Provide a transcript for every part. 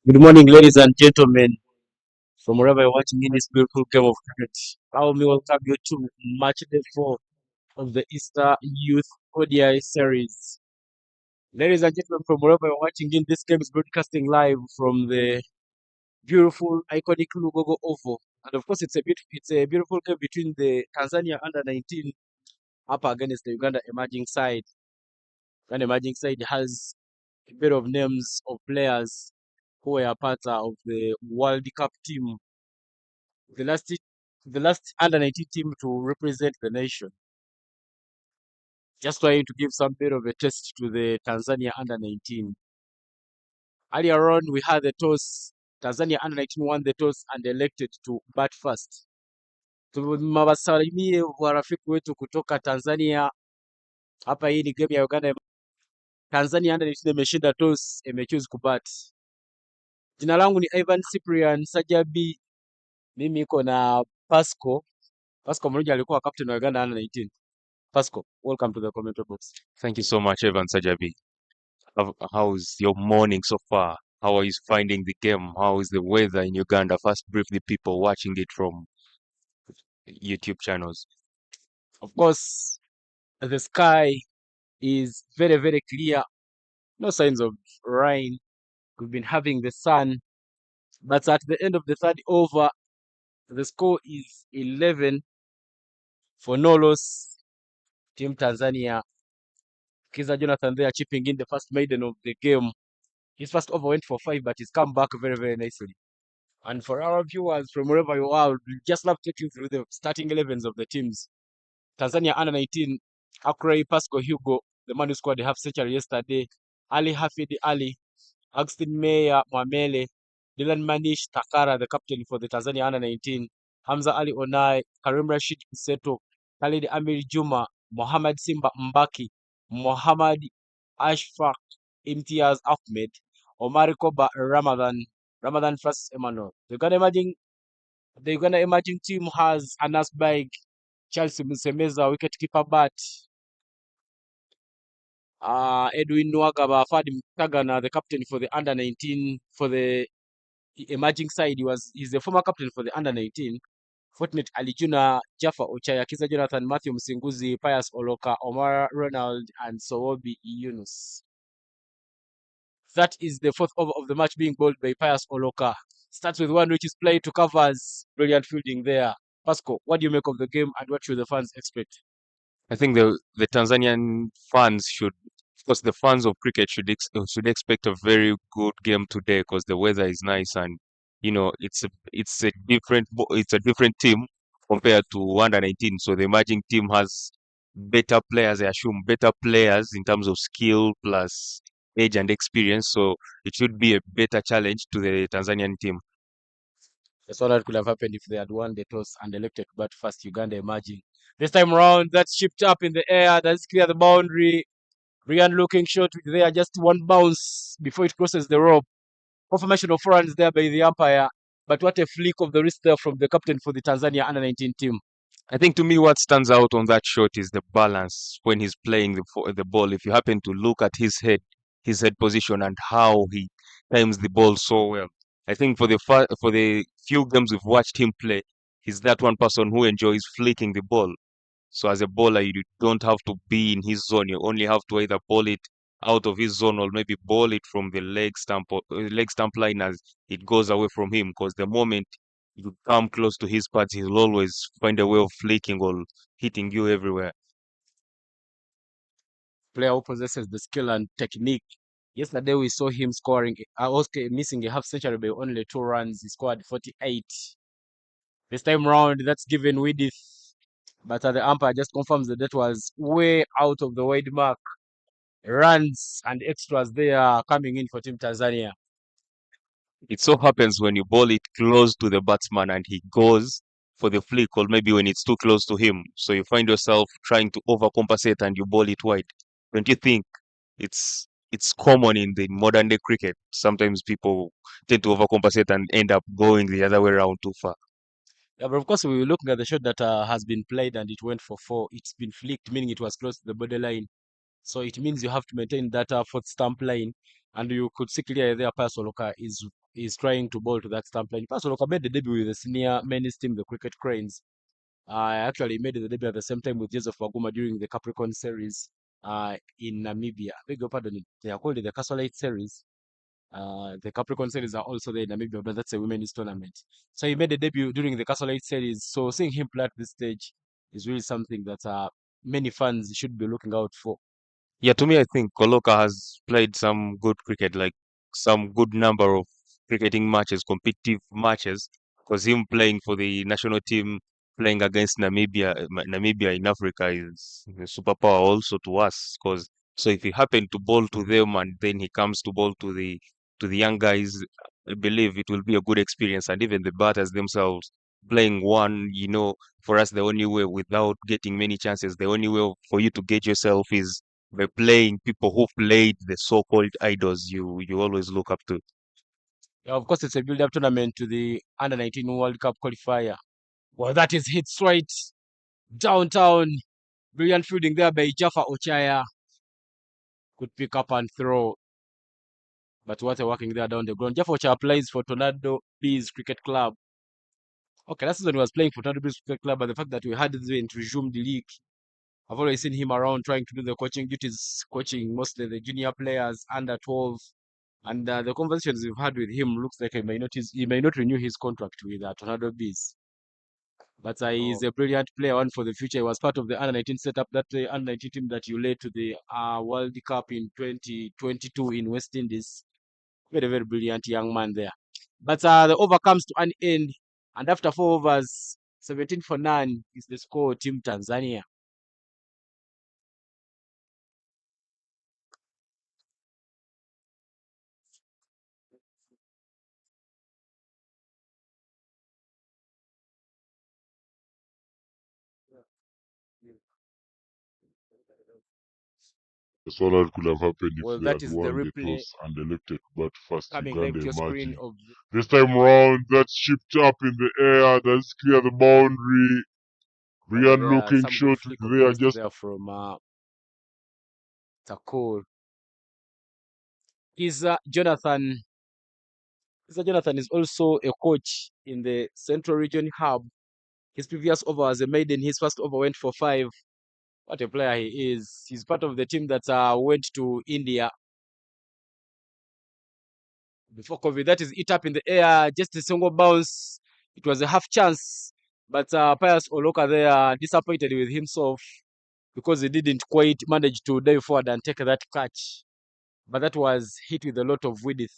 Good morning, ladies and gentlemen, from wherever you're watching in this beautiful game of cricket. Allow me welcome you to match day 4 of the Easter Youth ODI series. Ladies and gentlemen, from wherever you're watching in, this game is broadcasting live from the beautiful, iconic Lugogo Oval. And of course, it's a beautiful game between the Tanzania under 19 up against the Uganda emerging side. Uganda emerging side has a bit of names of players who were part of the World Cup team, the last the last under 19 team to represent the nation. Just trying to give some bit of a test to the Tanzania under 19. Earlier on, we had the toss. Tanzania under 19 won the toss and elected to bat first. Tumawasalimie warafiki wetu kutoka Tanzania. Hapa hii ni game ya Uganda. Tanzania under 19 imeshinda toss, imechoose kubat. Jina langu ni Ivan Cyprian Sajabi. Mimi iko na Pasco. Pasco mmoja alikuwa captain wa Uganda under 19. Pasco, welcome to the commentary box. Thank you so much, Evan Sajabi. How's your morning so far? How are you finding the game? How is the weather in Uganda? First, brief the people watching it from YouTube channels. Of course, the sky is very, very clear. No signs of rain. We've been having the sun. But at the end of the third over, the score is 11 for no loss. Team Tanzania. Kiza Jonathan there chipping in the first maiden of the game. His first over went for 5, but he's come back very, very nicely. And for our viewers from wherever you are, we just love taking through the starting 11s of the teams. Tanzania under 19, Akray Pasco Hugo, the man who scored a half century yesterday. Ali Hafid Ali, Axton Meya Mwamele, Dylan Manish Takara, the captain for the Tanzania under 19, Hamza Ali Onai, Karim Rashid Kiseto, Khalid Amir Juma, Mohamed Simba Mbaki, Mohamed Ashfaq Imtiaz Ahmed, Omar Koba Ramadan Francis Emmanuel. The Uganda emerging team has Anas Baig, Charles Musemeza, wicketkeeper bat, Edwin Nwagaba, Fadi Mutagana, the captain for the under 19 for the emerging side. He's the former captain for the under 19. Fortunate Alijuna, Jaffa Ochaya, Kisa Jonathan, Matthew Msinguzi, Pius Oloka, Omar Ronald, and Sowobi Yunus. That is the fourth over of the match being bowled by Pius Oloka. Starts with one which is played to covers. Brilliant fielding there. Pasco, what do you make of the game and what should the fans expect? I think the Tanzanian fans should, of course, the fans of cricket should expect a very good game today because the weather is nice and it's a different team compared to under 19. So the emerging team has better players, I assume, better players in terms of skill plus age and experience. So it should be a better challenge to the Tanzanian team. That's what that could have happened if they had won the toss and elected to bat first. Uganda emerging. This time around, that's shipped up in the air. That's clear the boundary. Brian looking short with there, just one bounce before it crosses the rope. Confirmation of 4 runs there by the umpire. But what a flick of the wrist there from the captain for the Tanzania under 19 team. I think to me what stands out on that shot is the balance when he's playing the ball. If you happen to look at his head position and how he times the ball so well. I think for the few games we've watched him play, he's that one person who enjoys flicking the ball. So as a bowler, you don't have to be in his zone. You only have to either ball it out of his zone or maybe ball it from the leg stump line as it goes away from him. Because the moment you come close to his pads, he'll always find a way of flicking or hitting you everywhere. Player who possesses the skill and technique. Yesterday we saw him scoring, missing a half century by only 2 runs. He scored 48. This time round, that's given Widith. But the umpire just confirms that that was way out of the wide mark. Runs and extras there coming in for Team Tanzania. It so happens when you ball it close to the batsman and he goes for the flick, or maybe when it's too close to him. So you find yourself trying to overcompensate and you ball it wide. Don't you think it's common in the modern day cricket? Sometimes people tend to overcompensate and end up going the other way around too far. Yeah, but of course, we were looking at the shot that has been played and it went for 4. It's been flicked, meaning it was close to the borderline. So it means you have to maintain that fourth stump line. And you could see clearly there, Pasoloka is is trying to bowl to that stump line. First, Oloka made the debut with the senior men's team, the Cricket Cranes. I actually made the debut at the same time with Joseph Waguma during the Capricorn series in Namibia. I beg your pardon, they are called the Cassolite series. The Capricorn series are also there in Namibia, but that's a women's tournament. So he made a debut during the Cassolite series. So seeing him play at this stage is really something that many fans should be looking out for. Yeah, to me, I think Koloka has played some good cricket, like some good number of cricketing matches, competitive matches. Because him playing for the national team, playing against Namibia in Africa is a superpower also to us. Because so if he happened to bowl to them and then he comes to bowl to the young guys, I believe it will be a good experience. And even the batters themselves playing one, for us the only way without getting many chances, the only way for you to get yourself is by playing people who played the so-called idols you always look up to. Yeah, of course, it's a build-up tournament to the Under-19 World Cup qualifier. Well, that is hit straight downtown. Brilliant fielding there by Jaffa Ochaya. Could pick up and throw. But what a working there down the ground. Jaffa Ochaya plays for Tornado Bees Cricket Club. Okay, last season he was playing for Tornado Bees Cricket Club, but the fact that we had to resume the league, I've always seen him around trying to do the coaching duties, coaching mostly the junior players under 12. And the conversations we've had with him looks like he may not renew his contract with Tornado Bees. But Oh. he's a brilliant player, one for the future. He was part of the under-19 setup, that under-19 team that you led to the World Cup in 2022 in West Indies. Very, very brilliant young man there. But the over comes to an end. And after 4 overs, 17 for none is the score, Team Tanzania. That's all that could have happened if Well, we that had is the won the replay toss and elected to bat first. coming live Uganda to your screen emerging. of This time round, that's shipped up in the air. That's clear the boundary. over Brilliant there. looking Some good shot flick of the there. wrist Just there from Takor. Is Jonathan. Mr. Jonathan is also a coach in the Central Region Hub. His previous over as a maiden, his first over went for 5. What a player he is. He's part of the team that went to India before COVID. That is it up in the air, just a single bounce. It was a half chance, but Pius Oloka there disappointed with himself because he didn't quite manage to dive forward and take that catch. But that was hit with a lot of width.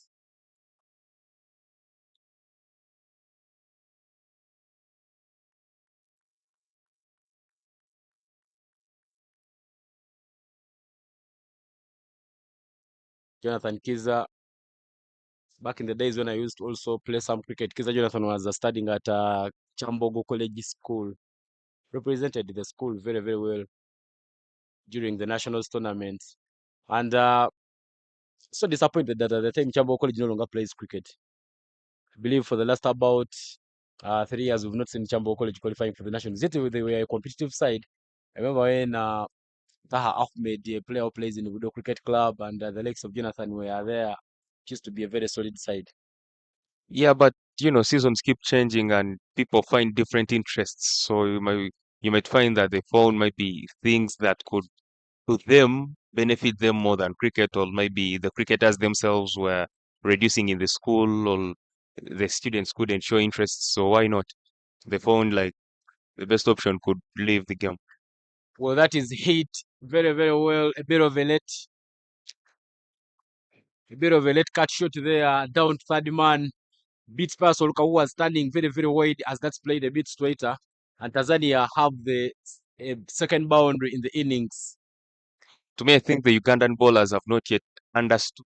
Jonathan Kiza, back in the days when I used to also play some cricket, Kiza Jonathan was studying at Chambogo College School, represented the school very, very well during the nationals tournament. And so disappointed that at the time Chambogo College no longer plays cricket. I believe for the last about 3 years, we've not seen Chambogo College qualifying for the nationals. Yet they were a competitive side. I remember when Taha Ahmed, a player who plays in the Budo Cricket Club, and the likes of Jonathan were there. It used to be a very solid side. Yeah, but seasons keep changing and people find different interests. So you might find that the phone might be things that could to them benefit them more than cricket, or maybe the cricketers themselves were reducing in the school, or the students couldn't show interest. So why not? They found like the best option could leave the game. Well, that is hit very, very well. A bit of a late cut shot there, down third man. Beats Pasoluka, who was standing very, very wide as that's played a bit straighter. And Tanzania have the second boundary in the innings. To me, I think the Ugandan bowlers have not yet understood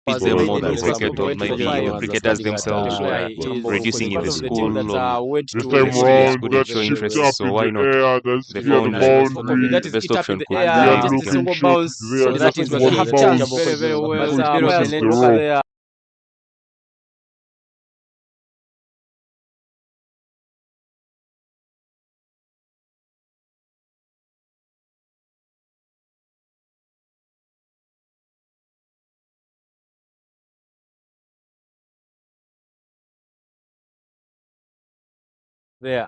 Was a them all that more maiden, could than have his first cricket, happened over or if went we for had maybe 5 the won as the a cricketers standing toss at and themselves player were he elected to bat is. first. reducing in Part the of the team school, that or went This to time the India students round, for couldn't that's the show very, shipped very interest. up So in why the not? air. That's The clear the phone nationals for COVID. boundary. That the is best it up in option the could air, Brilliant leave just the a game. looking single shot bounce. there. That Just is was a one half chance. Very, bounce very well. before it Bit of a misses late the hooker rope. there. there.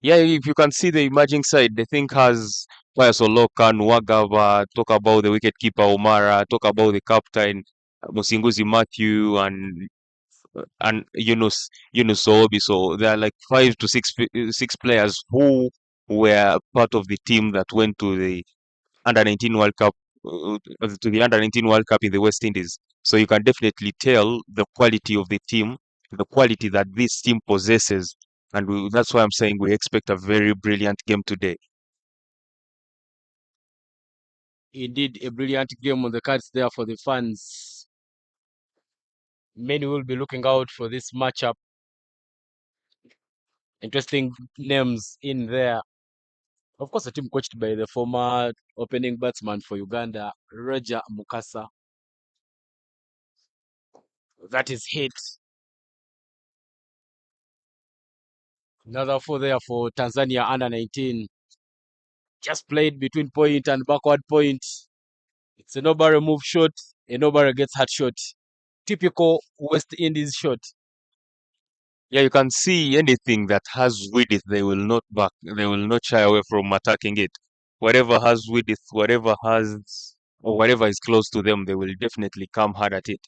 Yeah, if you can see the emerging side, the thing has players Oloka, Nwagaba, talk about the wicketkeeper Omara, talk about the captain Musinguzi Matthew, and Yunus Obi. So there are like 5 to 6 players who were part of the team that went to the under 19 World Cup to the under 19 World Cup in the West Indies. So you can definitely tell the quality of the team, the quality that this team possesses, and that's why I'm saying we expect a very brilliant game today. Indeed, a brilliant game on the cards there for the fans. Many will be looking out for this matchup. Interesting names in there. Of course, a team coached by the former opening batsman for Uganda, Roger Mukasa. That is hit. Another four there for Tanzania under 19. Just played between point and backward point. It's a nobody move shot. A nobody gets hard shot. Typical West Indies shot. Yeah, you can see anything that has width, they will not shy away from attacking it. Whatever has width, or whatever is close to them, they will definitely come hard at it.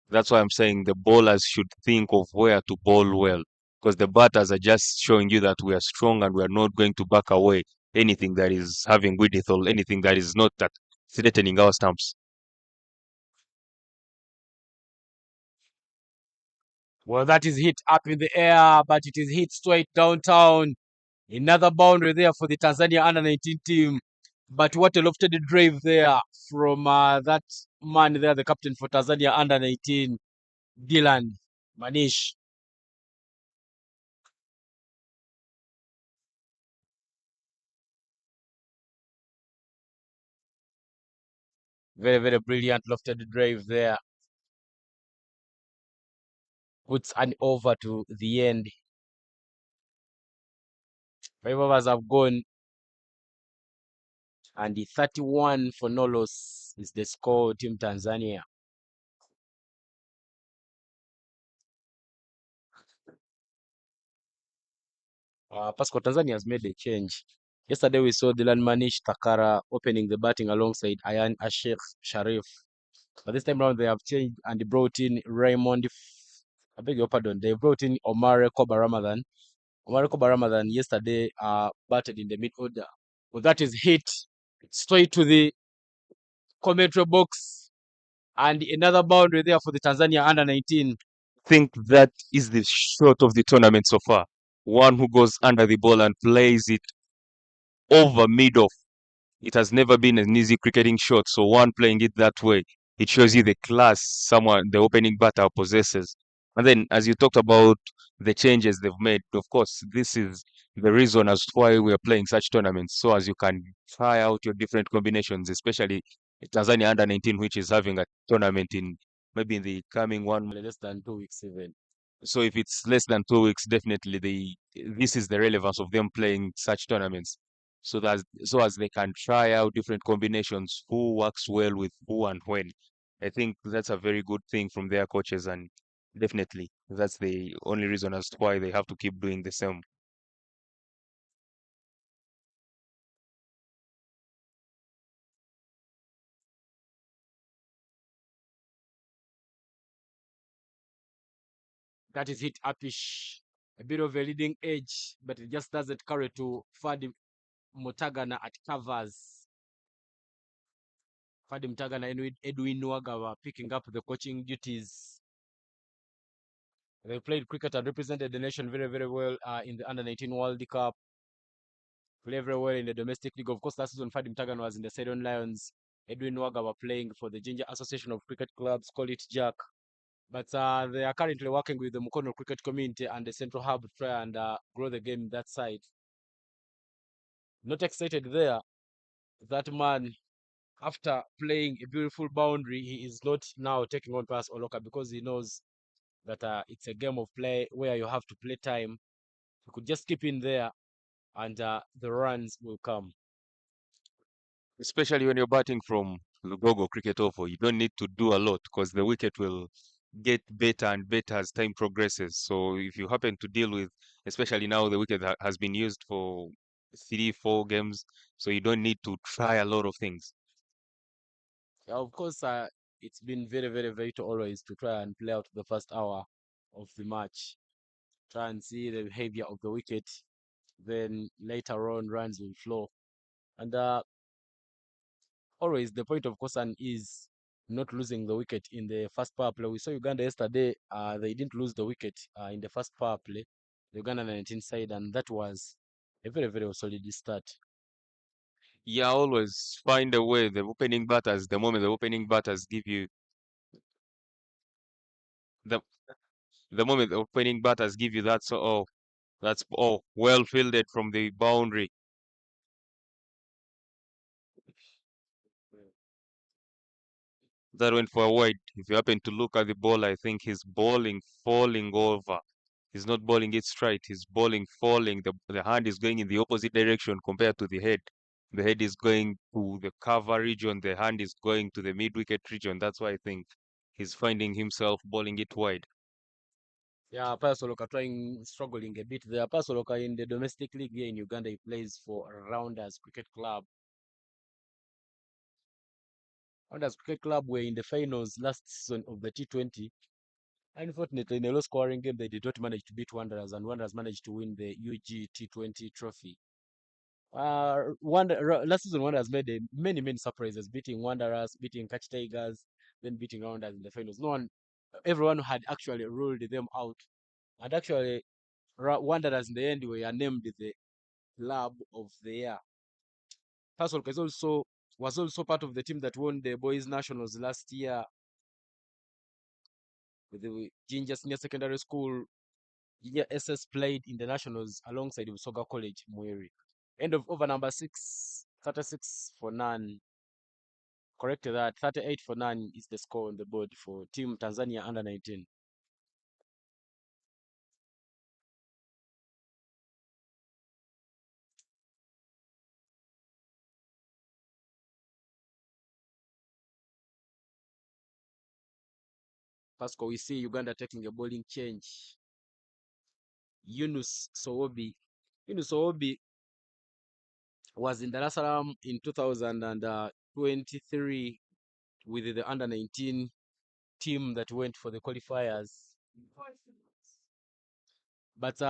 That's why I'm saying the bowlers should think of where to bowl well, because the batters are just showing you that we are strong and we are not going to back away anything that is having width or anything that is not that threatening our stumps. Well, that is hit up in the air, but it is hit straight downtown. Another boundary there for the Tanzania under 19 team. But what a lofted drive there from that man there, the captain for Tanzania under 19, Dylan Manish. Very, very brilliant lofted drive there. Puts an over to the end. 5 overs have gone, and the 31 for Nolos is the score, Team Tanzania. Pascal, Tanzania has made a change. Yesterday we saw Dylan Manish Takara opening the batting alongside Ayan Ashik Sharif. But this time around they have changed and they brought in I beg your pardon, they brought in Omar Koba Ramadan. Omar Koba Ramadan yesterday batted in the mid order. Well, that is hit straight to the commentary box, and another boundary there for the Tanzania under 19. Think that is the shot of the tournament so far. One who goes under the ball and plays it over mid off. It has never been an easy cricketing shot. So one playing it that way, it shows you the class someone the opening batter possesses. And then as you talked about the changes they've made, of course, this is the reason as to why we are playing such tournaments. So as you can try out your different combinations, especially Tanzania under 19, which is having a tournament in maybe in the coming one Less than 2 weeks even. so if it's less than 2 weeks, definitely this is the relevance of them playing such tournaments. So as they can try out different combinations, who works well with who and when. I think that's a very good thing from their coaches, and definitely that's the only reason as to why they have to keep doing the same. That is hit upish. A bit of a leading edge, but it just doesn't carry to Fadi Mutagana at covers. Fadi Mutagana and Edwin Nwagawa picking up the coaching duties. They played cricket and represented the nation very, very well in the Under 19 World Cup. Play very well in the domestic league. Of course, last season Fadi Mutagana was in the Sidon Lions. Edwin Nwagawa playing for the Ginger Association of Cricket Clubs, call it Jack. But they are currently working with the Mukono Cricket Community and the Central Hub to try and grow the game that side. Not excited there. That man, after playing a beautiful boundary, he is not now taking on pass Oloka because he knows that it's a game of play where you have to play time. You could just keep in there and the runs will come. Especially when you're batting from Lugogo Cricket Oval, you don't need to do a lot because the wicket will get better and better as time progresses. So if you happen to deal with, especially now the wicket has been used for 3, 4 games, so you don't need to try a lot of things. Yeah, of course, it's been very, very vital always to try and play out the first hour of the match, try and see the behavior of the wicket. Then later on, runs will flow. And always the point of caution is not losing the wicket in the first power play. We saw Uganda yesterday, they didn't lose the wicket in the first power play, the Uganda 19 side, and that was a very, very solid start. Yeah, always find a way. The moment the opening batters give you the the moment the opening batters give you that, so that's well fielded from the boundary. That went for a wide. If you happen to look at the ball, I think he's bowling falling over. He's not bowling it straight. He's bowling falling. The hand is going in the opposite direction compared to the head. The head is going to the cover region. The hand is going to the mid wicket region. That's why I think he's finding himself bowling it wide. Yeah, Pasoloka trying struggling a bit there. Pasoloka in the domestic league here in Uganda, he plays for Rounders Cricket Club. Rounders Cricket Club were in the finals last season of the T20. Unfortunately, in a low scoring game, they did not manage to beat Wanderers, and Wanderers managed to win the UG T20 trophy. Last season, Wanderers made many, many surprises, beating Wanderers, beating Catch Tigers, then beating Rounders in the finals. Everyone had actually ruled them out. And actually, Wanderers in the end were named the Club of the Year. Tasolka was also part of the team that won the boys nationals last year with the Ginger Senior Secondary School. Ginger SS played in the nationals alongside Usoga College, Mweri. End of over number 6, 36 for none. Correct that. 38 for none is the score on the board for Team Tanzania under 19. Pasco, we see Uganda taking a bowling change. Yunus Sowobi. Yunus Sowobi was in Dar es Salaam in 2023 with the under 19 team that went for the qualifiers. But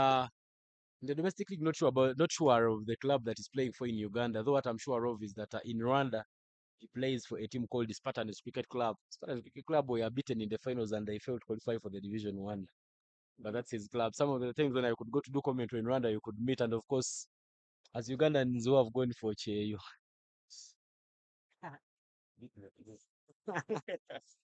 in the domestic league, not sure of the club that is playing for in Uganda. Though what I'm sure of is that in Rwanda, he plays for a team called the Spartans Cricket Club. Spartans Cricket Club were beaten in the finals and they failed to qualify for the Division One. But that's his club. Some of the times when I could go to do commentary in Rwanda, you could meet, and of course, as Ugandans who have gone for Che,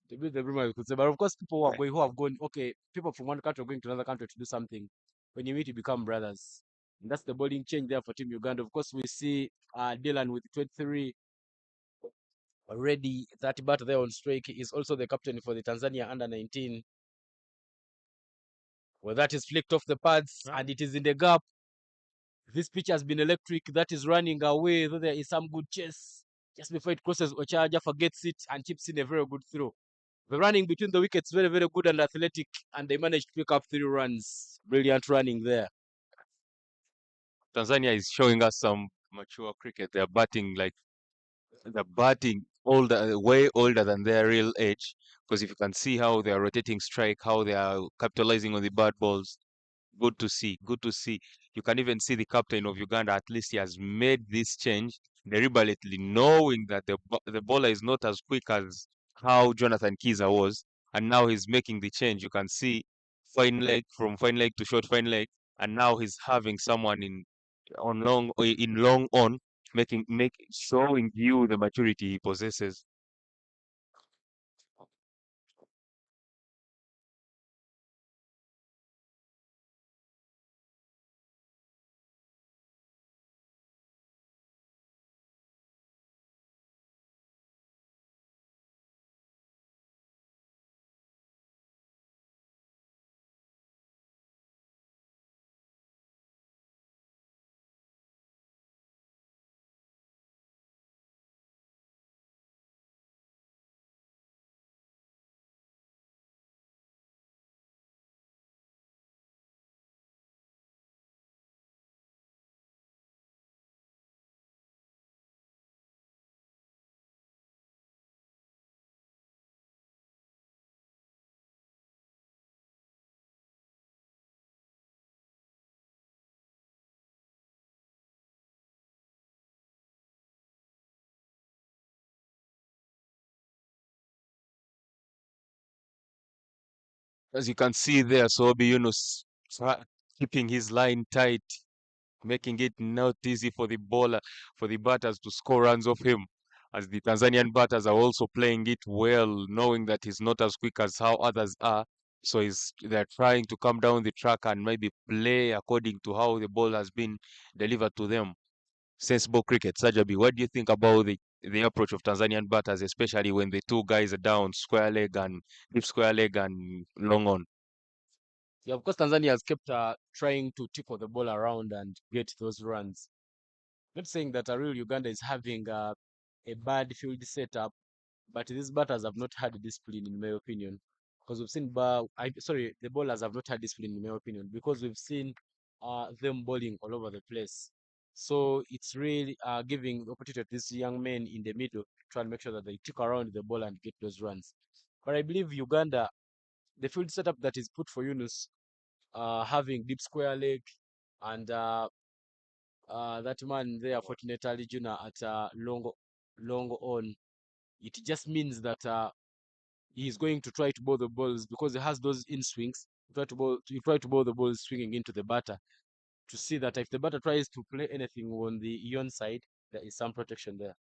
to beat the Bruma, you could say. But of course, people who have gone, okay, people from one country are going to another country to do something. When you meet, you become brothers. And that's the bowling change there for Team Uganda. Of course, we see Dylan with 23 already. That bat there on strike is also the captain for the Tanzania under 19. Well, that is flicked off the pads and it is in the gap. This pitch has been electric. That is running away, though there is some good chase. Just before it crosses, Ochaja forgets it and chips in a very good throw. The running between the wickets, very, very good and athletic, and they managed to pick up 3 runs. Brilliant running there. Tanzania is showing us some mature cricket. They're batting older, way older than their real age. Because if you can see how they are rotating strike, how they are capitalizing on the bad balls, good to see. Good to see. You can even see the captain of Uganda. At least he has made this change deliberately, knowing that the bowler is not as quick as how Jonathan Kiza was, and now he's making the change. You can see fine leg from fine leg to short fine leg, and now he's having someone in long on, showing you the maturity he possesses. As you can see there, Sobi Yunus keeping his line tight, making it not easy for the bowler, for the batters to score runs off him. As the Tanzanian batters are also playing it well, knowing that he's not as quick as how others are. So they're trying to come down the track and maybe play according to how the ball has been delivered to them. Sensible cricket. Sajabi, what do you think about the approach of Tanzanian batters, especially when the two guys are down, square leg and deep square leg and long on? Yeah, of course, Tanzania has kept trying to tipple the ball around and get those runs. Not saying that a real Uganda is having a bad field setup, but these batters have not had discipline, in my opinion. Because we've seen, the bowlers have not had discipline, in my opinion, because we've seen them bowling all over the place. So it's really giving the opportunity to these young men in the middle to try and make sure that they tick around the ball and get those runs. But I believe Uganda, the field setup that is put for Yunus, having deep square leg and that man there, Fortunately Juna at long on, it just means that he's going to try to bowl the balls because he has those in swings. You try to bowl the balls swinging into the batter to see that if the batter tries to play anything on the yon side, there is some protection there.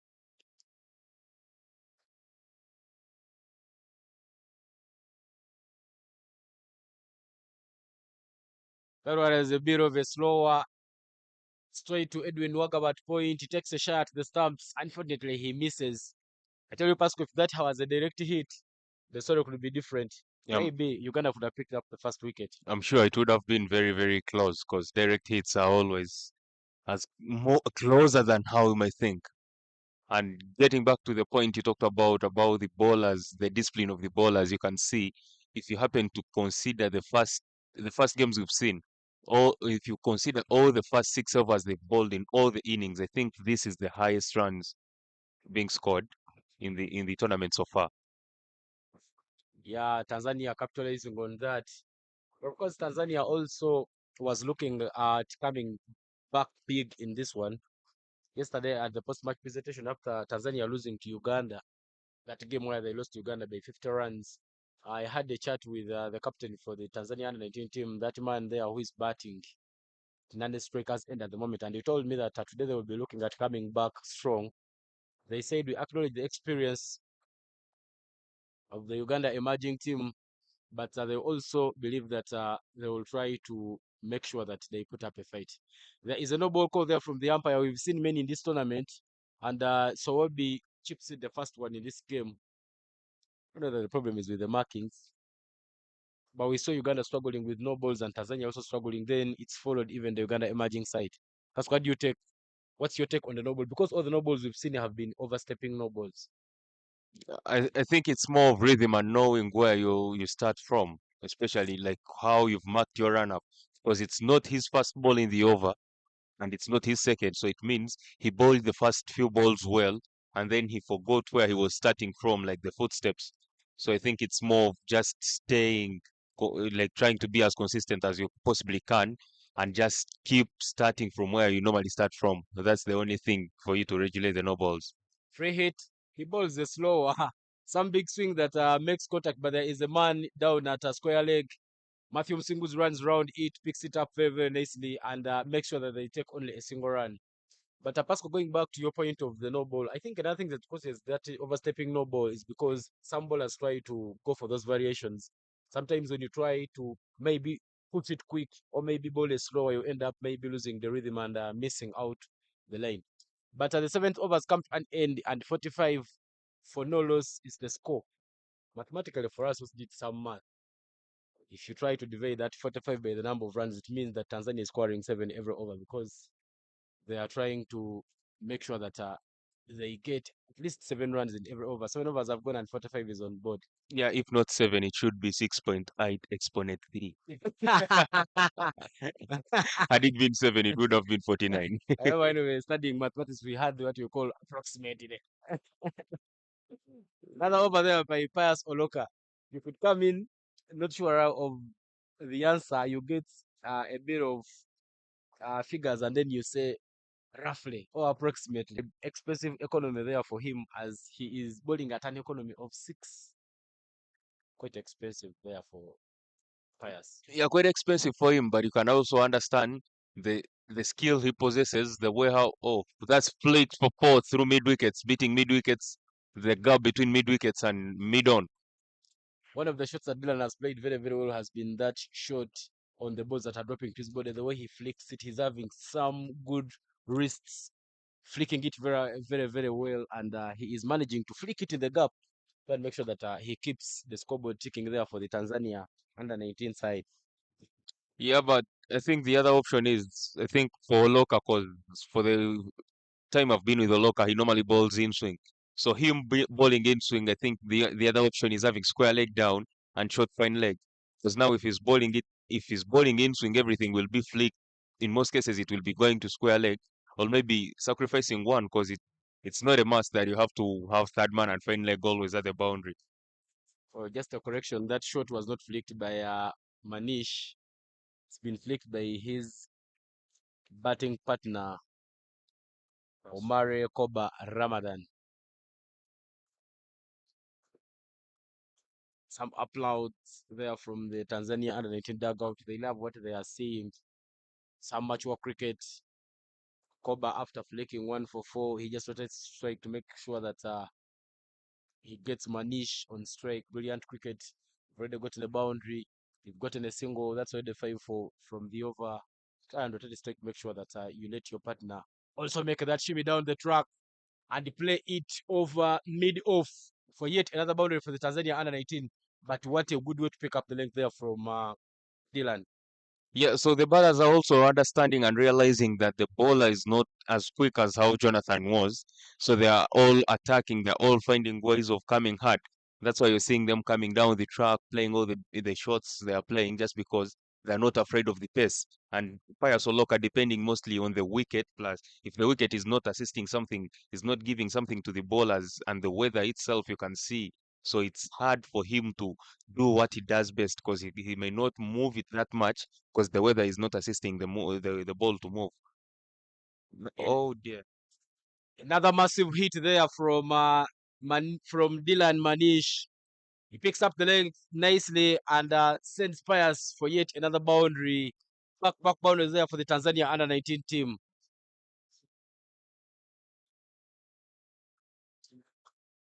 That one is a bit of a slower straight to Edwin Wagabat point. He takes a shot at the stumps. Unfortunately, he misses. I tell you, Pasco, if that was a direct hit, the story could be different. Yeah, Maybe Uganda could have picked up the first wicket. I'm sure it would have been very, very close because direct hits are always as more closer than how you might think. And getting back to the point you talked about the bowlers, the discipline of the bowlers, you can see if you happen to consider the first games we've seen, or if you consider all the first 6 overs they've bowled in all the innings, I think this is the highest runs being scored in the tournament so far. Yeah, Tanzania capitalizing on that. But of course, Tanzania also was looking at coming back big in this one. Yesterday at the post-match presentation after Tanzania losing to Uganda, that game where they lost to Uganda by 50 runs, I had a chat with the captain for the Tanzania under-19 team, that man there who is batting Nande strikers end at the moment, and he told me that today they will be looking at coming back strong. They said we acknowledge the experience of the Uganda emerging team, but they also believe that they will try to make sure that they put up a fight. There is a no ball call there from the umpire. We've seen many in this tournament, and Sowobi chips in the first one in this game. I know that the problem is with the markings, but we saw Uganda struggling with no balls and Tanzania also struggling. Then it's followed even the Uganda emerging side. That's what do you take? What's your take on the no ball? Because all the no balls we've seen have been overstepping no balls. I think it's more of rhythm and knowing where you start from, especially like how you've marked your run up, because it's not his first ball in the over and it's not his second. So it means he bowled the first few balls well, and then he forgot where he was starting from, like the footsteps. So I think it's more of just staying, like trying to be as consistent as you possibly can, and just keep starting from where you normally start from. That's the only thing for you to regulate the no balls. Free hit, he bowls a slow, some big swing that makes contact, but there is a man down at a square leg. Matthew Msingus runs around it, picks it up very, very nicely, and makes sure that they take only a single run. But Pasco, going back to your point of the no ball, I think another thing that causes that overstepping no ball is because some bowlers try to go for those variations. Sometimes when you try to maybe put it quick or maybe bowl it slower, you end up maybe losing the rhythm and missing out the line. But the seventh overs come to an end, and 45 for no loss is the score. Mathematically, for us who did some math, if you try to divide that 45 by the number of runs, it means that Tanzania is scoring 7 every over because they are trying to make sure that they get at least 7 runs in every over. 7 overs have gone and 45 is on board. Yeah, if not 7, it should be 6.8 exponent 3. Had it been 7, it would have been 49. I remember when we were studying mathematics, we had what you call approximating. Another over there by Pius Oloka. You could come in, not sure of the answer, you get a bit of figures, and then you say roughly or approximately. Expensive economy there for him as he is bowling at an economy of 6. Quite expensive there for Pious. Yeah, quite expensive for him, but you can also understand the skill he possesses, the way how that's flicked for four through mid wickets, beating mid wickets, the gap between mid wickets and mid on. One of the shots that Dylan has played very, very well has been that shot on the balls that are dropping to his body. The way he flicks it, he's having some good wrists, flicking it very, very, very well, and he is managing to flick it in the gap and make sure that he keeps the scoreboard ticking there for the Tanzania under 19 side. Yeah, but I think the other option is I think for Loka, cause for the time I've been with Oloka, he normally bowls in swing. So him bowling in swing, I think the other option is having square leg down and short fine leg. Because now if he's bowling in swing, everything will be flicked. In most cases, it will be going to square leg, or maybe sacrificing one because it's not a must that you have to have third man and fine leg always at the boundary. Or just a correction, that shot was not flicked by Manish. It's been flicked by his batting partner, Omare Koba Ramadan. Some uploads there from the Tanzania under 19 dugout. They love what they are seeing. Some mature cricket. Koba, after flicking 1 for 4, he just wanted strike to make sure that he gets Manish on strike. Brilliant cricket. Already gotten the boundary. You've gotten a single. That's already 5 for from the over. Try and rotate the strike. Make sure that you let your partner also make that shimmy down the track and play it over mid off for yet another boundary for the Tanzania under 19. But what a good way to pick up the length there from Dylan. Yeah, so the batters are also understanding and realizing that the bowler is not as quick as how Jonathan was. So they are all attacking, they're all finding ways of coming hard. That's why you're seeing them coming down the track, playing all the shots they are playing just because they're not afraid of the pace. And Pius Oloka depending mostly on the wicket, plus if the wicket is not assisting something, is not giving something to the bowlers and the weather itself, you can see. So it's hard for him to do what he does best because he may not move it that much because the weather is not assisting the ball to move. And Oh dear. another massive hit there from from Dylan Manish. He picks up the length nicely and sends Pius for yet another boundary. Back boundary there for the Tanzania under 19 team.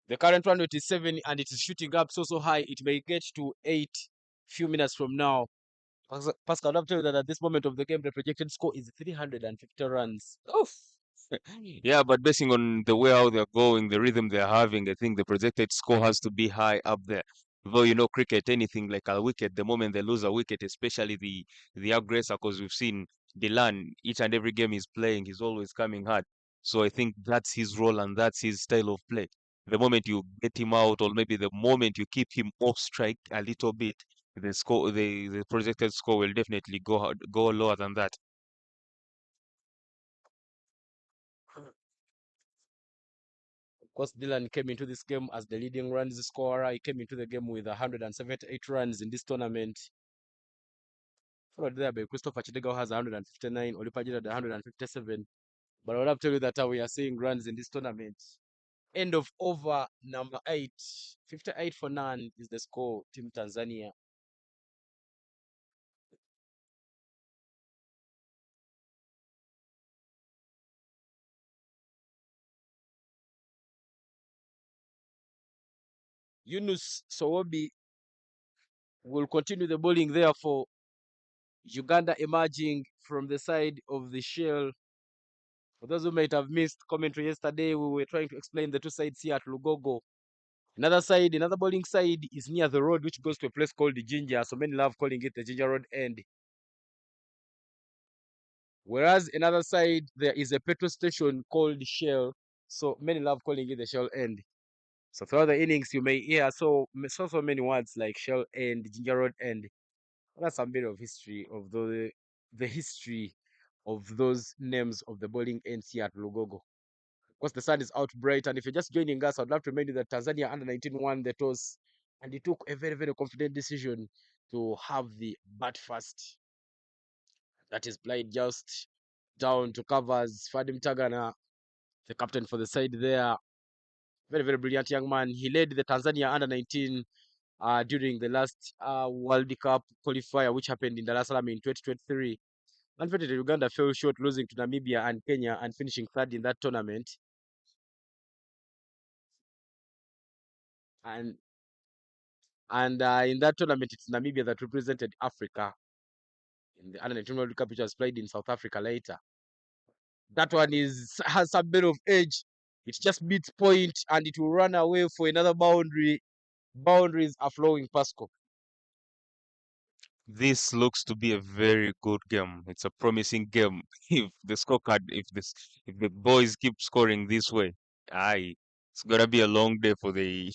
The current run rate is 7 and it is shooting up so high it may get to 8 few minutes from now. Pascal, I'll tell you that at this moment of the game, the projected score is 350 runs. Oof. Yeah, but basing on the way how they're going, the rhythm they're having, I think the projected score has to be high up there. Though you know, cricket, anything like a wicket, the moment they lose a wicket, especially the aggressor, because we've seen Delan each and every game he's playing, he's always coming hard. So I think that's his role and that's his style of play. The moment you get him out, or maybe the moment you keep him off strike a little bit, the projected score will definitely go lower than that. Of course, Dylan came into this game as the leading runs scorer. He came into the game with 178 runs in this tournament. Followed there by Christopher Chidega has 159, Olipajira had 157. But I want to tell you that we are seeing runs in this tournament. End of over number 8, 58 for none is the score, Team Tanzania. Yunus Sowobi will continue the bowling there for Uganda, emerging from the side of the Shell. For those who might have missed commentary yesterday, we were trying to explain the two sides here at Lugogo. Another side, another bowling side is near the road, which goes to a place called the Ginger. So many love calling it the Ginger Road End. Whereas another side, there is a petrol station called Shell. So many love calling it the Shell End. So throughout the innings, you may hear so many words like Shell End, Ginger Road End. That's a bit of history of the history of those names of the bowling ends here at Lugogo. Of course, the sun is out bright, and if you're just joining us, I'd love to remind you that Tanzania under 19 won the toss, and he took a very, very confident decision to have the bat first. That is played just down to covers. Fadim Tagana, the captain for the side there, very, very brilliant young man. He led the Tanzania under 19 during the last World Cup qualifier, which happened in Dar es Salaam in 2023. Unfortunately, Uganda fell short, losing to Namibia and Kenya and finishing third in that tournament. And in that tournament, it's Namibia that represented Africa in the Under-19 World Cup, which was played in South Africa later. That one has a bit of edge. It just beats point and it will run away for another boundary. Boundaries are flowing Pasco. This looks to be a very good game. It's a promising game. If the scorecard, if the boys keep scoring this way, aye, it's gonna be a long day for the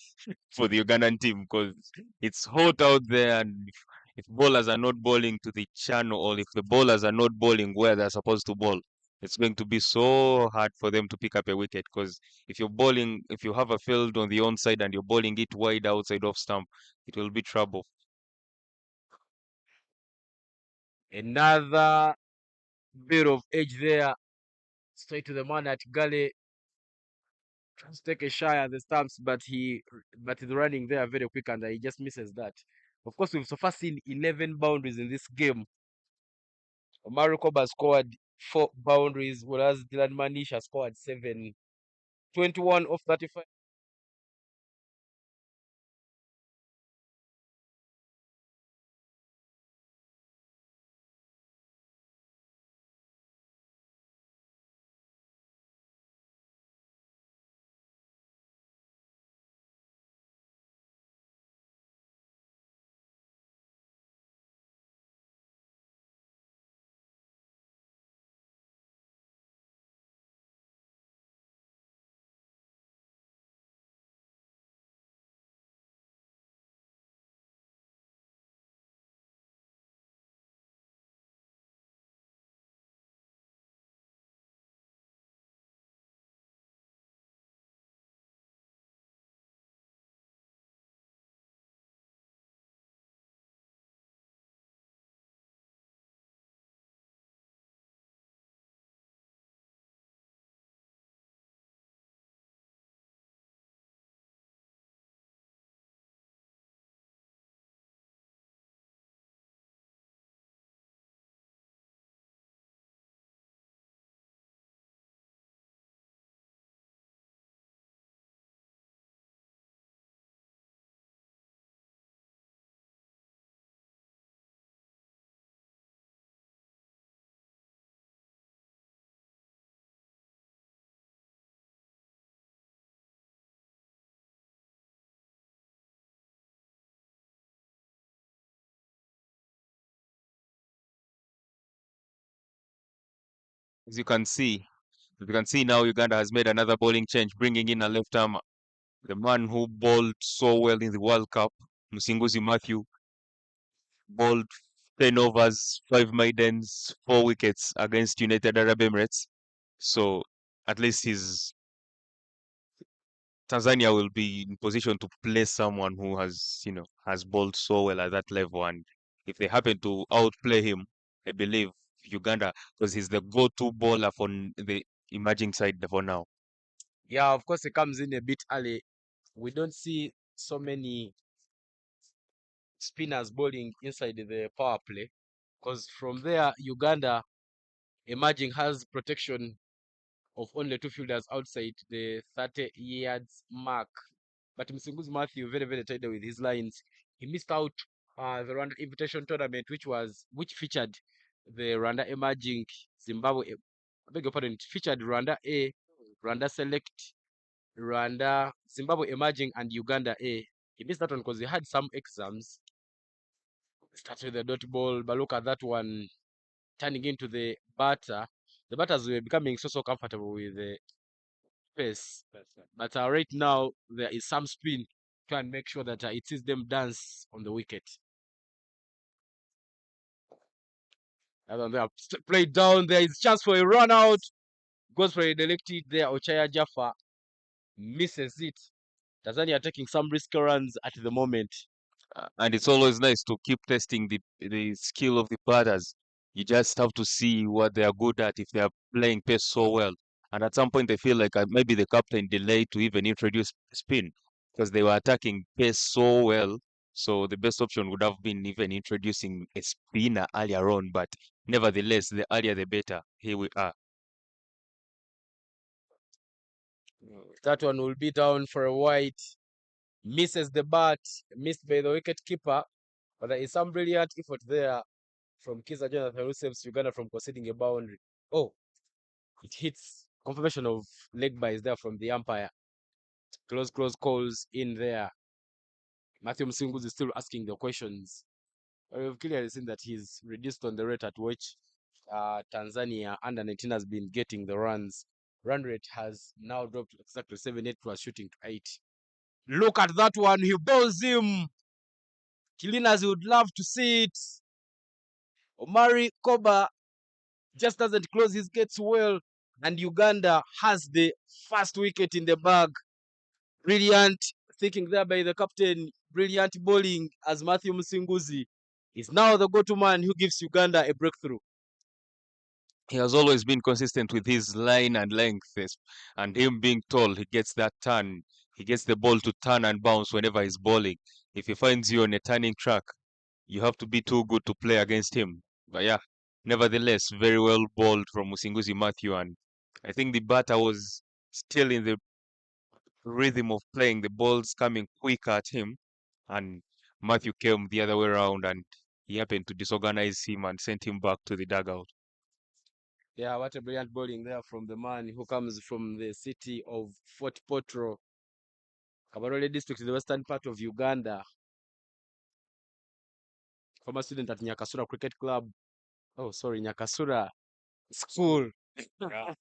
for the Ugandan team because it's hot out there, and if bowlers are not bowling to the channel, or if the bowlers are not bowling where they're supposed to bowl, it's going to be so hard for them to pick up a wicket. Because if you have a field on the onside and you're bowling it wide outside off stump, it will be trouble. Another bit of edge there. Straight to the man at Gully. Tries to take a shy at the stumps, but he's running there very quick and he just misses that. Of course, we've so far seen 11 boundaries in this game. Omar Koba scored 4 boundaries, whereas Dylan Manish has scored 7. 21 of 35. As you can see now, Uganda has made another bowling change, bringing in a left arm, the man who bowled so well in the World Cup, Musinguzi Matthew, bowled 10 overs, 5 maidens, 4 wickets against United Arab Emirates. So at least Tanzania will be in position to play someone who has bowled so well at that level. And if they happen to outplay him, I believe Uganda, because he's the go-to bowler for the emerging side for now. Yeah, of course, it comes in a bit early. We don't see so many spinners bowling inside the power play because from there, Uganda emerging has protection of only 2 fielders outside the 30 yards mark. But Msinguzi Matthew very very tight with his lines. He missed out the Rwanda Invitation Tournament, which featured the Rwanda Emerging Zimbabwe. I beg your pardon. It featured Rwanda A, Rwanda Select, Rwanda, Zimbabwe Emerging, and Uganda A. He missed that one because he had some exams. Started with the dot ball, but look at that one turning into the batter. The batters were becoming so comfortable with the pace. But right now, there is some spin. Try and make sure that it sees them dance on the wicket. And then they are played down. There is chance for a run out. Goes for a delected there. Ochaya Jaffa misses it. Tanzania are taking some risky runs at the moment. And it's always nice to keep testing the skill of the batters. You just have to see what they are good at if they are playing pace so well. And at some point, they feel like maybe the captain delayed to even introduce spin because they were attacking pace so well. So the best option would have been even introducing a spinner earlier on, but nevertheless, the earlier the better. Here we are. That one will be down for a wide. Misses the bat, missed by the wicket keeper. But there is some brilliant effort there from Kisa Jonathan who saves Uganda from conceding a boundary. Oh, it hits. Confirmation of leg by is there from the umpire. Close calls in there. Matthew Msingus is still asking the questions. We've clearly seen that he's reduced on the rate at which Tanzania under 19 has been getting the runs. Run rate has now dropped exactly 7-8 plus shooting to 8. Look at that one. He bowls him. Clean as you would love to see it. Omari Koba just doesn't close his gates well. And Uganda has the first wicket in the bag. Brilliant thinking there by the captain. Brilliant bowling as Matthew Msinguzi is now the go-to man who gives Uganda a breakthrough. He has always been consistent with his line and length, and him being tall, he gets that turn. He gets the ball to turn and bounce whenever he's bowling. If he finds you on a turning track, you have to be too good to play against him. But yeah, nevertheless, very well bowled from Musinguzi Matthew, and I think the batter was still in the rhythm of playing. The balls coming quick at him, and Matthew came the other way around, and he happened to disorganize him and sent him back to the dugout. Yeah, what a brilliant bowling there from the man who comes from the city of Fort Potro, Kabarole district in the western part of Uganda. Former student at Nyakasura Cricket Club. Oh, sorry, Nyakasura School. Yeah.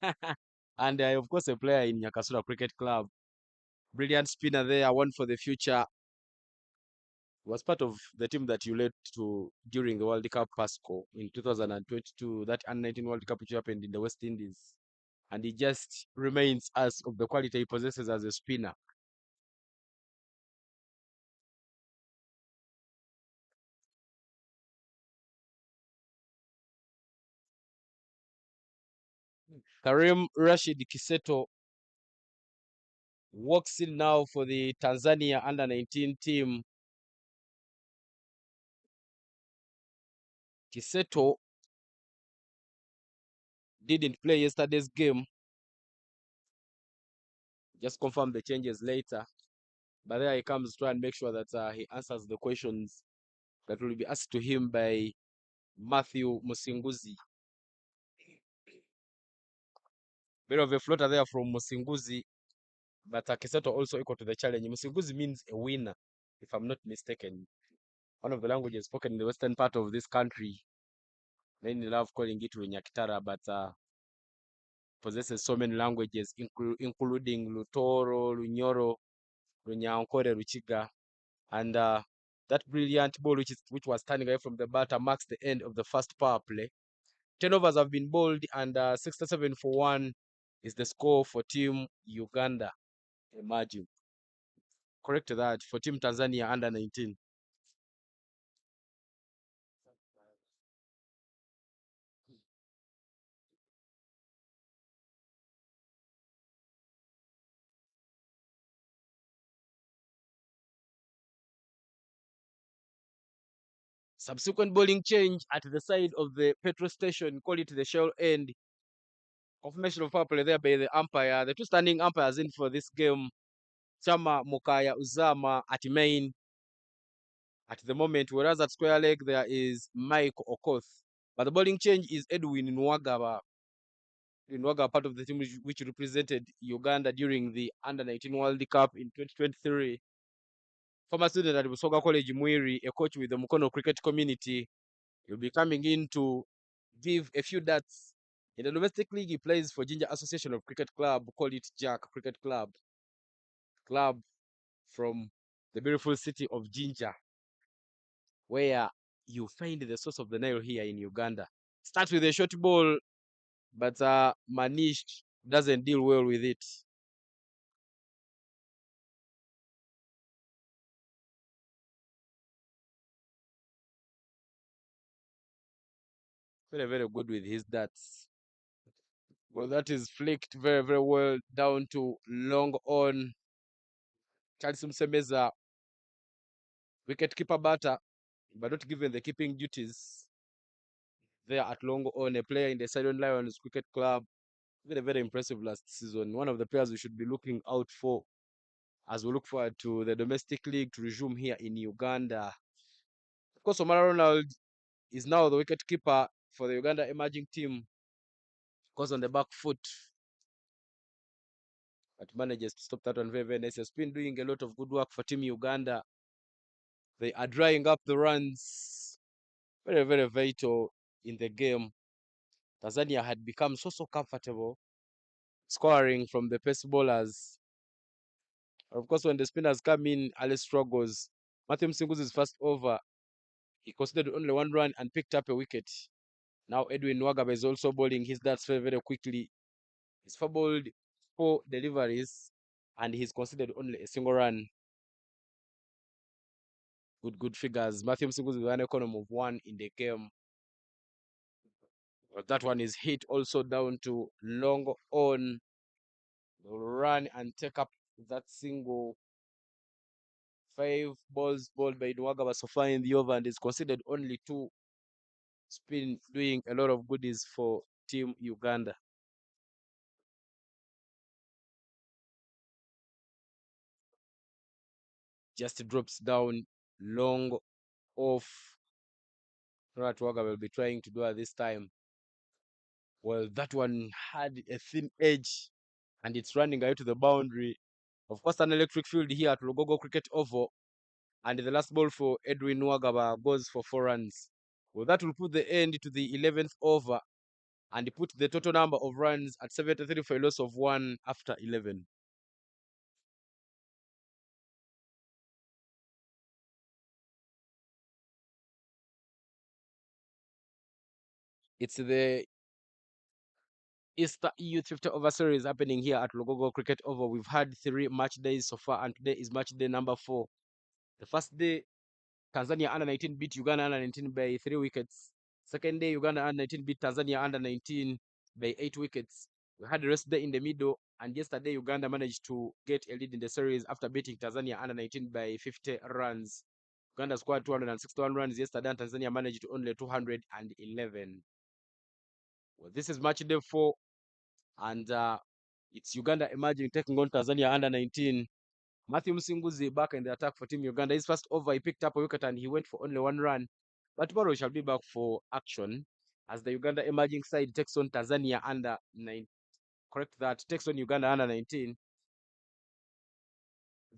And of course, a player in Nyakasura Cricket Club. Brilliant spinner there, one for the future. Was part of the team that you led to during the World Cup Pasco in 2022, that under-19 World Cup which happened in the West Indies. And he just remains as of the quality he possesses as a spinner. Karim Rashid Kiseto walks in now for the Tanzania under-19 team. Kiseto didn't play yesterday's game. Just confirm the changes later. But there he comes to try and make sure that he answers the questions that will be asked to him by Matthew Musinguzi. Bit of a floater there from Musinguzi, but Kiseto also equal to the challenge. Musinguzi means a winner, if I'm not mistaken. One of the languages spoken in the western part of this country. Many love calling it Lunyakitara, but possesses so many languages, including Lutoro, Lunyoro, Lunyankore, Luchiga, and that brilliant ball which was turning away from the batter marks the end of the first power play. 10 overs have been bowled, and 67 for 1 is the score for Team Uganda. Imagine. Correct that for Team Tanzania under 19. Subsequent bowling change at the side of the petrol station, call it the Shell end. Confirmation of power play there by the umpire. The two standing umpires in for this game. Chama Mukaya Uzama at main at the moment, whereas at square leg there is Mike Okoth. But the bowling change is Edwin Nwagaba. Nwagaba, part of the team which represented Uganda during the Under-19 World Cup in 2023. Former student at Busoga College Mwiri, a coach with the Mukono cricket community. He'll be coming in to give a few darts. In the domestic league, he plays for Ginger Association of Cricket Club, call it Jack Cricket Club. Club from the beautiful city of Ginger, where you find the source of the Nile here in Uganda. Starts with a short ball, but Manish doesn't deal well with it. Very good with his darts. Well, that is flicked very well down to long on. Charles Msemeza Wicketkeeper batter, but not given the keeping duties there at long on. A player in the Sidon Lions Cricket Club. Very, very impressive last season. One of the players we should be looking out for as we look forward to the domestic league to resume here in Uganda. Of course, Omar Ronald is now the wicketkeeper for the Uganda emerging team. Goes on the back foot, but manages to stop that one very, very nice. Has been doing a lot of good work for Team Uganda. They are drying up the runs. Very, very vital in the game. Tanzania had become so comfortable scoring from the pace bowlers. Of course, when the spinners come in, Ali struggles. Matthew Msinguzi's first over, he conceded only 1 run and picked up a wicket. Now Edwin Wagaba is also bowling his darts very, very quickly. He's fumbled 4 deliveries and he's conceded only a single run. Good figures. Matthew Msinguzi with an economy of 1 in the game. But that one is hit also down to long on. They'll run and take up that single. 5 balls bowled by Nwagaba so far in the over and is considered only 2. Spin doing a lot of goodies for Team Uganda. Just drops down long off. Nwagaba will be trying to do it this time. Well, that one had a thin edge and it's running out to the boundary. Of course, an electric field here at Lugogo Cricket Oval. And the last ball for Edwin Nwagaba goes for 4 runs. Well, that will put the end to the 11th over and put the total number of runs at 73 for a loss of 1 after 11. It's the Easter Youth 50 over series happening here at Lugogo Cricket Oval. We've had 3 match days so far, and today is match day number 4. The first day, Tanzania under 19 beat Uganda under 19 by 3 wickets. Second day, Uganda under 19 beat Tanzania under 19 by 8 wickets. We had the rest day in the middle, and yesterday Uganda managed to get a lead in the series after beating Tanzania under 19 by 50 runs. Uganda scored 261 runs yesterday, and Tanzania managed only 211. Well, this is match day 4, and it's Uganda emerging, taking on Tanzania under 19. Matthew Msinguzi back in the attack for Team Uganda. His first over, he picked up a wicket and he went for only 1 run. But tomorrow shall be back for action as the Uganda emerging side takes on Tanzania under 9. Correct that, takes on Uganda under 19.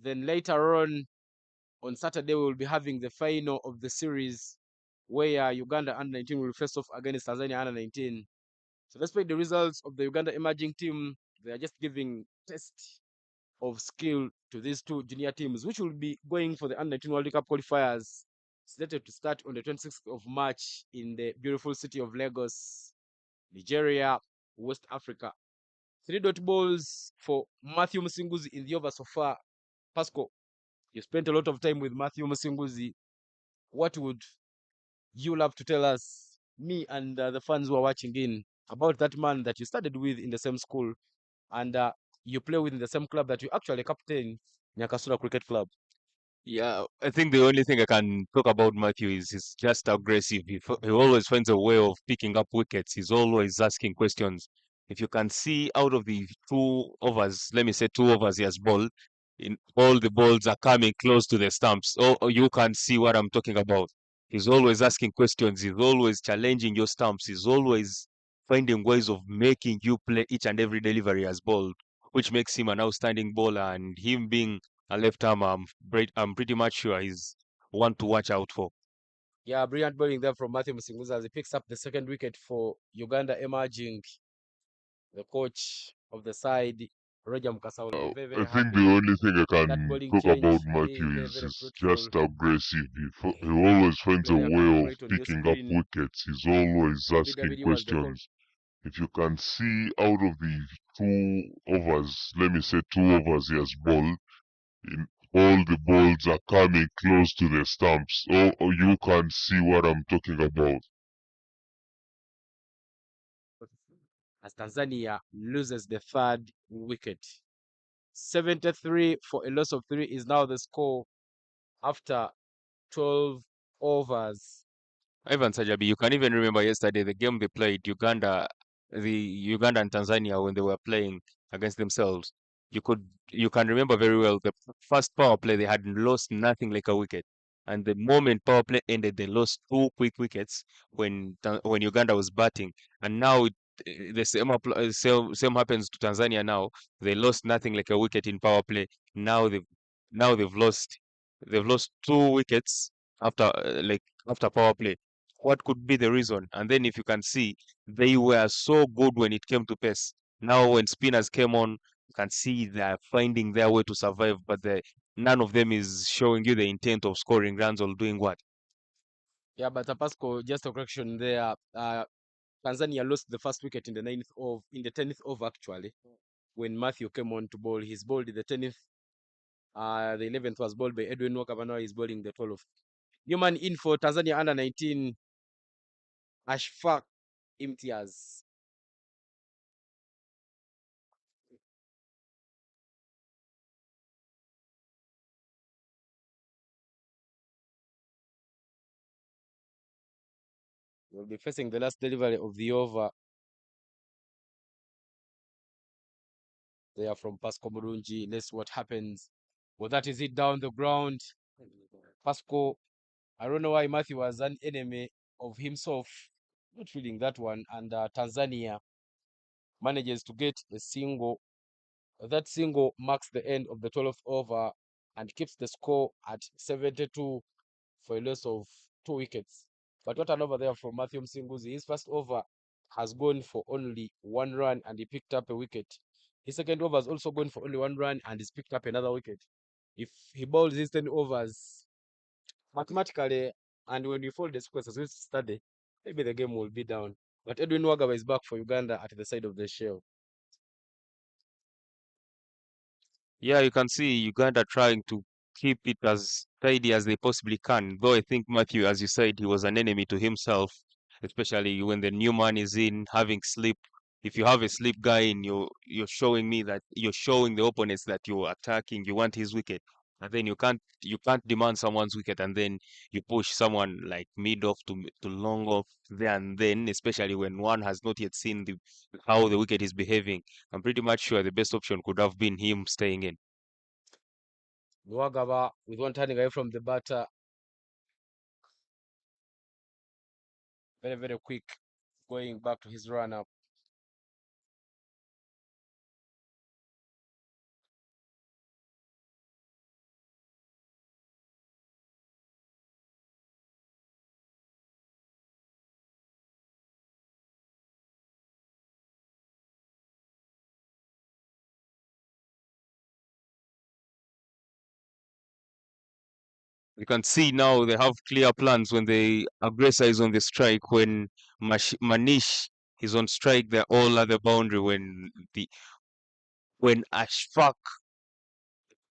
Then later on Saturday, we will be having the final of the series where Uganda under 19 will face off against Tanzania under 19. So despite the results of the Uganda emerging team, they are just giving test of skill to these 2 junior teams, which will be going for the under-19 World Cup qualifiers, slated to start on the 26th of March in the beautiful city of Lagos, Nigeria, West Africa. 3 dot balls for Matthew Msinguzi in the over so far. Pasco, you spent a lot of time with Matthew Msinguzi. What would you love to tell us, me and the fans who are watching in, about that man that you studied with in the same school and you play with in the same club that you actually captain Nyakasura Cricket Club? Yeah, I think the only thing I can talk about Matthew is he's just aggressive. He always finds a way of picking up wickets. He's always asking questions. If you can see out of the 2 overs, let me say 2 overs he has bowled, in all the balls are coming close to the stumps. Oh, you can see what I'm talking about. He's always asking questions. He's always challenging your stumps. He's always finding ways of making you play each and every delivery he has bowled, which makes him an outstanding bowler. And him being a left arm, I'm pretty much sure he's one to watch out for. Yeah, brilliant bowling there from Matthew Msinguza as he picks up the 2nd wicket for Uganda emerging. The coach of the side, Roger Mukasa, will be very, I very think the happy. only thing I That can bowling talk about change Matthew being very, is very he's fruitful. just aggressive. He He always finds a very happy to way have of it on your picking up screen. wickets. He's always asking BWD was the call. questions. If you can see out of the 2 overs, let me say 2 overs he has bowled, in all the balls are coming close to the stumps. Oh, you can see what I'm talking about. As Tanzania loses the 3rd wicket. 73 for a loss of 3 is now the score after 12 overs. Ivan Sajabi, you can even remember yesterday the game they played the Uganda and Tanzania when they were playing against themselves. You can remember very well the first power play they had lost nothing like a wicket, and the moment power play ended, they lost two quick wickets when Uganda was batting, and now the same happens to Tanzania now. They lost nothing like a wicket in power play. Now they've lost two wickets after after power play. What could be the reason? And then if you can see, they were so good when it came to pace. Now when spinners came on, you can see they're finding their way to survive, but none of them is showing you the intent of scoring runs or doing what. Yeah, but Pasco, just a correction there. Tanzania lost the first wicket in the 10th over actually. When Matthew came on to bowl, he's bowled the 10th. The 11th was bowled by Edwin Walker. Now he's bowling the 12th. Newman in for Tanzania under 19. Ashfaq Imtiaz. Will be facing the last delivery of the over. They are from Pasco Murunji. Let's see what happens. Well, that is it down the ground. Pasco, I don't know why Matthew was an enemy of himself. Not feeling that one. And Tanzania manages to get a single. That single marks the end of the 12th over and keeps the score at 72 for a loss of 2 wickets. But what an over there from Matthew Msinguzi. His first over has gone for only 1 run and he picked up a wicket. His second over has also gone for only 1 run and he's picked up another wicket. If he bowls these 10 overs, mathematically, and when we fold the scores as we study, maybe the game will be down. But Edwin Wagaba is back for Uganda at the side of the shell. Yeah, you can see Uganda trying to keep it as tidy as they possibly can. Though I think Matthew, as you said, he was an enemy to himself, especially when the new man is in having sleep. If you have a sleep guy in, you're showing me that you're showing the opponents that you're attacking. You want his wicket, and then you can't demand someone's wicket, and then you push someone like mid off to long off there and then, especially when one has not yet seen how the wicket is behaving. I'm pretty much sure the best option could have been him staying in. Wagaba with one turning away from the batter. Very, very quick going back to his run up. You can see now they have clear plans when the aggressor is on the strike. When Manish is on strike, they're all at the boundary. When Ashfaq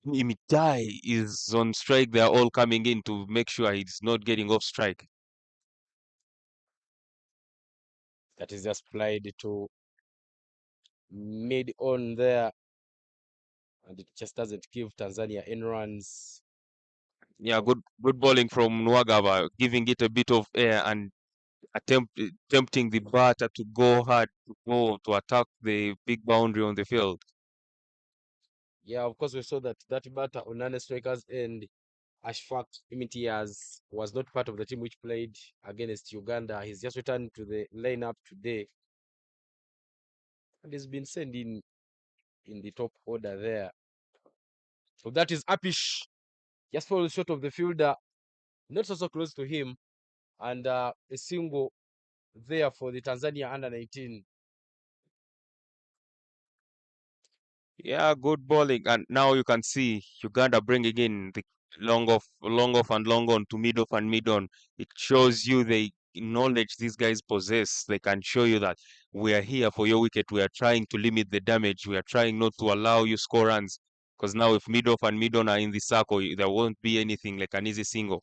Imitai is on strike, they're all coming in to make sure he's not getting off strike. That is just played to mid on there, and it just doesn't give Tanzania any runs. Yeah, good bowling from Nwagaba, giving it a bit of air and tempting the batter to go hard, to go to attack the big boundary on the field. Yeah, of course, we saw that batter on Nane Strikers and Ashfaq Imitiaz was not part of the team which played against Uganda. He's just returned to the lineup today and he's been sent in the top order there. So that is Apish. Just falls short of the fielder, not so close to him, and a single there for the Tanzania under 19. Yeah, good bowling. And now you can see Uganda bringing in the long off and long on to mid off and mid on. It shows you the knowledge these guys possess. They can show you that we are here for your wicket. We are trying to limit the damage. We are trying not to allow you score runs. Because now if mid off and mid on are in the circle, there won't be anything like an easy single.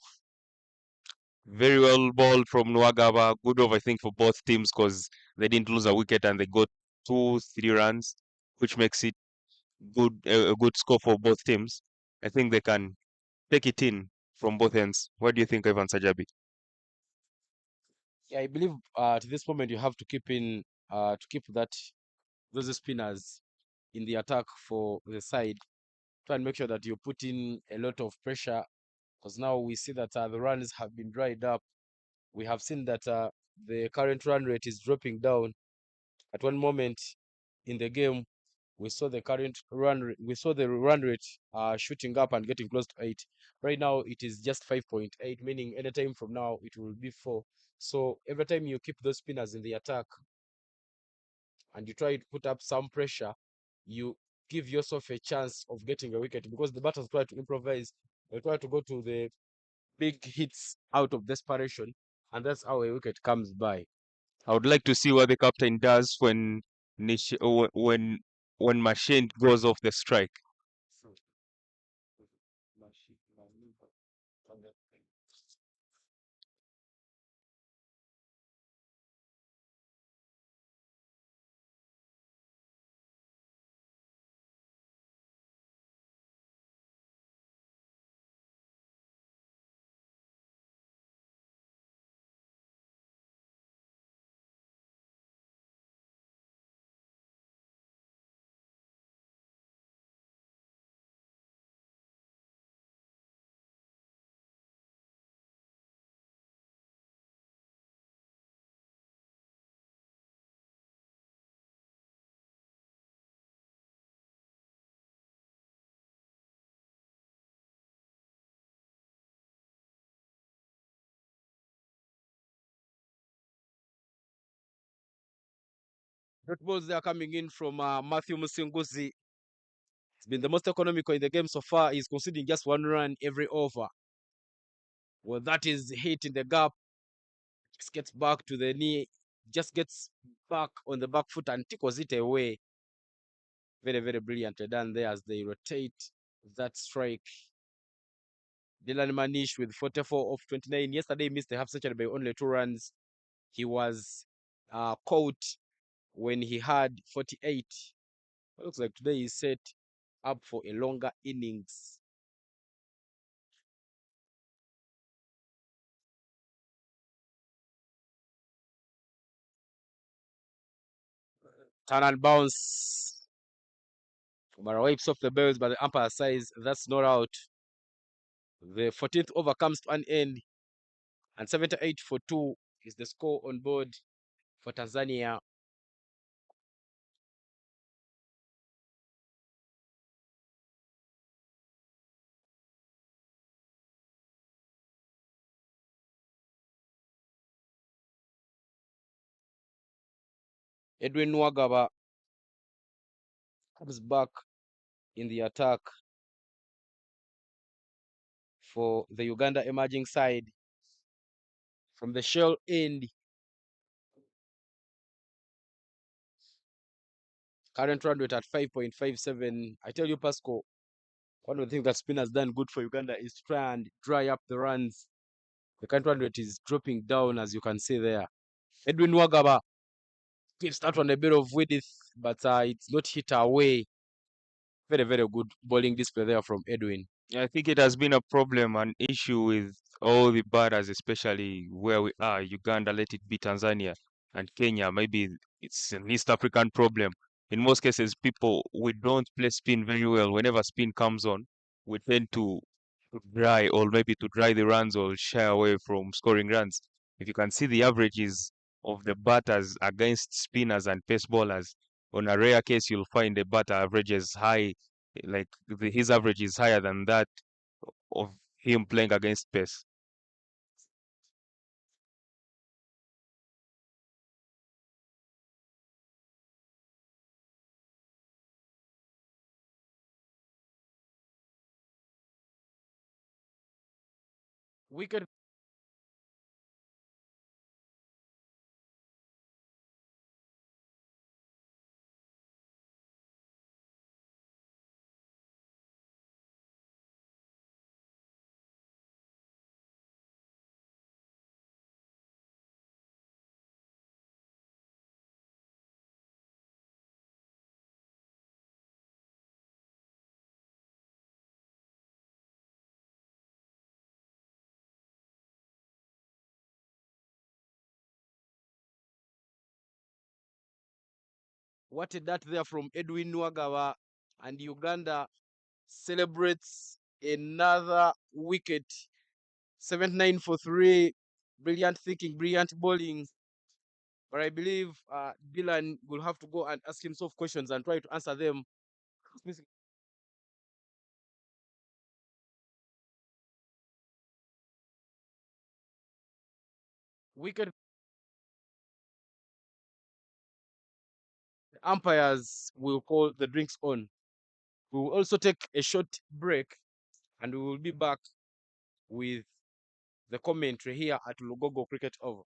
Very well bowled from Nwagaba. Good over, I think, for both teams because they didn't lose a wicket and they got 2, 3 runs, which makes it a good score for both teams. I think they can take it in. from both ends. What do you think, Ivan Sajabi? Yeah, I believe at this moment you have to keep that those spinners in the attack for the side. Try and make sure that you put in a lot of pressure because now we see that the runs have been dried up. We have seen that the current run rate is dropping down. At one moment in the game, we saw the run rate shooting up and getting close to 8. Right now it is just 5.8, meaning anytime from now it will be 4. So every time you keep those spinners in the attack and you try to put up some pressure, you give yourself a chance of getting a wicket because the batters try to improvise. They try to go to the big hits out of desperation, and that's how a wicket comes by. I would like to see what the captain does when when Machine goes off the strike. Dot balls they are coming in from Matthew Musinguzi. It's been the most economical in the game so far. He's conceding just 1 run every over. Well, that is hit in the gap. Just gets back to the knee, just gets back on the back foot and tickles it away. Very, very brilliantly done there as they rotate that strike. Dylan Manish with 44 of 29. Yesterday missed the half century by only 2 runs. He was caught when he had 48. It looks like today he's set up for a longer innings. Turn and bounce. Umara wipes off the bells, but the umpire says that's not out. The 14th over comes to an end, and 78 for 2 is the score on board for Tanzania. Edwin Nwagaba comes back in the attack for the Uganda emerging side from the shell end. Current run rate at 5.57. I tell you, Pasco, one of the things that spin has done good for Uganda is to try and dry up the runs. The current run rate is dropping down, as you can see there. Edwin Nwagaba gives that one a bit of width, but it's not hit away. Very, very good bowling display there from Edwin. I think it has been a problem, an issue with all the batters, especially where we are, Uganda, let it be Tanzania and Kenya. Maybe it's an East African problem. In most cases, we don't play spin very well. Whenever spin comes on, we tend to dry or maybe to dry the runs or shy away from scoring runs. If you can see the averages of the batters against spinners and pace bowlers, on a rare case, you'll find a batter averages high, like his average is higher than that of him playing against pace. Wicket What a that there from Edwin Nwagawa, and Uganda celebrates another wicket. 79 for 3. Brilliant thinking, brilliant bowling. But I believe Dylan will have to go and ask himself questions and try to answer them. Wicket umpires will call the drinks on. We will also take a short break and we will be back with the commentary here at Lugogo Cricket Oval.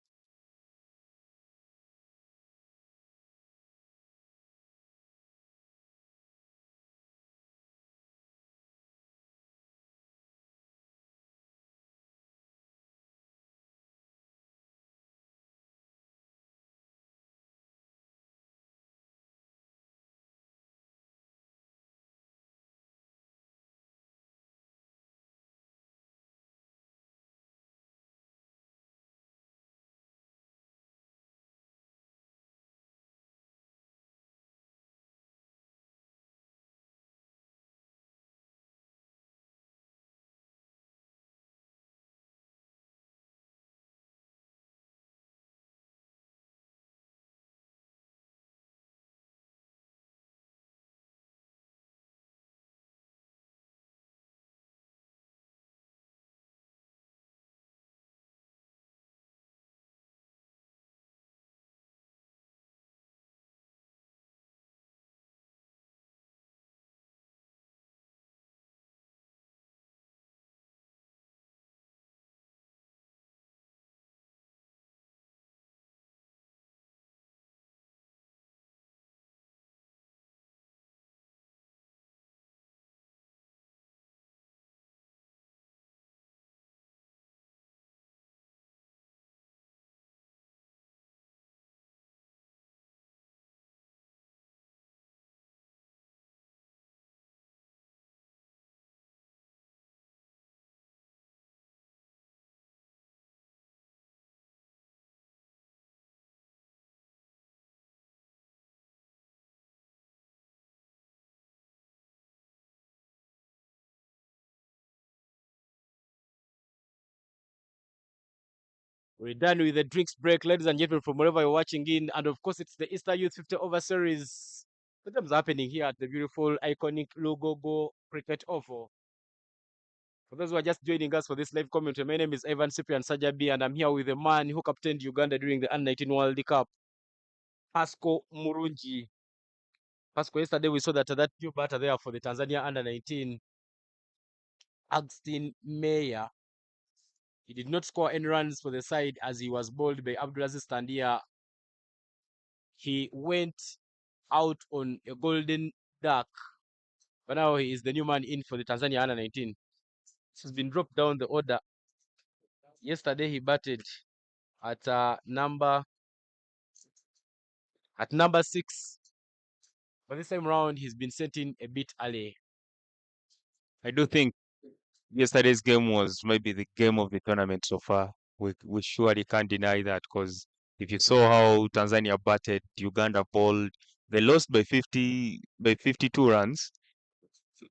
We're done with the drinks break, ladies and gentlemen, from wherever you're watching in. And of course, it's the Easter Youth 50 Over Series. What's happening here at the beautiful, iconic Lugogo Cricket Oval. For those who are just joining us for this live commentary, my name is Ivan Cyprian Sajabi, and I'm here with the man who captained Uganda during the U-19 World Cup, Pasco Murungi. Pasco, yesterday we saw that new batter there for the Tanzania under-19, Agustin Meyer. He did not score any runs for the side as he was bowled by Abdulaziz Tandia. He went out on a golden duck, but now he is the new man in for the Tanzania under-19. He's been dropped down the order. Yesterday he batted at number 6, but this time round he's been sent in a bit early. I do think yesterday's game was maybe the game of the tournament so far. We surely can't deny that, because if you saw how Tanzania batted, Uganda bowled, they lost by 52 runs,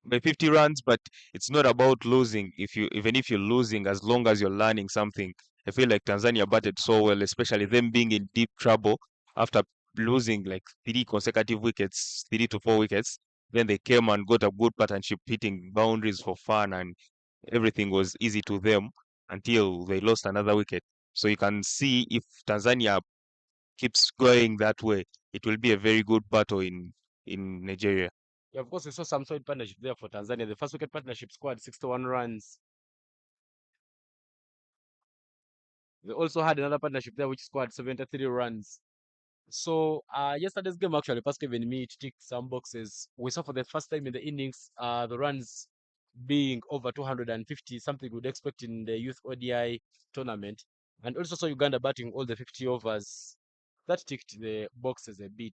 by 50 runs, but it's not about losing. Even if you're losing, as long as you're learning something. I feel like Tanzania batted so well, especially them being in deep trouble after losing like 3 consecutive wickets, 3 to 4 wickets. Then they came and got a good partnership, hitting boundaries for fun, and everything was easy to them until they lost another wicket. So you can see if Tanzania keeps going that way, it will be a very good battle in Nigeria. Yeah, of course, we saw some solid partnership there for Tanzania. The first wicket partnership scored 61 runs. They also had another partnership there which scored 73 runs. So yesterday's game actually Pascal even me to tick some boxes. We saw for the first time in the innings the runs being over 250, something we'd expect in the youth ODI tournament. And also saw Uganda batting all the 50 overs. That ticked the boxes a bit.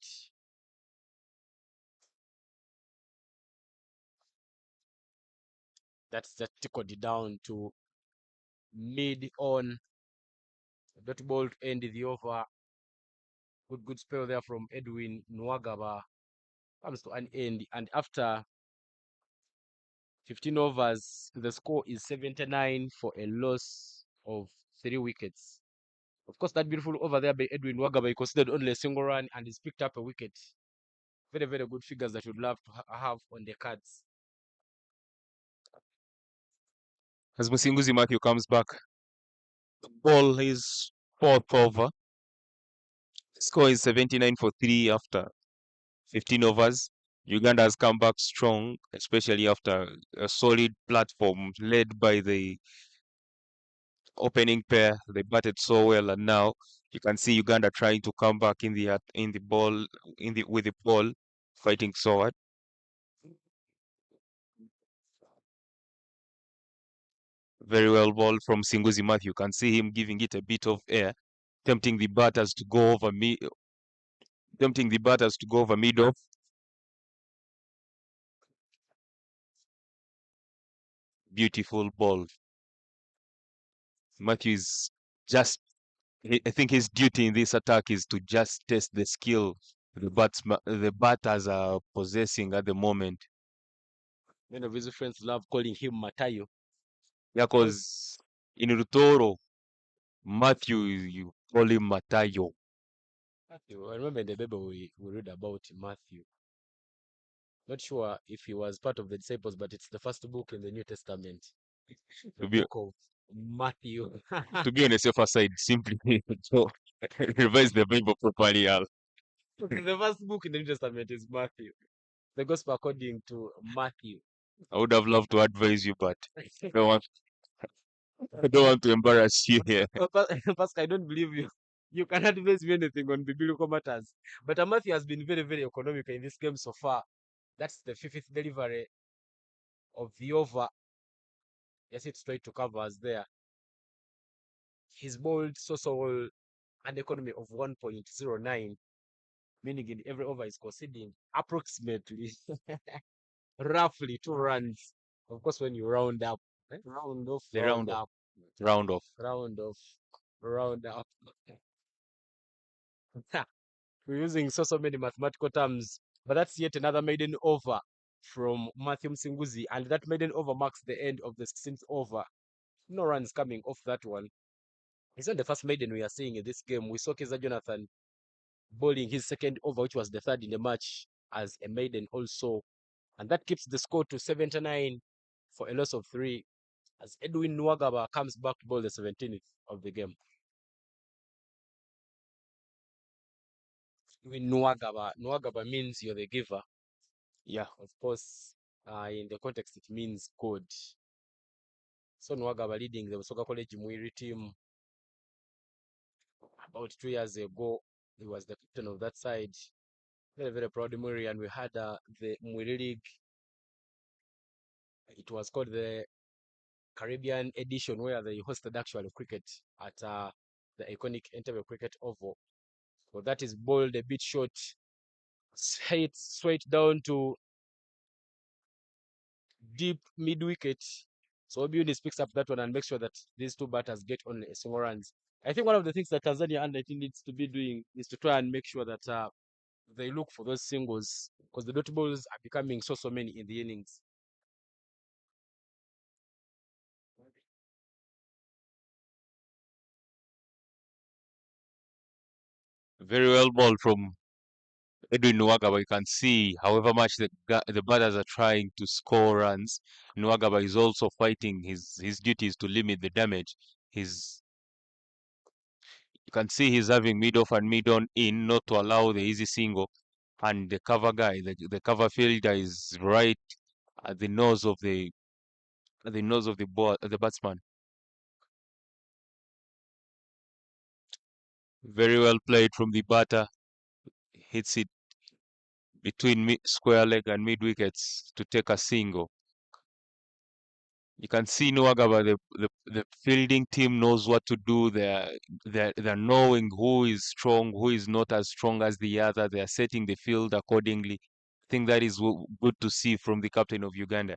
That tickled it down to mid on. Dot ball to end the over. Good spell there from Edwin Nwagaba comes to an end. And after 15 overs, the score is 79 for a loss of 3 wickets. Of course, that beautiful over there by Edwin Nwagaba, he considered only a single run and he's picked up a wicket. Very, very good figures that you'd love to have on the cards. As Musinguzi Matthew comes back, the ball is fourth over. The score is 79 for 3 after 15 overs. Uganda has come back strong, especially after a solid platform led by the opening pair. They batted so well, and now you can see Uganda trying to come back in the ball with the ball, fighting so hard. Very well ball from Singuzi Matthew. You can see him giving it a bit of air, tempting the batters to go over mid off. Beautiful ball. Matthew is just. I think his duty in this attack is to just test the skill the batters are possessing at the moment. Many of his friends love calling him Matayo. Yeah, because in Rutoro, Matthew, you call him Matayo. Matthew, I remember in the Bible we read about Matthew. Not sure if he was part of the disciples, but it's the first book in the New Testament. The To be book of Matthew. to be on the safer side, simply so revise the Bible properly. Al. The first book in the New Testament is Matthew. The Gospel according to Matthew. I would have loved to advise you, but I don't want I don't want to embarrass you here. Pastor, I don't believe you. You cannot advise me anything on biblical matters. But Matthew has been very, very economical in this game so far. That's the fifth delivery of the over. Yes, it's straight to covers there. He's bowled so an economy of 1.09, meaning in every over is conceding approximately, roughly 2 runs. Of course, when you round up, round off, The round up, round off. round off, round up. We're using so many mathematical terms, but that's yet another maiden over from Matthew Msinguzi, and that maiden over marks the end of the 16th over. No runs coming off that one. It's not the first maiden we are seeing in this game. We saw Keza Jonathan bowling his second over, which was the third in the match, as a maiden also. And that keeps the score to 79 for a loss of 3, as Edwin Nwagaba comes back to bowl the 17th of the game. Edwin Nwagaba. Nwagaba means you're the giver. Yeah, of course, in the context, it means good. So Nwagaba leading the Soka College Muiri team about 2 years ago. He was the captain of that side. Very, very proud Muiri. And we had the Muiri League. It was called the Caribbean edition, where they hosted actual cricket at the iconic Entebbe Cricket Oval. So that is bowled a bit short, hit straight down to deep mid wicket. So Obiunis picks up that one and makes sure that these two batters get only a single runs. I think one of the things that Tanzania under-19 needs to be doing is to try and make sure that they look for those singles, because the dot balls are becoming so many in the innings. Very well ball from Edwin Nwagaba. You can see however much the batters are trying to score runs, Nwagaba is also fighting his duties to limit the damage. You can see he's having mid off and mid on in, not to allow the easy single. And the cover guy, the cover fielder is right at the nose of the ball, the batsman. Very well played from the batter. Hits it between square leg and mid wickets to take a single. You can see Nwagaba, the fielding team knows what to do. They're knowing who is strong, who is not as strong as the other. They are setting the field accordingly. I think that is good to see from the captain of Uganda.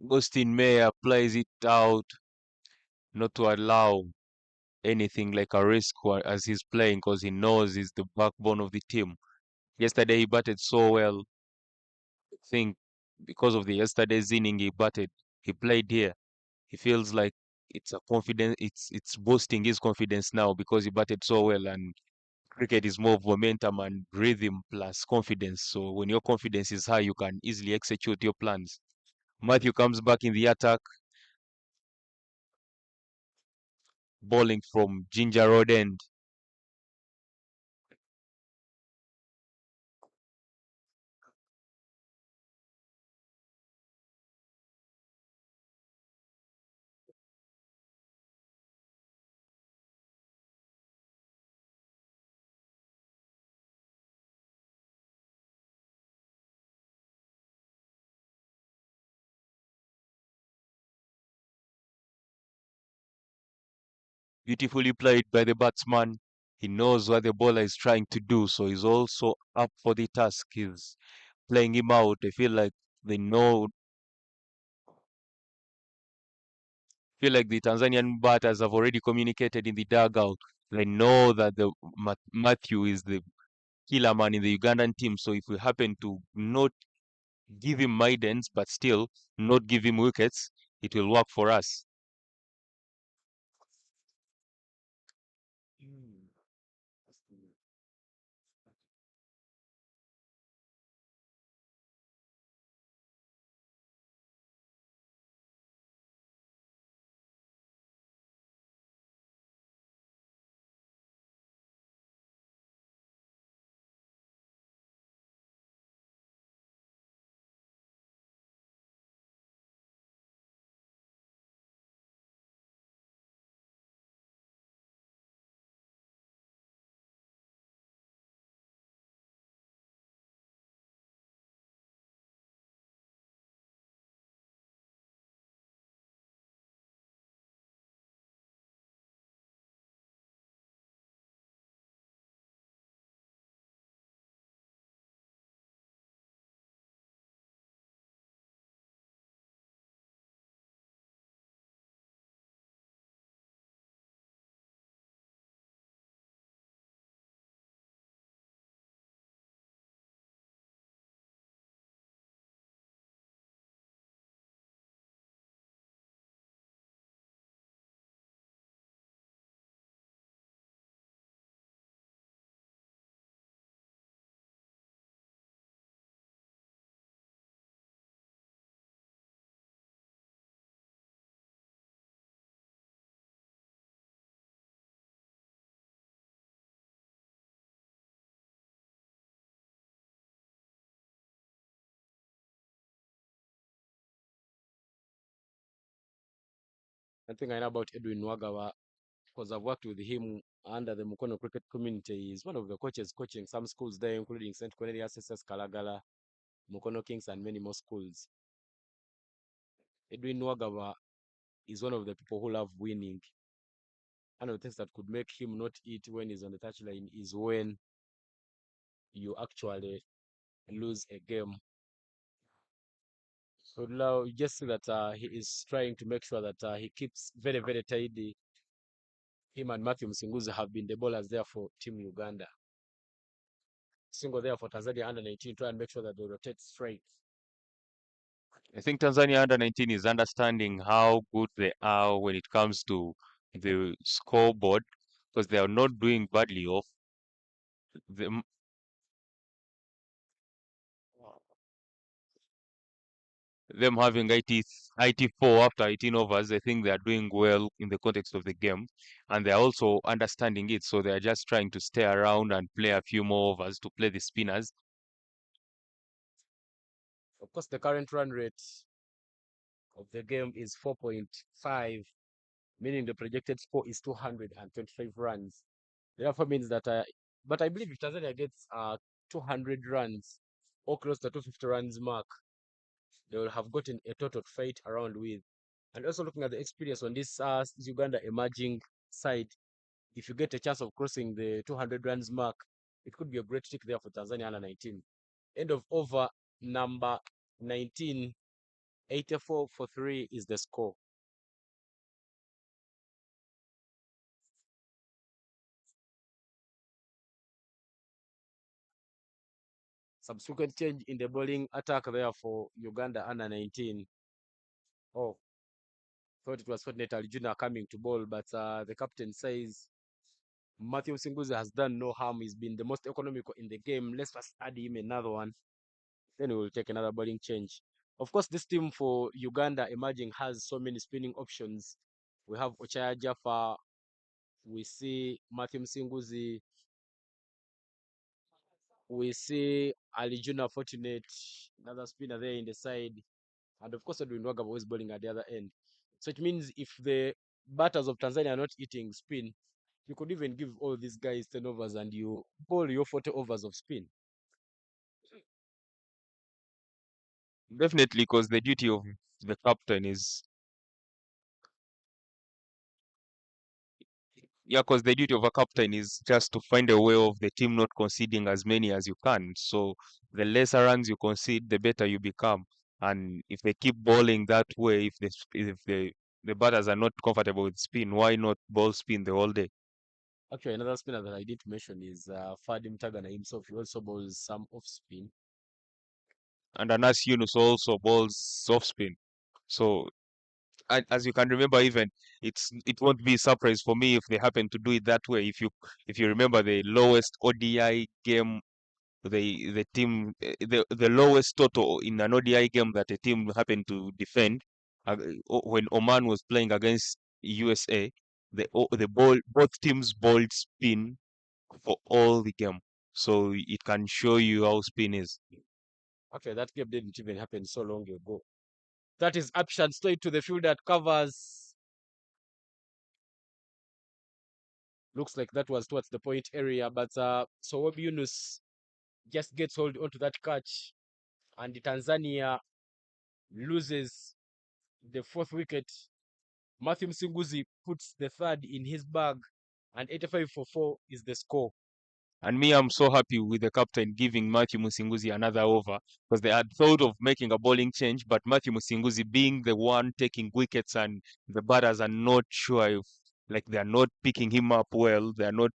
Agustin Mayer plays it out, not to allow anything like a risk as he's playing because he knows he's the backbone of the team. Yesterday he batted so well. I think because of the yesterday's inning he played here. He feels like it's a confidence. It's boosting his confidence now because he batted so well. And cricket is more of momentum and rhythm plus confidence. So when your confidence is high, you can easily execute your plans. Matthew comes back in the attack, bowling from Ginger Road End. Beautifully played by the batsman. He knows what the bowler is trying to do, so he's also up for the task. He's playing him out. I they know feel like the Tanzanian batters have already communicated in the dugout. They know that Matthew is the killer man in the Ugandan team. So if we happen to not give him maidens, but still not give him wickets, it will work for us. One thing I know about Edwin Wagawa, because I've worked with him under the Mukono cricket community, is one of the coaches coaching some schools there, including St. Cornelius, SS Kalagala, Mukono Kings, and many more schools. Edwin Wagawa is one of the people who love winning. One of the things that could make him not eat when he's on the touchline is when you actually lose a game. So now you just see that he is trying to make sure that he keeps very, very tidy. Him and Matthew Msinguzi have been the bowlers there for Team Uganda. Single there for Tanzania under 19, try and make sure that they rotate straight. I think Tanzania under 19 is understanding how good they are when it comes to the scoreboard because they are not doing badly off them. Them having 84 after 18 overs, I think they are doing well in the context of the game, and they are also understanding it. So they are just trying to stay around and play a few more overs to play the spinners. Of course, the current run rate of the game is 4.5, meaning the projected score is 225 runs. Therefore means that, but I believe if Tanzania gets 200 runs or close to 250 runs mark, they will have gotten a total to fight around with. And also looking at the experience on this Uganda emerging side, if you get a chance of crossing the 200 runs mark, it could be a great tick there for Tanzania under 19. End of over number 19 84-3 is the score. Subsequent change in the bowling attack there for Uganda under 19. Oh, thought it was Fortnite Alijuna coming to bowl, but the captain says Matthew Singuza has done no harm. He's been the most economical in the game. Let's just add him another one. Then we will take another bowling change. Of course, this team for Uganda emerging has so many spinning options. We have Ochaya Jaffa. We see Matthew Singuzi. We see Alijuna Fortunate, another spinner there in the side. And of course, Edwin Wagaba is bowling at the other end. So it means if the batters of Tanzania are not eating spin, you could even give all these guys 10 overs and you bowl your 40 overs of spin. Definitely, because the duty of the captain is, yeah, because the duty of a captain is just to find a way of the team not conceding as many as you can. So the lesser runs you concede, the better you become. And if they keep bowling that way, if the batters are not comfortable with spin, why not ball spin the whole day? Actually, another spinner that I did mention is Fadim Tagana himself. He also bowls some off spin. And Anas Yunus also bowls off spin. So as you can remember, even it won't be a surprise for me if they happen to do it that way. If you remember the lowest ODI game, the team the lowest total in an ODI game that a team happened to defend when Oman was playing against USA, both teams bowled spin for all the game, so it can show you how spin is. Actually, that game didn't even happen so long ago. That is action straight to the field that covers. Looks like that was towards the point area, but so Yunus just gets hold onto that catch, and Tanzania loses the fourth wicket. Matthew Msinguzi puts the third in his bag, and 85-4 is the score. And me, I'm so happy with the captain giving Matthew Musinguzi another over, because they had thought of making a bowling change, but Matthew Musinguzi being the one taking wickets and the batters are not sure if, like, they're not picking him up well, they're not.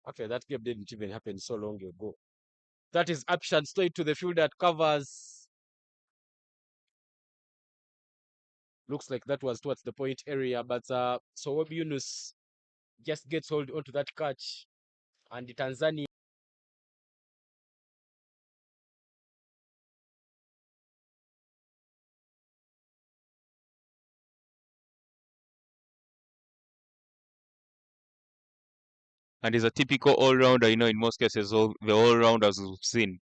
Okay, that game didn't even happen so long ago. That is action straight to the field that covers. Looks like that was towards the point area, but so Yunus just gets hold onto that catch, and Tanzania. And he's a typical all-rounder, in most cases, all the all-rounders we've seen.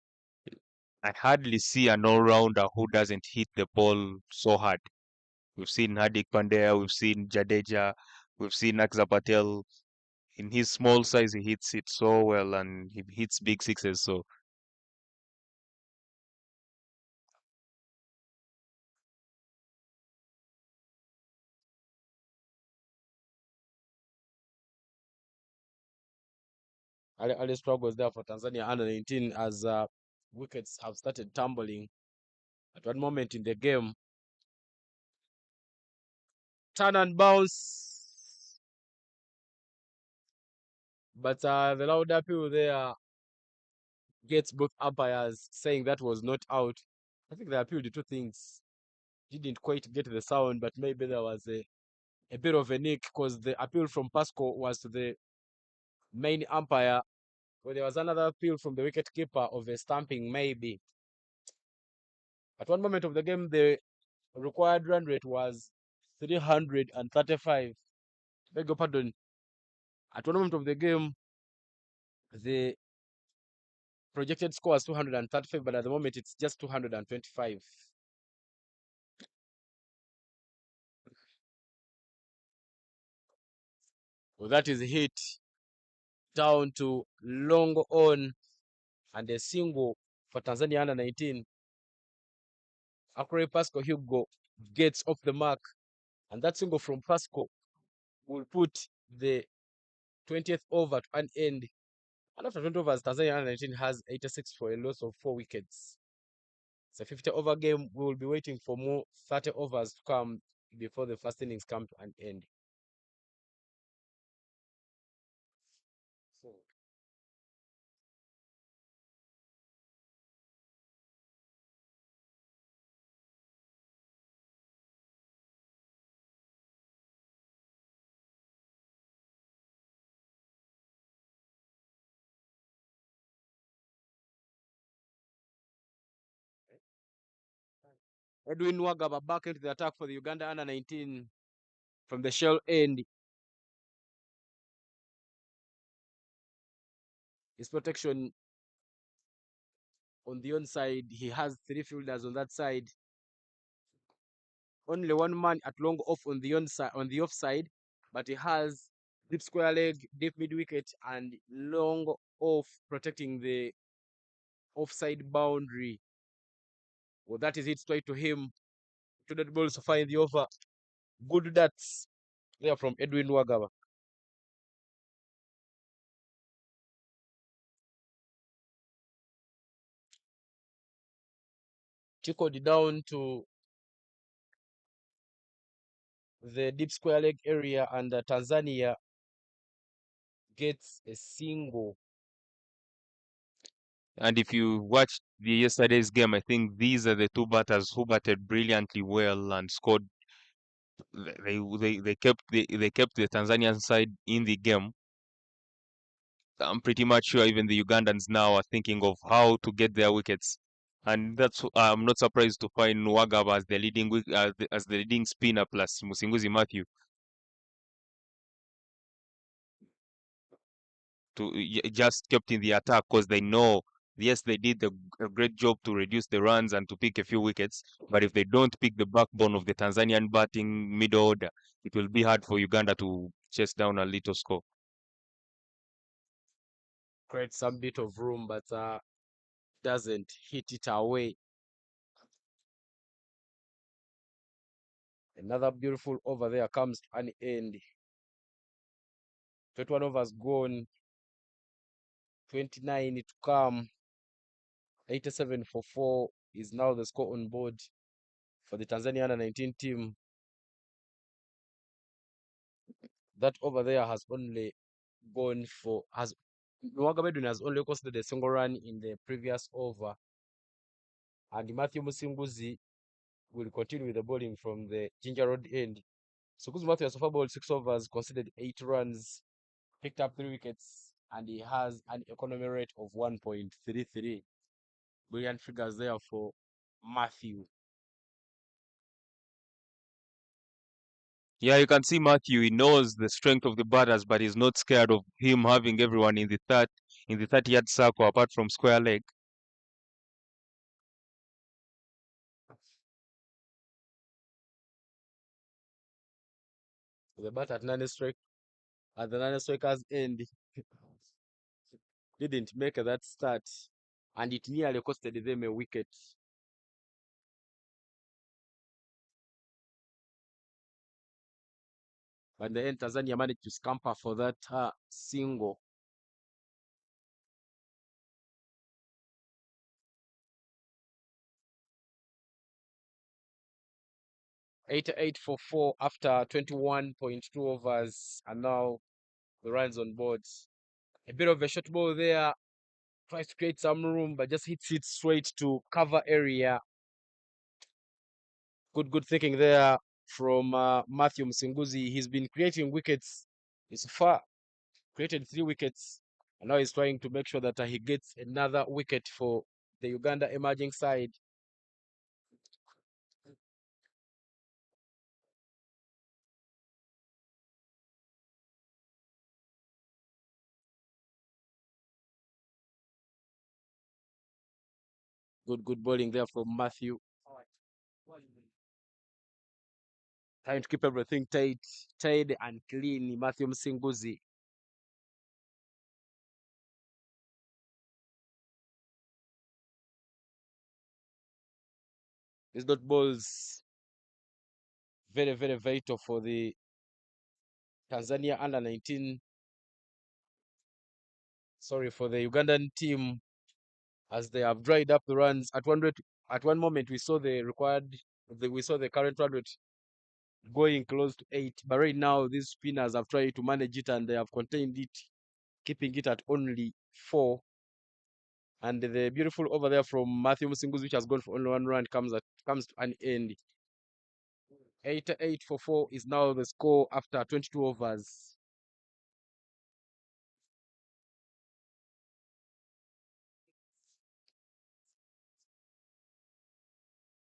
I hardly see an all-rounder who doesn't hit the ball so hard. We've seen Hardik Pandya, we've seen Jadeja, we've seen Aksa Patel. In his small size, he hits it so well and he hits big sixes. So Ali struggles there for Tanzania under 19 as wickets have started tumbling. At one moment in the game, turn and bounce. But the loud appeal there gets both umpires saying that was not out. I think they appealed to two things. Didn't quite get the sound, but maybe there was a bit of a nick because the appeal from Pasco was to the main umpire. Well, there was another appeal from the wicket keeper of a stamping, maybe. At one moment of the game, the required run rate was 335. Beg your pardon. At one moment of the game, the projected score was 235, but at the moment it's just 225. Well, that is hit down to long on and a single for Tanzania under 19. Akure Pasco Hugo gets off the mark, and that single from Pasco will put the 20th over to an end. And after 20 overs, Tanzania under 19 has 86 for a loss of 4 wickets. It's a 50 over game. We will be waiting for more 30 overs to come before the first innings come to an end. So, Edwin Wagaba back into the attack for the Uganda under 19 from the shell end. His protection on the onside. He has 3 fielders on that side. Only one man at long off on the onside, on the offside, but he has deep square leg, deep mid wicket, and long off protecting the offside boundary. Well, that is it straight to him. 2 balls so far in the over. Good darts there from Edwin Wagaba. Tickled down to the deep square leg area, and Tanzania gets a single. And if you watched the yesterday's game, I think these are the two batters who batted brilliantly well and scored. They kept the Tanzanian side in the game. I'm pretty much sure even the Ugandans now are thinking of how to get their wickets, and that's I'm not surprised to find Nwagaba as the as the leading spinner plus Musinguzi Matthew to just kept in the attack because they know yes they did a great job to reduce the runs and to pick a few wickets, but if they don't pick the backbone of the Tanzanian batting middle order, it will be hard for Uganda to chase down a little score. Create some bit of room, but doesn't hit it away. Another beautiful over there comes to an end. 21 overs gone, 29 to come. 87 for 4 is now the score on board for the Tanzania under 19 team. That over there has only gone for Nwagaba has only costed a single run in the previous over, and Matthew Musinguzi will continue with the bowling from the Ginger Road end. So Matthew has so far bowled 6 overs, conceded 8 runs, picked up 3 wickets, and he has an economy rate of 1.33. Brilliant figures there for Matthew. Yeah, you can see Matthew. He knows the strength of the batters, but he's not scared of him having everyone in the 30-yard circle apart from square leg. The bat at the 9 strikers end didn't make that start, and it nearly costed them a wicket. But in the end, Tanzania managed to scamper for that single. $88 for 4 after 21.2 overs, and now the runs on board. A bit of a short ball there, tries to create some room, but just hits it straight to cover area. Good thinking there from Matthew Musinguzi. He's been creating wickets. He's far created 3 wickets, and now he's trying to make sure that he gets another wicket for the Uganda emerging side. Good bowling there from Matthew. Trying to keep everything tight and clean. Matthew Msinguzi. These dot balls very vital for the Tanzania under 19. Sorry, for the Ugandan team, as they have dried up the runs. At one moment we saw we saw the current run rate going close to 8, but right now these spinners have tried to manage it and they have contained it, keeping it at only 4. And the beautiful over there from Matthew Musingus, which has gone for only 1 run, comes to an end. 8 for 4 is now the score after 22 overs.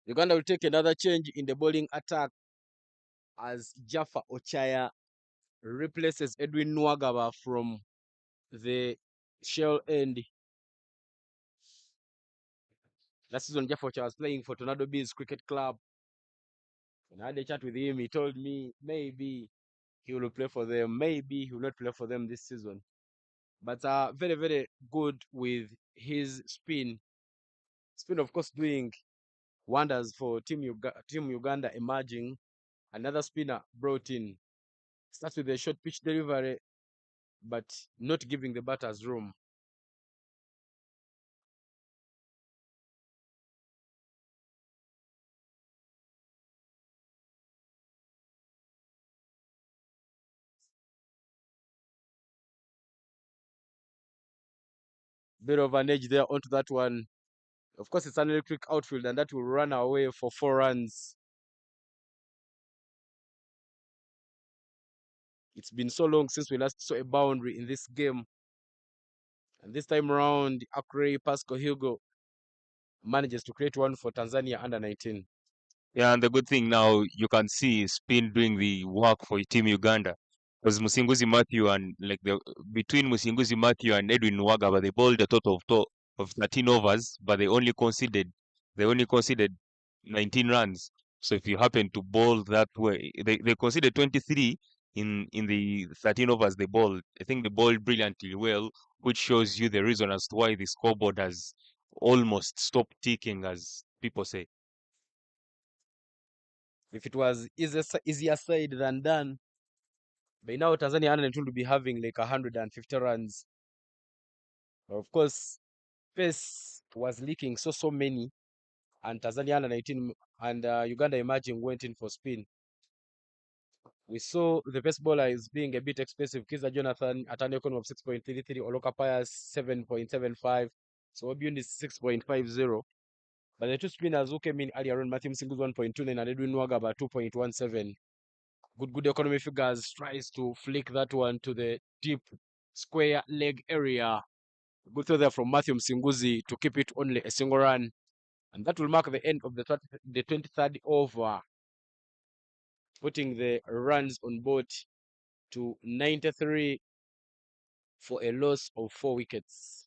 Uganda will take another change in the bowling attack as Jaffa Ochaya replaces Edwin Nwagaba from the shell end. Last season, Jaffa Ochaya was playing for Tornado Bees Cricket Club. When I had a chat with him, he told me maybe he will play for them, maybe he will not play for them this season. But very good with his spin. Spin, of course, doing wonders for Team Uganda emerging. Another spinner brought in. Starts with a short pitch delivery, but not giving the batters room. Bit of an edge there onto that one. Of course, it's an electric outfield, and that will run away for 4 runs. It's been so long since we last saw a boundary in this game. And this time around, Akre Pasco Hugo manages to create one for Tanzania under 19. Yeah, and the good thing now you can see Spin doing the work for Team Uganda. Because Musinguzi Matthew and like the between Musinguzi Matthew and Edwin Wagaba, they bowled a total of 13 overs, but they only conceded 19 runs. So if you happen to bowl that way, they conceded 23 in the 13 overs they bowled. I think they bowled brilliantly well, which shows you the reason as to why the scoreboard has almost stopped ticking, as people say. If it was easier said than done, by now Tanzania under 19 would be having like 150 runs. Of course, pace was leaking so many, and Tanzania under 19 and Uganda emerging went in for spin. We saw the best bowler is being a bit expensive. Kiza Jonathan at an econ of 6.33, Oloka Pius 7.75, so Obiun is 6.50. But the two spinners who came in earlier on, Matthew Msingu's 1.29 and Edwin Wagaba 2.17. Good economy figures, tries to flick that one to the deep square leg area. Good throw there from Matthew Msinguzi to keep it only a single run. And that will mark the end of the 23rd over, putting the runs on board to 93 for a loss of 4 wickets.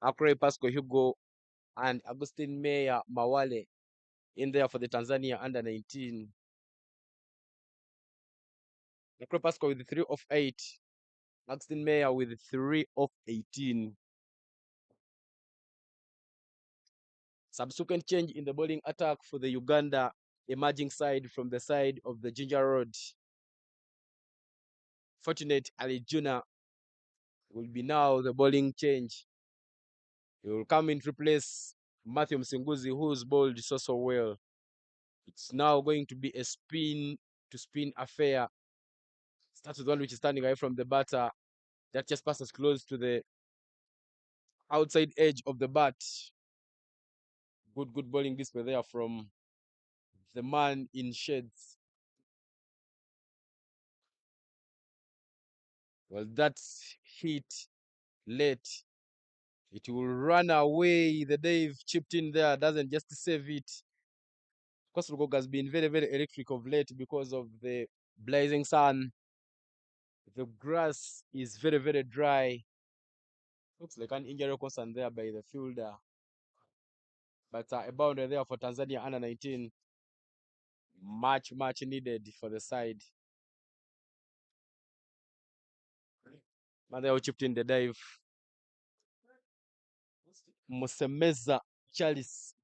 Akre Pasco Hugo and Agustin Meya Mawale in there for the Tanzania under 19. Akre Pasco with 3 of 8. Agustin Meya with 3 of 18. Subsequent change in the bowling attack for the Uganda emerging side from the side of the Ginger Road. Fortunate Ali Juna will be now the bowling change. He will come in to replace Matthew Msinguzi, who's bowled so well. It's now going to be a spin to spin affair. Starts with one which is standing away from the batter. That just passes close to the outside edge of the bat. Good bowling display there from the man in shades. Well, that's hit late. It will run away. The Dave chipped in there, doesn't just save it. course, Lugogo has been very, very electric of late because of the blazing sun. The grass is very, very dry. Looks like an injury concern there by the fielder. But a boundary there for Tanzania under 19. Much, much needed for the side. Matheo chipped in the dive. Musemeza Charles.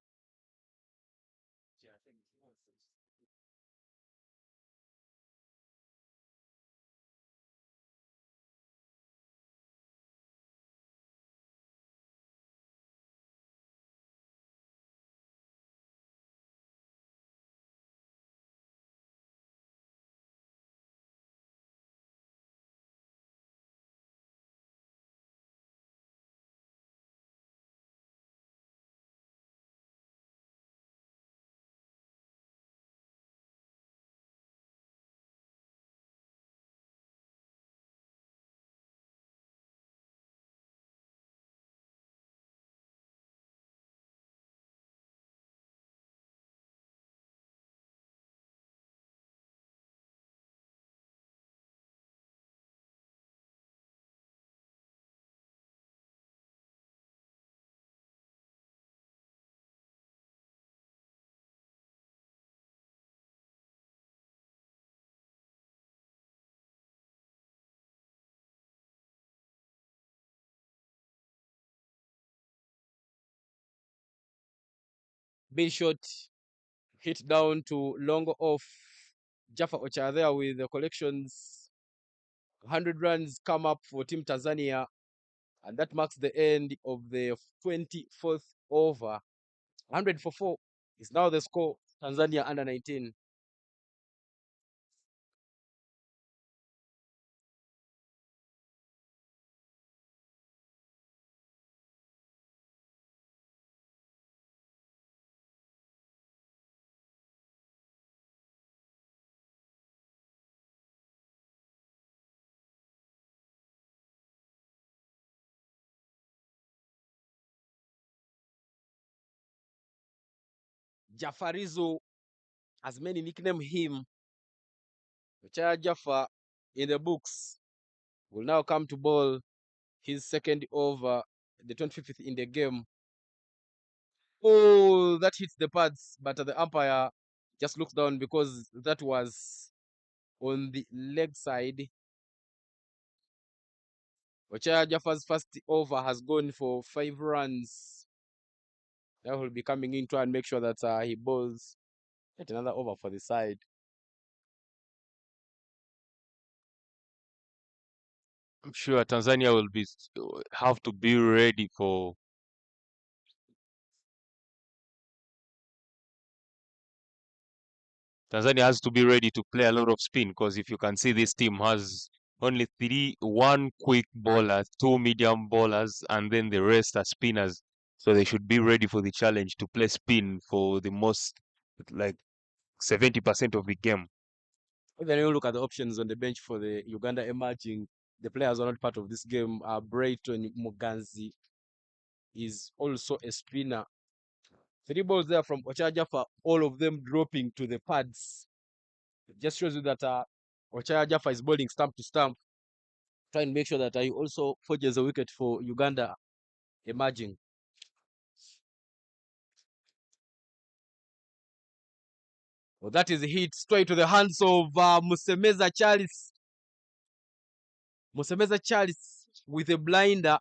Big shot hit down to long off. Jaffa Ocha there with the collections. 100 runs come up for Team Tanzania. And that marks the end of the 24th over. 100 for 4 is now the score. Tanzania under 19. Jafarizo, as many nickname him, Richard Jaffa in the books, will now come to ball his second over, the 25th in the game. Oh, that hits the pads, but the umpire just looks down because that was on the leg side. Richard Jaffa's first over has gone for 5 runs. That will be coming in to and make sure that he bowls yet another over for the side. I'm sure Tanzania will be have to be ready for. Tanzania has to be ready to play a lot of spin because if you can see, this team has only one quick bowler, 2 medium bowlers, and then the rest are spinners. So they should be ready for the challenge to play spin for the most, like 70% of the game. Even when you look at the options on the bench for the Uganda emerging, the players are not part of this game. Brayton Muganzi is also a spinner. 3 balls there from Ochaya Jaffa, all of them dropping to the pads. It just shows you that Ochaya Jaffa is bowling stump to stump, trying to make sure that he also forges a wicket for Uganda emerging. Well, that is a hit straight to the hands of Musemeza Charles. Musemeza Charles with a blinder.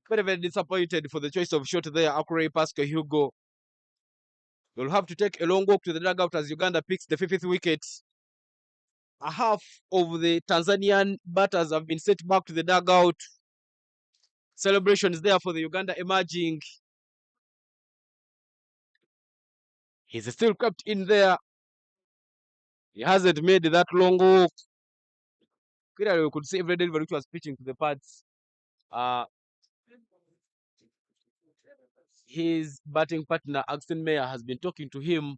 Very, very disappointed for the choice of shot there. Akure Pascal Hugo. They'll have to take a long walk to the dugout as Uganda picks the 5th wicket. A half of the Tanzanian batters have been sent back to the dugout. Celebrations there for the Uganda emerging. He's still kept in there. He hasn't made that long walk. Clearly, we could see every delivery which was pitching to the pads. His batting partner, Axton Mayer, has been talking to him,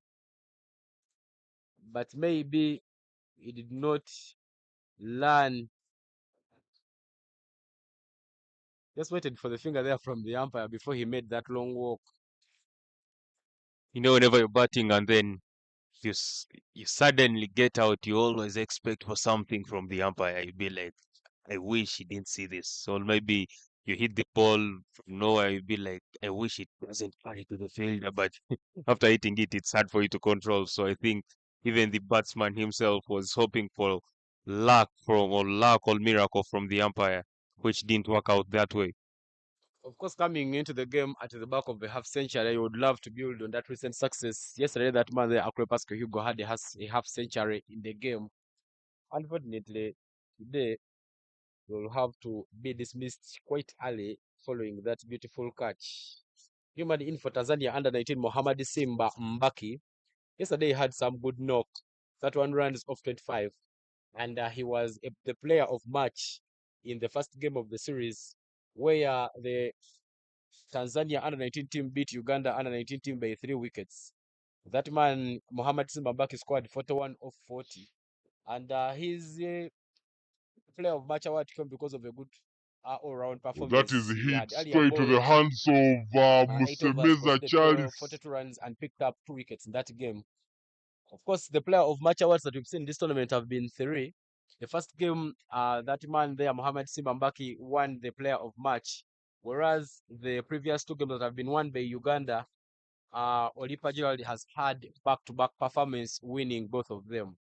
but maybe he did not learn. Just waited for the finger there from the umpire before he made that long walk. You know, whenever you're batting and then you suddenly get out, you always expect for something from the umpire. You'd be like, I wish he didn't see this. Or maybe you hit the ball from nowhere, you'd be like, I wish it doesn't fly to the fielder. But after hitting it, it's hard for you to control. So I think even the batsman himself was hoping for luck or miracle from the umpire, which didn't work out that way. Of course, coming into the game at the back of the half century, you would love to build on that recent success. Yesterday, that man, the Akrepasko Hugo, had a half century in the game. Unfortunately, today will have to be dismissed quite early following that beautiful catch. Human in for Tanzania under 19 Mohamed Simba Mbaki. Yesterday he had some good knock. That one runs off 25. And he was the player of match in the first game of the series where the Tanzania under 19 team beat Uganda under 19 team by 3 wickets. That man, Mohamed Simba Mbaki, scored 41 of 40. And his player of match award came because of a good all-round That is performance. He hit had earlier straight to the bowled hands of 8 overs, Musemeza conceded Charles. 42 runs, and picked up 2 wickets in that game. Of course, the player of match awards that we've seen in this tournament have been three. The first game, that man there, Mohamed Simbambaki, won the player of match, whereas the previous 2 games that have been won by Uganda, Olipa Gerald has had back-to-back performance, winning both of them.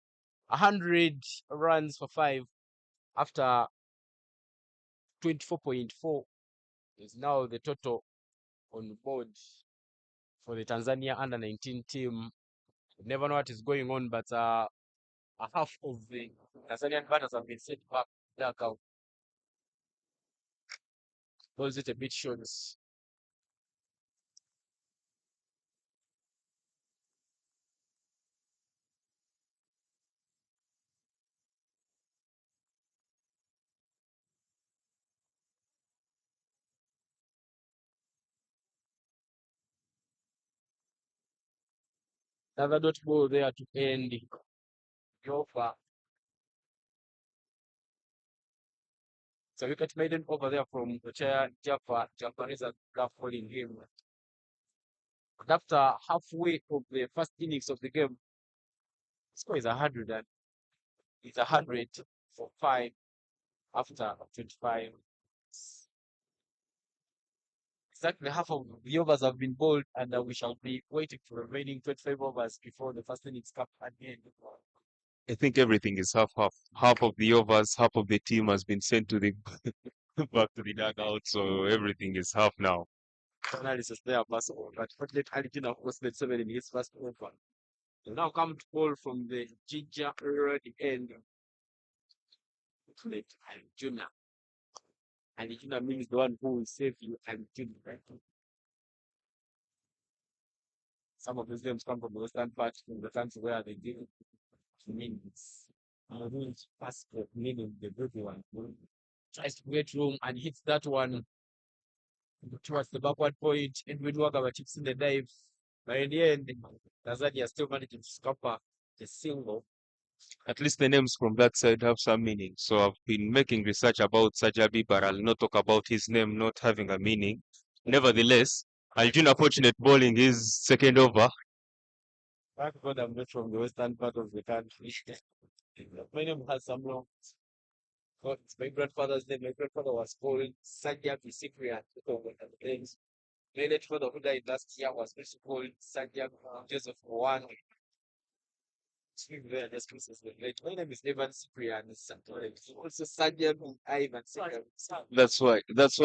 100 runs for 5 after 24.4 is now the total on board for the Tanzania under 19 team. You never know what is going on, but a half of the Tanzanian batters have been sent back out. Was it a bit short? Another dot ball there to end the over. So wicket maiden over there from the chair Jaffa. Jaffa is a graph holding him. But after halfway of the first innings of the game, score is 100 and it's 100 for 5 after 25. Exactly half of the overs have been bowled, and we shall be waiting for the remaining 25 overs before the first innings come again. I think everything is half half. Half of the overs, half of the team has been sent to the back to the dugout, so everything is half now. Analysis there possible, but fortunately, Argentina of course led 7 in his first over. They now come to ball from the ginger red end. Late Arjuna. Arjuna means the one who will save you Arjuna, right? Some of these names come from the western part, from the country where they give meanings. Rules passport meaning the good one. Tries to get room and hits that one towards the backward point, and with Wagaba chips in the dive. But in the end, Tanzania still managed to scupper the single. At least the names from that side have some meaning. So I've been making research about Sajabi, but I'll not talk about his name not having a meaning. Nevertheless, Aljuna fortunate bowling his second over. Thank God I'm not from the western part of the country. My name has some long. It's my grandfather's name. My grandfather was called Sanjay Cyprian. My late father who died last year was also called Sanjay Joseph One. There, just Christmas. My name is Evan Cyprian. Also Sanjay Ivan Cyprian. That's why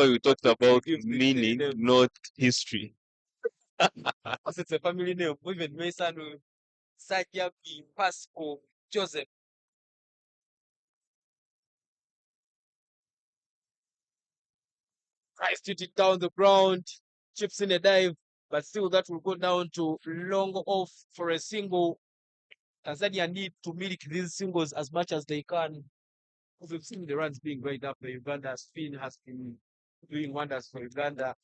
we talked about Gives me the meaning, name. not history. Because it's a family name. Even my son, Sanjay Pasco Joseph. Tries to it down the ground, chips in a dive, but still that will go down to long off for a single. Tanzania need to milk these singles as much as they can. Because we've seen the runs being made up. The Uganda spin has been doing wonders for Uganda.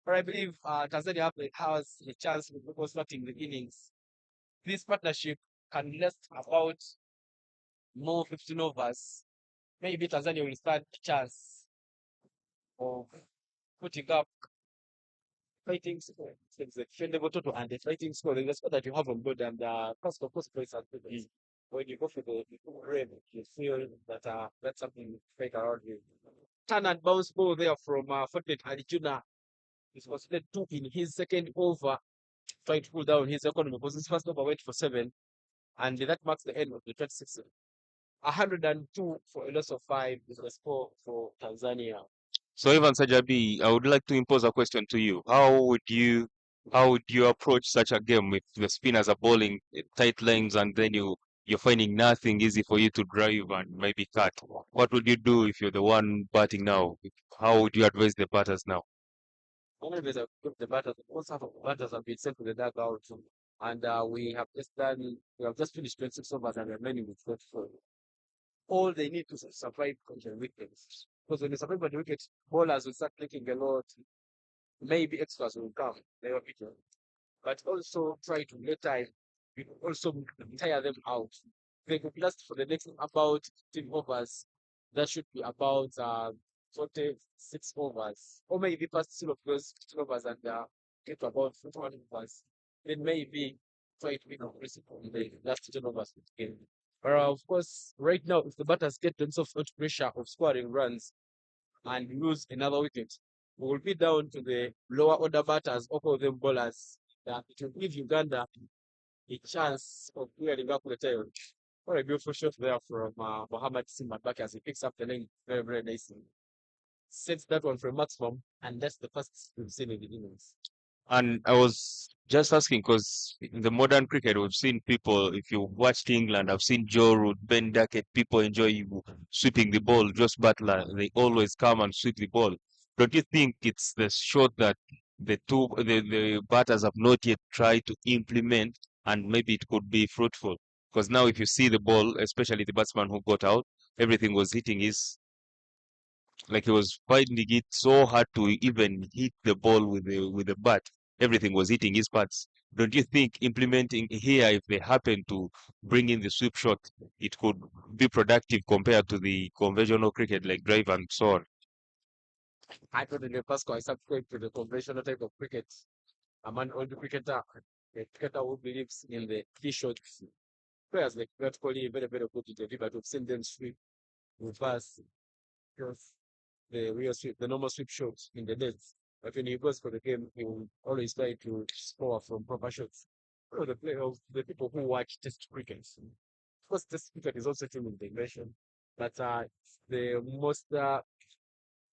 But I believe Tanzania has a chance before starting the innings. This partnership can last about more 15 overs. Maybe Tanzania will stand a chance of putting up fighting score. It's the defendable total and the fighting score. The score that you have on board and first of course plays at is when you go for the red, you feel that that's something to fight around you. Turn and bounce ball there from Fortnite Arijuna is considered two in his second over, trying to pull down his economy because his first over went for 7, and that marks the end of the 26. 102 for a loss of 5 is the score for Tanzania. So Ivan Sajabi, I would like to impose a question to you. How would you approach such a game if the spinners are bowling tight lanes and then you're finding nothing easy for you to drive and maybe cut? What would you do if you're the one batting now? How would you advise the batters now? Always the batters, most half of the batters have been sent to the dugout, and we have just finished 26 overs and remaining with 44. All they need to survive on the wickets. Because when they survive on the wickets, bowlers will start taking a lot. Maybe extras will come. They will beat them. But also try to let time. You also tire them out. They could last for the next about 15 overs. That should be about 46 overs. Or maybe past still of those 15 overs and get to about 41 overs. Then maybe try to be aggressive on the last 10 overs of the game. But of course, right now, if the batters get themselves under pressure of scoring runs and lose another wicket, we will be down to the lower order batters, all them bowlers. That it will give Uganda a chance of clearing up the tail. What a beautiful shot there from Mohamed Simon back as he picks up the lane very, very nicely. Sets that one for a maximum, and that's the first we've seen in the innings. And I was just asking because in the modern cricket, we've seen people, if you watched England, I've seen Joe Root, Ben Duckett, people enjoy sweeping the ball. Josh Butler, they always come and sweep the ball. Don't you think it's the shot that the batters have not yet tried to implement and maybe it could be fruitful? Because now if you see the ball, especially the batsman who got out, everything was hitting his like he was finding it so hard to even hit the ball with the bat. Everything was hitting his pads. Don't you think implementing here, if they happen to bring in the sweep shot, it could be productive compared to the conventional cricket like drive and so on? I thought in the past I subscribe to the conventional type of cricket. I'm an old cricketer, a cricketer who believes in the key shots. Players like Virat Kohli, very, very good to the but we've seen them sweep, reverse, cross, the real sweep, the normal sweep shots in the nets. But when he goes for the game, he will always try to score from proper shots. The people who watch Test cricket. Of course, Test cricket is also team integration, but it's the most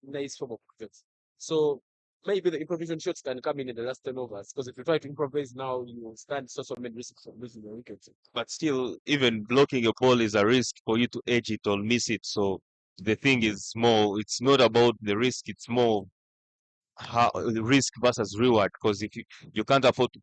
nice form of cricket. So maybe the improvisation shots can come in the last 10 overs because if you try to improvise now, you stand so many risks of losing the wicket. But still, even blocking a ball is a risk for you to edge it or miss it. So the thing is more, it's not about the risk, it's more how the risk versus reward. Because if you can't afford to.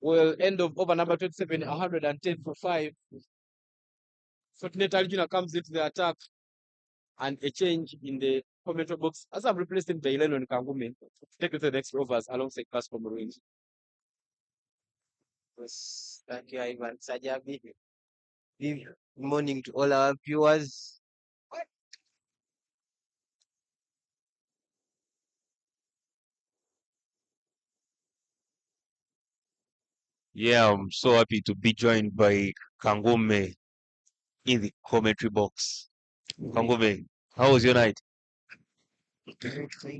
Well, end of over number 27, 110 for 5. Fortunate Arjuna comes into the attack and a change in the commentary box as I'm replacing Bailen and Kangume to take it to the next overs alongside Pascal Marines. Yes, thank you, Ivan Sajabi. Good morning to all our viewers. Yeah, I'm so happy to be joined by Kangome in the commentary box. Kangome, how was your night? Mr.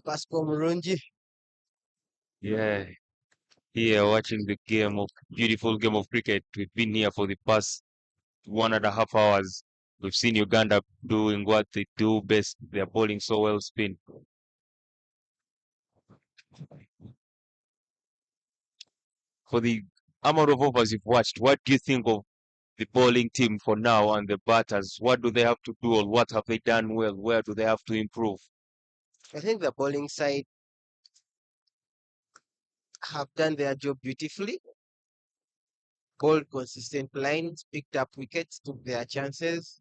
Pascal Murunji. Yeah, here watching the beautiful game of cricket. We've been here for the past 1.5 hours. We've seen Uganda doing what they do best. They're bowling so well spin. For the amount of overs you've watched, what do you think of the bowling team for now and the batters? What do they have to do or what have they done well? Where do they have to improve? I think the bowling side have done their job beautifully. Bold, consistent lines, picked up wickets, took their chances.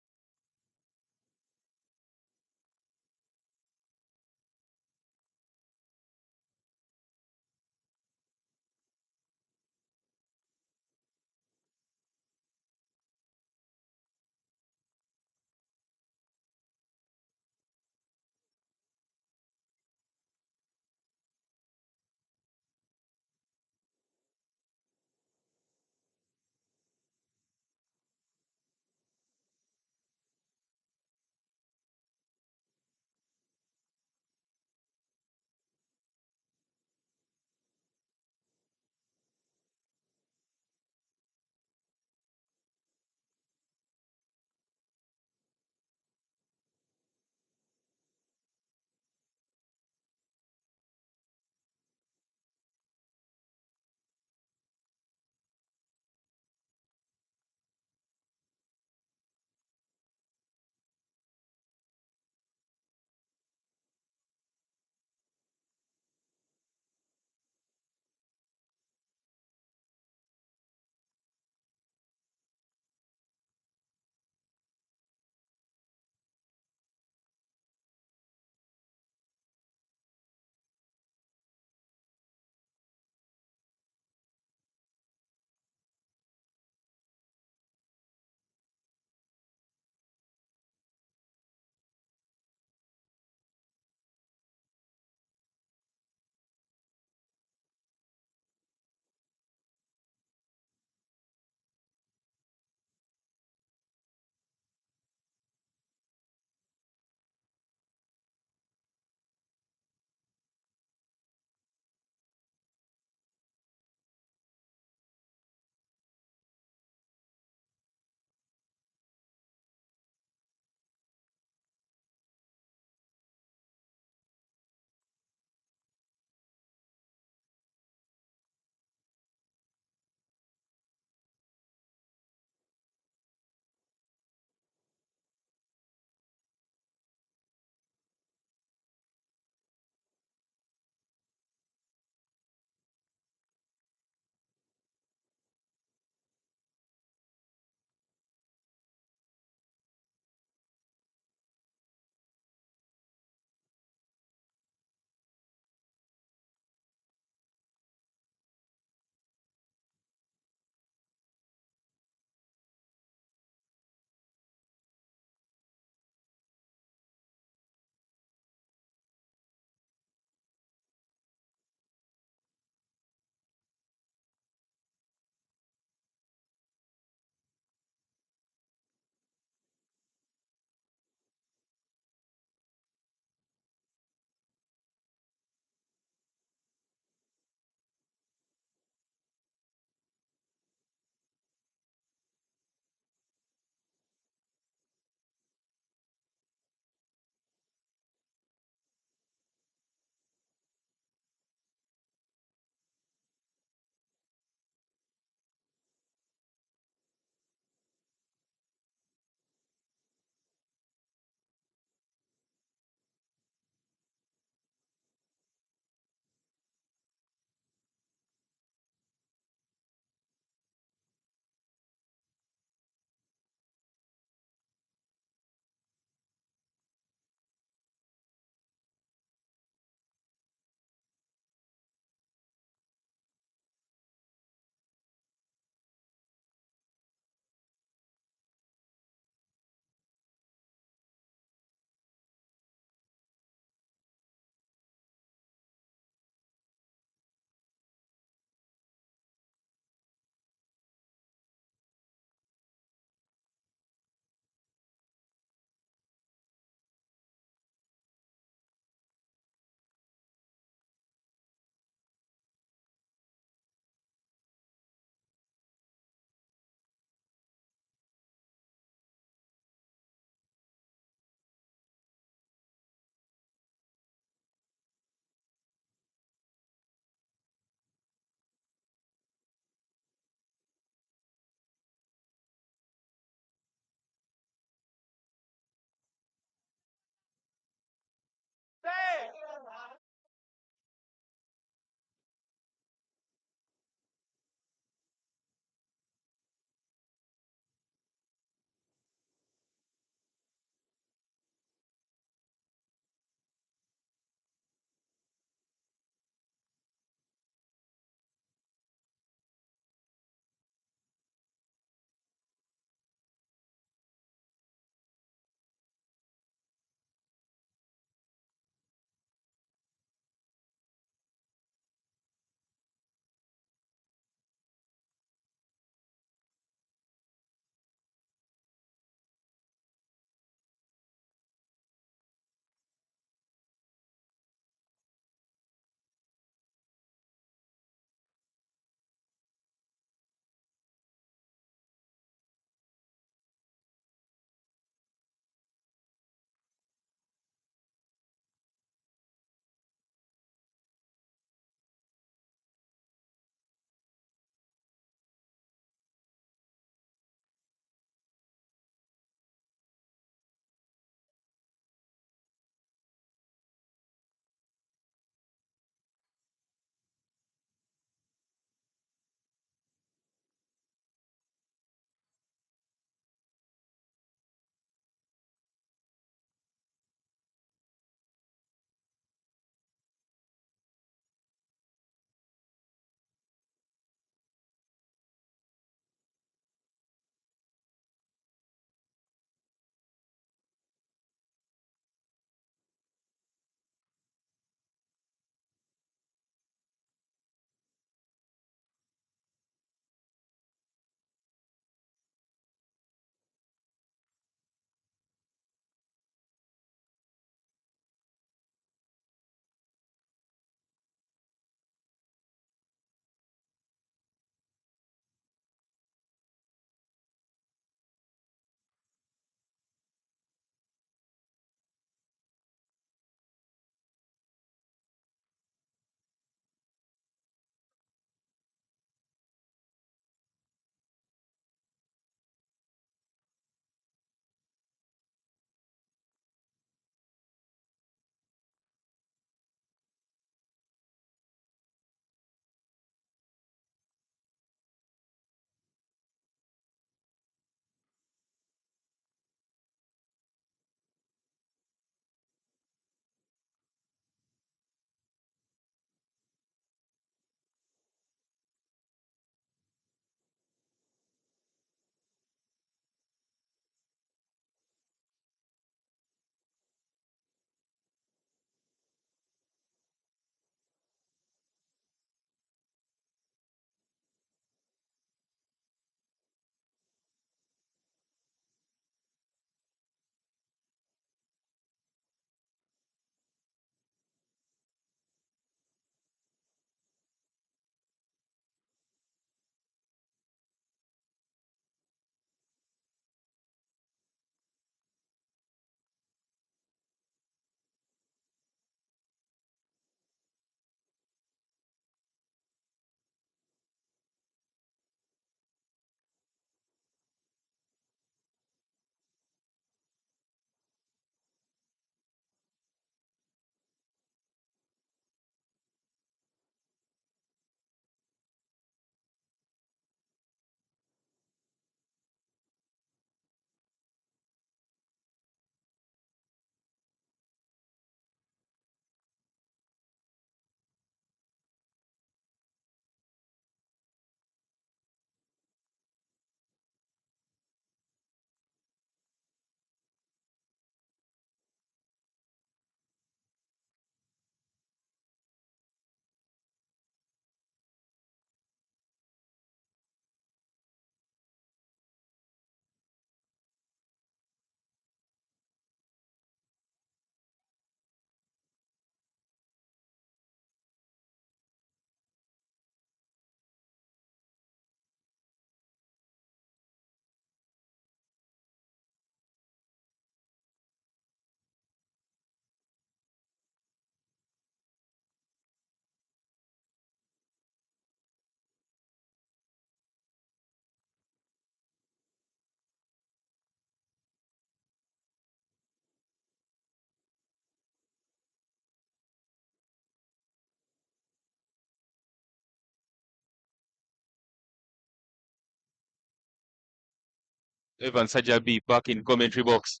Evan Sajabi back in commentary box.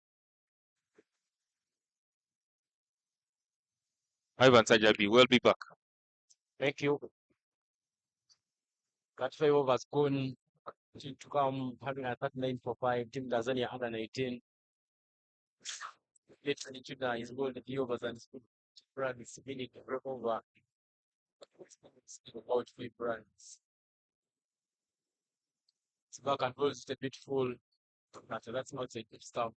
Ivan Sajabi, will be back. Thank you. Got 5 overs gone. To come 139 for 5. Team Tanzania under 19. Literally Judah is bowled 3 overs and runs meaning to break over about 5 runs. It's back and goes a bit full. But that's not a good stuff.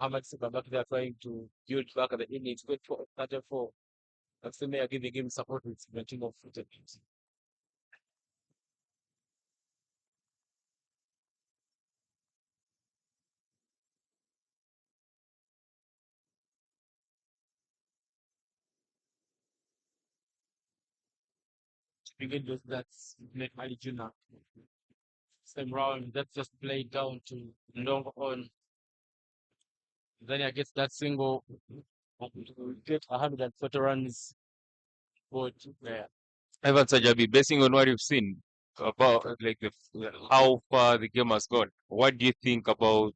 Ahmad Simba back there trying to build back at the innings. Good for 34. That's the mayor giving him support with 17 of footed. To begin with, that's Ali Juna. Same round, that's just played down to long on. Then he gets that single to get 140 runs for there. Ivan Sajabi, basing on what you've seen about like how far the game has gone, what do you think about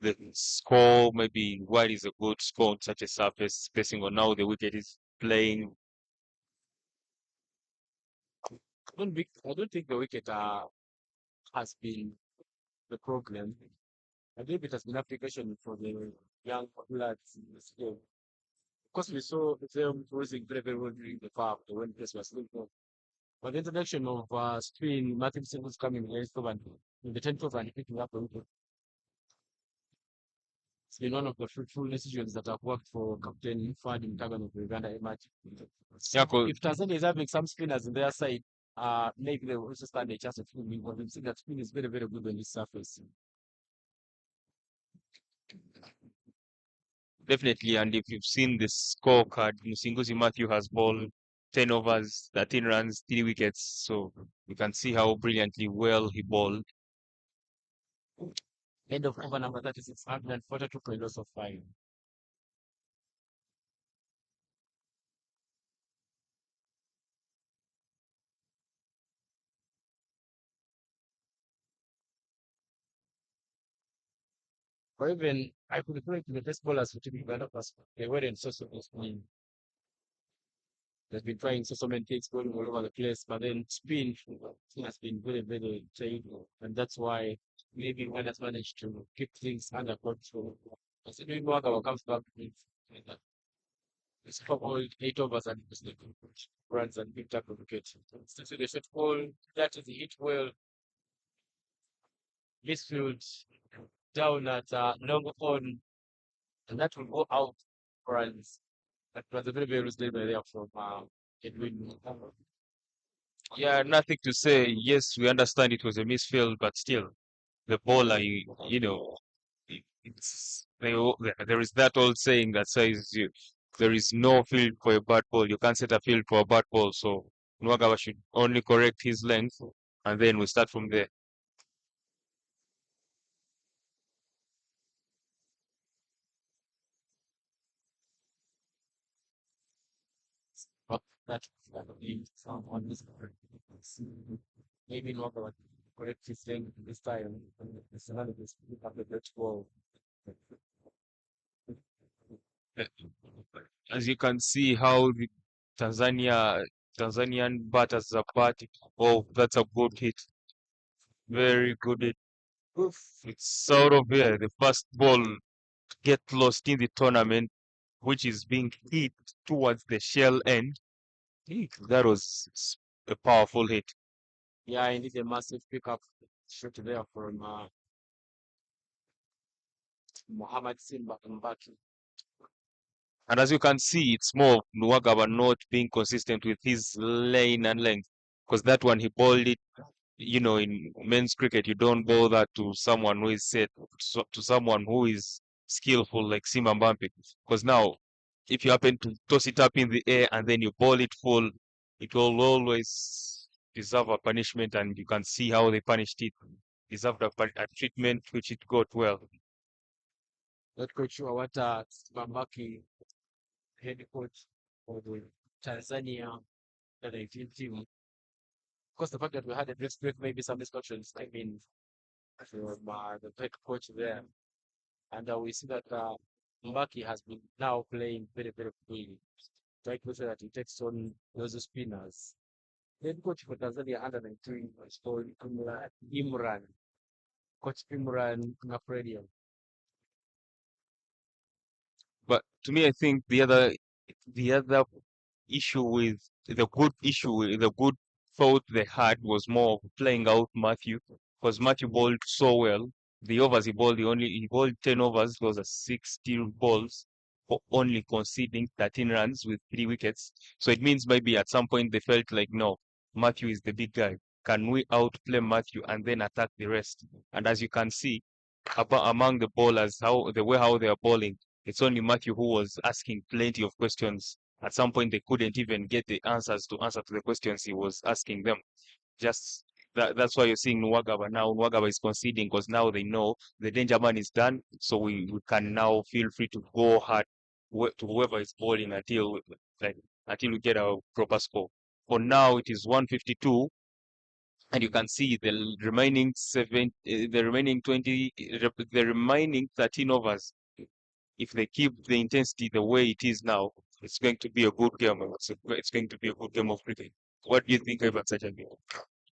the score? Maybe what is a good score on such a surface, basing on how the wicket is playing? I don't think the wicket has been the problem. I believe it has been application for the young lads in this game. Of course, we saw them losing very, very well during the farm, the when place was still. But the introduction of Spin, Matthew Singles coming against over in the 10th over and picking up the wicket, it's been one of the fruitful decisions that have worked for Captain Fadi Mtagan of Uganda Emerging. Yeah, 'cause If Tanzania is having some spinners in their side, maybe they will also stand a chance of winning. But we've seen that spin is very, very good on this surface. definitely, and if you've seen the scorecard, Musinguzi Matthew has bowled 10 overs, 13 runs, 3 wickets. So you can see how brilliantly well he bowled. End of over number 36, 142 for a loss of 5. Or even, I could throw it to the best bowlers for Team Uganda plus they weren't so spin. They've been trying so many things going all over the place, but then spin has been very, very terrible. And that's why maybe one has managed to keep things under control. Considering Wagawa comes back with it's football 8 overs and runs and picked up a wicket. So the short ball, that is hit well. Midfield down at long on, and that will go out runs. That was a very, very loose delivery there from Edwin. Yeah, nothing to say. Yes, we understand it was a misfield, but still, the bowler, you know, there is that old saying that says there is no field for a bad ball. You can't set a field for a bad ball. So Nwagawa should only correct his length, and then we start from there. But that would be some on this maybe not the correct his thing this time. It's another this up the great ball. Uh, As you can see how the Tanzanian batters are batting. Oh, that's a good hit. Very good hit. Oof. It's out of here. The first ball to get lost in the tournament, which is being hit towards the shell end. That was a powerful hit. Yeah, I need a massive pickup shot there from Muhammad Simba Mbaki. And as you can see, it's more of Nwagaba not being consistent with his lane and length. Because that one, he bowled it, in men's cricket, you don't bowl that to someone who is set, to someone who is skillful like Simba Mbampe. Because now, if you happen to toss it up in the air and then you bowl it full, it will always deserve a punishment, and you can see how they punished it. Deserved a treatment which it got well. Not quite sure what Mbaki head coach for the Tanzania the 19 team. Of course, the fact that we had a break, maybe some discussions. I mean, from the head coach there. And we see that Mbaki has been now playing very, very poorly. Try to say that he takes on those spinners. Head coach for Tanzania under 19 is called Imran. Coach Imran Ngafredian. But to me, I think the other the good thought they had was more of playing out Matthew, because Matthew bowled so well. The overs he bowled 10 overs, those are 60 balls, for only conceding 13 runs with 3 wickets. So it means maybe at some point they felt like, no, Matthew is the big guy. Can we outplay Matthew and then attack the rest? And as you can see, among the bowlers, how they are bowling, it's only Matthew who was asking plenty of questions. At some point, they couldn't even get the answers to answer to the questions he was asking them. Just that's why you're seeing Nwagaba now. Nwagaba is conceding because now they know the danger man is done. So we can now feel free to go hard to whoever is bowling like until we get a proper score. For now, it is 152, and you can see the remaining 13 overs. If they keep the intensity the way it is now, it's going to be a good game. It's going to be a good game of cricket. What do you think about such a game?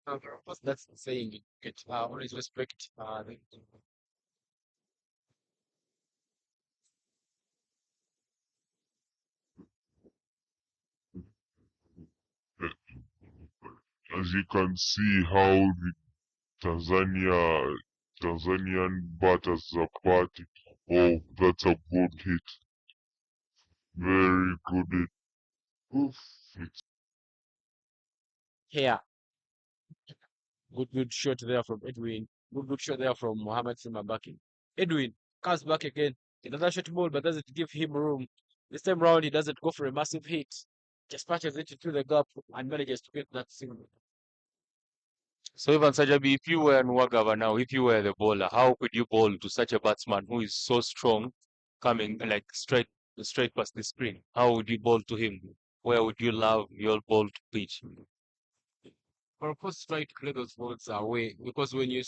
Of course, that's the saying. You get always respect As you can see how the Tanzanian batters are batting. Oh, that's a good hit. Very good hit. Oof. here. Good shot there from Edwin. Good shot there from Mohamed Simabaki. Edwin comes back again. Another shot ball, but doesn't give him room. This time round, he doesn't go for a massive hit. Just patches it into the gap and manages to get that single. So Ivan Sajabi, if you were Nwagava now, if you were the bowler, how could you bowl to such a batsman who is so strong, coming like straight past the screen? How would you bowl to him? Where would you love your ball to pitch? But of course, try to clear those balls away because when you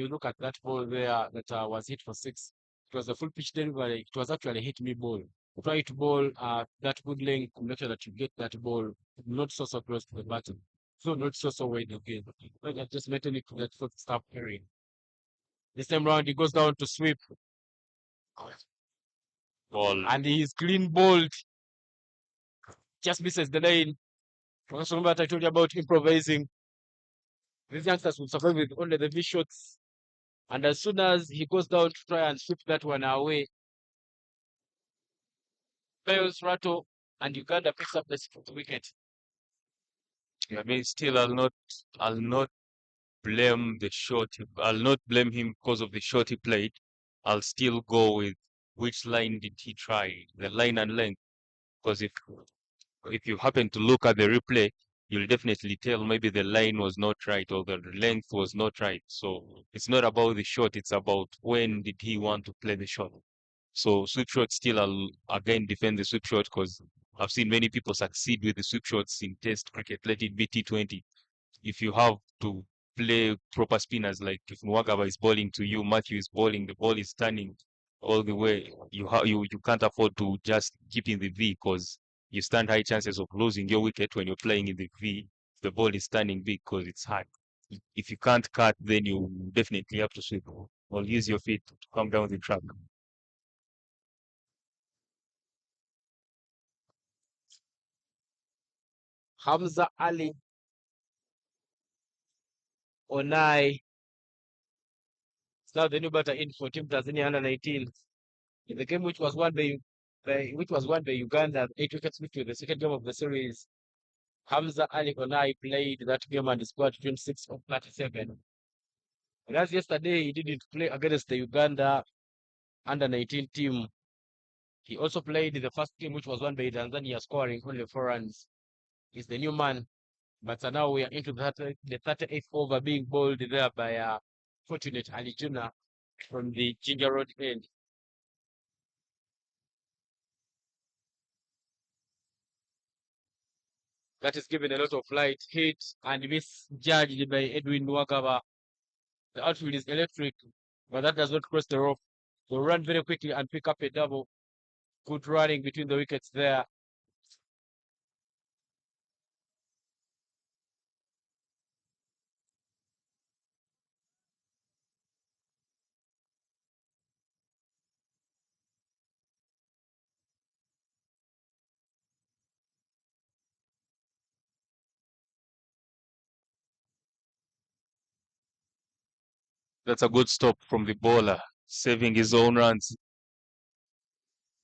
look at that ball there that was hit for six, it was a full pitch delivery. It was actually a hit me ball. Try to bowl that good length to make sure that you get that ball not so close to the button. So not so wide again. But just maintain it to that foot stop carrying. This time round he goes down to sweep Ball. and he's clean bowled. Just misses the lane. Also remember that I told you about improvising. These youngsters will survive with only the V shots. And as soon as he goes down to try and sweep that one away, fails rattle, and Uganda picks up the sixth wicket. I mean, still, I'll not blame the shot. I'll not blame him because of the shot he played. I'll still go with which line did he try, the line and length. Because if you happen to look at the replay, you'll definitely tell maybe the line was not right or the length was not right. So it's not about the shot, it's about when did he want to play the shot. So sweep shot still, I'll again defend the sweep shot because I've seen many people succeed with the sweep shots in Test cricket. Let it be T20. If you have to play proper spinners, like if Nwagaba is bowling to you, Matthew is bowling, the ball is turning all the way. You can't afford to just keep in the V because you stand high chances of losing your wicket when you're playing in the V. The ball is turning big because it's hard. If you can't cut, then you definitely have to sweep or use your feet to come down the track. Hamza Ali Onai is now the new batter in for Team Tanzania under 19. In the game which was won by Uganda, 8 wickets to the second game of the series. Hamza Ali Onai played that game and scored 26 of 37. And as yesterday, he didn't play against the Uganda under 19 team. He also played the first game, which was won by Tanzania, scoring only 4 runs. He's the new man. But now we are into the 38th over being bowled there by Fortunate Ali Juna from the Ginger Road end. That is given a lot of light, hit, and misjudged by Edwin Nwagaba. The outfield is electric, but that does not cross the rope. They'll run very quickly and pick up a double. Good running between the wickets there. That's a good stop from the bowler, saving his own runs.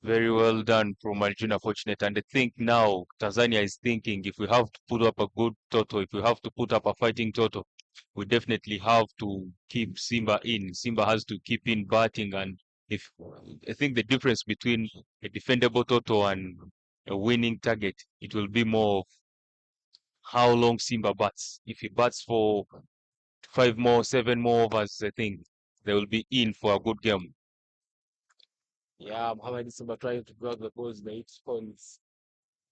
Very well done from Arjuna Fortunate. And I think now Tanzania is thinking if we have to put up a good total, if we have to put up a fighting total, we definitely have to keep Simba in. Simba has to keep in batting. And if I think the difference between a defendable total and a winning target, it will be more of how long Simba bats. If he bats for 5 more, 7 more overs, I think they will be in for a good game. Yeah, Mohamed Simba trying to grab the balls by each points,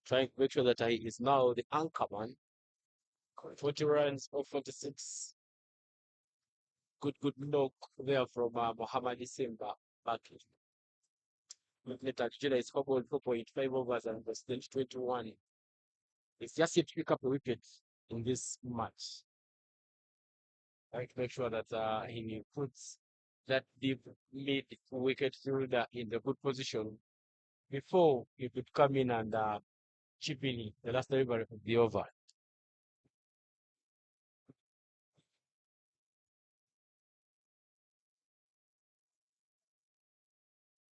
trying to make sure that he is now the anchor man. 40 runs or 46. Good knock there from Mohamed Simba back. Later, Nigeria is 4.5 overs and the stage 21. It's just yet to pick up a wicket in this match. Trying to make sure that he puts that deep mid wicket fielder in the good position before he could come in and chip in the last delivery of the over.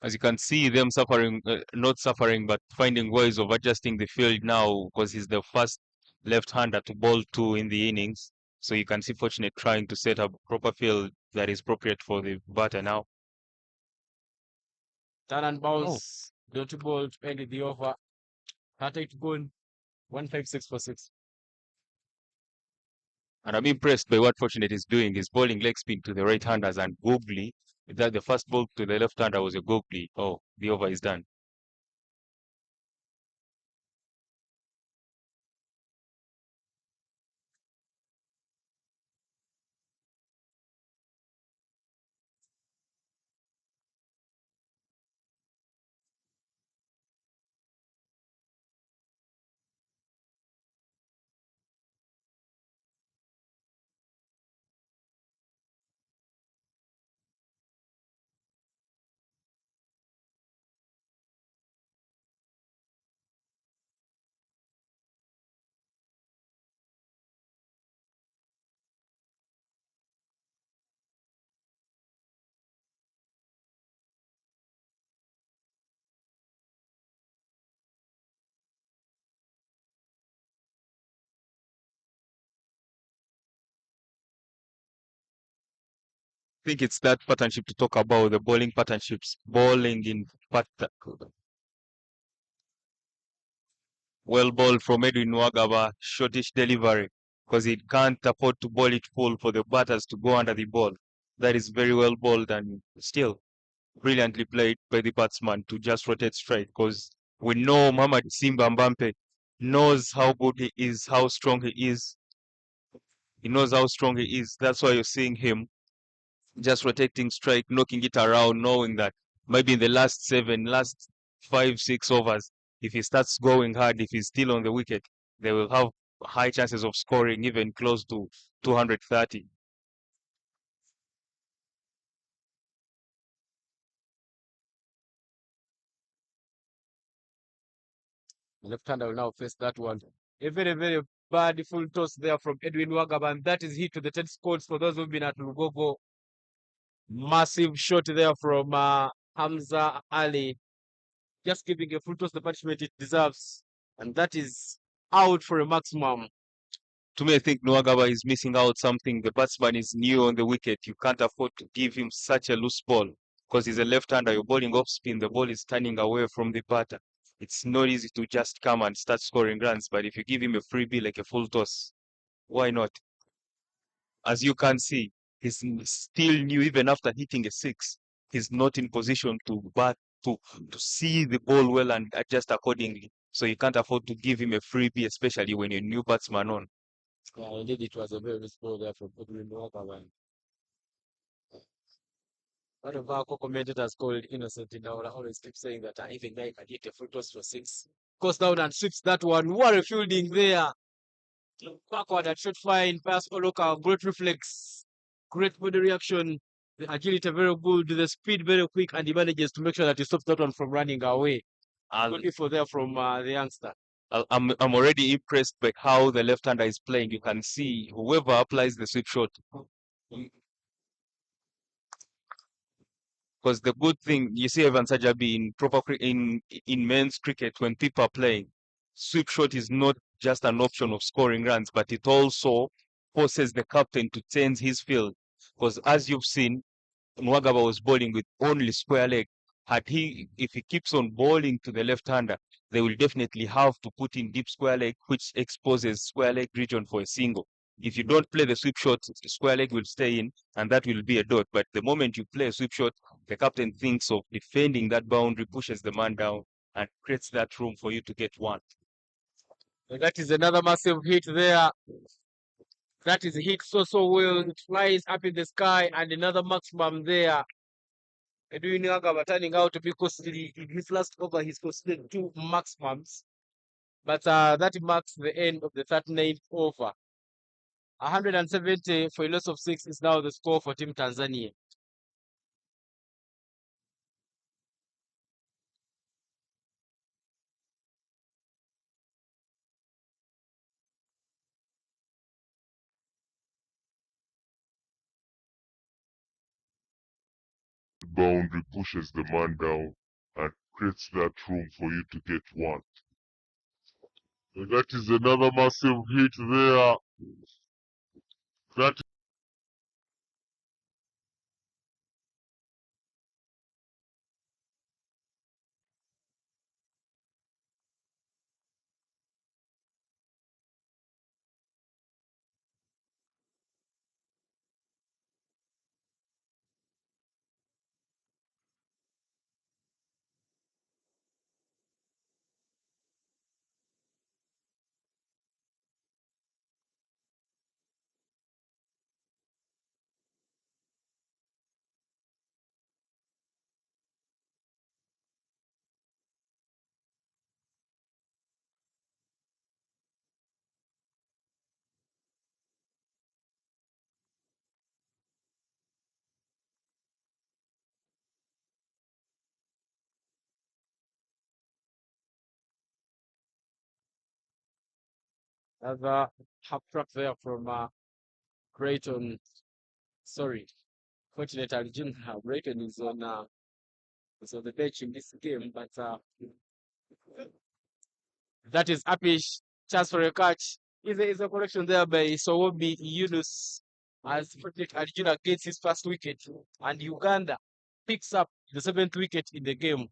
As you can see them suffering, not suffering, but finding ways of adjusting the field now because he's the first left-hander to bowl two in the innings. So you can see Fortunate trying to set up proper field that is appropriate for the batter now. Turn and Oh, bounce, dirty ball to end the over. 30 to go, 156 for 6. and I'm impressed by what Fortunate is doing. He's bowling leg spin to the right-handers and googly. That the first ball to the left-hander was a googly. Oh, the over is done. Think it's that partnership to talk about the bowling partnerships, bowling in well bowled from Edwin Wagaba, shortish delivery because he can't afford to bowl it full for the batters to go under the ball. That is very well bowled and still brilliantly played by the batsman to just rotate straight because we know Muhammad Simba Mbampe knows how good he is, how strong he is. He knows how strong he is. That's why you're seeing him just rotating straight, knocking it around, knowing that maybe in the last 7, last 5, 6 overs, if he starts going hard, if he's still on the wicket, they will have high chances of scoring even close to 230. Left-hander will now face that one. A very bad full toss there from Edwin Wagaba, and that is hit to the 10 scores for those who've been at Lugogo. Massive shot there from Hamza Ali, just giving a full toss the punishment it deserves, and that is out for a maximum. To me, I think Nwagaba is missing out something. The batsman is new on the wicket. You can't afford to give him such a loose ball because he's a left-hander. You're bowling off spin. The ball is turning away from the batter. It's not easy to just come and start scoring runs. But if you give him a freebie like a full toss, why not? As you can see, he's still new even after hitting a six. He's not in position to bat to see the ball well and adjust accordingly. So you can't afford to give him a freebie, especially when you're a new batsman on. Yeah, indeed, it was a very nice ball there from Edwin Wagaba. One of our co-commentators called Innocent Indaula always keep saying that if a guy can hit a free toss for six, goes down and sweeps that one. What a fielding there. Backward and shot fine, pass Oloka, great reflex, great body reaction. The agility very good, the speed very quick, and he manages to make sure that he stops that one from running away. Good info there from the youngster. I'm already impressed by how the left-hander is playing. You can see whoever applies the sweep shot. Because the good thing you see Evan Sajabi in men's cricket when people are playing, sweep shot is not just an option of scoring runs, but it also forces the captain to change his field. Because as you've seen, Nwagaba was bowling with only square leg. If he keeps on bowling to the left-hander, they will definitely have to put in deep square leg, which exposes square leg region for a single. If you don't play the sweep shot, the square leg will stay in, and that will be a dot. But the moment you play a sweep shot, the captain thinks of defending that boundary, pushes the man down, and creates that room for you to get one. So that is another massive hit there. That is hit so well. It flies up in the sky, and another maximum there. Edwin Agaba turning out to be costly. In his last over, he's conceded 2 maximums. But that marks the end of the 39th over. 170 for a loss of 6 is now the score for Team Tanzania. Boundary pushes the man down and creates that room for you to get one. So that is another massive hit there. That Another half track there from Creighton. Sorry, fortunately, Jim Brayton is on the bench in this game, but that is Apish. Chance for a catch. Is a correction there by Sowobi Yunus as Frederick Arjuna gets his first wicket, and Uganda picks up the 7th wicket in the game.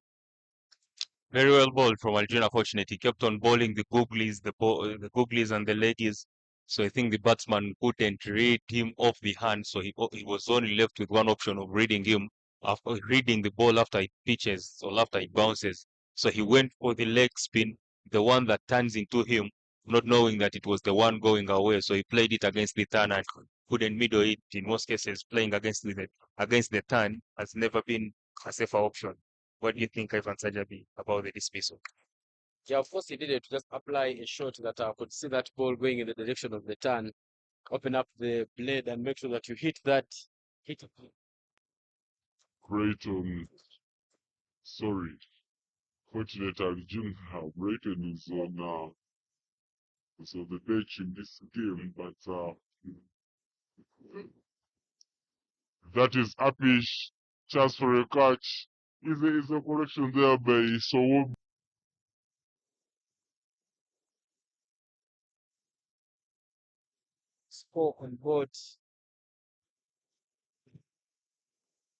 Very well bowled from Aljuna. Fortunate, he kept on bowling the googlies and the ladies. So I think the batsman couldn't read him off the hand. So he was only left with one option of reading him after reading the ball after it pitches or after it bounces. So he went for the leg spin, the one that turns into him, not knowing that it was the one going away. So he played it against the turn and couldn't middle it. In most cases, playing against the turn has never been a safer option. What do you think, Ivan Sajabi, about the dismissal? Yeah, of course, he did it to just apply a shot that could see that ball going in the direction of the turn, open up the blade, and make sure that you hit that. Hit Creighton, sorry, fortunate Arjuna Brayton is on the bench in this game, but that is Apish. Chance for a catch. Is a correction there by Sowobi. score on board.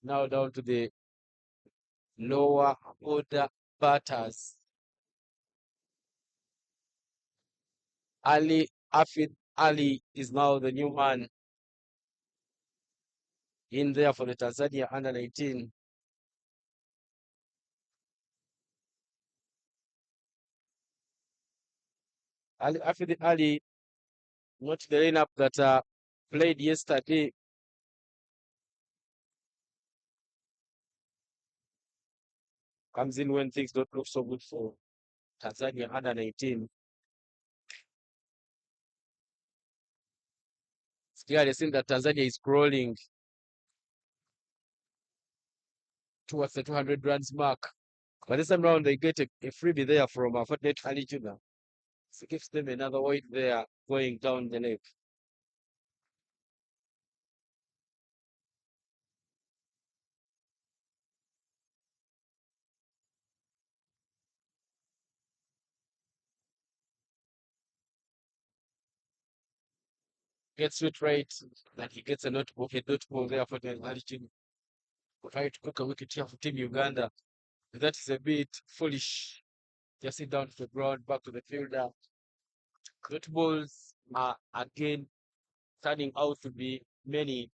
Now down to the lower order batters. Ali Afid Ali is now the new man in there for the Tanzania under 19. Ali Afid Ali, not the lineup that played yesterday. comes in when things don't look so good for Tanzania under 19. It's clearly seen that Tanzania is crawling towards the 200 runs mark. But this time round, they get a freebie there from Fortnite Ali Juna. So it gives them another weight there going down the leg. Gets it right, and he gets a notebook there for the Ali Juna. Try to cook a wicket here for Team Uganda. That is a bit foolish. Just sit down to the ground, back to the fielder. Dot balls are again turning out to be many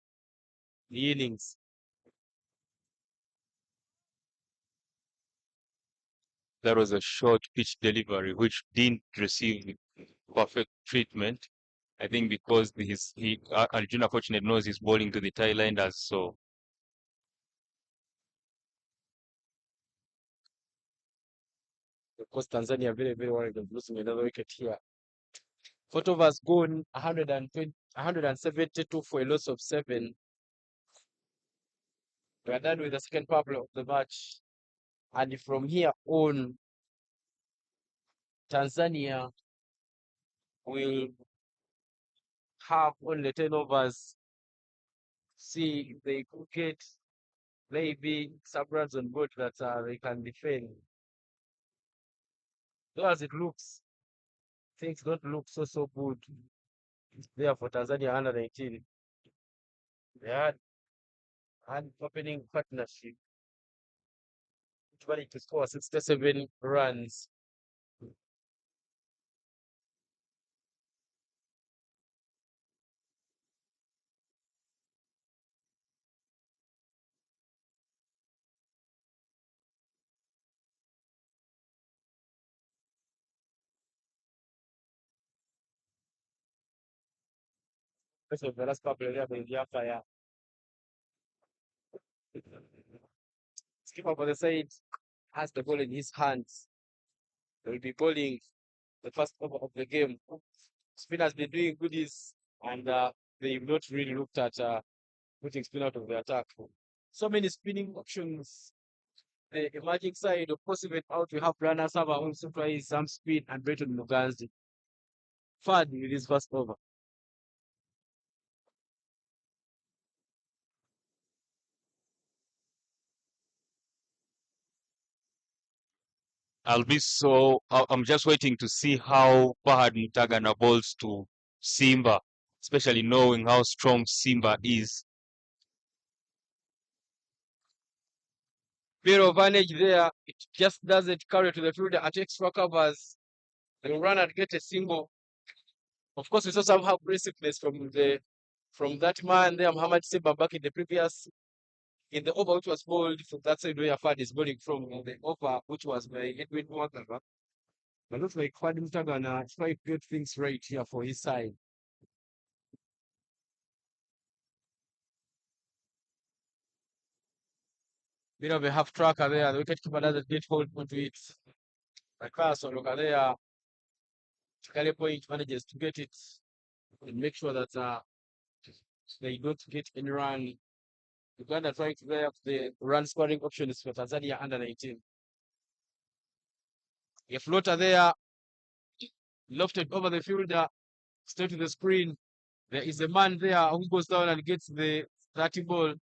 innings. That was a short pitch delivery which didn't receive perfect treatment. I think because Arjuna Fortunate knows he's bowling to the Thailanders, so Of course, Tanzania very, very worried of losing another wicket here. Four overs gone, 172 for a loss of 7. We are done with the second part of the match. And from here on, Tanzania will have only 10 overs. See if they could get maybe some runs on board that they can defend. Though as it looks, things don't look so good there for Tanzania under 19. They had an opening partnership, which managed to score 67 runs. First of the last couple of years, the fire. Skipper for the side has the ball in his hands. They will be bowling the first over of the game. Spin has been doing goodies, and they've not really looked at putting spin out of the attack. So many spinning options. The emerging side, of course, even out, we have Brana Sava also tries some spin and Breton Muganzi. Fun with his first over. I'm just waiting to see how Fahad Mutagana bowls to Simba, especially knowing how strong Simba is. Bit of advantage there. It just doesn't carry to the field at extra covers. They run and get a single. Of course, we saw some aggressiveness from that man there, Muhammad Simba, back in the previous in the over which was bowled from that side where Fad is bowling from the over which was by Edwin Mwakava. But looks like Fad Mutagana trying to get things right here for his side. Bit of a half tracker there. The wicketkeeper doesn't get hold onto it. Like so look at there. Chikale Point manages to get it and make sure that they don't get any run. Uganda trying to weigh up the run scoring options for Tanzania under 19. A floater there, lofted over the fielder, straight to the screen. There is a man there who goes down and gets the 30 ball,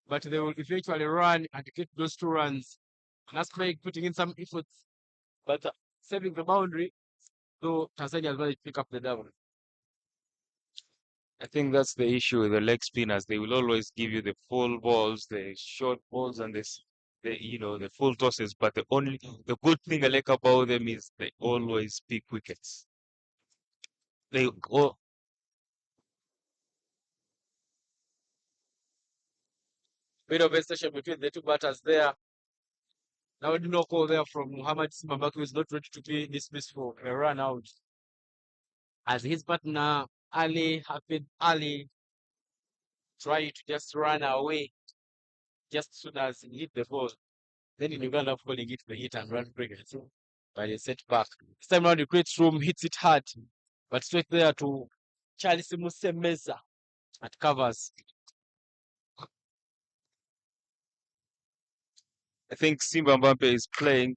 but they will eventually run and get those 2 runs. Nasmake putting in some efforts, but saving the boundary, though Tanzania has managed to pick up the double. I think that's the issue with the leg spinners. They will always give you the full balls, the short balls, and the full tosses. But the good thing I like about them is they always pick wickets. They all Bit of a session between the two batters there. Now, no call there from Muhammad Simabaki, who is not ready to be dismissed for a run out. As his partner, Ali Hafid Ali, trying to just run away just as soon as he hit the ball. Then in Uganda, calling it the hit and run cricket. But it's set back. This time around, the creates room, hits it hard, but straight there to Charles Meza at covers. I think Simba Mbappe is playing.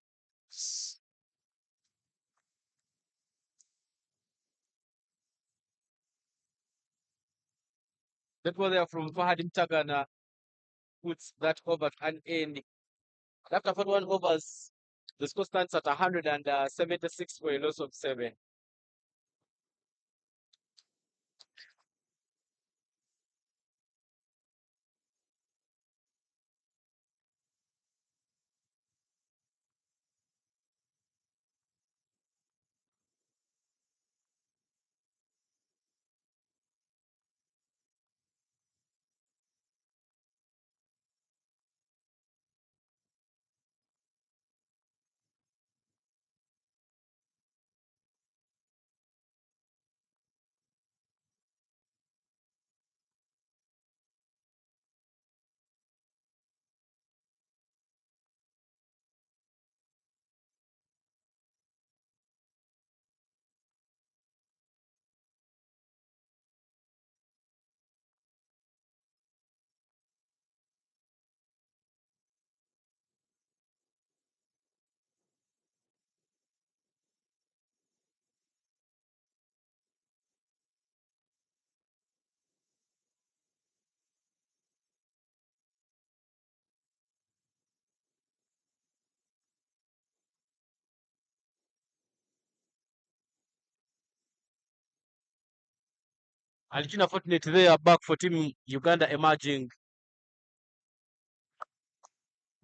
That was there from Fahad Mtagana, puts that over to an end. After 41 overs, the score stands at 176 for a loss of 7. Alijina fortunate there, back for Team Uganda emerging.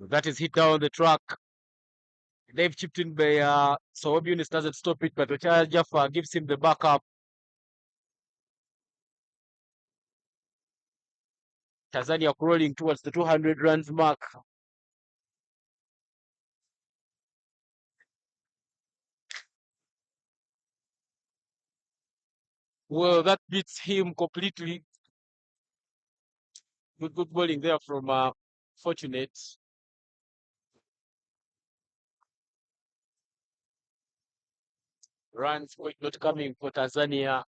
That is hit down the track. Dave chipped in by Sawab Yunus doesn't stop it, but Ochaya Jaffa gives him the backup. Tanzania crawling towards the 200 runs mark. Well, that beats him completely. Good bowling there from Fortunate. Runs quite not coming for Tanzania.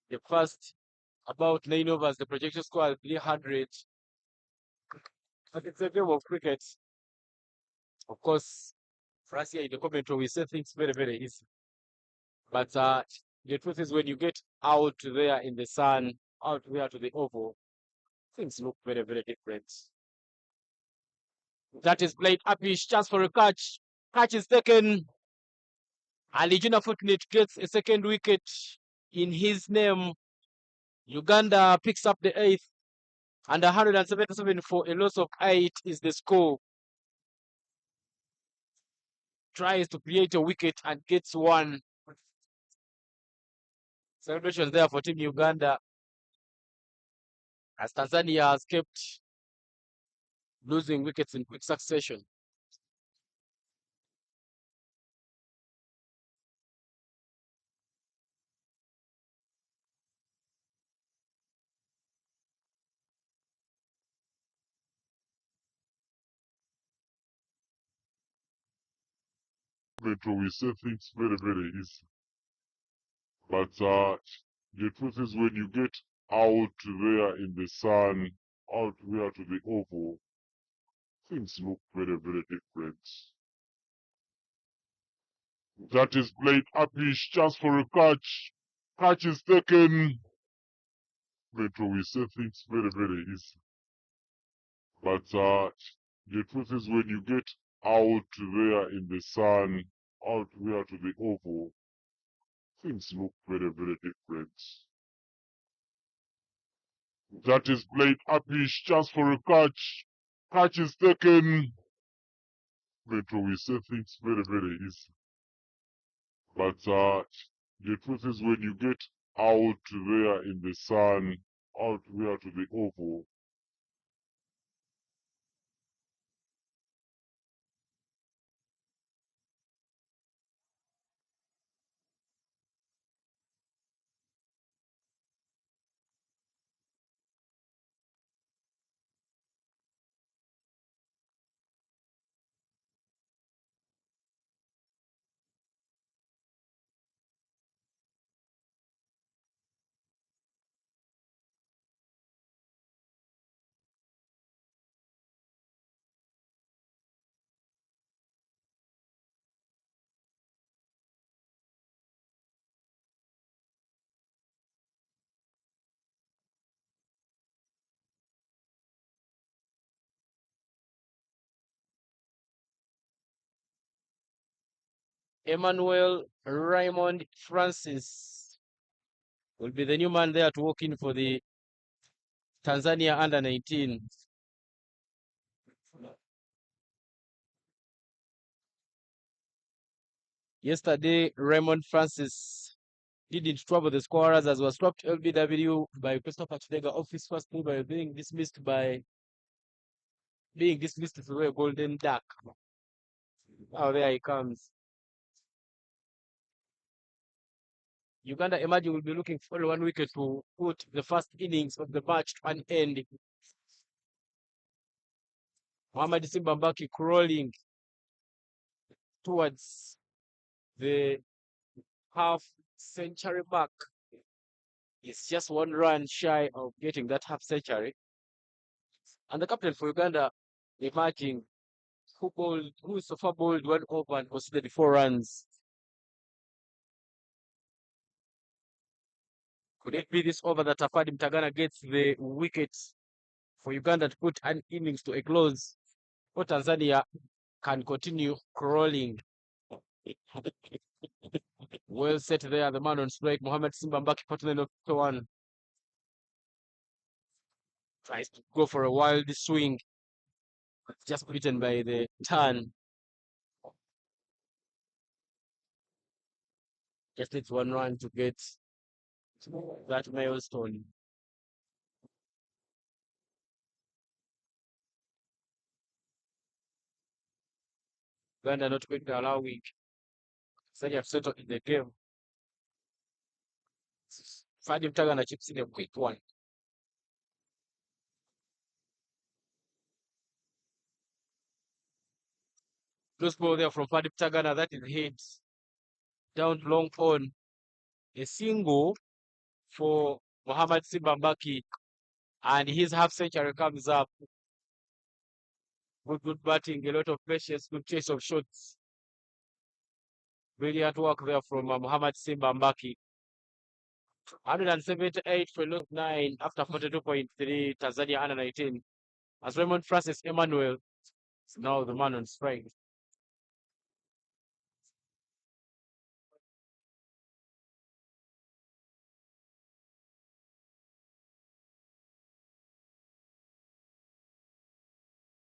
The first about 9 overs, the projection score is 300. But it's a game of cricket. Of course, for us here in the commentary, we say things very, very easy. But the truth is, when you get out there in the sun, out there to the oval, things look very, very different. That is played uppish, chance for a catch. Catch is taken. Alijina Fortunate gets a second wicket in his name. Uganda picks up the 8th, and 177 for a loss of 8 is the score. Tries to create a wicket and gets one. Celebrations there for Team Uganda as Tanzania has kept losing wickets in quick succession. Metro, we say things very, very easy. But the truth is, when you get out there in the sun, out there to the oval, things look very, very different. That is played uppish, chance for a catch. Catch is taken. Metro, we say things very, very easy. But the truth is, when you get out there in the sun, out there to the oval, things look very, very different. That is played uppish, chance for a catch. Catch is taken. Metro, we say things very, very easy. But the truth is, when you get out there in the sun, out there to the oval, Emmanuel Raymond Francis will be the new man there to walk in for the Tanzania under 19. Yesterday, Raymond Francis didn't trouble the scorers as was stopped LBW by Christopher Chidega off his first move by being dismissed through a golden duck. Oh, there he comes. Uganda Emerging will be looking for only 1 wicket to put the first innings of the match to an end. Mohamed Simbambaki crawling towards the half-century mark. It's just 1 run shy of getting that half-century. And the captain for Uganda Emerging, who so far bowled 1 over and conceded 4 runs. Could it be this over that Afadi Mtagana gets the wicket for Uganda to put an innings to a close? Or Tanzania can continue crawling? Well set there, the man on strike, Mohamed Simbambaki, partner of 1. Tries to go for a wild swing. Just beaten by the turn. Just needs 1 run to get that milestone. Uganda not going to allow weak. Tanzania have settled in the game. Fadi Mtagana chips in a quick one. Close ball there from Fadi Mtagana. That is hit. Down long on. A single for Mohamed Simbambaki. And his half-century comes up. Good batting, a lot of patience, good chase of shots. Brilliant work there from Mohamed Simbambaki. 178 for look 9 after 42.3 Tanzania under 19. As Raymond Francis Emmanuel is now the man on strike.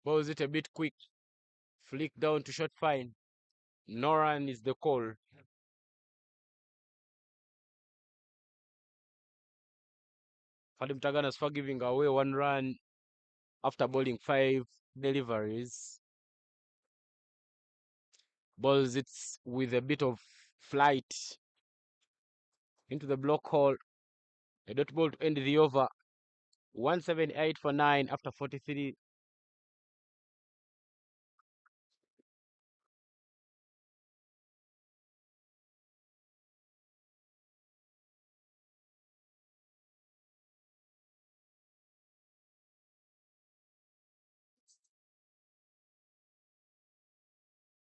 Balls it a bit quick. Flick down to short fine. No run is the call. Fadim Tagana is for giving away 1 run after bowling 5 deliveries. Balls it with a bit of flight into the block hole. A dot ball to end the over. 178 for 9 after 43.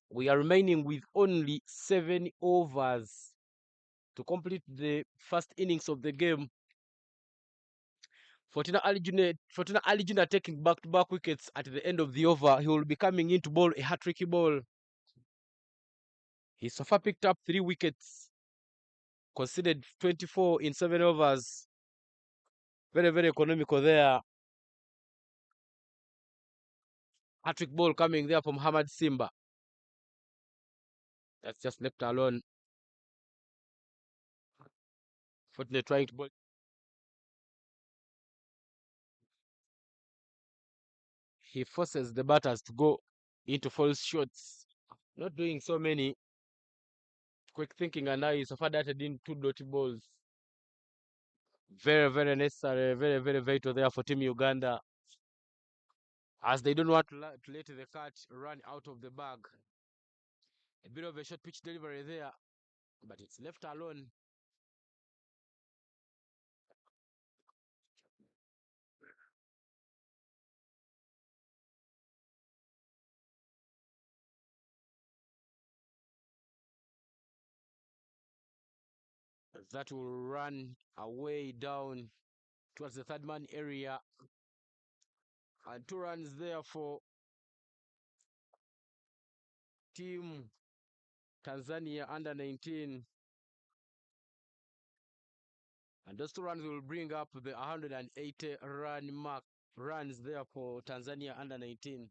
We are remaining with only 7 overs to complete the first innings of the game. Fortuna Ali Junior taking back-to-back wickets at the end of the over. He will be coming in to bowl a hat-tricky ball. He so far picked up 3 wickets, conceded 24 in 7 overs. Very, very economical there. Hat-trick ball coming there from Hamad Simba. That's just left alone. Fortunately trying to bowl. He forces the batters to go into false shots. Not doing so many. Quick thinking, and now he's so far darted in 2 dirty balls. Very, very necessary, very, very vital there for Team Uganda, as they don't want to let the cat run out of the bag. A bit of a short pitch delivery there, but it's left alone. That will run away down towards the 3rd man area. And 2 runs there for Team Tanzania under 19. And those 2 runs will bring up the 180 run mark runs there for Tanzania under 19.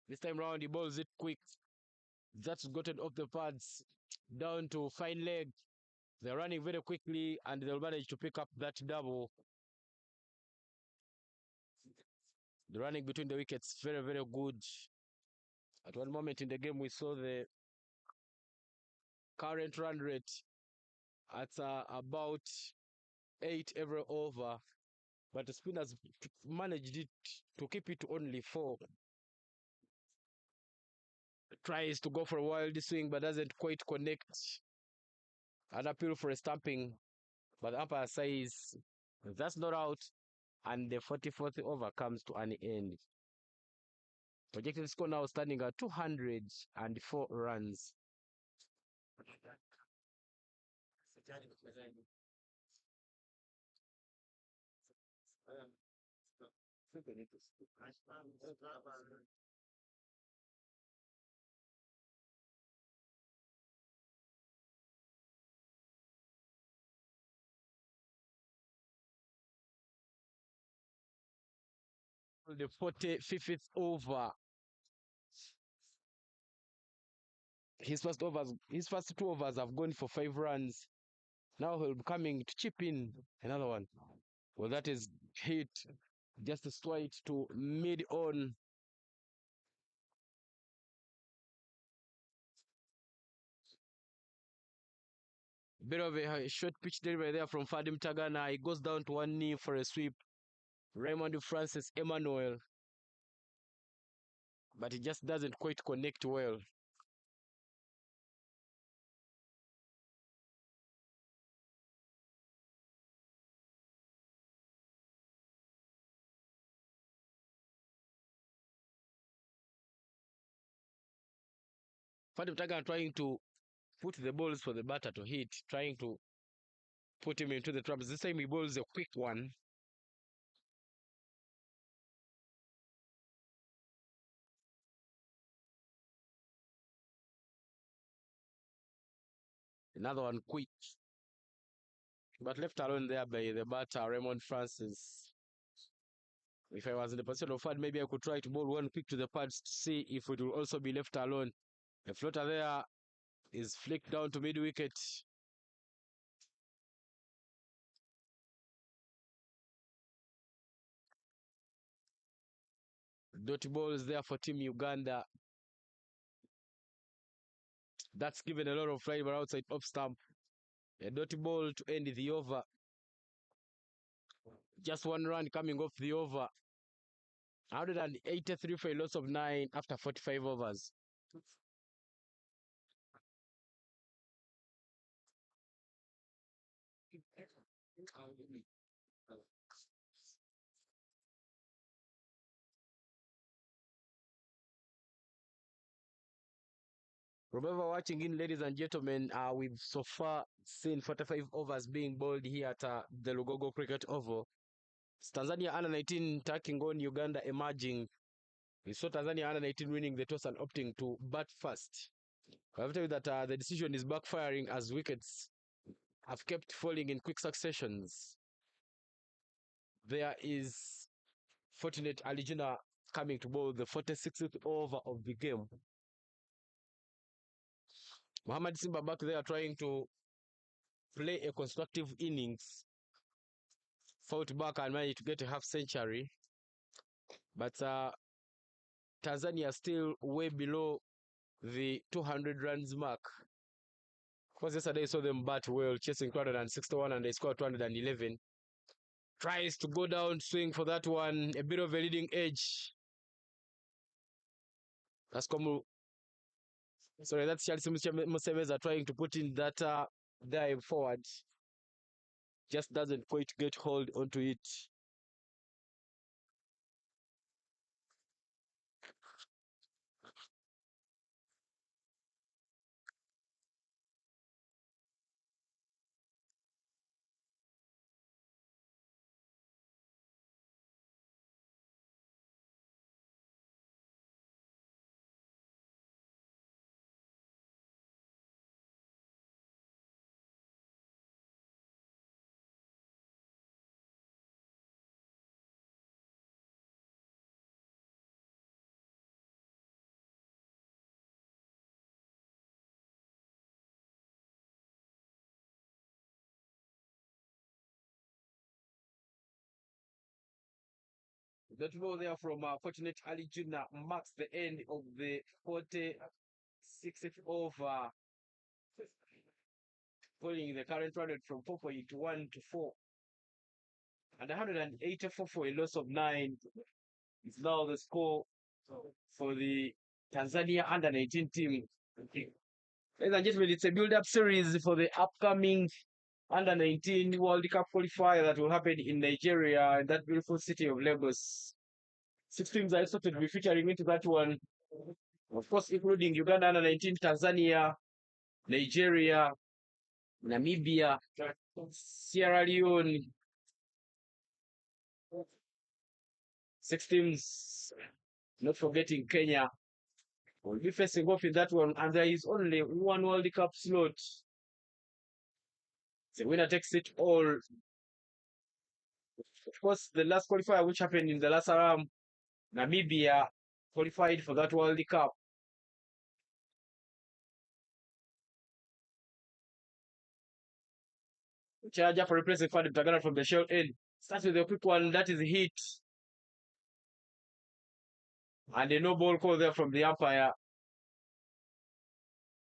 This time round, he bowls it quick. That's gotten off the pads down to fine leg. They're running very quickly and they'll manage to pick up that double. The running between the wickets, very, very good. At one moment in the game, we saw the current run rate at about 8 every over, but the spinners managed it to keep it to only 4. Tries to go for a wild swing, but doesn't quite connect. An appeal for a stamping, but the umpire says that's not out, and the 44th over comes to an end. Projected score now standing at 204 runs. The 45th over. His first 2 overs have gone for 5 runs. Now he'll be coming to chip in another one. Well, that is hit just straight to mid on. Bit of a short pitch delivery there from Fadim Tagana. He goes down to one knee for a sweep. Raymond Francis Emmanuel. But he just doesn't quite connect well. Fadim Tagana trying to put the balls for the batter to hit, trying to put him into the traps. This time he bowls a quick one. Another one quick. But left alone there by the batter, Raymond Francis. If I was in the position of Fad, maybe I could try to bowl one quick to the pads to see if it will also be left alone. The floater there is flicked down to mid-wicket. Dirty balls there for Team Uganda. That's given a lot of flavor outside off stump. A dirty ball to end the over. Just 1 run coming off the over. 183 for a loss of 9 after 45 overs. Remember watching in, ladies and gentlemen, we've so far seen 45 overs being bowled here at the Lugogo Cricket Oval. It's Tanzania under 19 taking on Uganda emerging. We saw Tanzania under 19 winning the toss and opting to bat first. I have to tell you that the decision is backfiring as wickets have kept falling in quick successions. There is Fortunate Alijuna coming to bowl the 46th over of the game. Mohamed Simba back there trying to play a constructive innings. Fought back and managed to get a half century. But Tanzania still way below the 200 runs mark. Because yesterday I saw them bat well, chasing 261 and they scored 211. Tries to go down, swing for that one. A bit of a leading edge. That's Charles Museveza trying to put in that dive forward. Just doesn't quite get hold onto it. That ball there from Fortunate Ali Jr. marks the end of the 46th over, pulling the current run rate from 4.1 to 4. And 184 for a loss of 9 is now the score for the Tanzania under 19 team. Ladies and gentlemen, it's a build-up series for the upcoming under 19 World Cup qualifier that will happen in Nigeria, in that beautiful city of Lagos. 6 teams are expected to be featuring into that one. Of course, including Uganda under 19, Tanzania, Nigeria, Namibia, Sierra Leone. 6 teams, not forgetting Kenya, will be facing off in that one, and there is only one World Cup slot. The winner takes it all. Of course, the last qualifier, which happened in the last round, Namibia qualified for that World Cup. Charger for replacing Fadi Tagana from the shell end. Starts with a quick one that is hit. And a no ball call there from the umpire.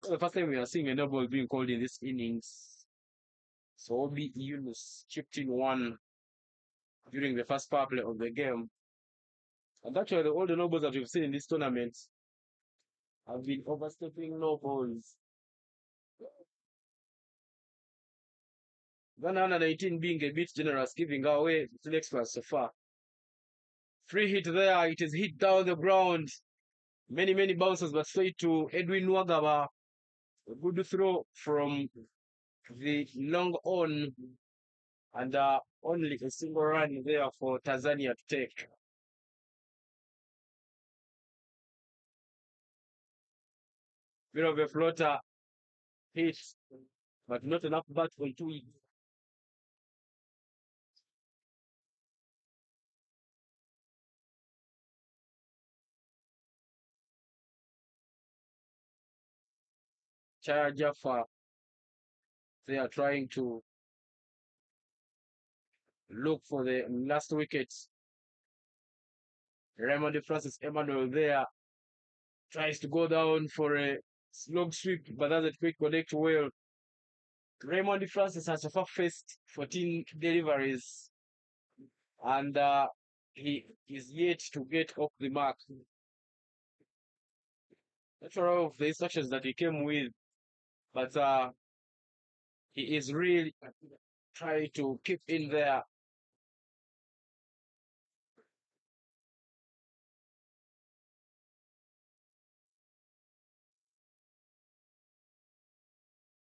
The first time we are seeing a no ball being called in this innings. So Obi Yunus chipped in one during the first power play of the game. And actually, all the no balls that we've seen in this tournament have been overstepping no balls. Ghana under 19 being a bit generous, giving away the experts so far. Free hit there, it is hit down the ground. Many bounces, but straight to Edwin Wagaba. A good throw from the long on, and only a single run there for Tanzania to take. Bit of a floater hit, but not enough bat onto it. Chaya Jaffa, they are trying to look for the last wicket. Raymond Francis Emmanuel there tries to go down for a slog sweep, but doesn't quick connect well. Raymond Francis has so far faced 14 deliveries, and he is yet to get off the mark. Not sure of the instructions that he came with, but he is really trying to keep in there.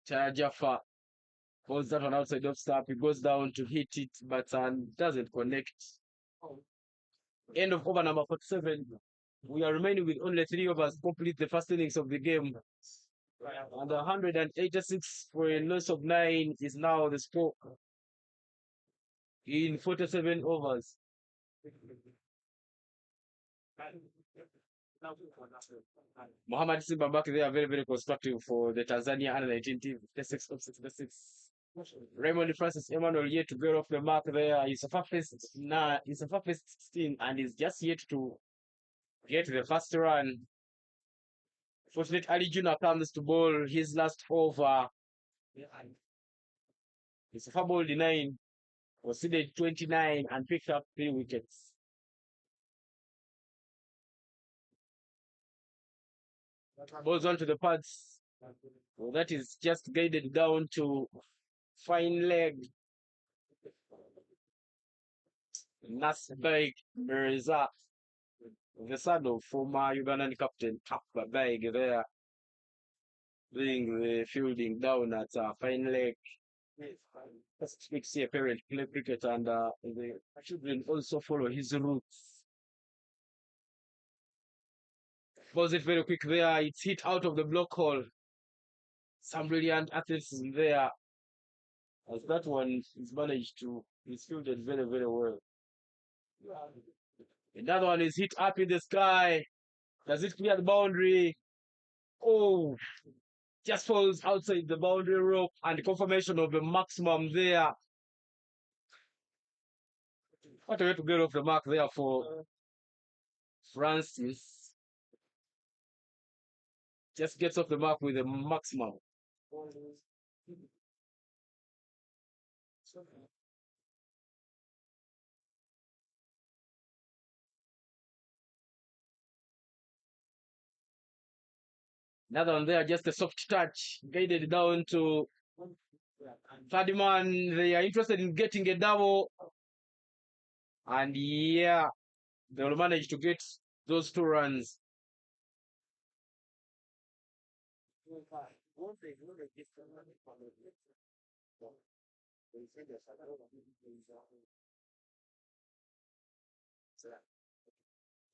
Chaya Jaffa holds that one outside off stop. He goes down to hit it, but doesn't connect. End of over number 47. We are remaining with only 3 overs to complete the first innings of the game. And 186 for a loss of 9 is now the score in 47 overs. Mohamed Simba back there, very constructive for the Tanzania under 19 team. 56 of 66. Raymond Francis Emmanuel yet to get off the mark there. He's a first 16 and is just yet to get the first run. Fortunate Ali Jr. comes to bowl his last over. It's a foul 9, conceded 29 and picked up 3 wickets. Balls onto the pads. Well, that is just guided down to fine leg. Nasbeg Mirza, the son of former Ugandan captain Bag there, doing the fielding down at fine leg. Speaks here, parent play cricket, and the children also follow his roots. Was it very quick there? It's hit out of the block hole. Some brilliant athletes in there, as that one is managed to be fielded very well. Another one is hit up in the sky. Does it clear the boundary? Oh, just falls outside the boundary rope, and confirmation of the maximum there. What a way to get off the mark there for Francis. Just gets off the mark with a maximum. Another one there, just a soft touch, guided down to third man. They are interested in getting a double. And yeah, they will manage to get those 2 runs.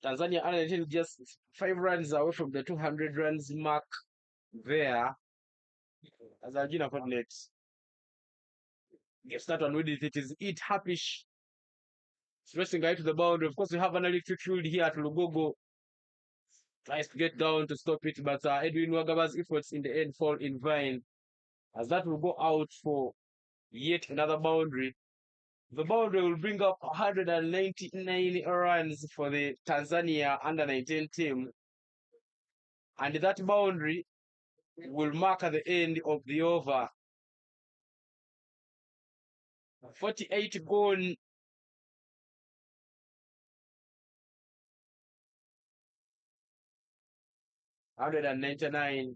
Tanzania under just 5 runs away from the 200 runs mark there. As Argentina coordinates. Gets that one with it. It is Eat Happish. Racing right to the boundary. Of course, we have an electric field here at Lugogo. Tries to get down to stop it, but Edwin Wagaba's efforts in the end fall in vain. As that will go out for yet another boundary. The boundary will bring up 199 runs for the Tanzania under-19 team. And that boundary will mark at the end of the over. 48 gone. $199.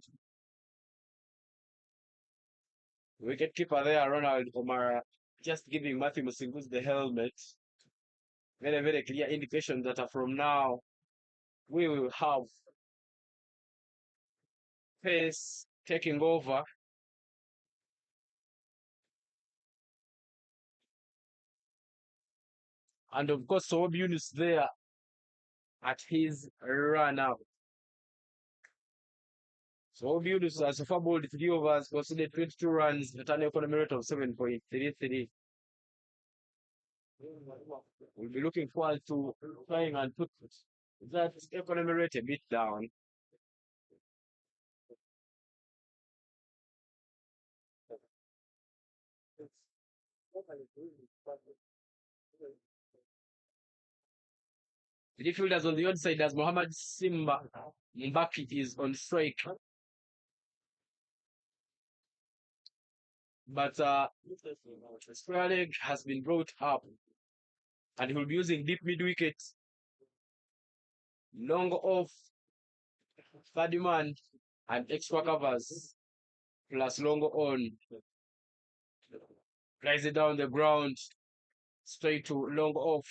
Wicketkeeper there, Ronald Omara, just giving Matthew Musingus the helmet. Very, very clear indication that from now we will have pace taking over. And of course, Sob Yunus there at his run out. Sob Yunus has far bowled 3 overs, considered 22 runs, at an economy rate of 7.33. We'll be looking forward to trying and put that economy rate a bit down. The fielders on the odd side as Mohammad Simba Mbaki is on strike. But square leg has been brought up and he will be using deep mid wicket. Long off, third man, and extra covers, plus long on. Rise it down the ground, straight to long off.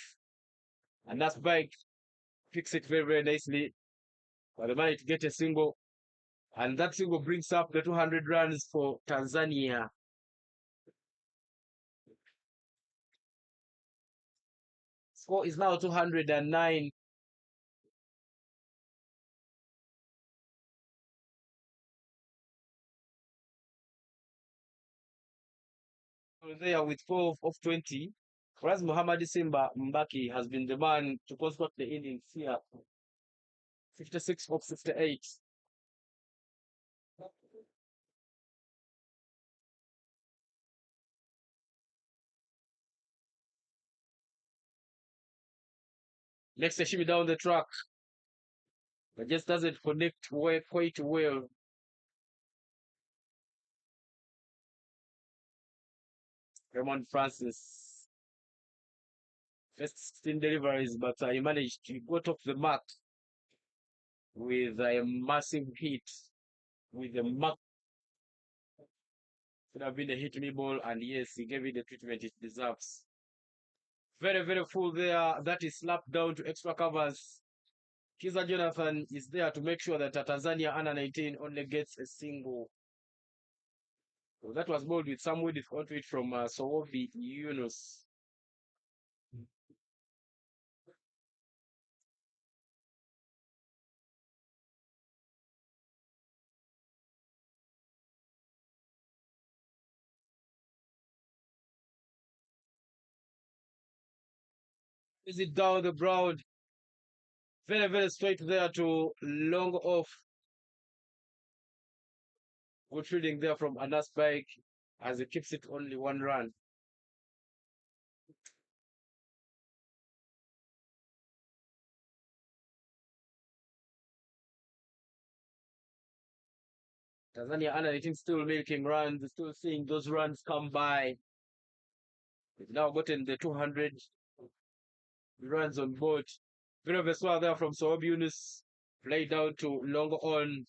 And that's bike fix it very, very nicely. But they managed to get a single. And that single brings up the 200 runs for Tanzania. Score is now 209. There with 12 of 20. Whereas Muhammad Simba Mbaki has been the man to construct the innings here. 56 of 58. Next Hashimi down the track. But just doesn't connect quite well. Raymond Francis. First 16 deliveries, but he managed to go top the mark with a massive hit. With the mark. Could have been a hit me ball, and yes, he gave it the treatment it deserves. Very, very full there. That is slapped down to extra covers. Kiza Jonathan is there to make sure that Tanzania under 19 only gets a single. So that was bowled with some width onto it from Sowobi Yunus. Is it down the ground? Very, very straight there to long off. Good fielding there from Anas Bike as he keeps it only 1 run. Tanzania under 19 still making runs, still seeing those runs come by. They've now gotten the 200 runs on board. Bit of a swell there from Soab Yunus. Played down to long on.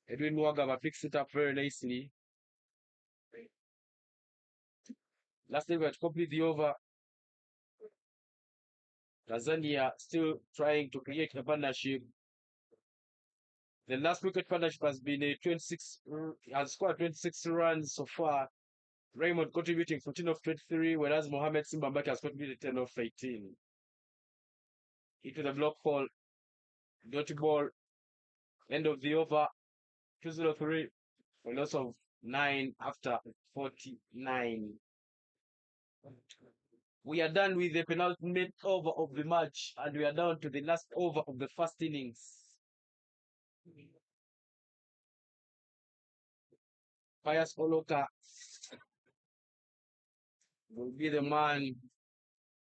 Edwin Mwagama picks it up very nicely. Last over to complete the over. Tanzania still trying to create a partnership. The last wicket partnership has been a 26, has scored 26 runs so far. Raymond contributing 14 of 23, whereas Mohamed Simbambaki has contributed 10 of 18. Hit with a block ball. Dirty ball. End of the over. 203. A loss of 9 after 49. We are done with the penultimate over of the match, and we are down to the last over of the first innings. Pius Oloka will be the man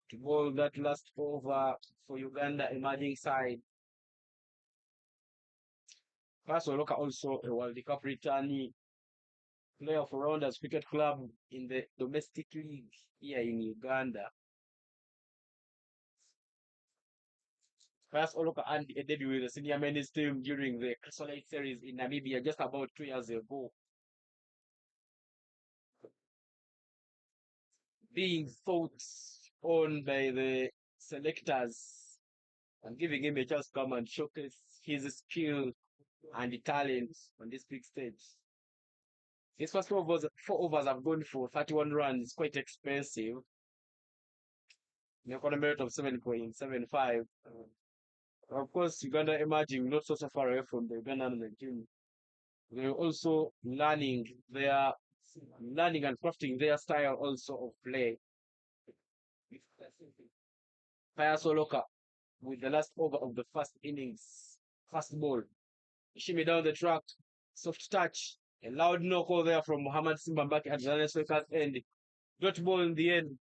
to bowl that last over for Uganda emerging side. Pius Oloka also a World Cup returnee, player for Rounders Cricket Club in the domestic league here in Uganda. Pius Oloka earned a debut with the senior men's team during the Chrysolite series in Namibia just about 2 years ago. Being thought on by the selectors and giving him a chance to come and showcase his skill and talent on this big stage. His first 4 overs have gone for 31 runs, quite expensive. An economy rate of 7.75. Of course, Uganda emerging not so far away from the Ugandan team. They're also learning and crafting their style also of play. Pius Oloka with the last over of the first innings. First ball. Shimmy down the track. Soft touch. A loud knock there from Mohamed Simbambaki at the striker's end. Dot ball in the end.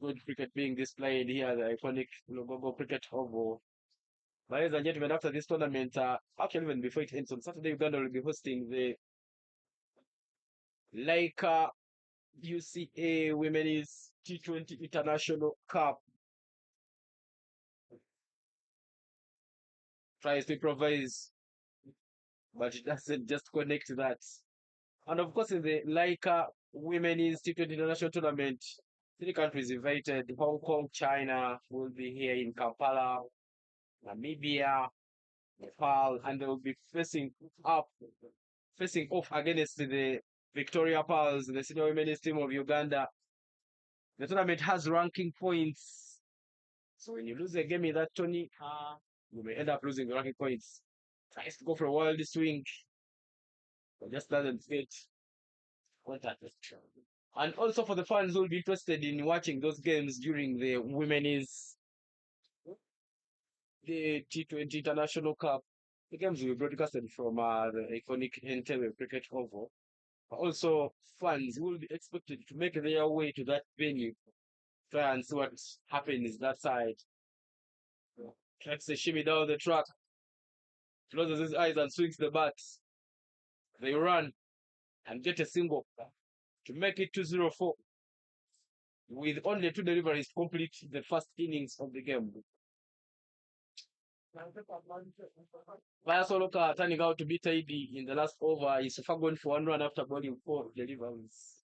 Good cricket being displayed here, the iconic Logogo Cricket Oval. Ladies and gentlemen, after this tournament, actually even before it ends on Saturday, Uganda will be hosting the Laika UCA Women's T20 International Cup. Tries to improvise, but it doesn't just connect to that. And of course, in the Laika Women's T20 International Tournament, 3 countries invited. Hong Kong, China will be here in Kampala, Namibia, Nepal, and they will be facing off against the Victoria Pearls, the senior women's team of Uganda. The tournament has ranking points. So when you lose a game in that tourney, you may end up losing the ranking points. Tries to go for a wild swing, but just doesn't fit. And also for the fans who will be interested in watching those games during the women's the T20 International Cup, the games will be broadcasted from the iconic Entebbe Cricket Oval. Also, fans will be expected to make their way to that venue, try and see what happens that side. Tracks the shimmy down the track, closes his eyes and swings the bat. They run and get a single to make it 204 with only 2 deliveries to complete the first innings of the game. Pius Oloka turning out to be tidy in the last over. He's so far gone for 1 run after bowling 4 deliveries.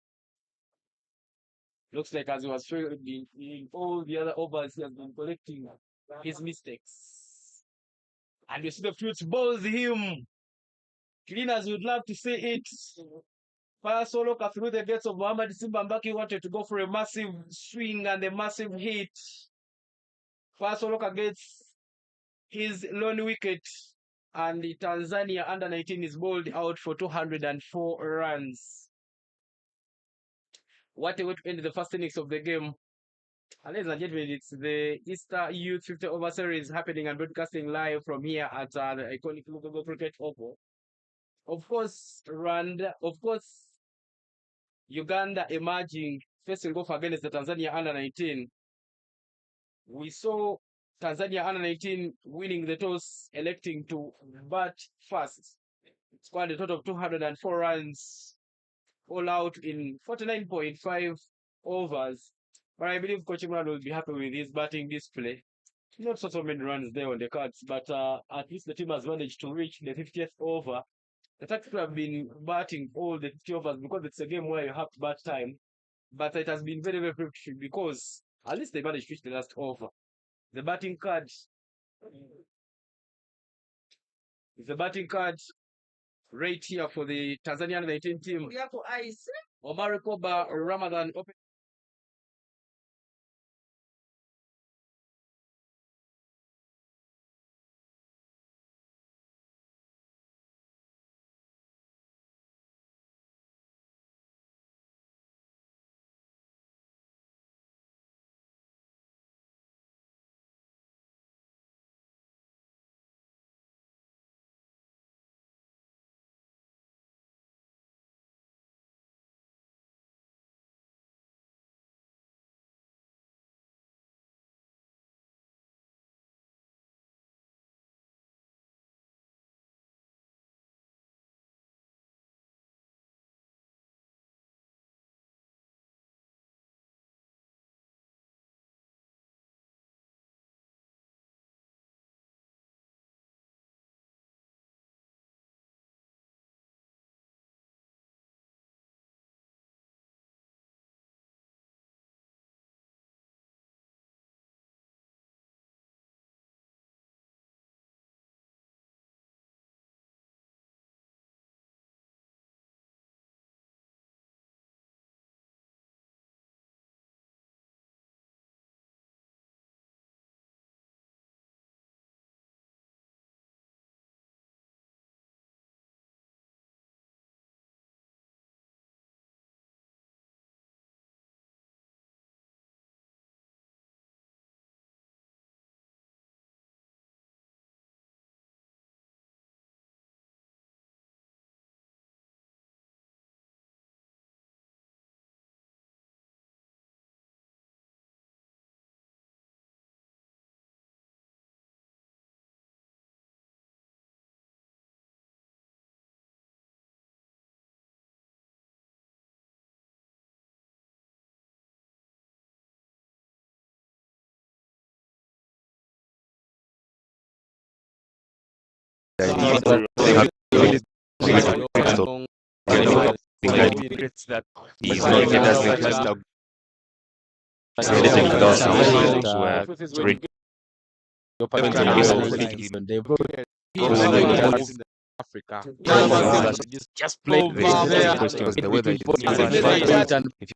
Looks like as he was failing in all the other overs, he has been collecting his mistakes. And you see the fruits balls him. Clean as you'd love to say it. Pius Oloka through the gates of Mohamed Simbambaki wanted to go for a massive swing and a massive hit. Pius Oloka gets his lone wicket, and the Tanzania under 19 is bowled out for 204 runs. What a way to end the first innings of the game. Ladies and gentlemen, it's the Easter Youth 50 Over Series happening and broadcasting live from here at the iconic Lugogo Cricket Oval. Of course, Uganda emerging, facing off against the Tanzania under 19. We saw Tanzania under 19 winning the toss, electing to bat first. Scored a total of 204 runs, all out in 49.5 overs. But I believe Coach Imran will be happy with his batting display. Not so many runs there on the cards, but at least the team has managed to reach the 50th over. The fact have been batting all the 50 overs because it's a game where you have to bat time. But it has been very, very fruitful because at least they managed to reach the last over. The batting card is the batting card right here for the Tanzanian 19 team. Omar Koba Ramadan open. That He's not he doesn't just anything without sounds where everything is they brought in Africa. Just play the questions the weather is if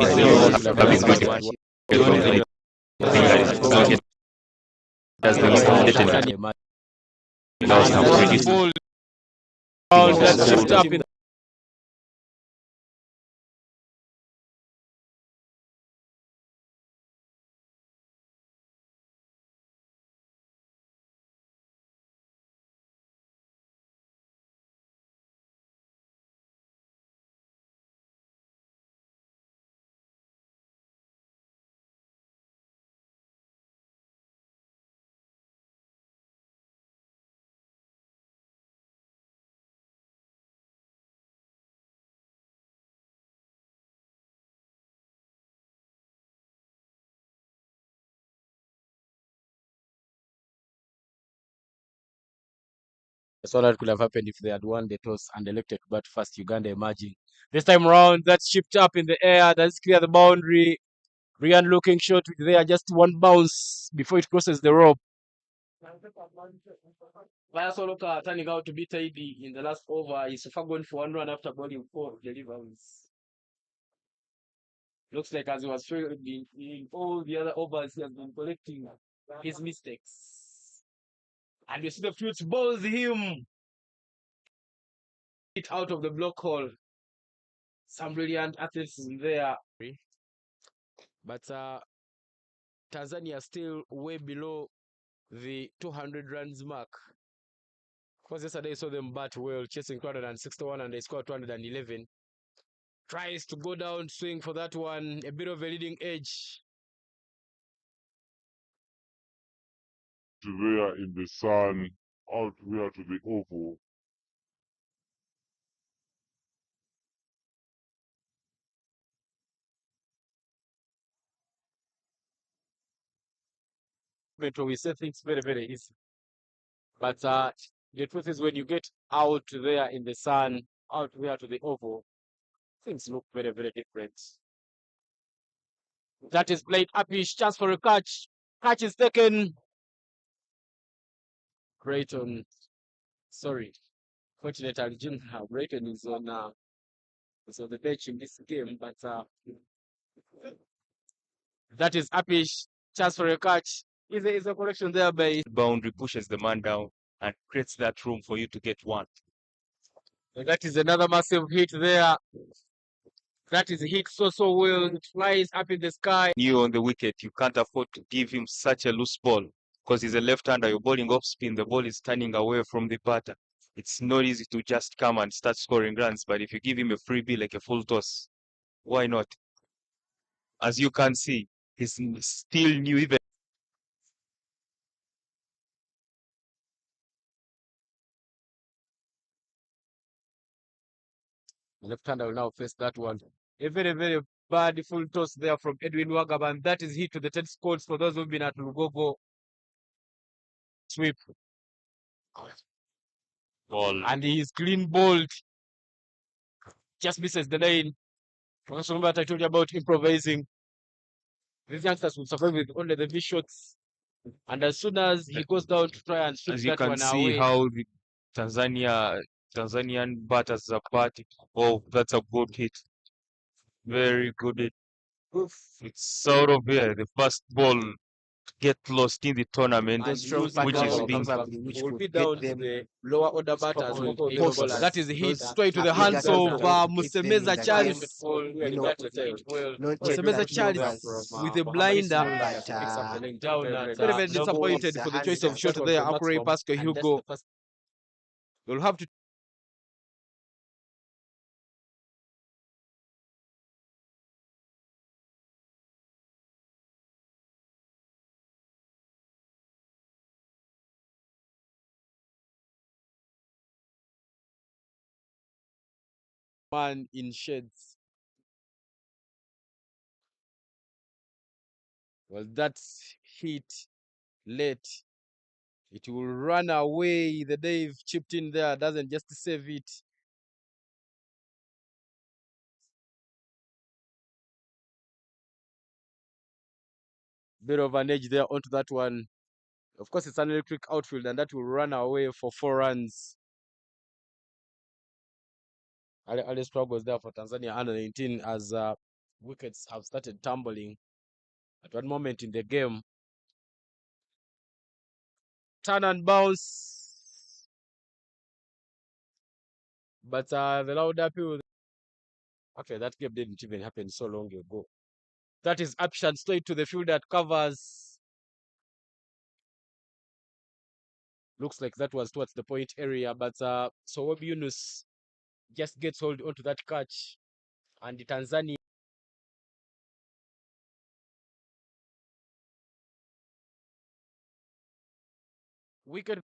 Still having good from the target as the miscommunicated lost some credit on That shift that up in that's what could have happened if they had won the toss and elected but first Uganda emerging. This time around, that's shipped up in the air. That's clear the boundary. Ryan looking short with there, just one bounce before it crosses the rope. Via Soloka turning out to be tidy in the last over. He's going for one run after bowling 4 deliveries. Looks like as he was failing in all the other overs, he has been collecting his mistakes. And you see the flute balls him it out of the block hole. Some brilliant athletes in there. But Tanzania still way below the 200 runs mark. Because yesterday I saw them bat well, chasing 261 and they scored 211. Tries to go down, swing for that one, a bit of a leading edge. To there in the sun, out here to the oval. Metro, we say things very, very easy. But the truth is when you get out there in the sun, out there to the oval, things look very, very different. That is played uppish, chance for a catch. Catch is taken. Brayton, sorry. Fortunately, Brayton is on the bench in this game, but that is uppish, chance for a catch. Is a correction there by boundary pushes the man down and creates that room for you to get one. that is another massive hit there. That is hit so well. It flies up in the sky. You on the wicket, you can't afford to give him such a loose ball because he's a left-hander. You're bowling off spin. The ball is turning away from the batter. It's not easy to just come and start scoring runs. But if you give him a freebie like a full toss, why not? As you can see, he's still new even. Left-hander will now face that one. A very, very bad full toss there from Edwin Wagaba, and that is hit to the 10 scores for those who've been at Lugogo. Sweep. Ball. And he is clean bowled. Just misses the lane. Also remember that I told you about improvising. These youngsters will survive with only the V shots. And as soon as he goes down to try and shoot As you that can one see away, how the Tanzanian batters are batting. Oh, that's a good hit. Very good hit. It's out of here. The first ball to get lost in the tournament, And strong which is partners being probably which will be could down get to them the lower order batters strong who eight post. bowlers. That is hit Those straight to the are bigger hands of guns to keep them in Musemeza the Charles. game. You know, not yet Musemeza touching Charles overs. with a blinder. But Very, very no ball is disappointed a for the hand choice of down. shot there, Akure Pascal Hugo. They'll have to man in sheds. Well, that's hit late. It will run away. The Dave chipped in there, doesn't just save it. Bit of an edge there onto that one. Of course, it's an electric outfield, and that will run away for 4 runs. Ali struggles there for Tanzania under 19 as Wickets have started tumbling at one moment in the game. Turn and bounce. But the loud appeal. Okay, that game didn't even happen so long ago. That is action straight to the field that covers. Looks like that was towards the point area, but so Yunus just gets hold onto that catch, and the Tanzania wicket.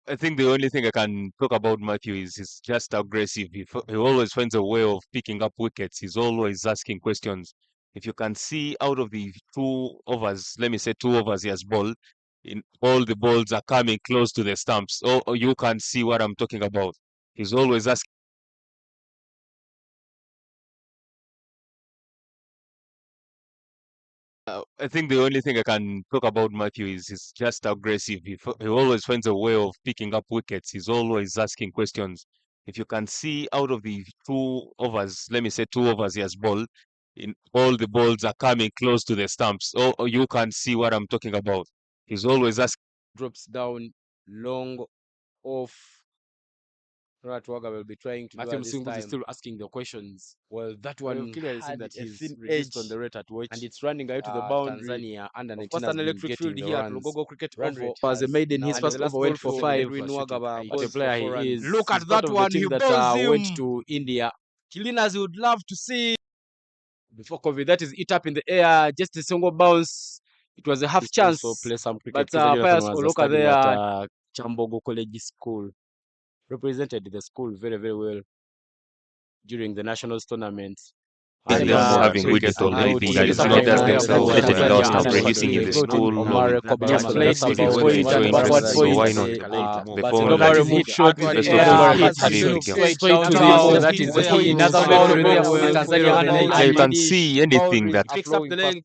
I think the only thing I can talk about Matthew is he's just aggressive. He always finds a way of picking up wickets. He's always asking questions. If you can see out of the 2 overs, let me say 2 overs he has bowled, in all the balls are coming close to the stumps. Oh, you can see what I'm talking about. He's always asking. I think the only thing I can talk about Matthew is he's just aggressive. He always finds a way of picking up wickets. He's always asking questions. If you can see out of the 2 overs, let me say 2 overs he has bowled, in all the balls are coming close to the stumps. Oh, you can see what I'm talking about. He's always asking. Drops down long off. Ratwaga will be trying to Matthew Msingu is still asking the questions. Well, that one clearly seen that he's reduced on the rate at which, and it's running out to the boundary. Tanzania under 19 an electric field here at Lugogo Cricket Oval. Was a maiden his first over went for 5. What a player he is! Look at that one! He went to India. Kilinas would love to see before COVID. That is it up in the air, just a single bounce. It was a half chance. Also play some cricket. But Pius Oloka there at Chambogo College School represented the school very, very well during the nationals tournament. And And just having wicket or anything. It's not just themselves getting lost and producing in the school or just because they were enjoying cricket. So why not? The former Nobody moved short with best the of air, the hits country straight to the that is another boundary there with Tanzania under Yeah, you 19. can see anything that Picks up the leg.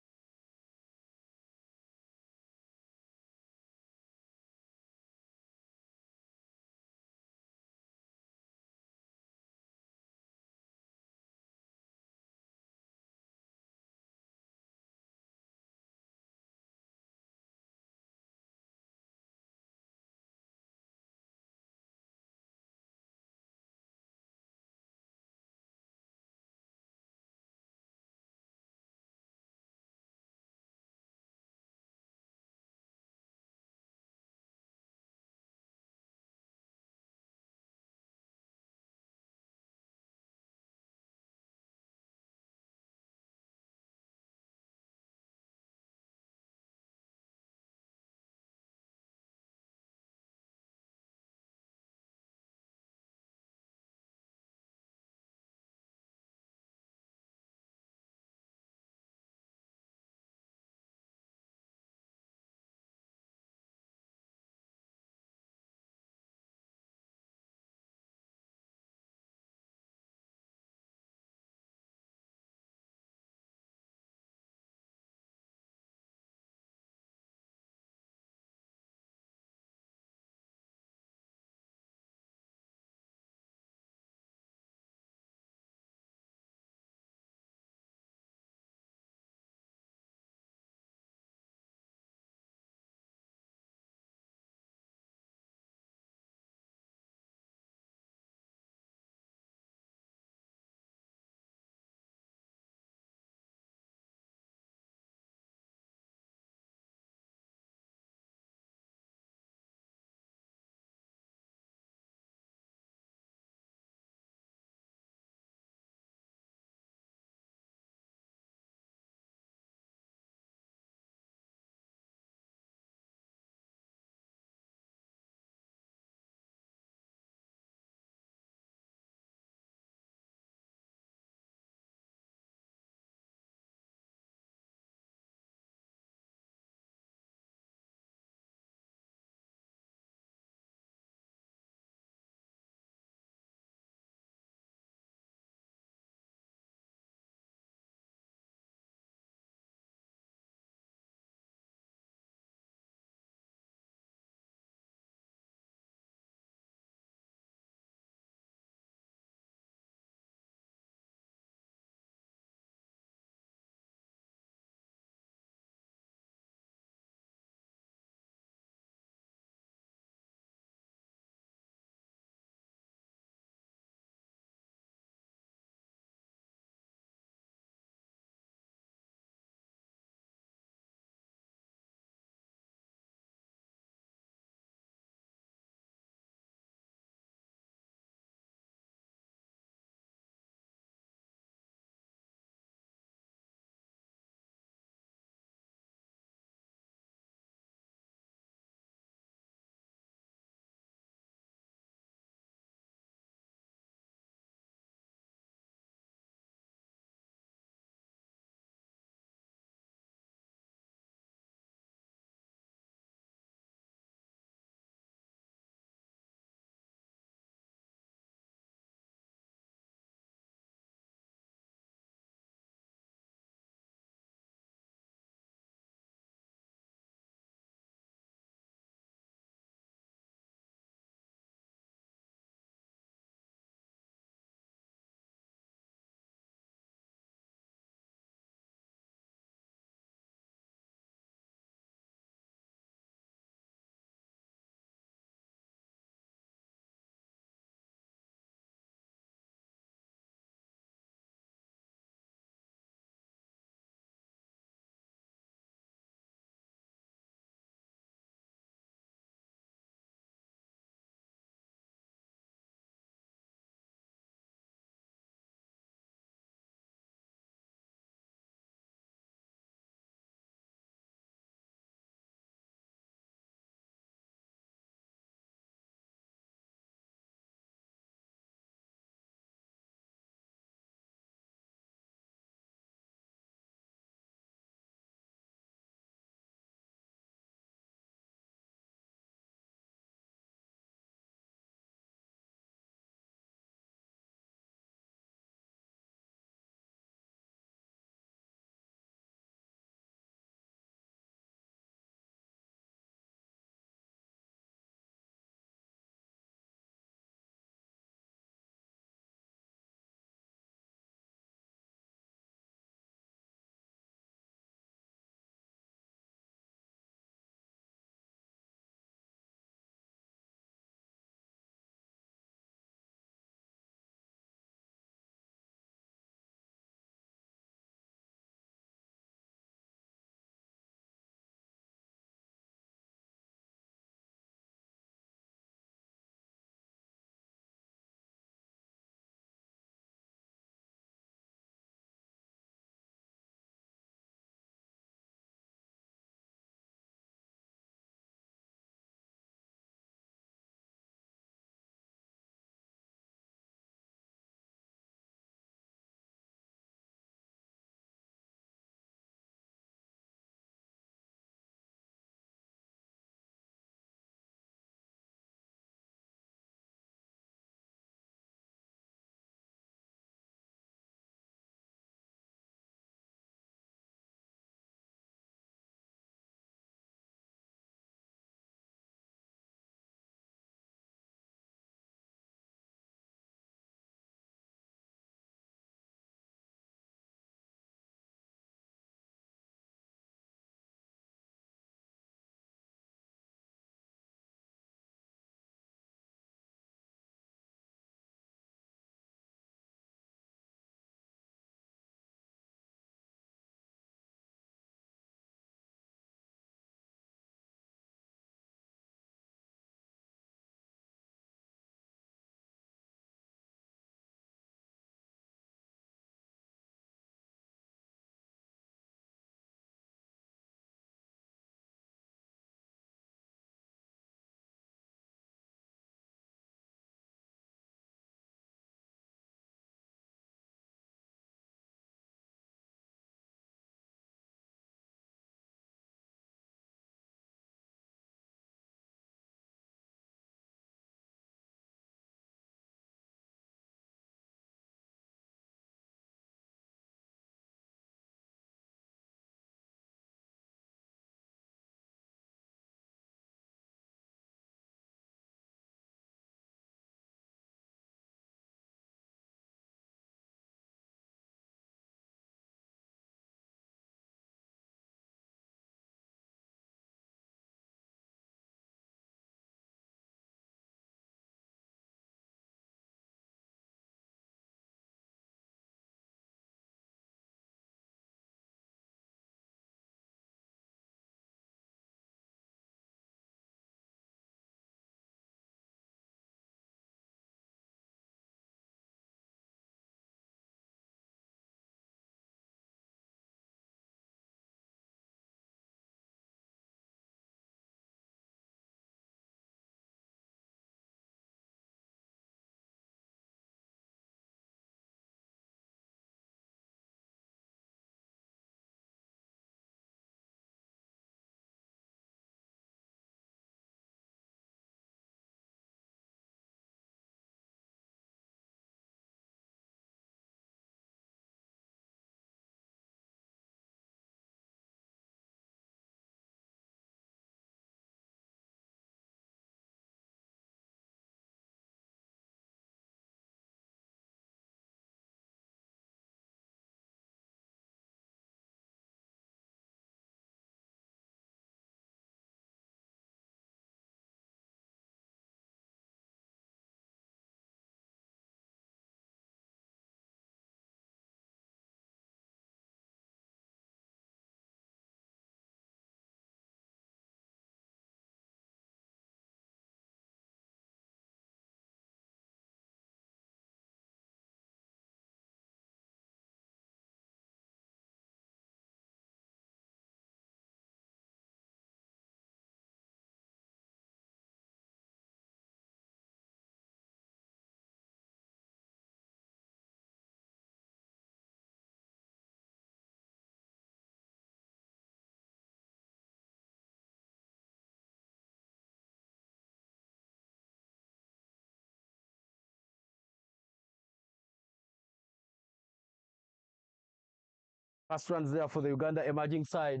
First runs there for the Uganda emerging side.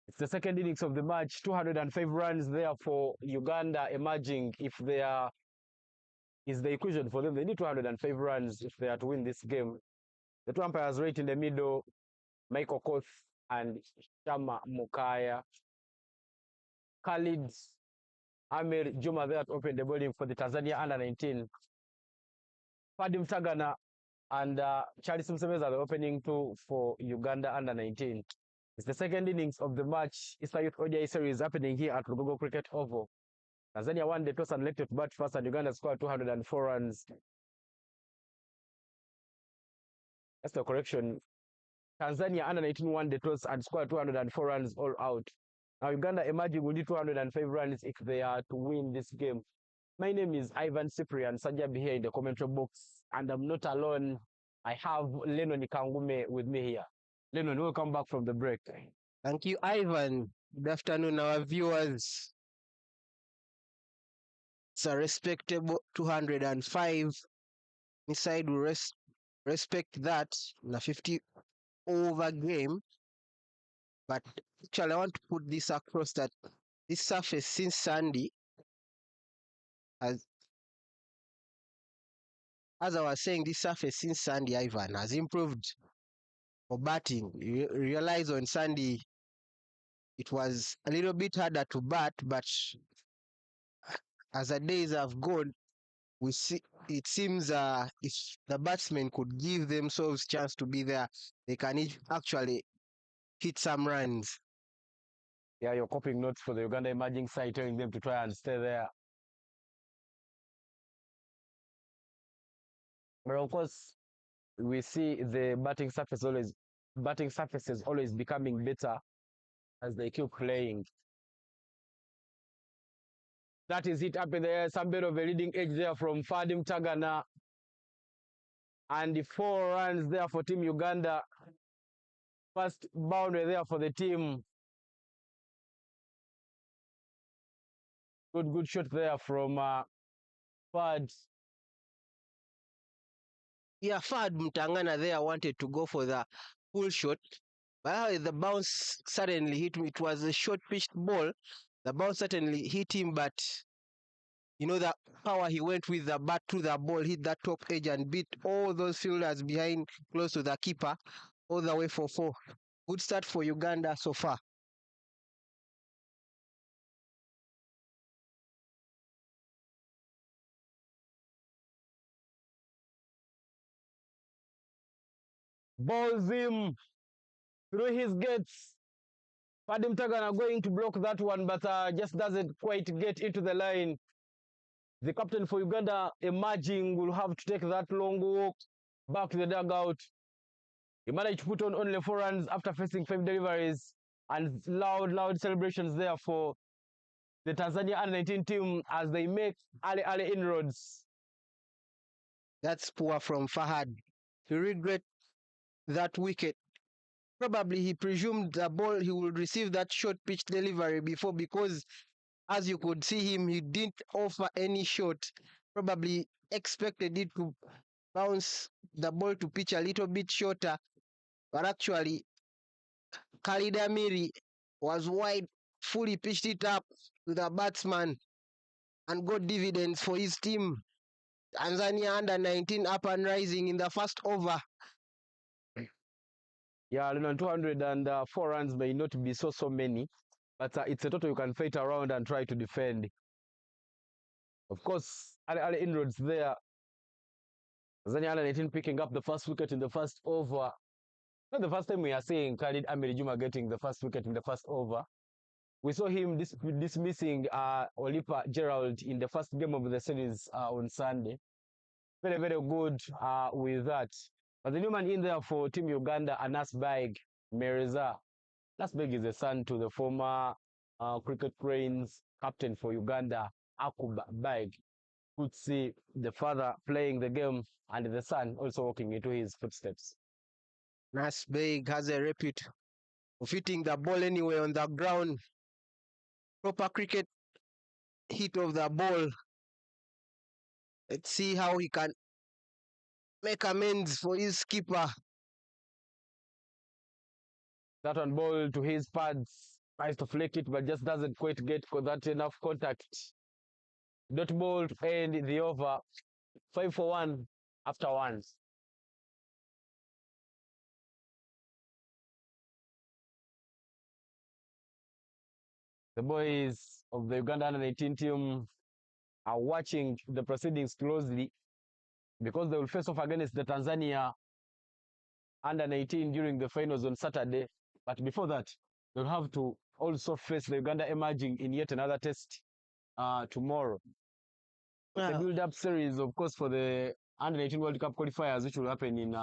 It's the second innings of the match. 205 runs there for Uganda emerging. If they are, is the equation for them. They need 205 runs if they are to win this game. The two umpires right in the middle, Michael Koth and Shama Mukaya. Khalid Amir Juma there to open the bowling for the Tanzania under 19. Fadim Tagana and Charles Msemeza are the opening two for Uganda under 19. It's the second innings of the match. Easter Youth ODI series happening here at Lugogo Cricket Oval. Tanzania won the toss and elected to bat first, and Uganda scored 204 runs. That's the correction. Tanzania under 19 won the toss and scored 204 runs all out. Now Uganda emerging will need 205 runs if they are to win this game. My name is Ivan Cyprian Sajab here in the commentary box, and I'm not alone. I have Lennon Kangume with me here. Lennon, welcome back from the break. Thank you, Ivan. Good afternoon, our viewers. It's a respectable 205. Inside, we respect that in a 50 over game. But actually, I want to put this across that this surface since Sunday, as I was saying, this surface since Sunday, Ivan, has improved for batting. You realize on Sunday it was a little bit harder to bat, but as the days have gone, we see it seems if the batsmen could give themselves chance to be there, they can actually hit some runs. Yeah, you're copying notes for the Uganda emerging side, telling them to try and stay there. But of course, we see the batting surfaces always becoming better as they keep playing. That is it up in the air. Some bit of a leading edge there from Fadim Tagana. And the 4 runs there for Team Uganda. First boundary there for the team. Good shot there from Fad. Yeah, Fad Mtangana there wanted to go for the full shot. But the bounce suddenly hit him. It was a short pitched ball. The bounce certainly hit him, but you know the power he went with the bat to the ball, hit that top edge and beat all those fielders behind close to the keeper all the way for 4. Good start for Uganda so far. Balls him through his gates. Fadim Tagana going to block that one, but just doesn't quite get into the line. The captain for Uganda emerging will have to take that long walk back to the dugout. He managed to put on only 4 runs after facing 5 deliveries, and loud celebrations there for the Tanzania under-19 team as they make early inroads. That's poor from Fahad. He regret that wicket. Probably he presumed the ball he would receive that short pitch delivery before, because as you could see him, he didn't offer any shot. Probably expected it to bounce the ball to pitch a little bit shorter, but actually Khalid Amiri was wide, fully pitched it up to the batsman and got dividends for his team. Tanzania under 19 up and rising in the first over. Yeah, 204 runs may not be so many, but it's a total you can fight around and try to defend. Of course, early inroads there. Tanzania under 19 picking up the first wicket in the first over. Not the first time we are seeing Khalid Amiri Juma getting the first wicket in the first over. We saw him dismissing Olipa Gerald in the first game of the series on Sunday. Very good with that. But the new man in there for Team Uganda, Anas Baig Mereza. Anas Baig is the son to the former cricket brains captain for Uganda, Akub Baig. Could see the father playing the game and the son also walking into his footsteps. Anas Baig has a repute of hitting the ball anywhere on the ground. Proper cricket hit of the ball. Let's see how he can make amends for his keeper. That one ball to his pads, tries to flick it, but just doesn't quite get that enough contact. Dot ball to end the over, 5-1 after one. The boys of the Uganda under-19 team are watching the proceedings closely because they will face off against the Tanzania under-19 during the finals on Saturday. But before that, they'll have to also face the Uganda emerging in yet another test tomorrow. The build-up series, of course, for the under-19 World Cup qualifiers, which will happen in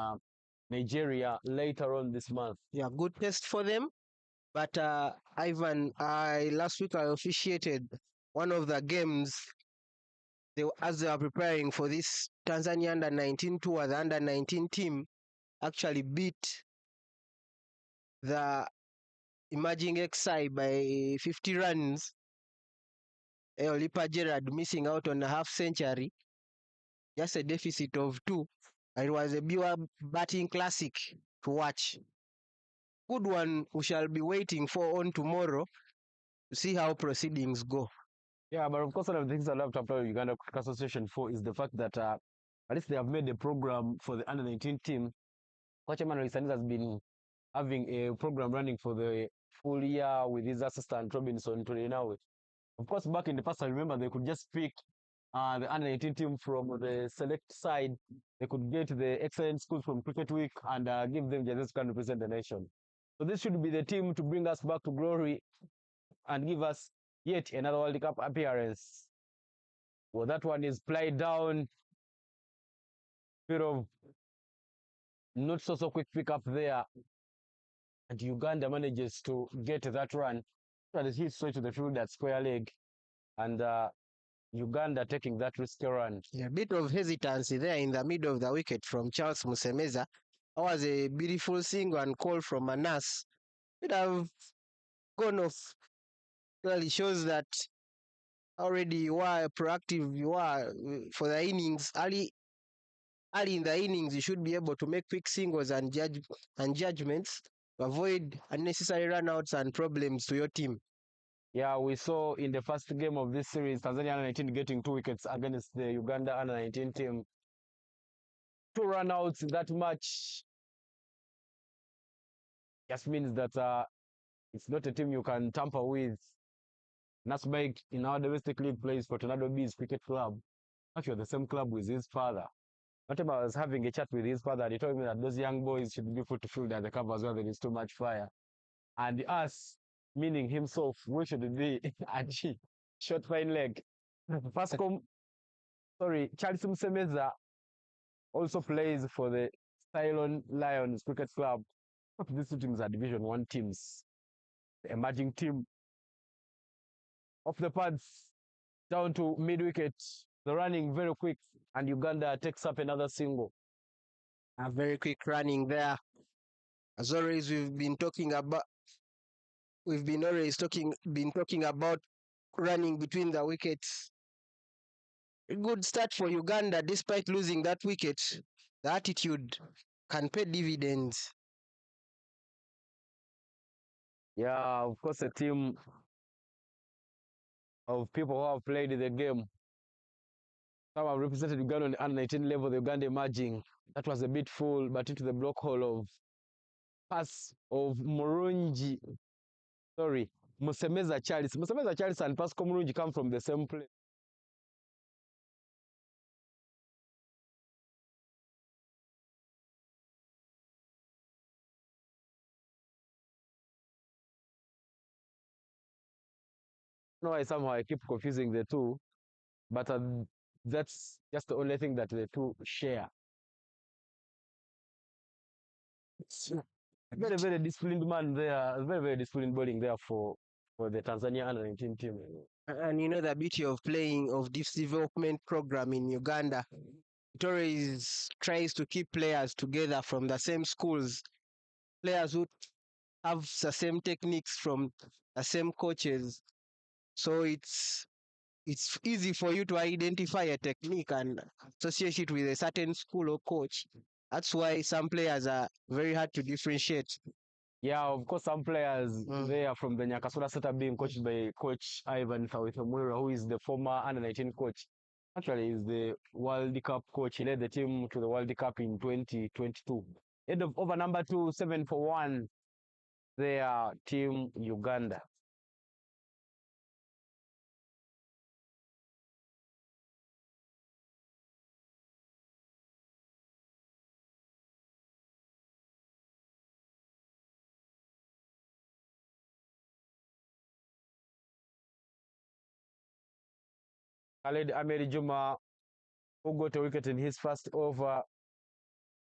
Nigeria later on this month. Yeah, good test for them. But Ivan, last week I officiated one of the games as they were preparing for this Tanzania under-19 tour. The under-19 team actually beat the emerging XI by 50 runs. Olipa Gerard missing out on a half century, just a deficit of 2. It was a pure batting classic to watch. Good one we shall be waiting for on tomorrow to see how proceedings go. Yeah, but of course, one of the things I love to applaud Uganda Cricket Association for is the fact that at least they have made a program for the under-19 team. Coach Emmanuel Isanis has been having a program running for the full year with his assistant Robinson Tolenawe. Of course, back in the past, I remember they could just pick the under-19 team from the select side. They could get the excellent schools from Cricket Week and give them just to represent the nation. So this should be the team to bring us back to glory and give us yet another World Cup appearance. Well, that one is played down. Bit of not so quick pick up there. And Uganda manages to get that run. And it hits straight to the field at square leg. And Uganda taking that risky run. Yeah, a bit of hesitancy there in the middle of the wicket from Charles Musemeza. That was a beautiful single and call from Anas. Could have gone off. Clearly shows that already you are proactive, you are for the innings. Early in the innings, you should be able to make quick singles and judgments to avoid unnecessary runouts and problems to your team. Yeah, we saw in the first game of this series, Tanzania under-19 getting 2 wickets against the Uganda under-19 team. 2 runouts in that match just means that it's not a team you can tamper with. Nasbike in our domestic league plays for Tornado Bees Cricket Club. Actually, the same club with his father. Whatever, I was having a chat with his father, and he told me that those young boys should be put to field at the covers where there is too much fire. And us, meaning himself, we should be and she short fine leg. Charles Msemeza also plays for the Ceylon Lions Cricket Club. These two teams are Division 1 teams. The emerging team off the pads down to mid-wicket. The running very quick, and Uganda takes up another single. A very quick running there. As always, we've been talking about running between the wickets. A good start for Uganda, despite losing that wicket. The attitude can pay dividends. Yeah, of course, a team of people who have played the game. Some have represented Uganda on the under-19 level, the Uganda emerging. That was a bit full, but into the block hole of pass of Musemeza Charles. Musemeza Charles and Pascal Murungi come from the same place. I don't know why somehow I keep confusing the two, but that's just the only thing that the two share. Very, very disciplined man there. Very, very disciplined bowling there for the Tanzania under-19 team. And you know the beauty of playing of this development program in Uganda. It always tries to keep players together from the same schools. Players who have the same techniques from the same coaches. So it's easy for you to identify a technique and associate it with a certain school or coach. That's why some players are very hard to differentiate. Yeah, of course, some players they are from the Nyakasura setup being coached by Coach Ivan Thawithomwira, who is the former under-19 coach. Actually, he's the World Cup coach. He led the team to the World Cup in 2022. Head of over number 2, 7-1. They are Team Uganda. Khaled Ahmed Juma, who got a wicket in his first over,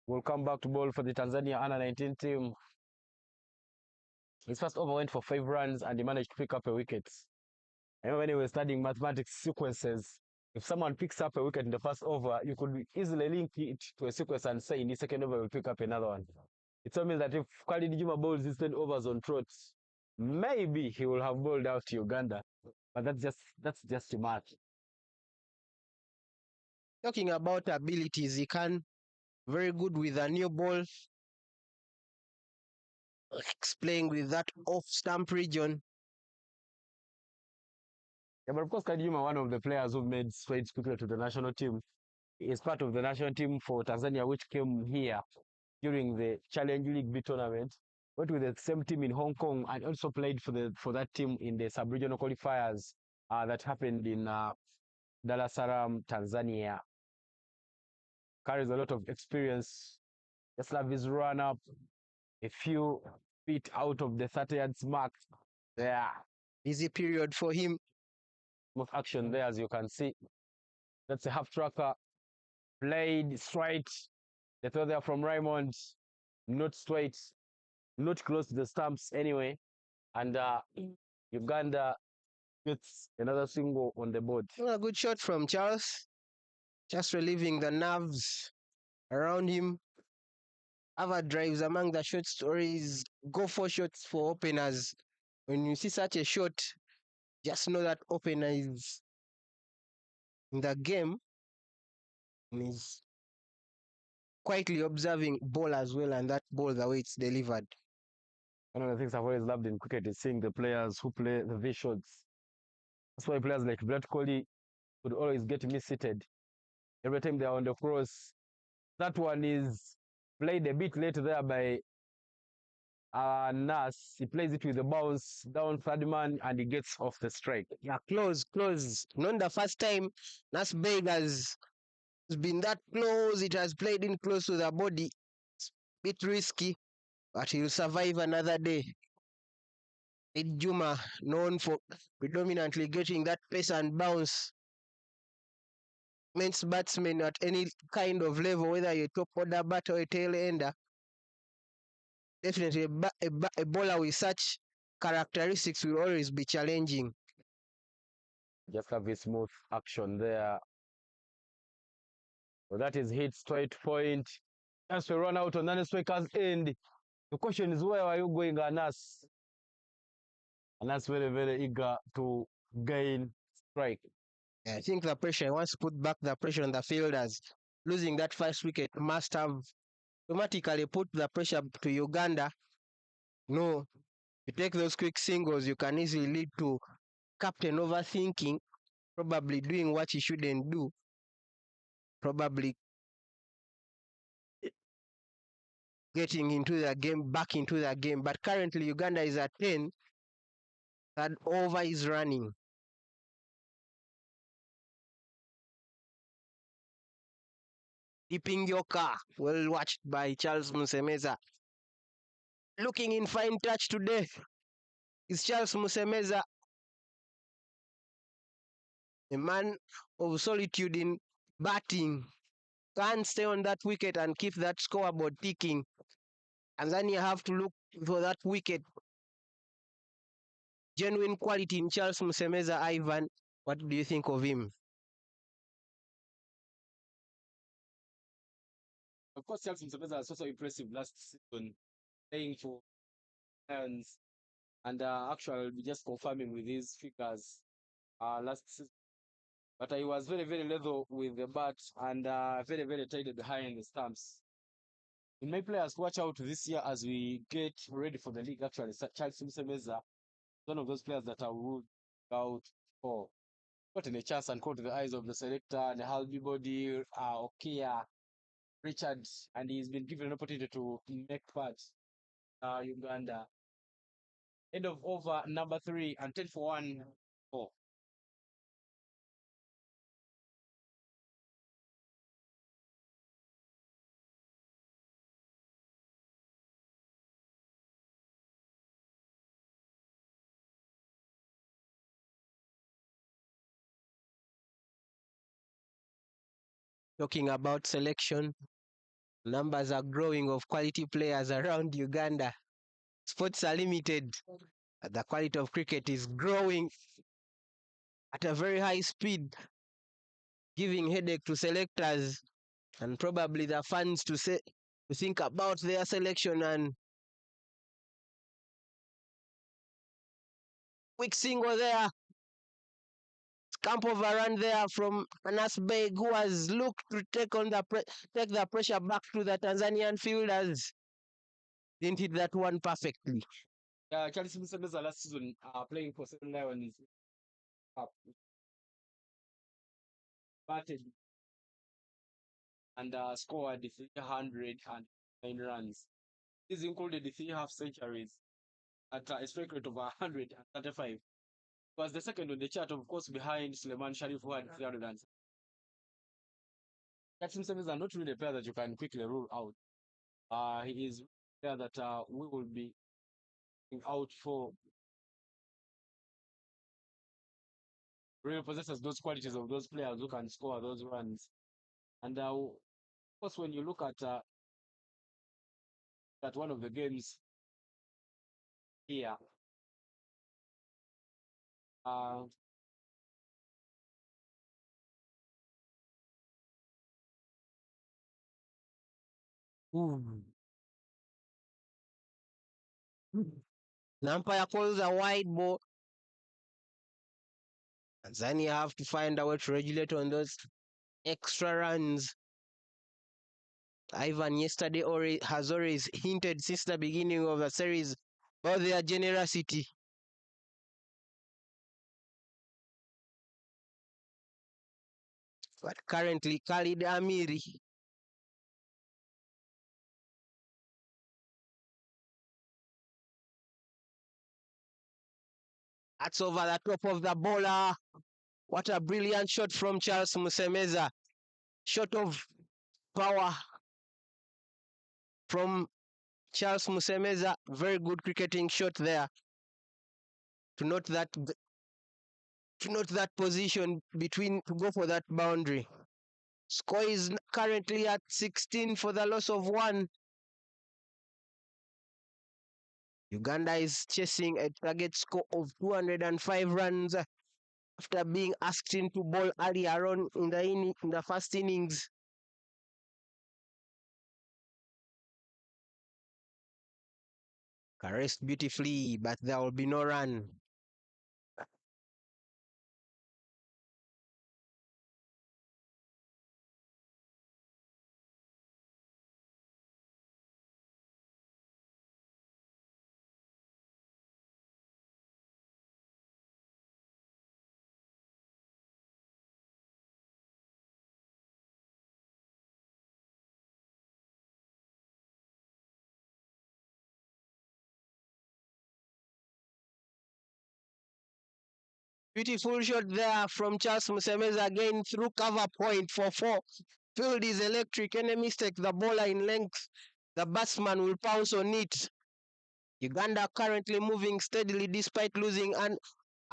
will come back to bowl for the Tanzania under-19 team. His first over went for 5 runs and he managed to pick up a wicket. I remember when we were studying mathematics sequences, if someone picks up a wicket in the first over, you could easily link it to a sequence and say in the second over, we'll pick up another one. It so means that if Khalid Juma bowls his 10 overs on trots, maybe he will have bowled out to Uganda. But that's just too much. Talking about abilities, he can very good with a new ball, playing with that off stump region. Yeah, but of course, Khalid Juma, one of the players who made strides quickly to the national team, is part of the national team for Tanzania, which came here during the Challenge League B tournament. Went with the same team in Hong Kong and also played for that team in the sub-regional qualifiers that happened in Dar es Salaam, Tanzania. Carries a lot of experience. Just love his run up a few feet out of the 30 yards mark. Yeah, Busy period for him. smooth action there, as you can see. That's a half tracker. Played straight. The throw there from Raymond. Not straight. Not close to the stumps anyway. And Uganda gets another single on the board. A good shot from Charles. Just relieving the nerves around him. Other drives among the short stories. Go for shots for openers. When you see such a shot, just know that opener is in the game and is quietly observing ball as well, and that ball, the way it's delivered. One of the things I've always loved in cricket is seeing the players who play the V shots. That's why players like Virat Kohli would always get me-seated every time they are on the cross. That one is played a bit late there by Nas. He plays it with a bounce down third man and he gets off the strike. Yeah, close. Not the first time Nas Beg has been that close. It has played in close to the body. It's a bit risky, but he'll survive another day. Juma, known for predominantly getting that pace and bounce, means batsmen at any kind of level, whether you're top order bat or a tail ender, definitely a bowler with such characteristics will always be challenging. Just have a smooth action there. So that is hit straight point. As we run out on the striker's end, the question is, where are you going, Anas? Anas very, very eager to gain strike. I think the pressure, he wants to put back the pressure on the fielders. Losing that first wicket must have automatically put the pressure to Uganda. No, you take those quick singles, you can easily lead to captain overthinking, probably doing what he shouldn't do, probably getting into the game, back into the game. But currently, Uganda is at 10. That over is running. Dipping your car, well watched by Charles Musemeza. Looking in fine touch today is Charles Musemeza, a man of solitude in batting. Can't stay on that wicket and keep that scoreboard ticking. Tanzania have to look for that wicket. Genuine quality in Charles Musemeza. Ivan, what do you think of him? Of course, Charles Msebeza was also impressive last season, playing for Lions, and actually, I'll be just confirming with his figures last season. But he was very, very level with the bat and very, very tight behind the stumps. In my players to watch out this year as we get ready for the league, actually, Charles Msemeza, one of those players that I would out for gotten a chance and caught the eyes of the selector and Halby Body, Okia, Richard, and he's been given an opportunity to make part Uganda. End of over number 3 and 10 for 1. Oh. Talking about selection, numbers are growing of quality players around Uganda. Sports are limited. The quality of cricket is growing at a very high speed, giving headache to selectors and probably the fans to think about their selection. And quick single there, scamp of a run there from Anas Beg, who has looked to take the pressure back to the Tanzanian fielders. Didn't hit that one perfectly. Charles Msemeza last season playing for 7 Lions batted and scored 309 runs. This included 3 half centuries at a strike rate of 135. Was the second on the chart, of course, behind Suleiman Sharif, who had 300 runs. That Simpsons are not really a player that you can quickly rule out. He is a player that we will be out for. Really possesses those qualities of those players who can score those runs. And of course, when you look at one of the games here, The umpire calls a wide ball. Tanzania have to find a way to regulate on those extra runs. Ivan yesterday has always hinted since the beginning of the series about their generosity. But currently, Khalid Amiri that's over the top of the bowler. What a brilliant shot from Charles Msemeza. Shot of power from Charles Msemeza. Very good cricketing shot there. To note that position to go for that boundary. Score is currently at 16 for the loss of 1. Uganda is chasing a target score of 205 runs after being asked into bowl earlier on in the first innings. Caressed beautifully, but there will be no run. Beautiful shot there from Charles Msemeza again through cover point for 4. Field is electric. Any mistake, the bowler in length, the batsman will pounce on it. Uganda currently moving steadily despite losing an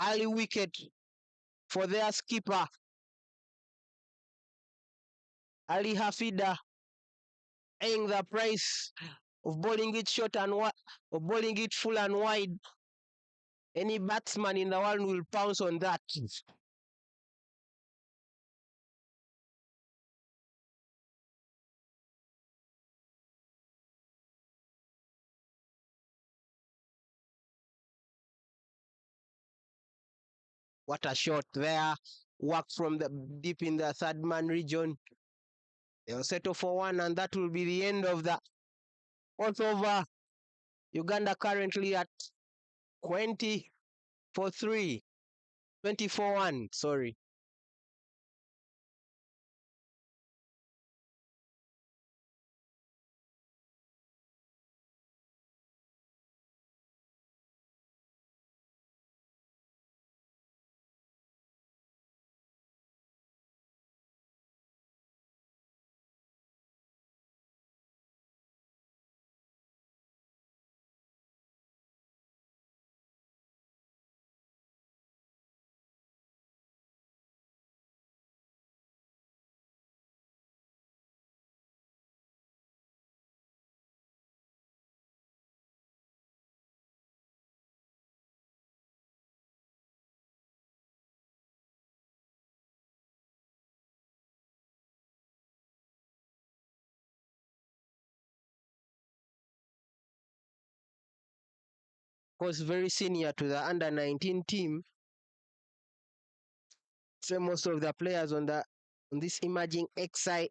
early wicket for their skipper, Ali Hafida, paying the price of bowling it short and of bowling it full and wide. Any batsman in the world will pounce on that. What a shot there. Work from the deep in the third man region. They'll settle for 1, and that will be the end of the fourth over. Uganda currently at 20 for 3. 24-1, sorry. Was very senior to the under 19 team. So most of the players on this emerging XI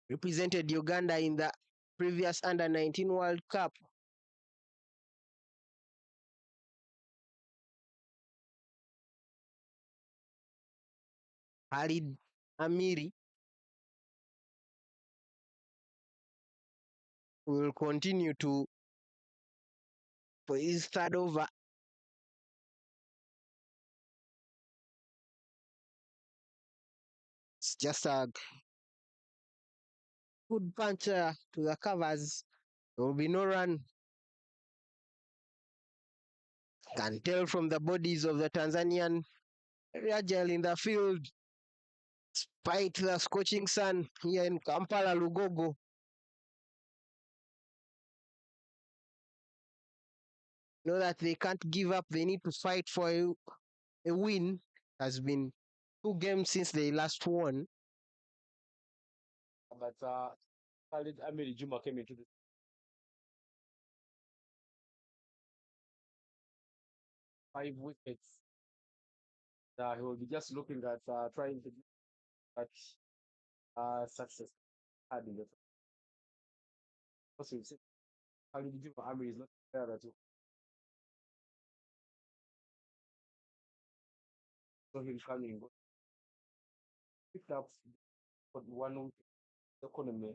represented Uganda in the previous under 19 World Cup. Khalid Amiri will continue for his third over. It's just a good punch to the covers. There will be no run. Can tell from the bodies of the Tanzanian, very agile in the field, despite the scorching sun here in Kampala, Lugogo. Know that they can't give up. They need to fight for a win. Has been 2 games since they last won. But Khalid Amiri Juma came into the 5 wickets. He will be just looking at trying to get that success had in the first. Also, Khalid Juma Amiri is not there at all. So he's coming. Picked up for 1 wicket. The economy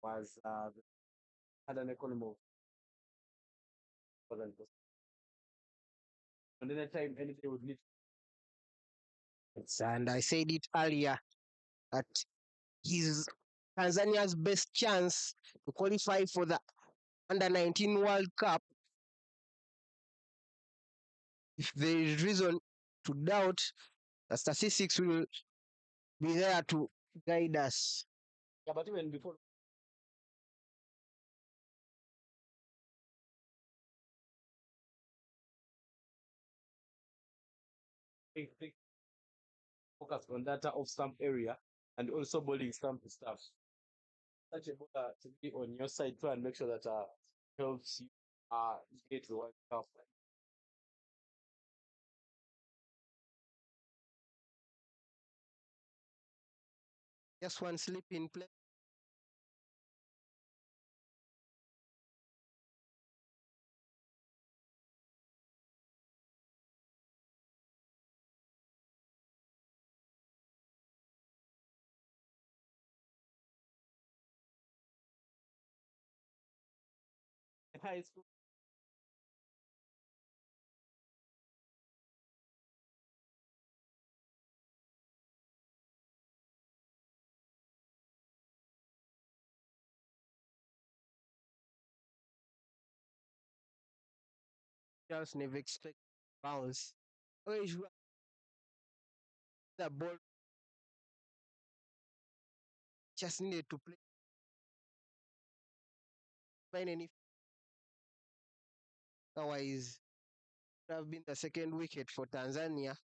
was had an economy of 1,000%. And then the time anything would need. And I said it earlier that he's Tanzania's best chance to qualify for the under 19 World Cup. If there is reason to doubt, the statistics will be there to guide us. Yeah, but even before big focus on that off stump area and also bowling stump stuff. Such a bowler to be on your side try and make sure that helps you get the World Cup. Just one slip in play. In high school, Just never expect bounce. Always the ball just needed to play. Find any. Otherwise, it would have been the second wicket for Tanzania.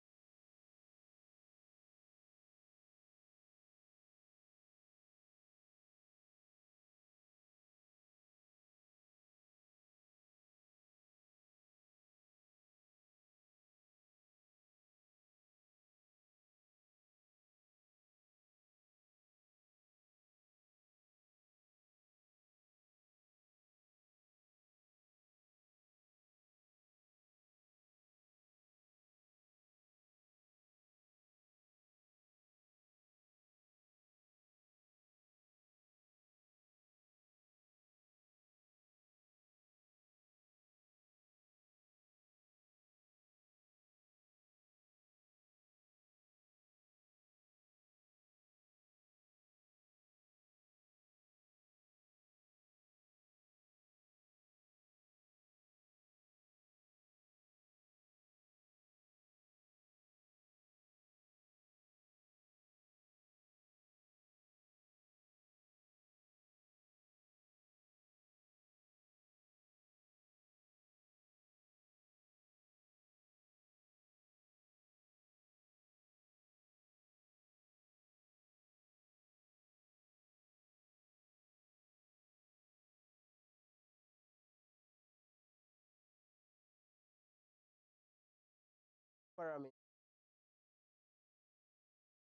Pyramid.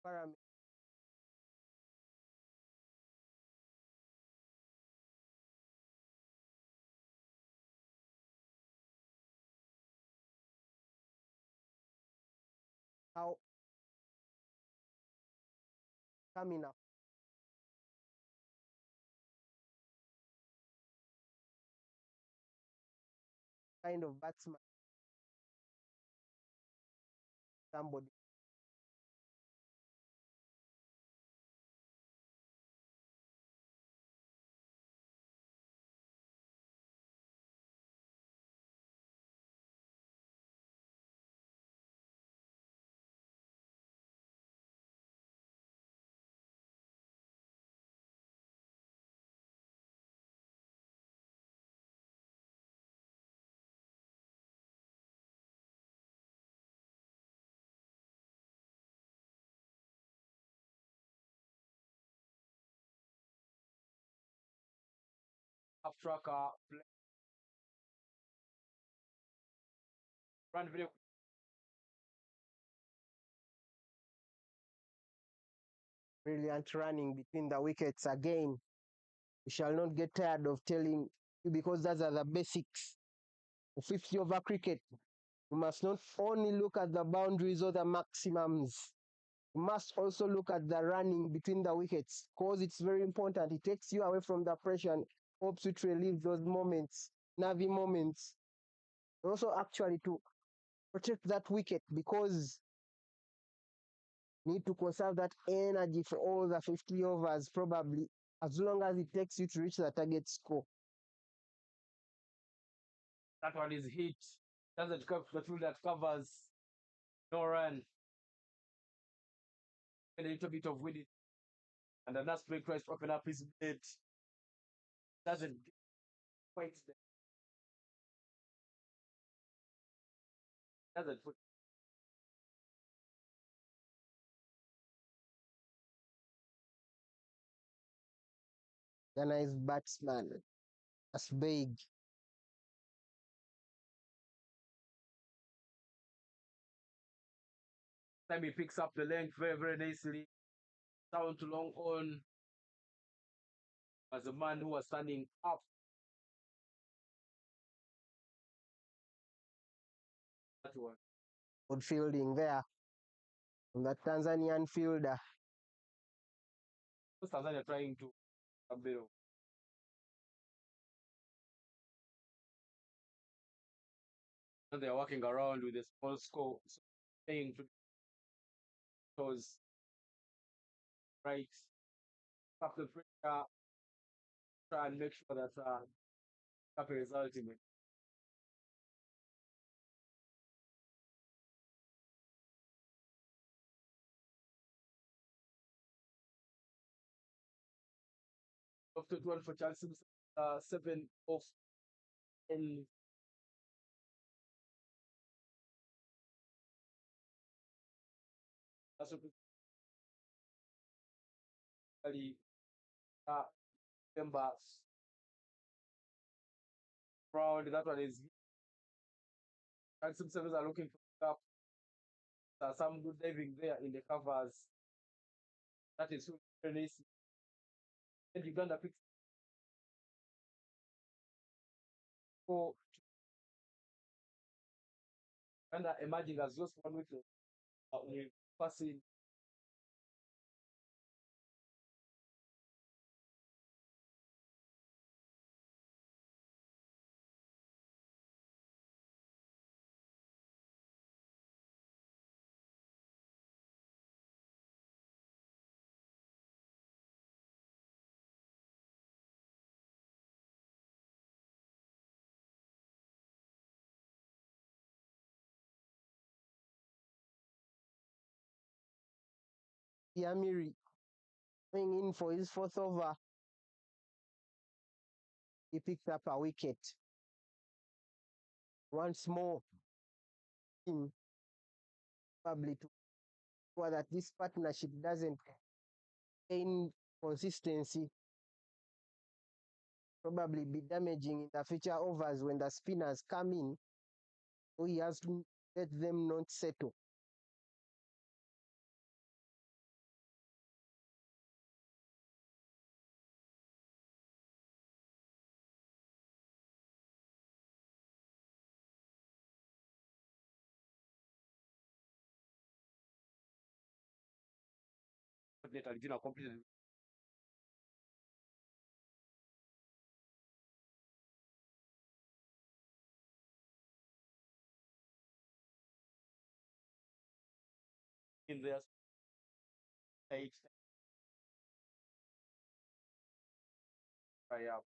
Pyramid. How coming up kind of batsman somebody half tracker, run very quick. brilliant running between the wickets again. We shall not get tired of telling you because those are the basics of 50 over cricket. You must not only look at the boundaries or the maximums. You must also look at the running between the wickets because it's very important. It takes you away from the pressure and helps you to relieve those moments, nervy moments. Also, actually, to protect that wicket because you need to conserve that energy for all the 50 overs, probably as long as it takes you to reach the target score. That one is hit. Doesn't cover the field that covers. No run. And a little bit of wind. And the last break tries to open up his blade. Doesn't get quite there. Doesn't put. The nice batsman. That's big. Time he picks up the length very, very nicely. Down to long on. As a man who was standing up. That one. Good fielding there from the Tanzanian fielder. Tanzania trying to Abero. And they're walking around with a small score, playing to those right, up the pressure, try and make sure that happy is ultimate. After 12 for Chelsea, 7 off in that's what really December round. That one is Chelsea Sevens are looking for up. Some good diving there in the covers. That is very nice. And Uganda picks 4. Uganda emerging as just one with passing. Yamiri going in for his 4th over. He picked up a wicket. Once more, him probably to ensure that this partnership doesn't gain consistency, probably be damaging in the future overs when the spinners come in. So he has to let them not settle. Argentina completed in their state. Yeah.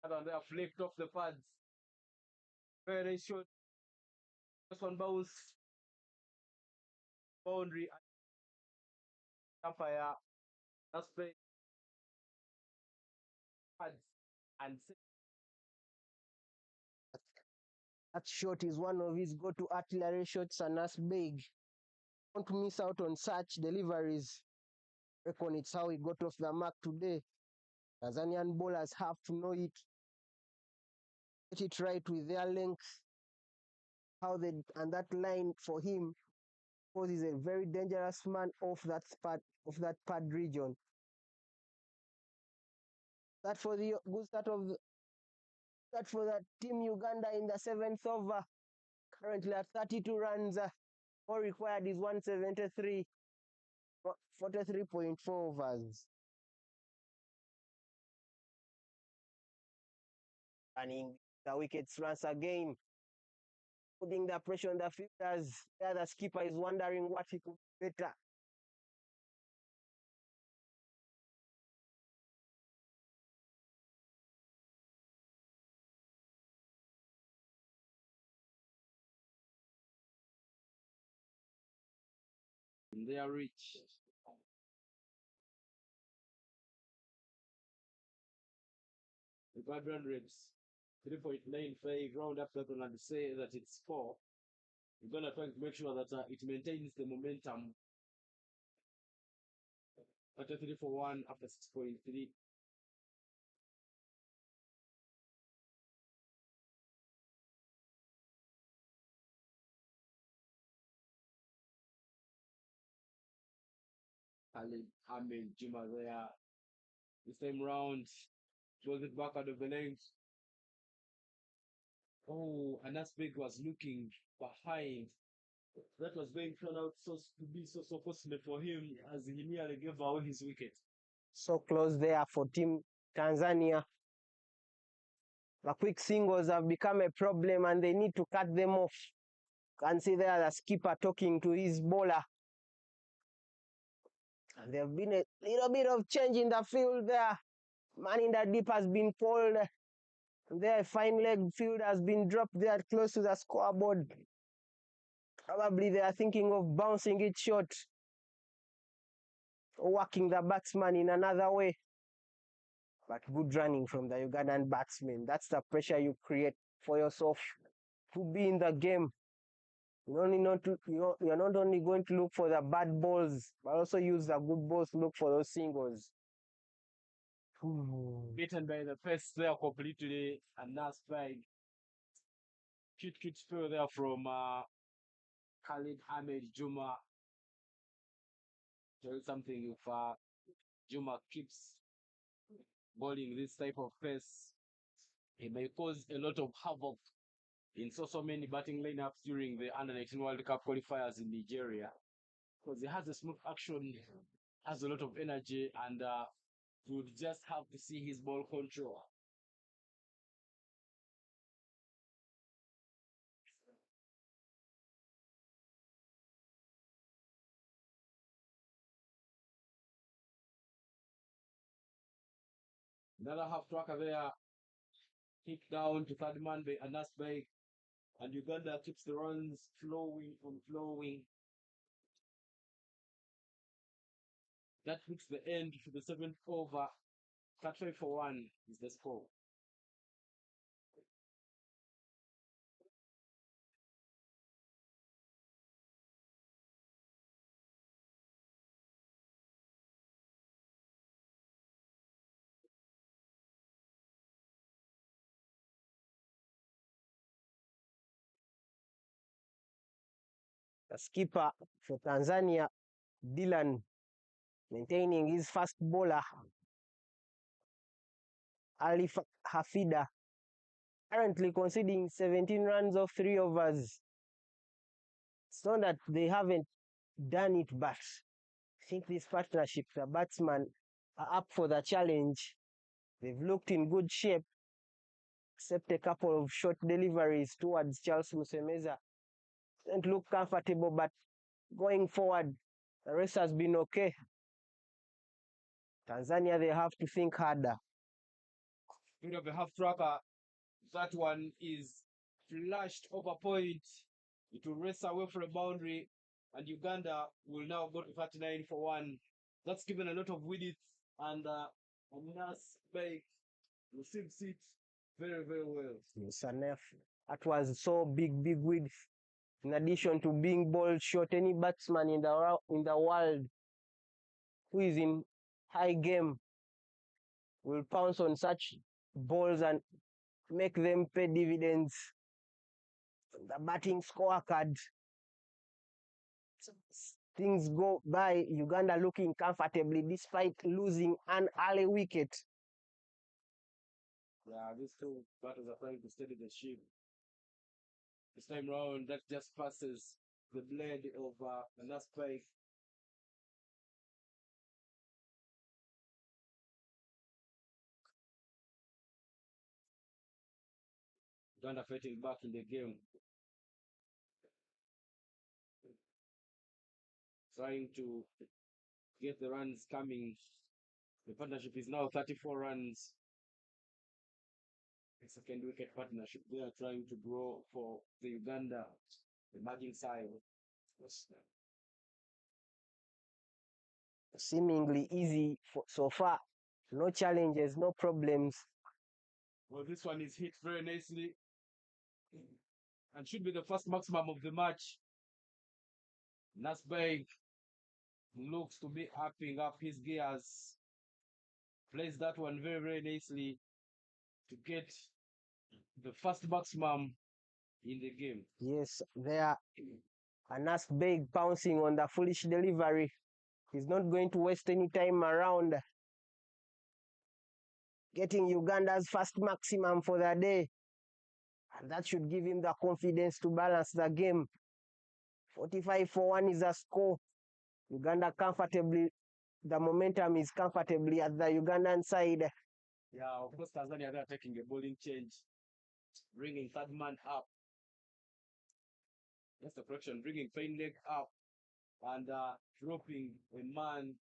And they have flicked off the pads. Very short. Just one bounce. Boundary. Umpire. That's play. Pads. And That shot is one of his go-to artillery shots, and that's big. Don't miss out on such deliveries. Reckon it's how he got off the mark today. Tanzanian bowlers have to know it, get it right with their length, how they and that line for him, because he's a very dangerous man off that pad region. That for the good start of that for the team Uganda in the seventh over. Currently at 32 runs, all required is 173, 43.4 overs. Running the wickets once again, putting the pressure on the fielders. The other skipper is wondering what he could do better. they are rich. The 500s. 3.95 round after and say that it's 4. We're gonna try to make sure that it maintains the momentum. After 3 for 1 after 6.3. Khalid Ahmed Juma there. This time round, throws it back out of the length. Oh, and Big was looking behind. That was going to turn out to be so fortunate for him as he nearly gave away his wicket. So close there for Team Tanzania. The quick singles have become a problem and they need to cut them off. Can see there the skipper talking to his bowler. And there have been a little bit of change in the field there. Man in the deep has been pulled. There, a fine leg field has been dropped there close to the scoreboard. Probably they are thinking of bouncing it short, or working the batsman in another way. But good running from the Ugandan batsman. That's the pressure you create for yourself to be in the game. You're not only going to look for the bad balls, but also use the good balls to look for those singles. Beaten by the first there completely, and that's fine. Cute spill there from Khalid Ahmed Juma. Tell you something, if Juma keeps bowling this type of pace, it may cause a lot of havoc in so many batting lineups during the Under-19 World Cup qualifiers in Nigeria. Because he has a smooth action, has a lot of energy, and you would just have to see his ball control. Another half tracker there, kick down to third man by Anas Bey, and Uganda keeps the runs flowing. That puts the end to the seventh over. 35 for 1 is the score. skipper for Tanzania, Dylan, maintaining his fast bowler, Ali Hafida, currently conceding 17 runs of 3 overs. It's not that they haven't done it, but I think this partnership, the batsmen are up for the challenge. They've looked in good shape, except a couple of short deliveries towards Charles Musemeza. Didn't look comfortable, but going forward, the race has been okay. Tanzania, they have to think harder. Bit of a half tracker. That one is flashed over point. It will race away for a boundary, and Uganda will now go to 39 for 1. That's given a lot of width, and Nas Bake receives it very, very well. Sanef, that was so big width. In addition to being ball short, any batsman in the world who is in high game will pounce on such balls and make them pay dividends. The batting scorecard, things go by. Uganda looking comfortably despite losing an early wicket. Yeah, these two batters are trying to steady the ship. This time round, that just passes the blade of Nas Bake. Uganda fighting back in the game. Trying to get the runs coming. The partnership is now 34 runs. A second wicket partnership. They are trying to grow for the Uganda emerging side. Seemingly easy so far. No challenges, no problems. Well, this one is hit very nicely and should be the first maximum of the match. Nasbeg looks to be upping up his gears. Plays that one very, very nicely to get the first maximum in the game. Yes, there. Anas Beg pouncing on the foolish delivery. He's not going to waste any time around getting Uganda's first maximum for the day. And that should give him the confidence to balance the game. 45 for 1 is a score. Uganda comfortably, the momentum is comfortably at the Ugandan side. Yeah, of course, Tanzania, they're taking a bowling change, bringing third man up. That's the correction, bringing Fine Leg up and dropping a man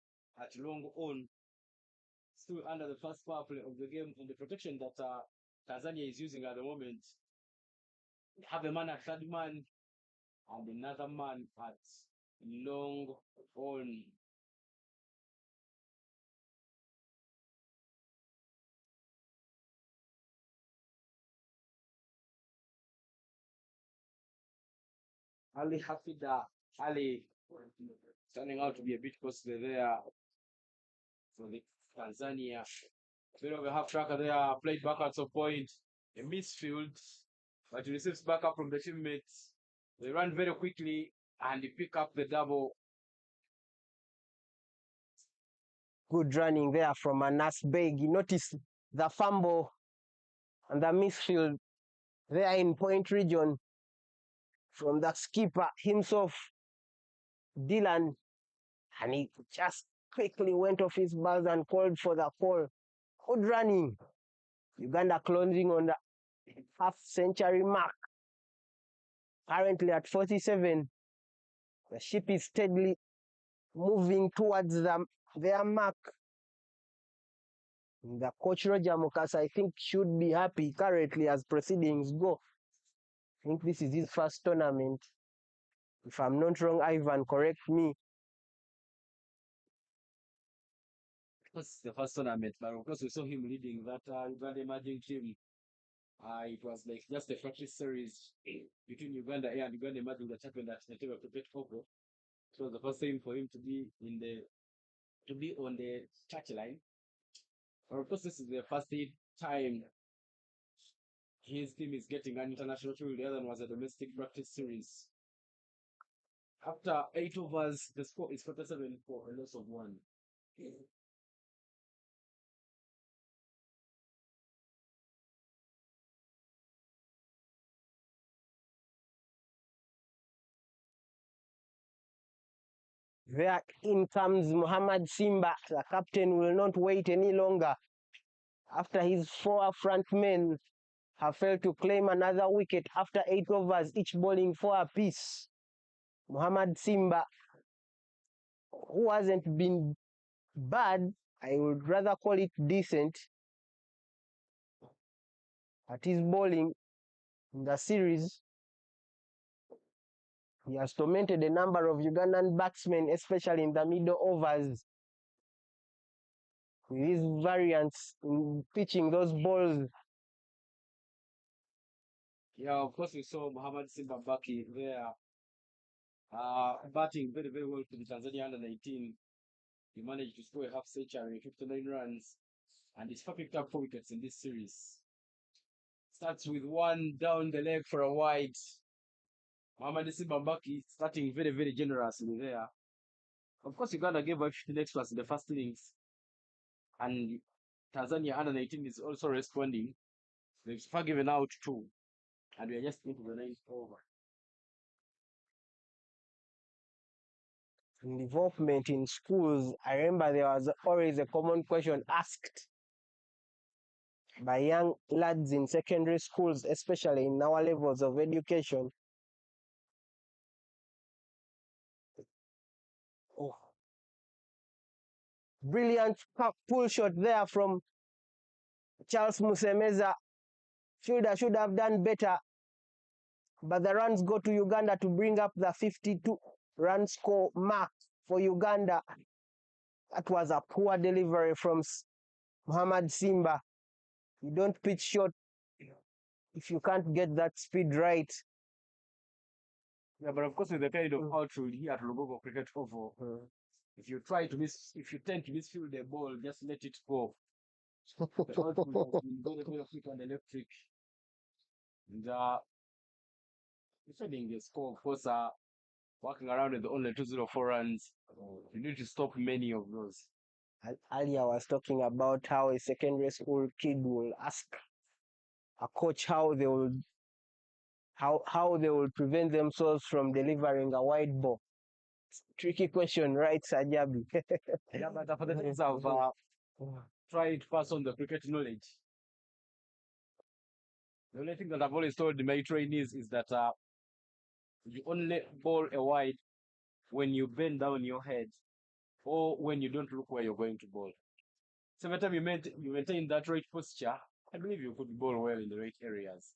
at long on. Still under the first power play of the game, and the protection that Tanzania is using at the moment. Have a man at third man and another man at long on. Ali Hafida, Ali turning out to be a bit costly there for the Tanzania. Bit of a half tracker there, played back at some point, a misfield, but he receives backup from the teammates. They run very quickly and they pick up the double. Good running there from Anas Beg. You notice the fumble and the misfield there in point region from the skipper himself, Dylan, and he just quickly went off his balls and called for the call. Good running. Uganda closing on the half-century mark. Currently at 47, the ship is steadily moving towards their mark. The coach Roger Mukasa, I think, should be happy currently as proceedings go. I think this is his first tournament. If I'm not wrong, Ivan, correct me. It's the first tournament, but of course we saw him leading that Uganda emerging team. It was like just a practice series between Uganda A and Uganda emerging that happened at the table cricket Fogo. It was the first time for him to be on the touchline. But of course, this is the first time his team is getting an international tour. The other one was a domestic practice series. After 8 overs, the score is 47 for a loss of 1. There in comes Muhammad Simba. The captain will not wait any longer. After his 4 front men have failed to claim another wicket after 8 overs, each bowling 4 apiece. Muhammad Simba, who hasn't been bad, I would rather call it decent, at his bowling in the series. He has tormented a number of Ugandan batsmen, especially in the middle overs, with his variants in pitching those balls. Yeah, of course, we saw Muhammad Simba Baki there, batting very, very well for the Tanzania under-19. He managed to score a half century, 59 runs, and he's picked up 4 wickets in this series. Starts with 1 down the leg for a wide. Muhammad Simba Baki starting very, very generously there. Of course, Uganda gave up 15 extras in the first innings, and Tanzania under-19 is also responding. They've given out 2, and we are just into the 9th over. Involvement in schools, I remember there was always a common question asked by young lads in secondary schools, especially in our levels of education. Oh. Brilliant pull shot there from Charles Musemeza. Fielder should have done better, but the runs go to Uganda to bring up the 52 run score mark for Uganda. That was a poor delivery from Muhammad Simba. You don't pitch short if you can't get that speed right. Yeah, but of course, with the kind of outfield here at Lugogo Cricket Oval, if you tend to misfield the ball, just let it go. The outfield has been very, very quick and electric. And defending the score, of course, working around with only 204 runs, you need to stop many of those. Earlier was talking about how a secondary school kid will ask a coach how they will prevent themselves from delivering a wide ball. Tricky question, right, Sajabi? Yeah, but for the things of trying to pass on the cricket knowledge, the only thing that I've always told my trainees is that you only bowl a wide when you bend down your head or when you don't look where you're going to bowl. So every time you maintain that right posture, I believe you could bowl well in the right areas.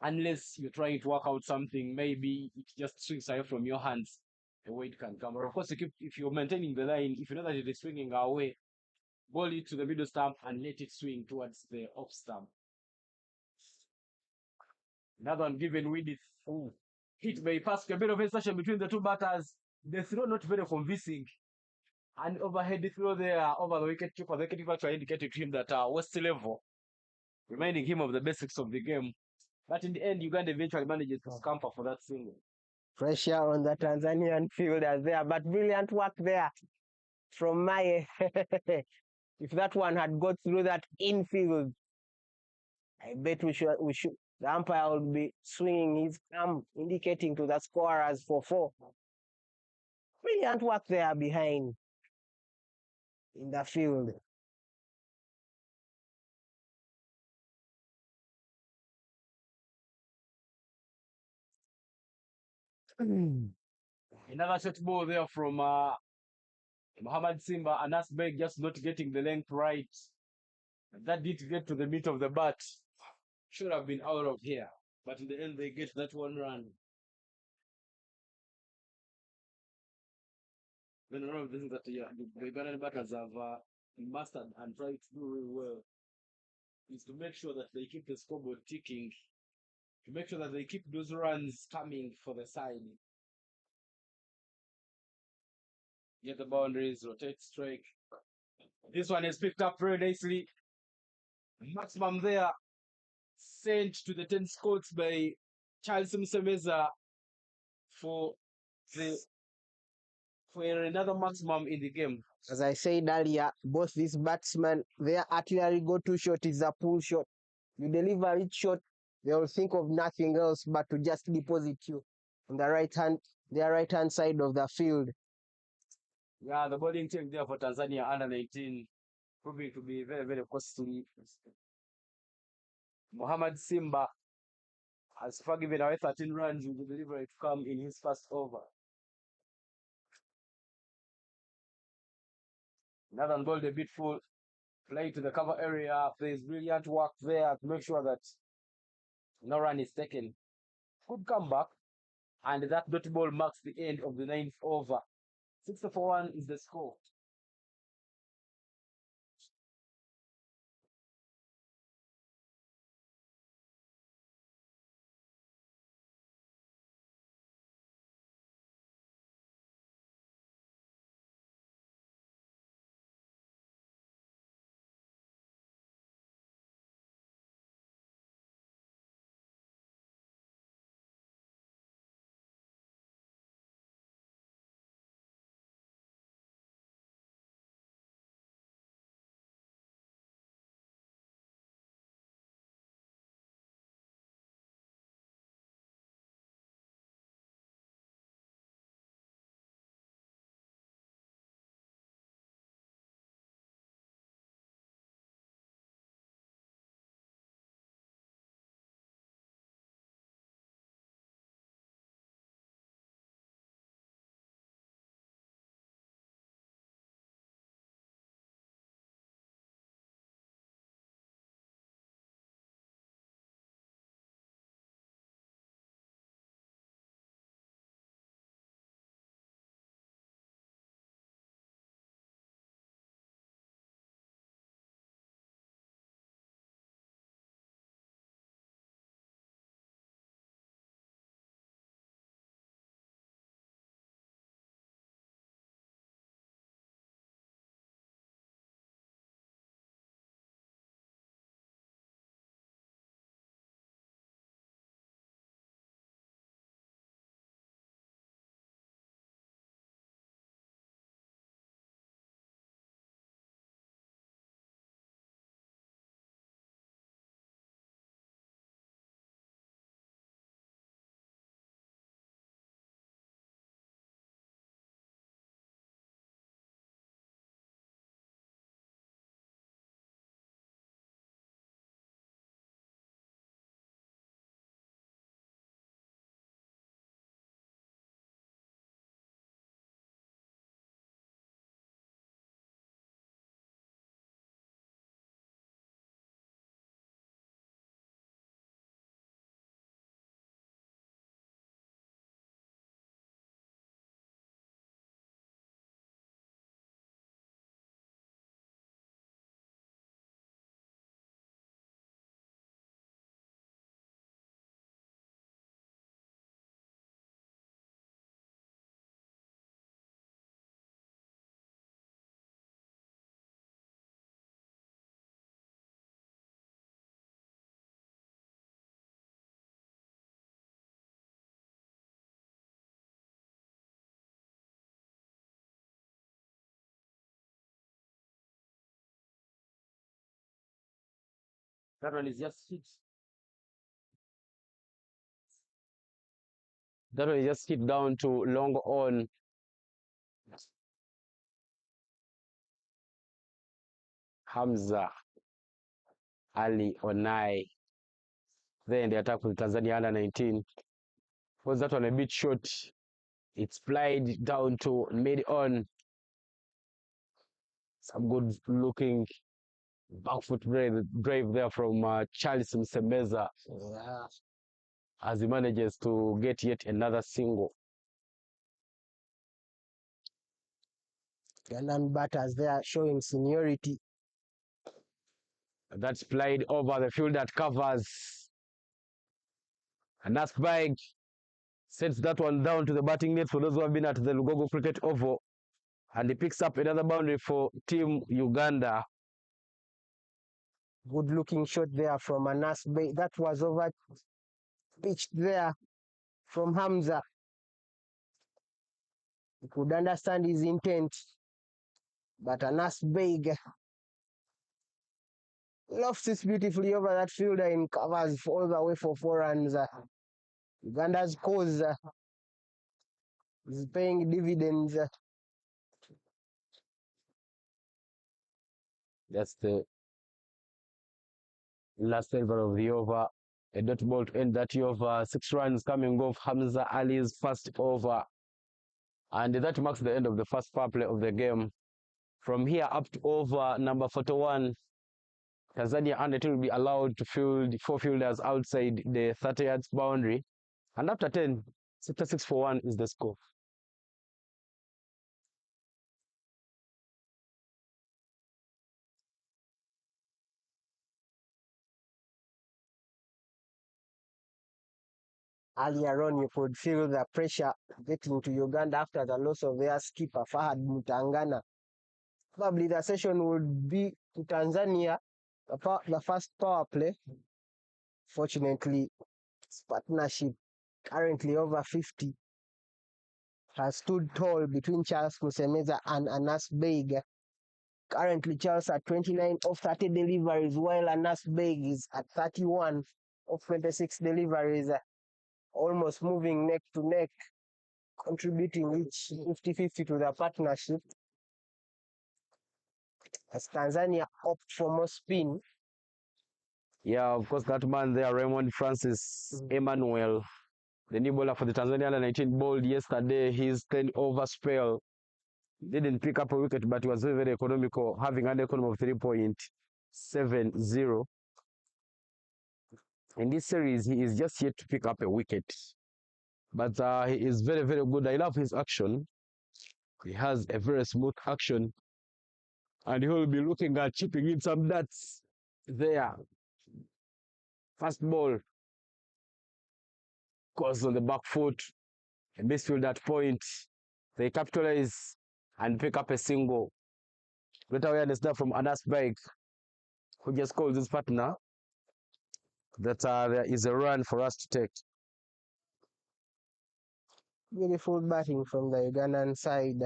Unless you're trying to work out something, maybe it just swings away from your hands, the way it can come. But of course, if you're maintaining the line, if you know that it is swinging away, bowl it to the middle stump and let it swing towards the off stump. Another one given with it. Hit by pass, a bit of hesitation between the two batters. The throw not very convincing. And overhead throw there over the wicketkeeper. The wicketkeeper tried indicating to him that what's the level, reminding him of the basics of the game. But in the end, Uganda eventually manages to scamper for that single. Pressure on the Tanzanian fielders there, but brilliant work there from Maye. If that one had got through that infield, I bet we should. The umpire will be swinging his thumb, indicating to the scorers for 4. Brilliant work there behind in the field. Another short ball there from Muhammad Simba, and that's Beg just not getting the length right. That did get to the meat of the bat. Should have been out of here. But in the end, they get that 1 run. Then one of the things that the Ugandan batters have mastered and tried to do really well is to make sure that they keep the scoreboard ticking, to make sure that they keep those runs coming for the side. Get the boundaries, rotate, strike. This one is picked up very nicely. Maximum there, sent to the 10 scores by Charles Msemeza for for another maximum in the game. As I said earlier, both these batsmen, their artillery go-to shot is a pull shot. You deliver each shot, they will think of nothing else but to just deposit you on their right hand side of the field. Yeah, the bowling team there for Tanzania under 19 proving to be very, very costly. Mohamed Simba has given away 13 runs with the delivery to come in his first over. Nathan Gold a bit full. Play to the cover area. There's brilliant work there to make sure that no run is taken. Good comeback. And that dot ball marks the end of the 9th over. 6-1 is the score. That one is just hit. That one is just hit down to long on. Hamza Ali Onai. Then the attack with Tanzania under 19. Was that one a bit short? It's played down to mid on. Some good looking back foot drive there from Charles Msemeza. Yeah. As he manages to get yet another single. Ghanaian batters there showing seniority. That's played over the field that covers. And that's Bag sets that one down to the batting net for those who have been at the Lugogo Cricket Oval. And he picks up another boundary for Team Uganda. Good looking shot there from Anas Bey. That was over pitched there from Hamza. You could understand his intent, but Anas Beg lofts this beautifully over that fielder in covers all the way for 4 runs. Uganda's cause is paying dividends. That's the last over of the over. A dot ball to end that over. 6 runs coming off Hamza Ali's first over. And that marks the end of the first power play of the game. From here up to over number 41, Tanzania under 2 will be allowed to field 4 fielders outside the 30 yards boundary. And after 10, 6 for 1 is the score. Earlier on, you could feel the pressure getting to Uganda after the loss of their skipper, Fahad Mutangana. Probably the session would be to Tanzania, the first power play. Fortunately, its partnership, currently over 50, has stood tall between Charles Kusemeza and Anas Beg. Currently, Charles at 29 of 30 deliveries, while Anas Beg is at 31 of 26 deliveries, almost moving neck to neck, contributing each 50-50 to the partnership. As Tanzania opt for more spin. Yeah, of course, that man there, Raymond Francis Emmanuel, the new bowler for the Tanzania Under-19, bowled yesterday. His 10-over spell didn't pick up a wicket, but he was very, very economical, having an economy of 3.70. In this series, he is just yet to pick up a wicket. But he is very, very good. I love his action. He has a very smooth action. And he will be looking at chipping in some nuts there. First ball goes on the back foot. A midfield at point. They capitalize and pick up a single. Great awareness there from Anas Beg, who just called his partner that there is a run for us to take. Beautiful batting from the Ugandan side.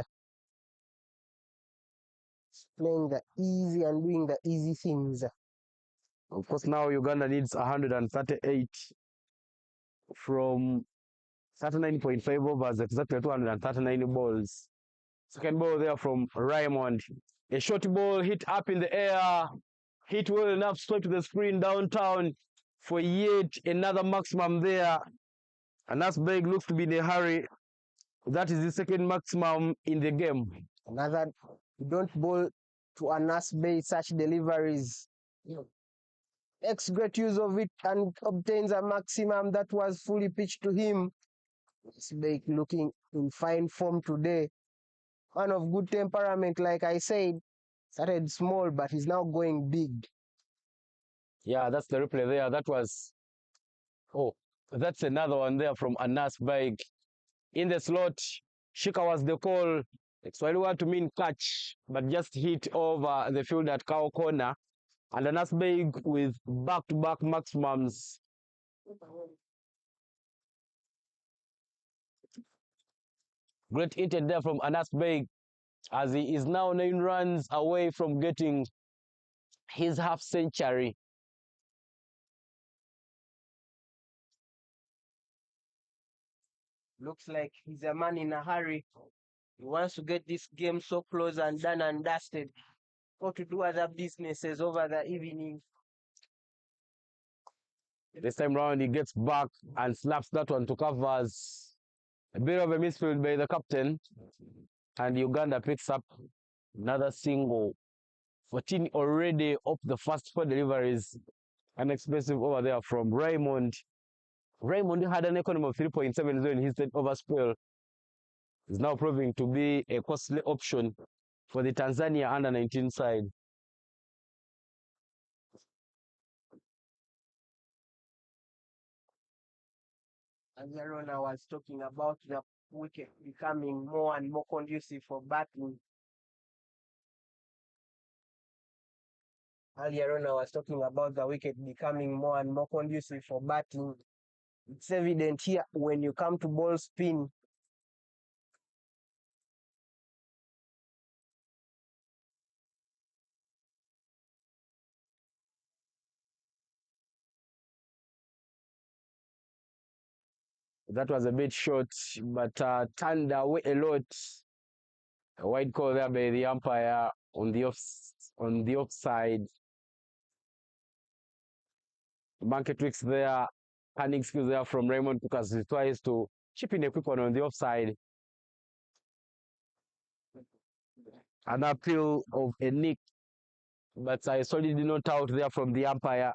Playing the easy and doing the easy things. Of course, now Uganda needs 138 from 39.5 overs, exactly 239 balls. Second ball there from Raymond. A short ball hit up in the air, hit well enough, straight to the screen downtown for yet another maximum there. Anas Beg looks to be in a hurry. That is the second maximum in the game. Another, don't bowl to Anas Beg such deliveries. Makes great use of it and obtains a maximum that was fully pitched to him. Anas Beg looking in fine form today. Man of good temperament, like I said. Started small, but he's now going big. Yeah, that's the replay there. That was, that's another one there from Anas Beg. In the slot, Shika was the call. Swahili want to mean catch, but just hit over the field at cow corner. And Anas Beg with back-to-back maximums. Great intent there from Anas Beg, as he is now 9 runs away from getting his half century. Looks like he's a man in a hurry. He wants to get this game so close and done and dusted. Or to do other businesses over the evening. This time round, he gets back and slaps that one to covers. A bit of a misfield by the captain. And Uganda picks up another single. 14 already of the first 4 deliveries. Unexpensive over there from Raymond. Raymond had an economy of 3.70 in his over spell. Is now proving to be a costly option for the Tanzania Under-19 side. Earlier on, I was talking about the wicket becoming more and more conducive for batting. Earlier on, I was talking about the wicket becoming more and more conducive for batting. It's evident here when you come to ball spin. That was a bit short, but turned away a lot. A wide call there by the umpire on the offside. Market tricks there, turning skills there from Raymond because he tries to chip in a quick one on the offside. An appeal of a nick, but I solid not out there from the umpire.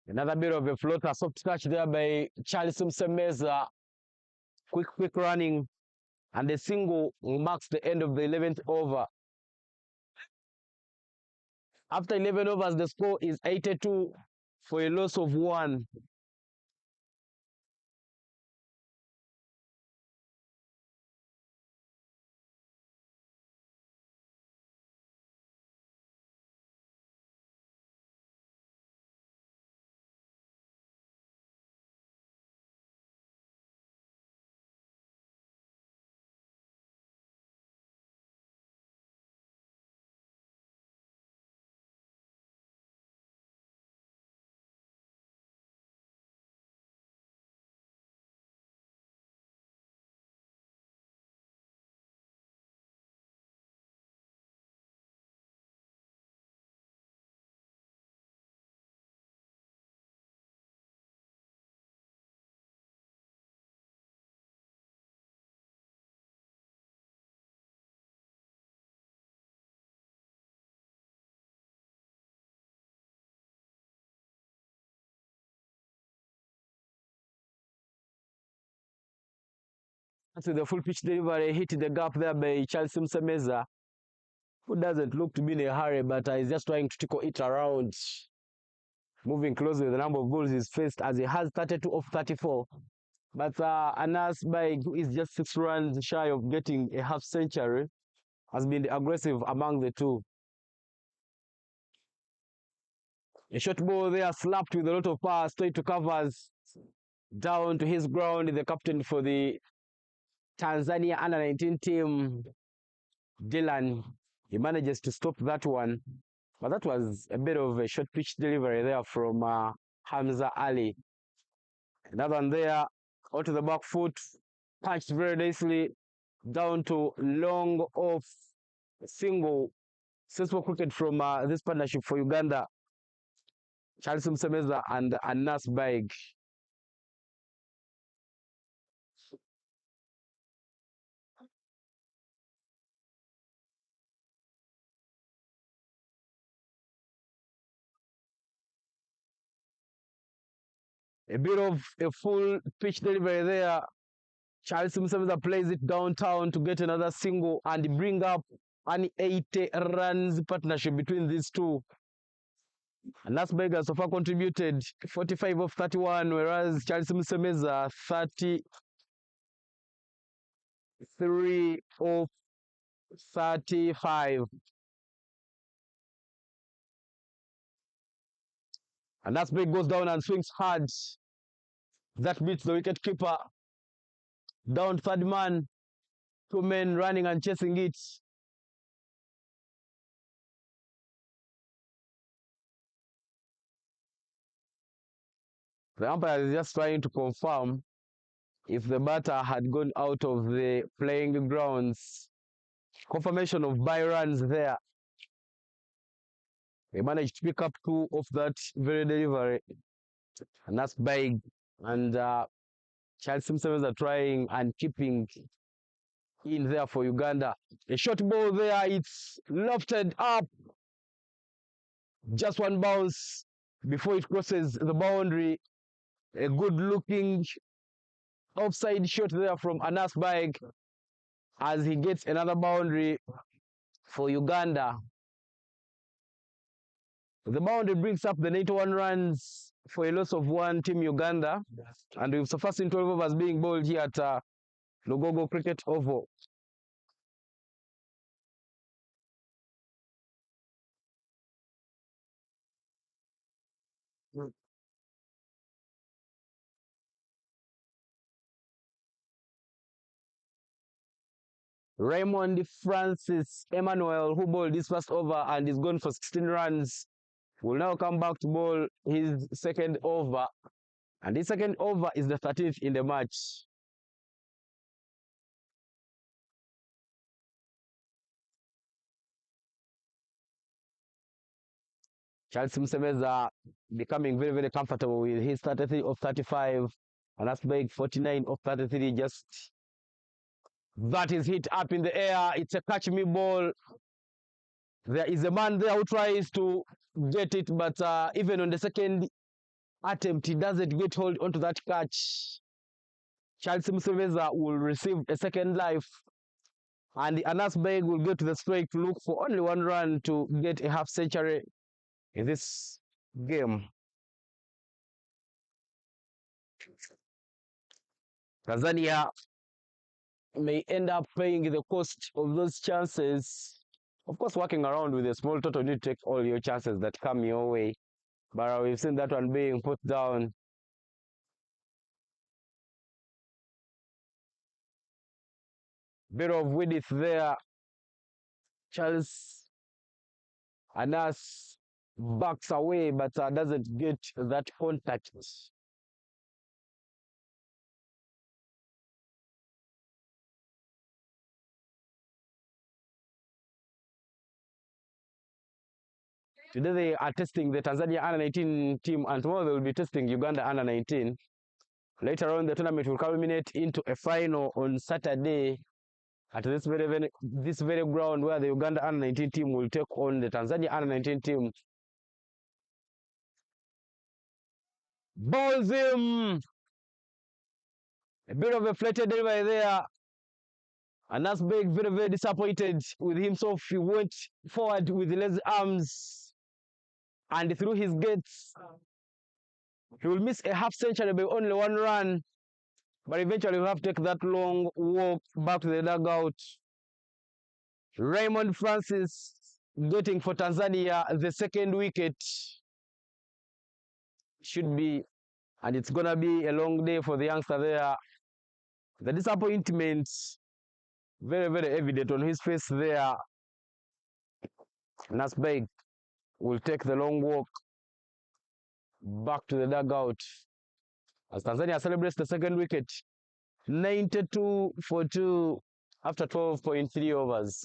Another bit of a floater, soft touch there by Charles Msemeza. Quick running, and a single marks the end of the 11th over. After 11 overs, the score is 82 for a loss of 1. To the full pitch delivery, hit the gap there by Charles Msemeza, who doesn't look to be in a hurry, but is just trying to tickle it around, moving closely with the number of balls he's faced as he has 32 of 34. But Anas Baig, who is just 6 runs shy of getting a half century, has been aggressive among the two. A short ball there slapped with a lot of power straight to covers, down to his ground, the captain for the Tanzania under-19 team, Dylan. He manages to stop that one, but that was a bit of a short pitch delivery there from Hamza Ali. Another one there, out to the back foot, punched very nicely, down to long off, single, sensible cricket from this partnership for Uganda, Charles Msemeza and Anas Baig. A bit of a full pitch delivery there. Charles Msemeza plays it downtown to get another single and bring up an 80 runs partnership between these two. And Las Vegas so far contributed 45 of 31, whereas Charles Msemeza 33 of 35. And Las Vegas goes down and swings hard. That beats the wicket keeper. Down third man, 2 men running and chasing it. The umpire is just trying to confirm if the batter had gone out of the playing grounds. Confirmation of by runs there. They managed to pick up 2 of that very delivery. And that's big. And Charles Simpson are trying and keeping in there for Uganda. A short ball there, it's lofted up. Just one bounce before it crosses the boundary. A good looking offside shot there from Anas Baig as he gets another boundary for Uganda. The boundary brings up the 91 runs for a loss of 1, Team Uganda. And with the first in 12 overs being bowled here at Lugogo Cricket Oval. Raymond Francis Emmanuel, who bowled this first over and is gone for 16 runs, will now come back to bowl his second over. And his second over is the 13th in the match. Charles Msebeza becoming very, very comfortable with his 33 of 35. And that's big 49 of 33. Just that is hit up in the air. It's a catch me ball. There is a man there who tries to get it, but even on the second attempt, he doesn't get hold onto that catch. Charles Msebeza will receive a second life, and Anas Beg will go to the strike to look for only one run to get a half century in this game. Tanzania may end up paying the cost of those chances. Of course, working around with a small total, you take all your chances that come your way. But we've seen that one being put down. Bit of width there. Charles Anas backs away, but doesn't get that contact. Today they are testing the Tanzania under-19 team, and tomorrow they will be testing Uganda under-19. Later on, the tournament will culminate into a final on Saturday at this very ground where the Uganda under-19 team will take on the Tanzania under-19 team. Balls him! A bit of a flatted delivery there. And that's big, very, very disappointed with himself. He went forward with lazy arms and through his gates. He will miss a half century by only one run, but eventually he'll have to take that long walk back to the dugout. Raymond Francis getting for Tanzania the second wicket. Should be, and it's gonna be a long day for the youngster there. The disappointment very, very evident on his face there. Nasbeg will take the long walk back to the dugout as Tanzania celebrates the second wicket. 92 for 2 after 12.3 overs.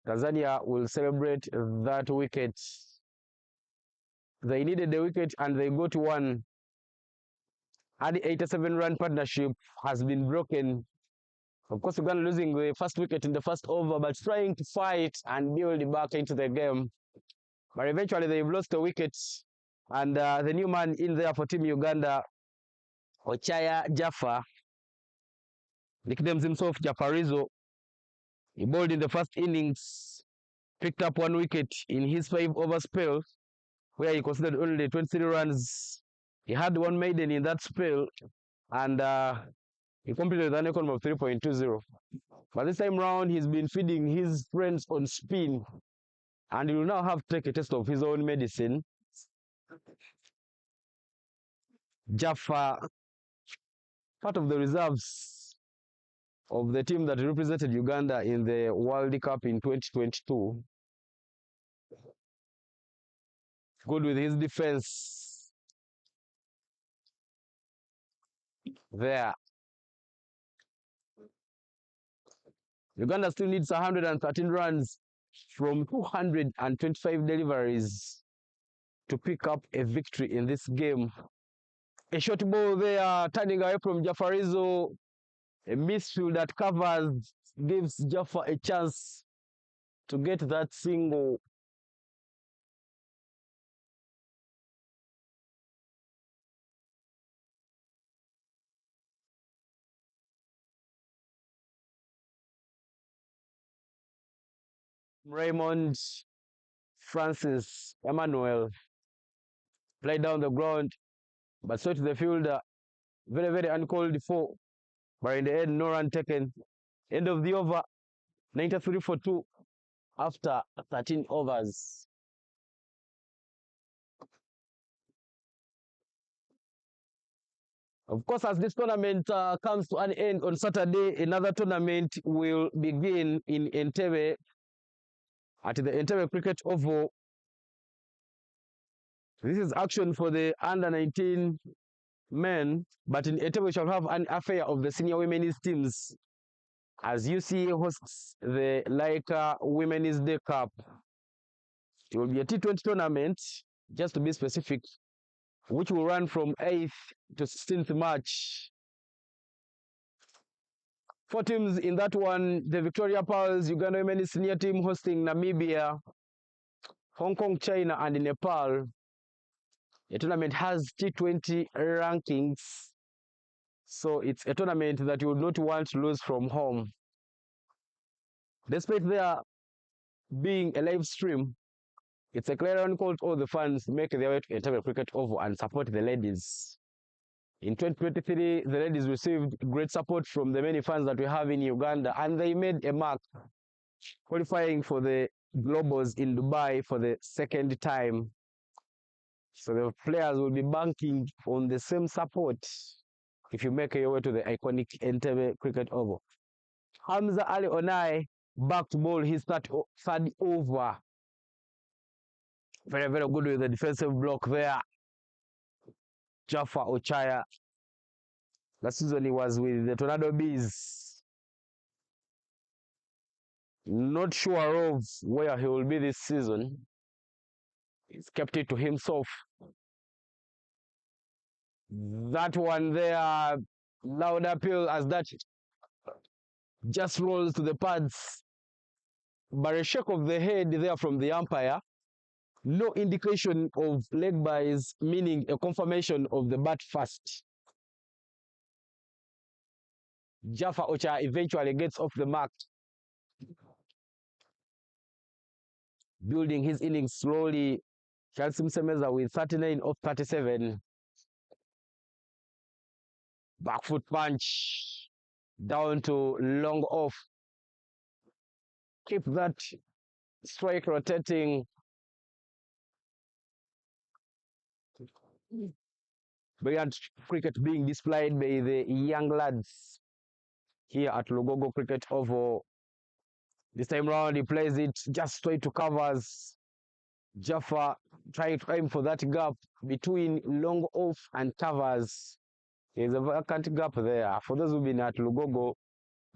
Tanzania will celebrate that wicket. They needed the wicket and they got one. And the 87-run partnership has been broken. Of course, Uganda losing the first wicket in the first over, but trying to fight and build back into the game. But eventually they've lost the wicket. And the new man in there for Team Uganda, Ochaya Jaffa, nicknames himself Jafarizo. He bowled in the first innings, picked up one wicket in his 5-over spell, where he considered only 23 runs. He had one maiden in that spell, and he completed with an economy of 3.20. But this time round, he's been feeding his friends on spin, and he will now have to take a test of his own medicine. Jaffa, part of the reserves of the team that represented Uganda in the World Cup in 2022. Good with his defense there. Uganda still needs 113 runs from 225 deliveries to pick up a victory in this game. A short ball there, turning away from Jafarizo. A misfield that covers gives Jaffa a chance to get that single. Raymond Francis Emmanuel played down the ground, but straight to the fielder. Very, very uncalled for. But in the end, no run taken. End of the over, 93 for 2 after 13 overs. Of course, as this tournament comes to an end on Saturday, another tournament will begin in Entebbe at the Entebbe Cricket Oval. This is action for the under-19 men, but in Entebbe we shall have an affair of the senior women's teams as UCA hosts the Laika Women's Day Cup. It will be a T20 tournament, just to be specific, which will run from 8th to 16th March. 4 teams in that one: the Victoria Pearls Uganda Women's Senior Team hosting Namibia, Hong Kong, China, and Nepal. The tournament has T20 rankings, so it's a tournament that you would not want to lose from home. Despite there being a live stream, it's a clarion call to all the fans make their way to Entebbe Cricket Oval and support the ladies. In 2023, the ladies received great support from the many fans that we have in Uganda, and they made a mark, qualifying for the Globals in Dubai for the 2nd time. So the players will be banking on the same support if you make your way to the iconic Entebbe Cricket Oval. Hamza Ali Onai back to bowl his third over. Very, very good with the defensive block there. Jaffa Ochaya. Last season he was with the Tornado Bees. Not sure of where he will be this season. He's kept it to himself. That one there, loud appeal as that just rolls to the pads. But a shake of the head there from the umpire. No indication of leg byes, meaning a confirmation of the bat first. Jaffa Ocha eventually gets off the mark, building his innings slowly. Charles Msemeza with 39 of 37. Back foot punch down to long off. Keep that strike rotating. Brilliant cricket being displayed by the young lads here at Lugogo Cricket Oval. This time round he plays it just straight to covers. Jaffa trying to aim for that gap between long off and covers. There's a vacant gap there. For those who've been at Lugogo,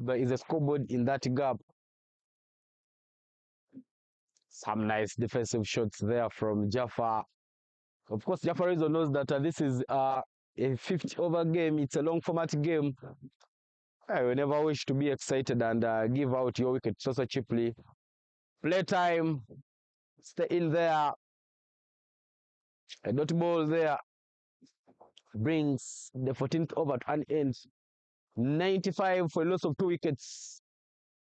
there is a scoreboard in that gap. Some nice defensive shots there from Jaffa. Of course, Jaffa Rizzo knows that this is a 50-over game. It's a long format game. I will never wish to be excited and give out your wicket so cheaply. Playtime. Stay in there. A dot ball there brings the 14th over to an end. 95 for a loss of 2 wickets.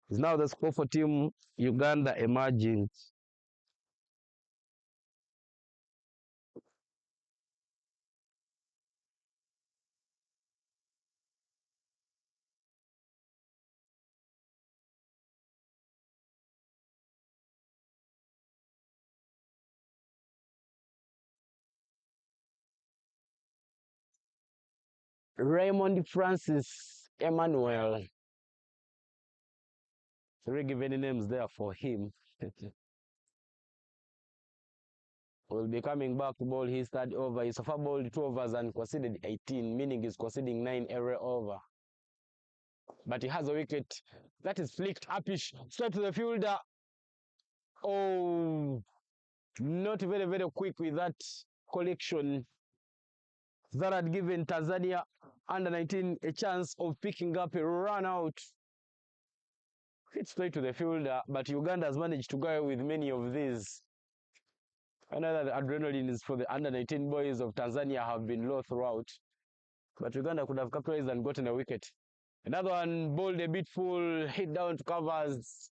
Is now the score for Team Uganda emerging. Raymond Francis Emmanuel. 3 given names there for him. Will be coming back to bowl his third over. He's so far bowled 2 overs and conceded 18, meaning he's conceding 9 every over. But he has a wicket that is flicked upish straight to the fielder. Oh, not very, very quick with that collection. That had given Tanzania under 19 a chance of picking up a run out. Hit straight to the fielder, but Uganda has managed to go with many of these. Another adrenaline is for the under 19 boys of Tanzania have been low throughout. But Uganda could have capitalized and gotten a wicket. Another one bowled a bit full, hit down to covers.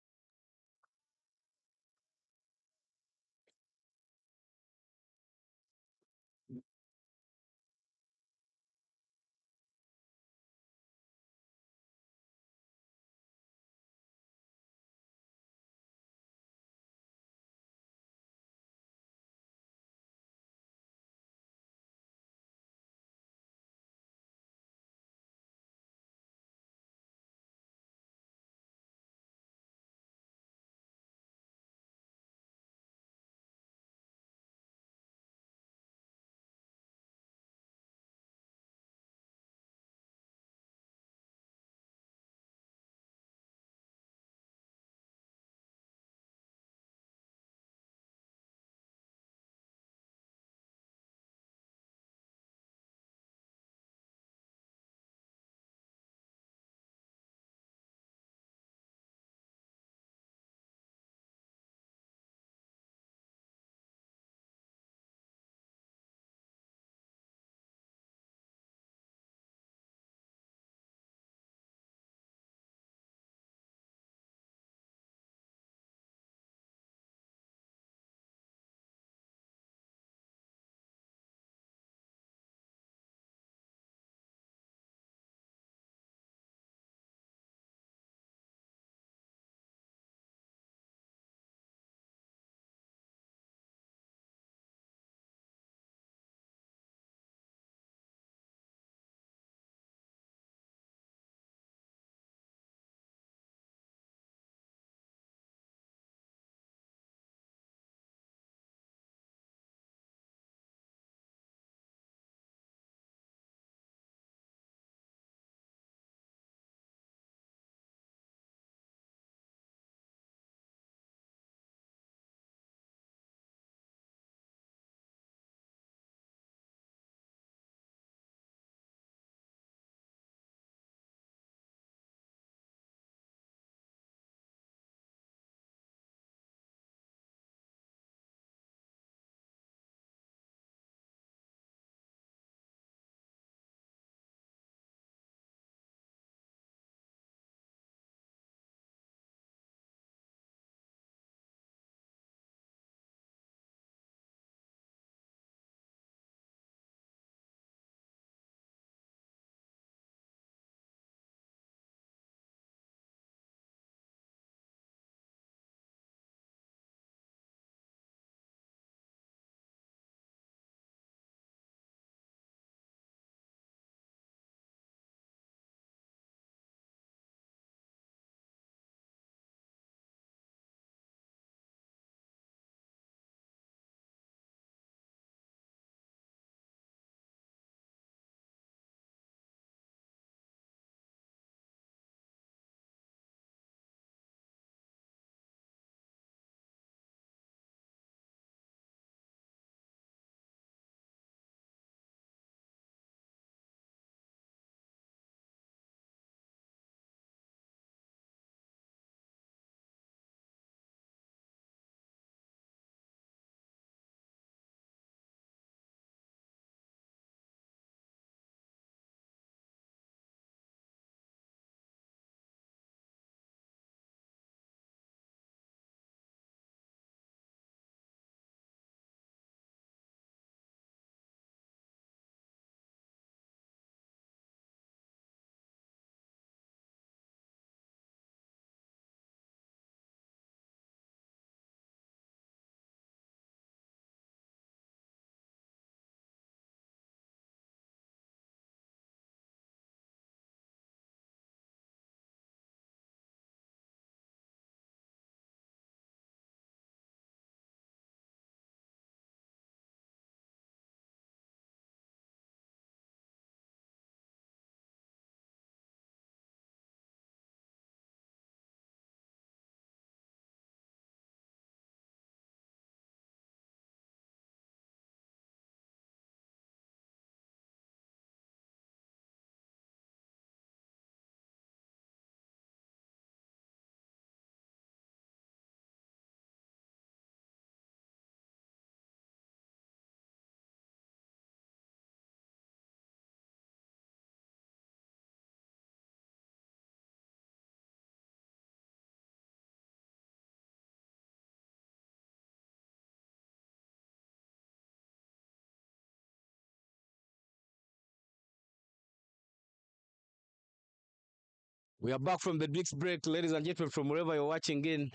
We are back from the next break, ladies and gentlemen, from wherever you're watching in.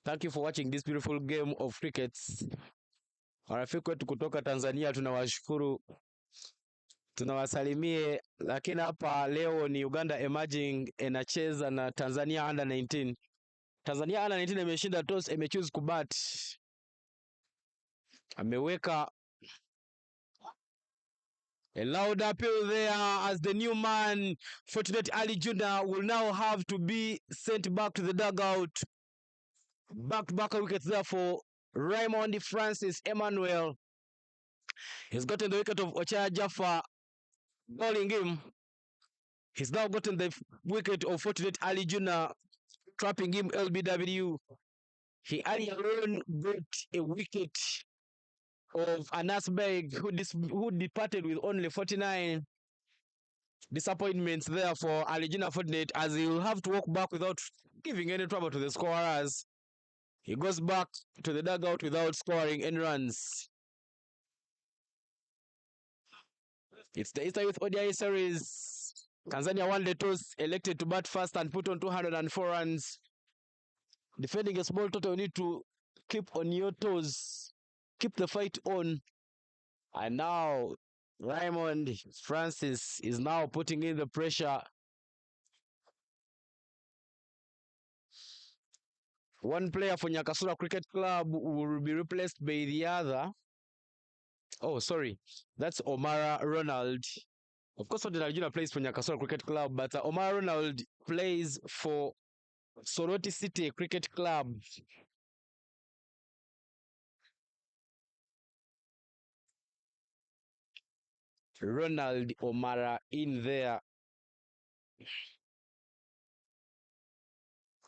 Thank you for watching this beautiful game of cricket. Marafiki wetu kutoka Tanzania tunawashukuru, tunawasalimie. Lakini hapa leo ni Uganda Emerging inacheza na Tanzania Under 19. Tanzania Under 19 imeshinda toss, imechoose kubat. Ameweka a loud appeal there as the new man, Fortunate Ali Jr., will now have to be sent back to the dugout. Back-to-back wickets there for Raymond Francis Emmanuel. He's gotten the wicket of Ochaya Jaffa bowling him. He's now gotten the wicket of Fortunate Ali Jr., trapping him LBW. He alone got a wicket of Anas Beg, who departed with only 49. Disappointments there for Ali Jr. Fortunate, as he will have to walk back without giving any trouble to the scorers. He goes back to the dugout without scoring any runs. It's the Easter Youth ODI series. Tanzania won the toss, elected to bat first and put on 204 runs. Defending a small total, you need to keep on your toes, keep the fight on. And now Raymond Francis is now putting in the pressure. One player for Nyakasura Cricket Club will be replaced by the other. Oh, sorry. That's Omara Ronald. Of course, Odinal plays for Nyakasura Cricket Club, but Omara Ronald plays for Soroti City Cricket Club. Ronald Omara in there.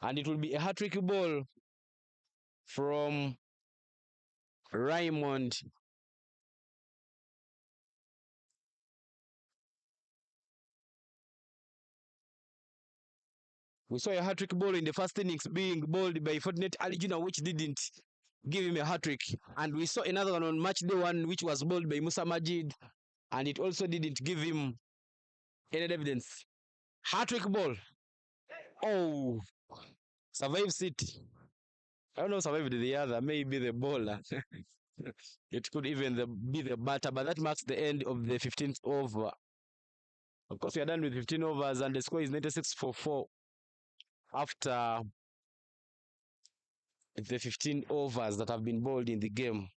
And it will be a hat-trick ball from Raymond. We saw a hat-trick ball in the first innings being bowled by Fortunate Ali Jr., which didn't give him a hat-trick. And we saw another one on match day one, which was bowled by Musa Majid, and it also didn't give him any evidence. Hat-trick ball. Oh, survives it. I don't know, survived the other, maybe the bowler. It could even be the batter, but that marks the end of the 15th over. Of course, we are done with 15 overs, and the score is 96 for 4 after the 15 overs that have been bowled in the game.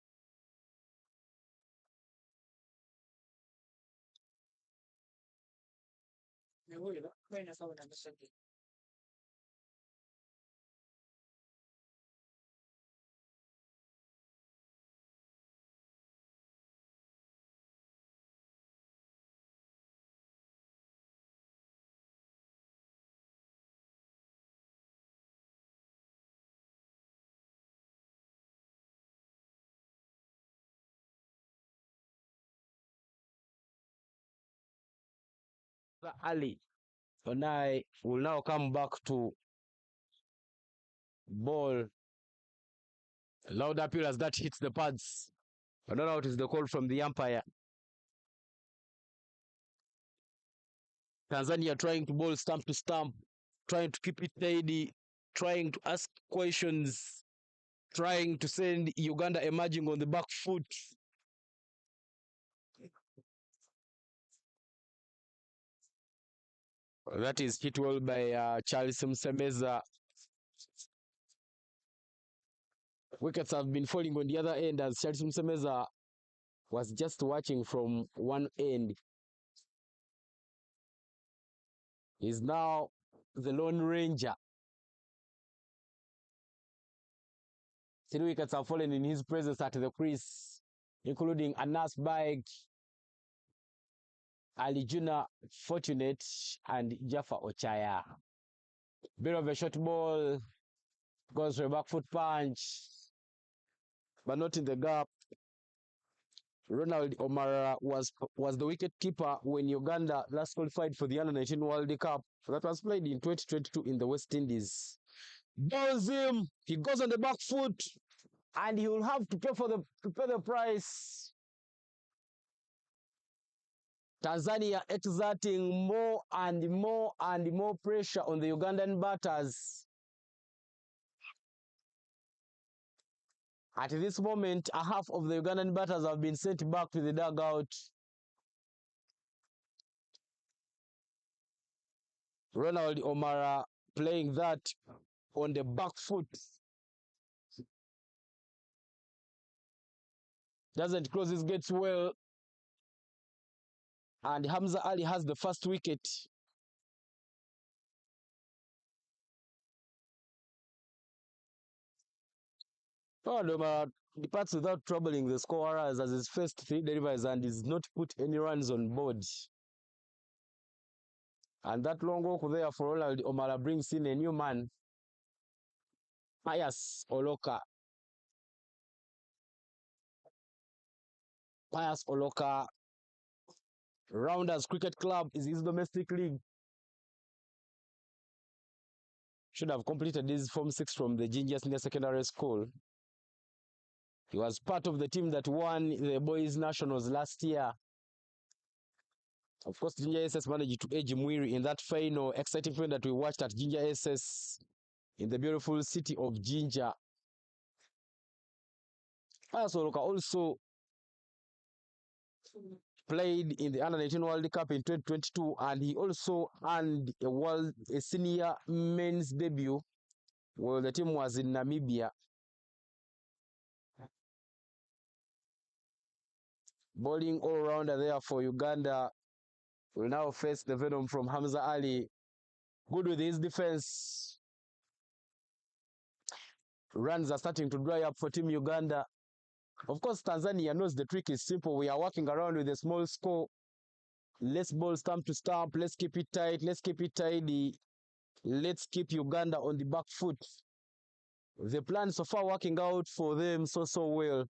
Ali Onai will now come back to ball. A loud appeal as that hits the pads. I don't know what is the call from the umpire. Tanzania trying to bowl stump to stump, trying to keep it tidy, trying to ask questions, trying to send Uganda Emerging on the back foot. That is hit well by Charles Msemeza. Wickets have been falling on the other end as Charles Msemeza was just watching from one end. He's now the Lone Ranger. 3 wickets have fallen in his presence at the crease, including Anas Baig, Ali Jr. Fortunate, and Jaffa Ochaya. Bit of a short ball, goes for a back foot punch, but not in the gap. Ronald Omara was the wicket keeper when Uganda last qualified for the Under-19 World Cup that was played in 2022 in the West Indies. Bowls him, he goes on the back foot, and he will have to pay the price. Tanzania exerting more and more and more pressure on the Ugandan batters. At this moment, a half of the Ugandan batters have been sent back to the dugout. Ronald Omara playing that on the back foot. Doesn't close his gates well. And Hamza Ali has the first wicket. Ronald Omara departs without troubling the scorers as his first 3 deliveries and is not put any runs on board. And that long walk there for Ronald Omara brings in a new man, Pius Oloka. Pius Oloka, Rounders Cricket Club is his domestic league. Should have completed his Form 6 from the Ginger Senior Secondary School. He was part of the team that won the Boys Nationals last year. Of course, Ginger SS managed to edge Mwiri in that final exciting film that we watched at Ginger SS in the beautiful city of Ginger. Pius Oloka also played in the Under-19 World Cup in 2022, and he also earned a senior men's debut while the team was in Namibia. Bowling all-rounder there for Uganda will now face the venom from Hamza Ali. Good with his defense. Runs are starting to dry up for Team Uganda. Of course, Tanzania knows the trick is simple. We are working around with a small score. Let's ball stump to stump. Let's keep it tight. Let's keep it tidy. Let's keep Uganda on the back foot. The plan so far working out for them so well.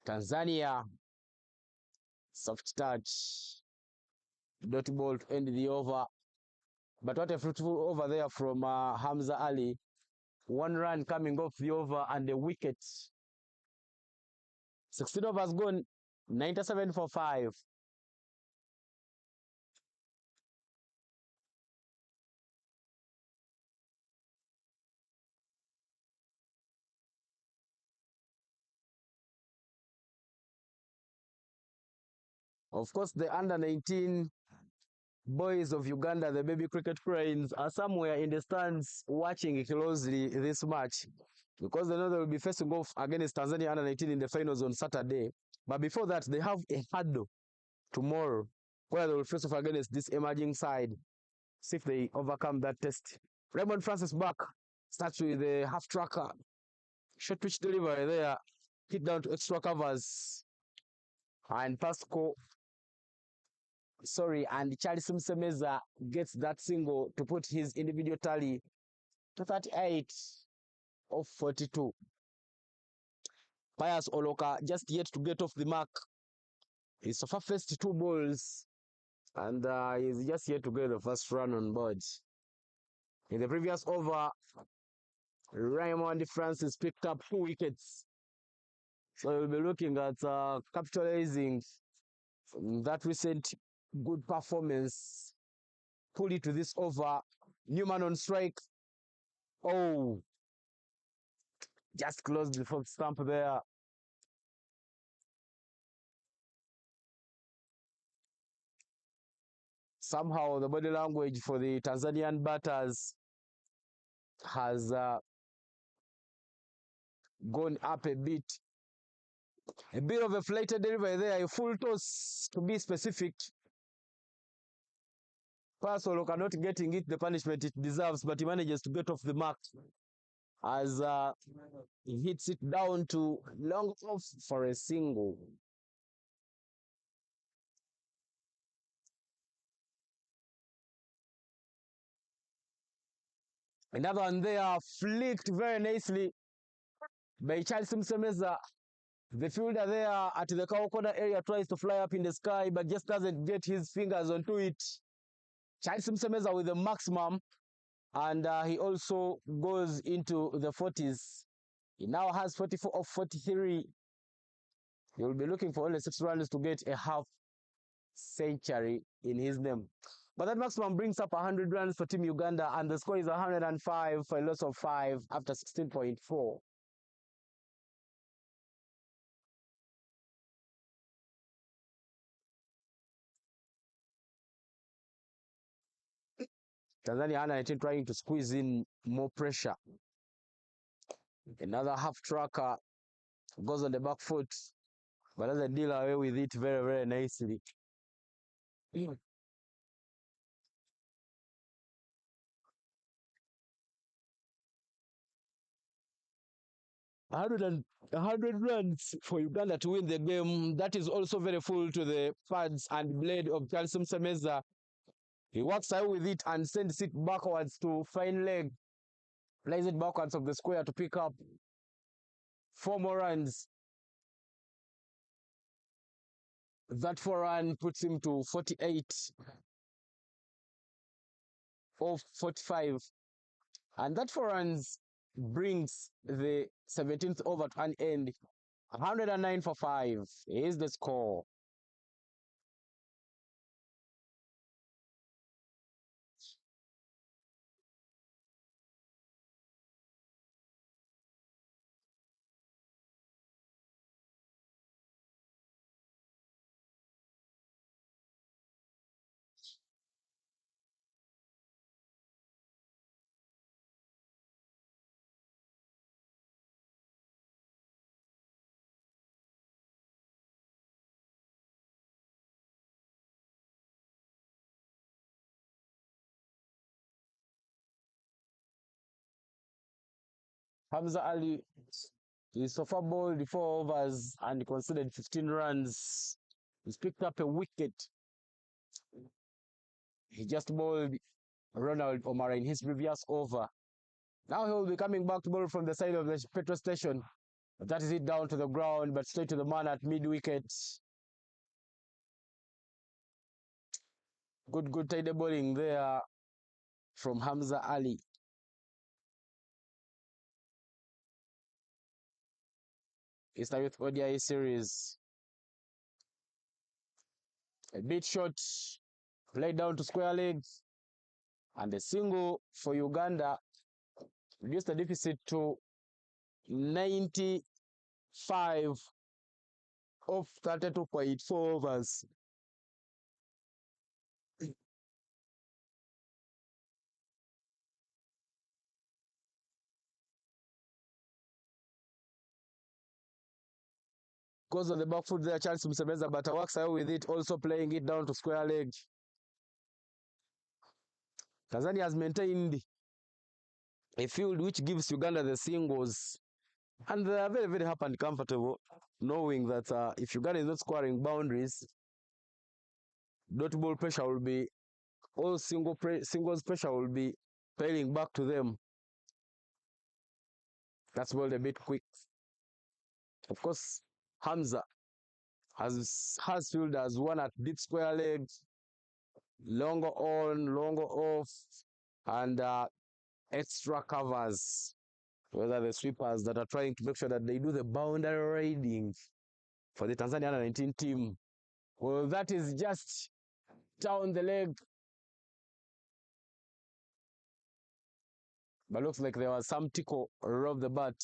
Tanzania, soft touch. Dot ball to end the over. But what a fruitful over there from Hamza Ali. 1 run coming off the over and a wicket. 16 overs gone, 97 for 5. Of course, the under-19 boys of Uganda, the baby cricket cranes, are somewhere in the stands watching closely this match because they know they will be facing off against Tanzania under-19 in the finals on Saturday. But before that, they have a hurdle tomorrow where they will face off against this emerging side. See if they overcome that test. Raymond Francis back, starts with the half tracker. Short pitch delivery there, hit down to extra covers. And Pasco, and Charles Msemeza gets that single to put his individual tally to 38 of 42. Pius Oloka just yet to get off the mark. He's so far faced 2 balls and he's just yet to get the first run on board. In the previous over, Raymond Francis picked up 2 wickets. So we'll be looking at capitalizing that recent good performance. Pull it to this over. Newman on strike. Oh, just closed the fourth stump there. Somehow the body language for the Tanzanian batters has gone up a bit. A bit of a flighted delivery there, a full toss to be specific. Pasolo not getting it the punishment it deserves, but he manages to get off the mark as he hits it down to long off for a single. Another one there, flicked very nicely by Charles Msemeza. The fielder there at the cow corner area tries to fly up in the sky, but just doesn't get his fingers onto it. Charles Msemeza with the maximum, and he also goes into the 40s. He now has 44 of 43. He will be looking for only 6 runs to get a half century in his name. But that maximum brings up 100 runs for Team Uganda, and the score is 105 for a loss of 5 after 16.4. Tanzania U-19 trying to squeeze in more pressure. Another half tracker goes on the back foot, but doesn't deal away with it very, very nicely. 100 runs for Uganda to win the game. That is also very full to the pads and blade of Charles Msemeza. He walks out with it and sends it backwards to fine leg. Plays it backwards of the square to pick up 4 more runs. That 4 run puts him to 48 of 45. And that 4 runs brings the 17th over to an end. 109 for 5 is the score. Hamza Ali is sofa bowled 4 overs and conceded 15 runs. He's picked up a wicket. He just bowled Ronald Omar in his previous over. Now he will be coming back to bowl from the side of the petrol station. That is it down to the ground, but straight to the man at mid-wicket. Good tidy bowling there from Hamza Ali. Easter Youth ODI series. A bit short, played down to square legs, and a single for Uganda reduced the deficit to 95 of 32.4 overs. Goes on the back foot there, Charles Msemeza, but works out with it, also playing it down to square leg. Tanzania has maintained a field which gives Uganda the singles, and they are very, very happy and comfortable knowing that if Uganda is not scoring boundaries, dot ball pressure will be, all singles pressure will be pailing back to them. That's bowled a bit quick. Of course, Hamza has fielders, one at deep square legs, longer on, longer off, and extra covers. Those are the sweepers that are trying to make sure that they do the boundary raiding for the Tanzania 19 team. Well, that is just down the leg. But looks like there was some tickle off the bat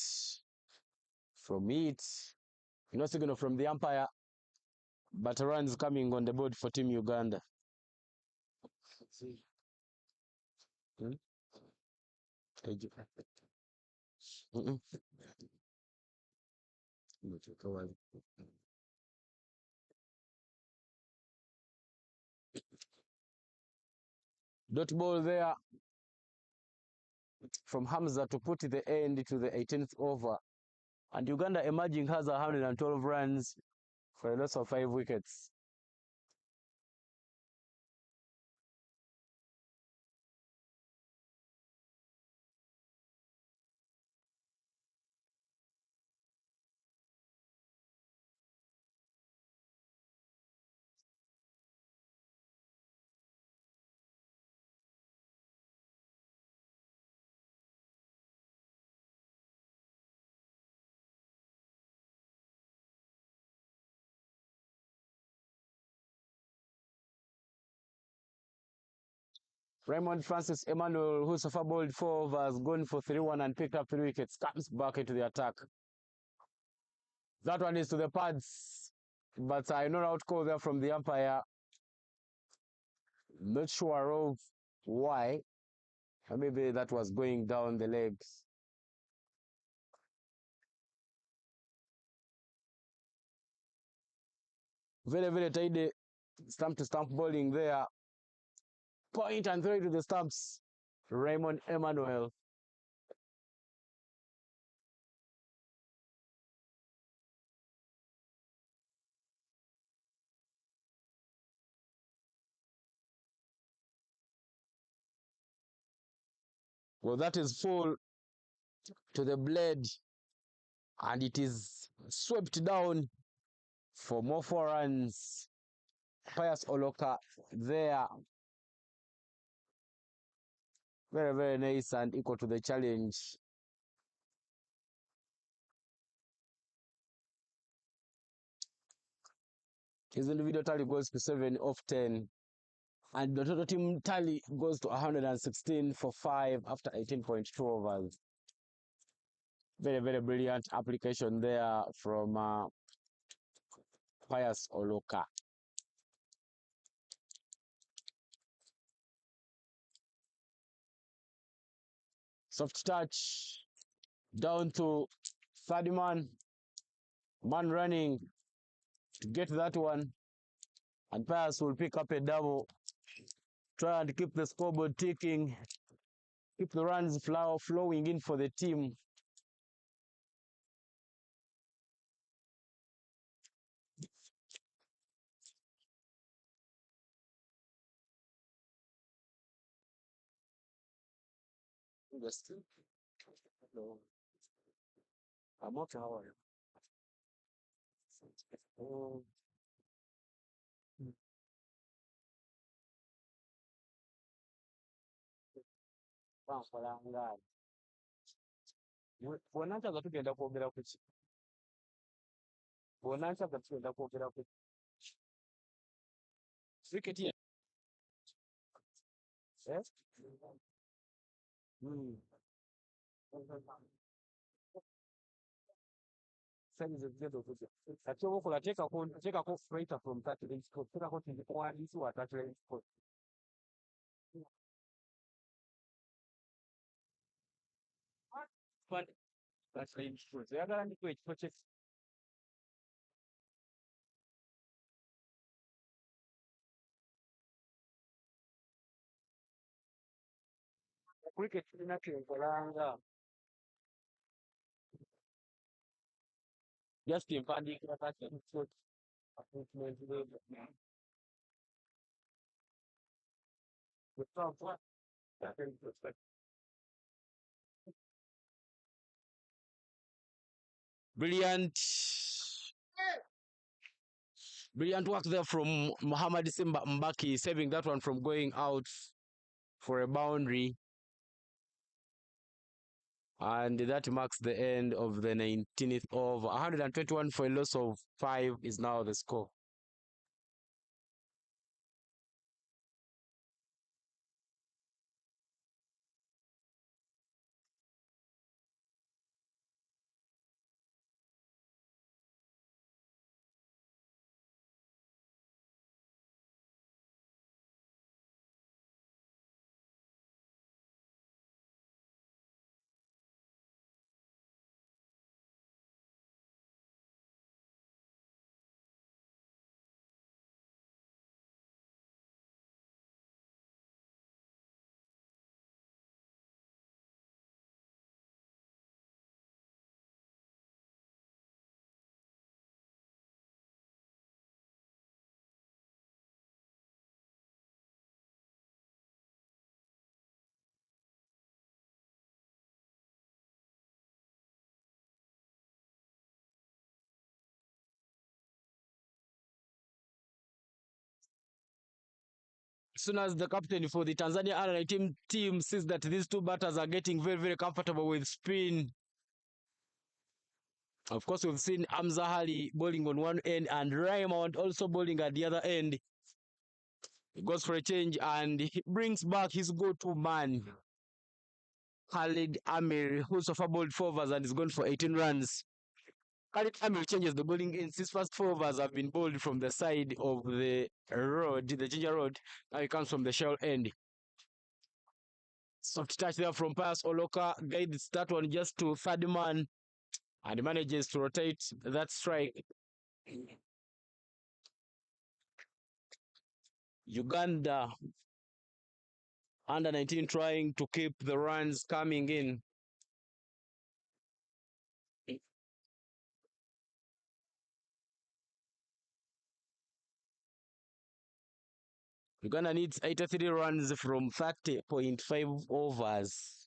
from it. No signal from the umpire, but runs coming on the board for Team Uganda. Hmm? Dot ball there from Hamza to put the end to the 18th over. And Uganda emerging has 112 runs for a loss of 5 wickets. Raymond Francis Emmanuel, who so far bowled 4 overs, gone for 3-1 and picked up 3 wickets, comes back into the attack. That one is to the pads, but I know out call there from the umpire. Not sure of why. Maybe that was going down the legs. Very, very tidy stump to stump bowling there. Point and throw to the stumps. Raymond Emmanuel. Well, that is full to the blade, and it is swept down for more 4 runs. Pius Oloka there. Very, very nice and equal to the challenge. His individual tally goes to 7 off 10. And the total team tally goes to 116 for 5 after 18.2 overs. Very, very brilliant application there from Pius Oloka. Soft touch down to third man running to get that one, and Pius will pick up a double, try and keep the scoreboard ticking, keep the runs flowing in for the team. Hello. I'm okay. How are you? Oh. Bw'onancaga tugenda kwogera ku ki? Bw'onancaga tugenda kwogera ku ki? Cricket ye? Eh? Saizi zigenda okujja. Kati oba okola teekako freighter from that range code. Teekako nti owandiisi wa that range code. But that range code. Oyagala ndiko ekifo kye. Cricket tulina kyenkolanga. Just empandiikira kati ekifo appointment level. Brilliant. Brilliant work there from Muhammad Simba Mbaki, saving that one from going out for a boundary. And that marks the end of the 19th over. 121 for a loss of 5 is now the score. As soon as the captain for the Tanzania U-19 team sees that these two batters are getting very, very comfortable with spin. Of course, we've seen Hamza Ali bowling on one end and Raymond also bowling at the other end. He goes for a change and he brings back his go-to man, Khalid Amir, who's off bowled 4 overs and is going for 18 runs. Khalid Amir changes the bowling in. His first 4 overs have been bowled from the side of the road, the Ginger Road. Now he comes from the shell end. Soft touch there from Pius Oloka, guides that one just to third man and manages to rotate that strike. Uganda under 19 trying to keep the runs coming in. Uganda needs 83 runs from 30.5 overs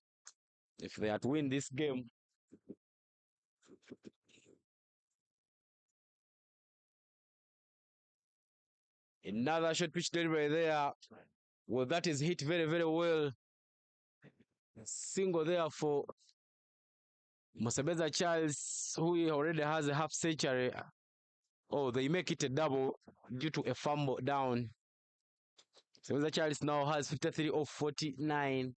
if they are to win this game. Another short pitch delivery there. Well, that is hit very, very well. Single there for Mosebeza Charles, who already has a half century. Oh, they make it a double due to a fumble down. Mosebeza Charles now has 53 off 49.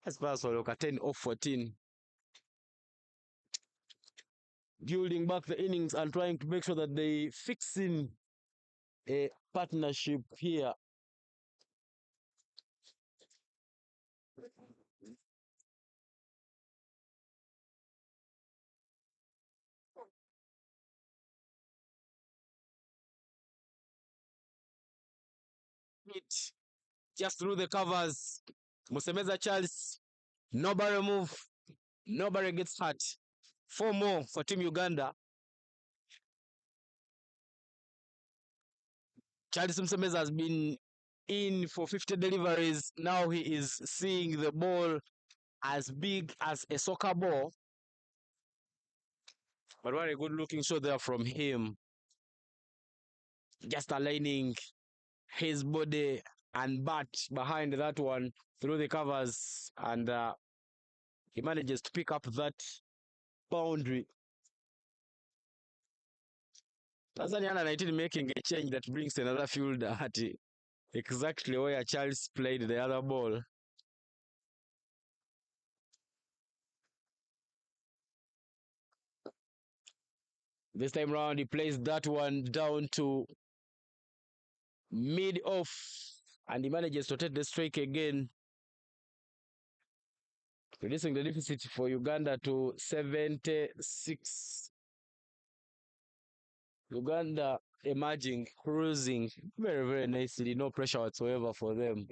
As far as Oloka 10 off 14. Building back the innings and trying to make sure that they fix in a partnership here. Hit just through the covers. Musemeza Charles, nobody move, nobody gets hurt. 4 more for Team Uganda. Charles Musemeza has been in for 50 deliveries. Now he is seeing the ball as big as a soccer ball. But what a good looking shot there from him. Just aligning his body and bat behind that one through the covers, and he manages to pick up that boundary. Tanzania under 19 making a change that brings another fielder at exactly where Charles played the other ball. This time round, he plays that one down to mid-off, and he manages to take the strike again, reducing the deficit for Uganda to 76. Uganda emerging, cruising very, very nicely. No pressure whatsoever for them.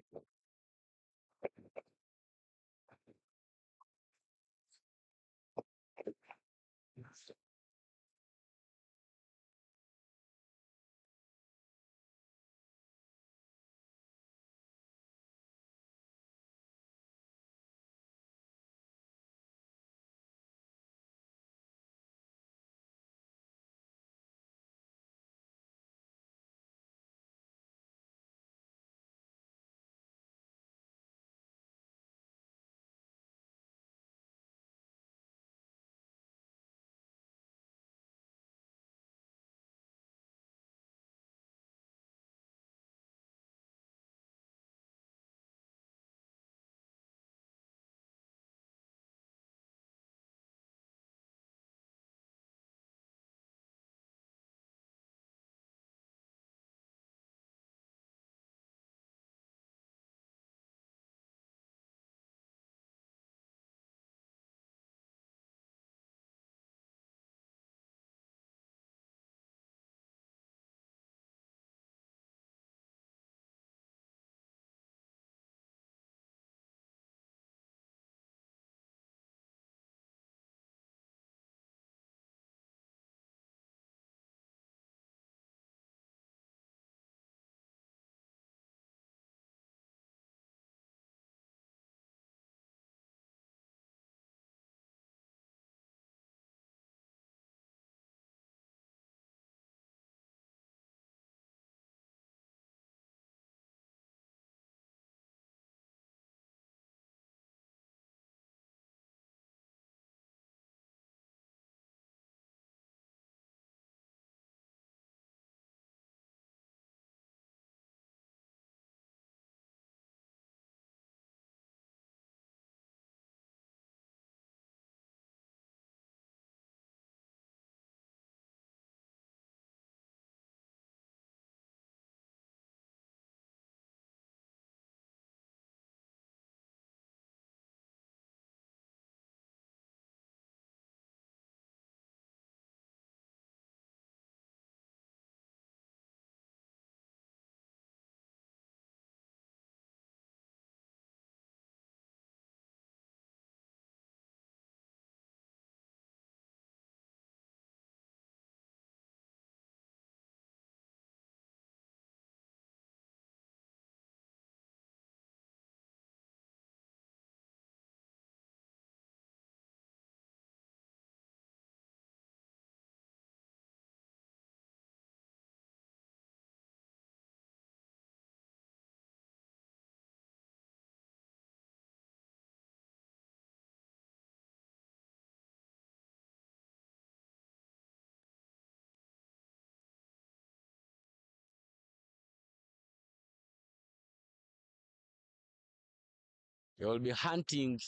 He will be hunting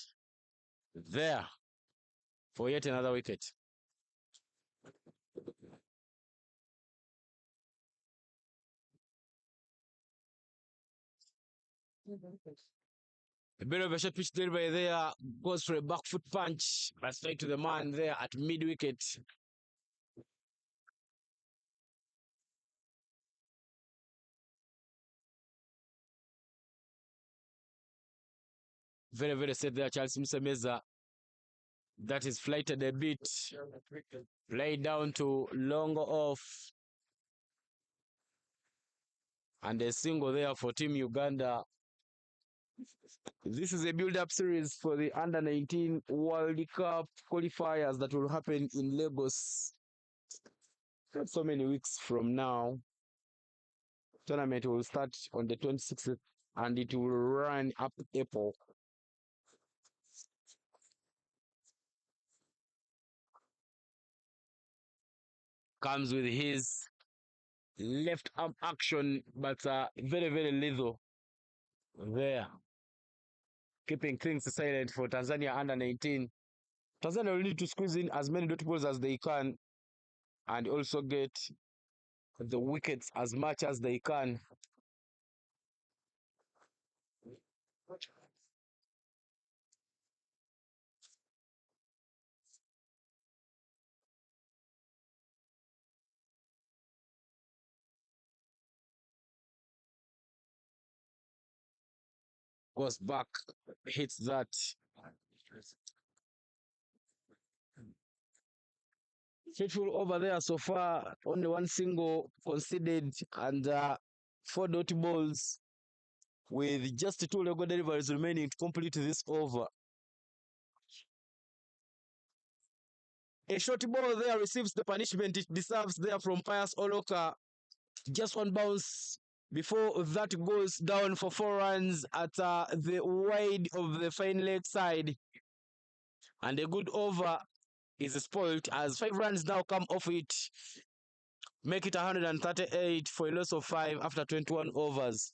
there for yet another wicket. A bit of a short pitch delivery there, goes for a back foot punch, but straight to the man there at mid wicket. Very, very set there, Charles Msemeza. That is flighted a bit. Played down to long off. And a single there for Team Uganda. This is a build-up series for the Under-19 World Cup qualifiers that will happen in Lagos not so many weeks from now. Tournament will start on the 26th and it will run up April. Comes with his left arm action, but very, very lethal there. Keeping things silent for Tanzania Under-19. Tanzania will need to squeeze in as many dot balls as they can and also get the wickets as much as they can. Goes back, hits that. Faithful over there so far, only one single conceded and 4 dot balls with just 2 Lego deliveries remaining to complete this over. A short ball there receives the punishment it deserves there from Pius Oloka. Just one bounce before that goes down for 4 runs at the wide of the fine leg side. And a good over is spoilt as 5 runs now come off it. Make it 138 for a loss of 5 after 21 overs.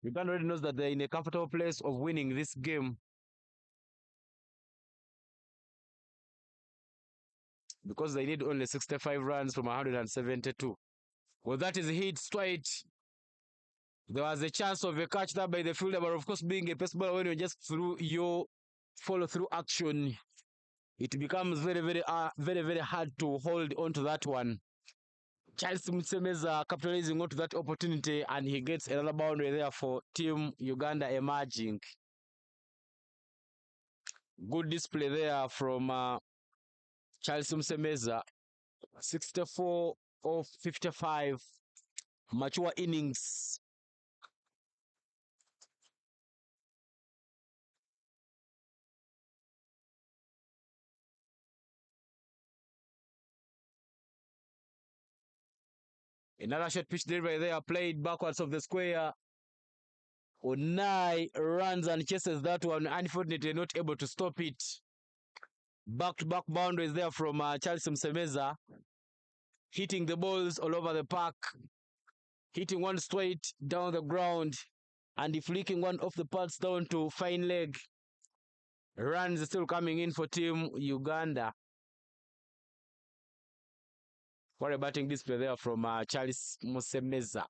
Uganda already knows that they're in a comfortable place of winning this game, because they need only 65 runs from 172. Well, that is hit straight. There was a chance of a catch there by the fielder, but of course, being a pace bowler, when you just through your follow-through action, it becomes very, very hard to hold on to that one. Charles Mutsemeza capitalizing onto that opportunity, and he gets another boundary there for Team Uganda emerging. Good display there from Charles Mutsemeza. 64 of 55 mature innings. Another short pitch delivery there, played backwards of the square. Onai runs and chases that one, unfortunately not able to stop it. Back-to-back boundaries there from Charles Msemeza, hitting the balls all over the park, hitting one straight down the ground, and flicking one off the pads down to fine leg. Runs still coming in for Team Uganda. What a batting display there from Charles Msemeza.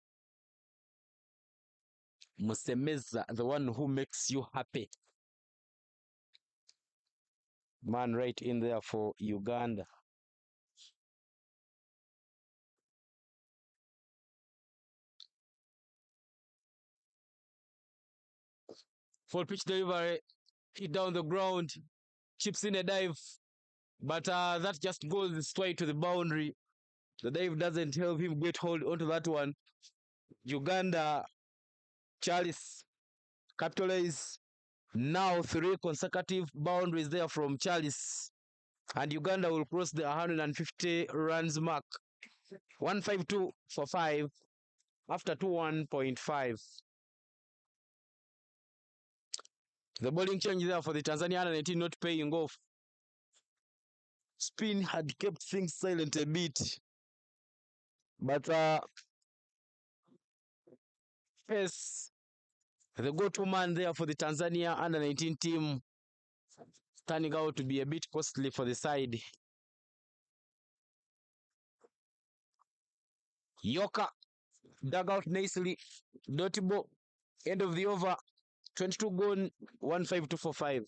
Msemeza, the one who makes you happy. Man right in there for Uganda. Full pitch delivery, hit down the ground, chips in a dive, but that just goes straight to the boundary. The dive doesn't help him get hold onto that one. Uganda, Charles capitalize. Now 3 consecutive boundaries there from Charles, and Uganda will cross the 150 runs mark. 152 for 5 after 21.5. The bowling change there for the Tanzania U-19 not paying off. Spin had kept things silent a bit, but Pace, the go-to man there for the Tanzania under-19 team, turning out to be a bit costly for the side. Yoka dug out nicely. Dotibo, end of the over, 22 gone, 152 for 5.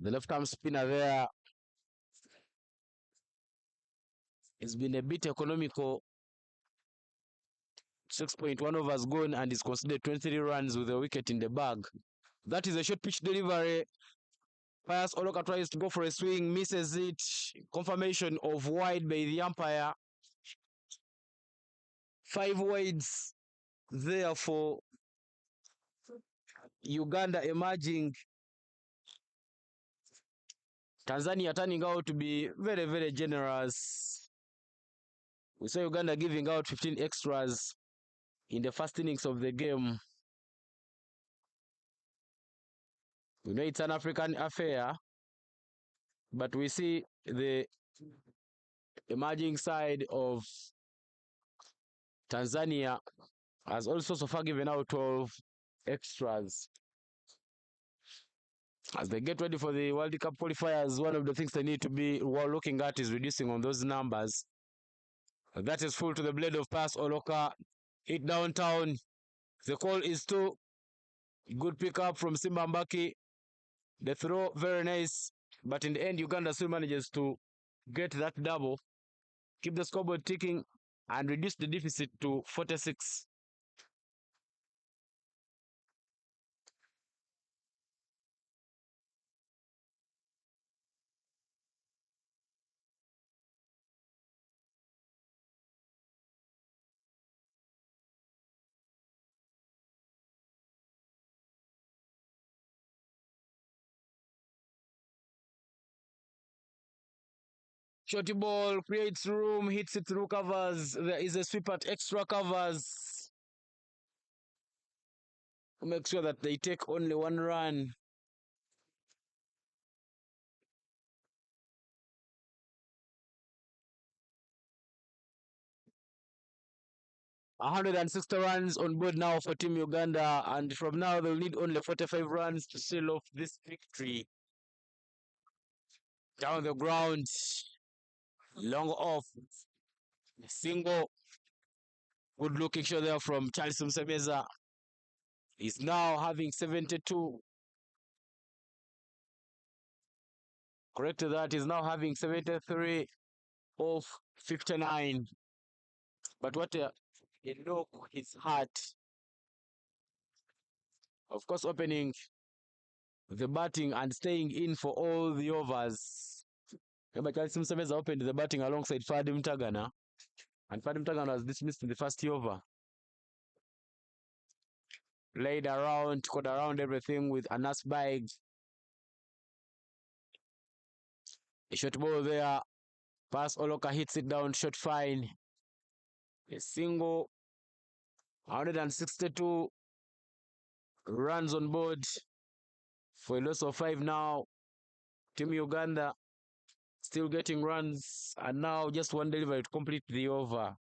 The left-arm spinner there has been a bit economical. 6.1 overs gone, and is considered 23 runs with a wicket in the bag. That is a short pitch delivery. Pius Oloka tries to go for a swing, misses it. Confirmation of wide by the umpire. 5 wides there for Uganda emerging. Tanzania turning out to be very generous. We saw Uganda giving out 15 extras in the first innings of the game. We know it's an African affair, but we see the emerging side of Tanzania has also so far given out 12 extras. As they get ready for the World Cup qualifiers, one of the things they need to be looking at is reducing on those numbers. That is full to the blade of pass. Oloka hit downtown. The call is to good pickup from Simba Mbaki. The throw very nice, but in the end Uganda still manages to get that double, keep the scoreboard ticking, and reduce the deficit to 46. Shorty ball creates room, hits it through covers. There is a sweep at extra covers. Make sure that they take only one run. $160 runs on board now for Team Uganda, and from now they'll need only 45 runs to seal off this victory. Down the ground, long off, single, good looking shot there from Charles Msemeza. He's now having 72. Correct that, he's now having 73 of 59. But what a look, his heart. Of course, opening the batting and staying in for all the overs. Remember, Charles Msemeza opened the batting alongside Fadim Tagana, and Fadim Tagana was dismissed in the first over. Played around, caught around everything with Anas Baig. A short ball there. Pass Oloka hits it down, shot fine. A single. 162 runs on board for a loss of 5 now. Team Uganda still getting runs, and now just one delivery to complete the over.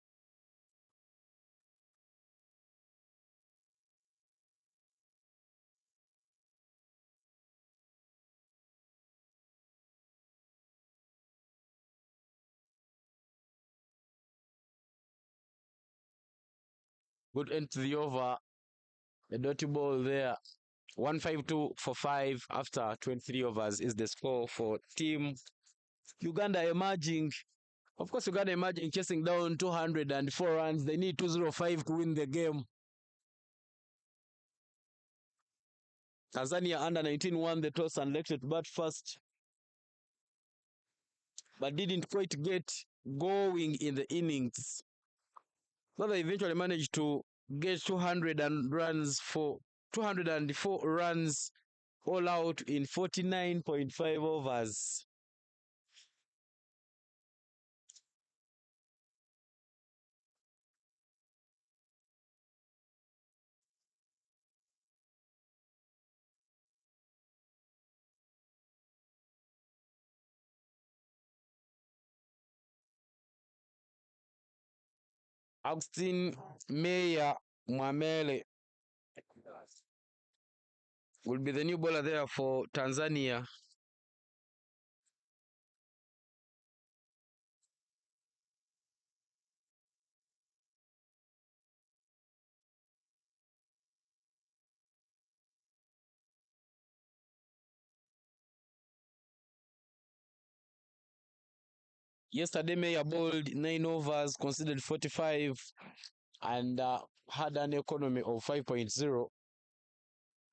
Good end to the over. A dirty ball there. 152 for 5 after 23 overs is the score for Team Uganda emerging. Of course, Uganda emerging, chasing down 204 runs. They need 205 to win the game. Tanzania under 19 won the toss and elected to bat first, but didn't quite get going in the innings. So they eventually managed to get 204 runs all out in 49.5 overs. Augustine Meya Mwamele will be the new bowler there for Tanzania. Yesterday, Meya bowled 9 overs, conceded 45, and had an economy of 5.0.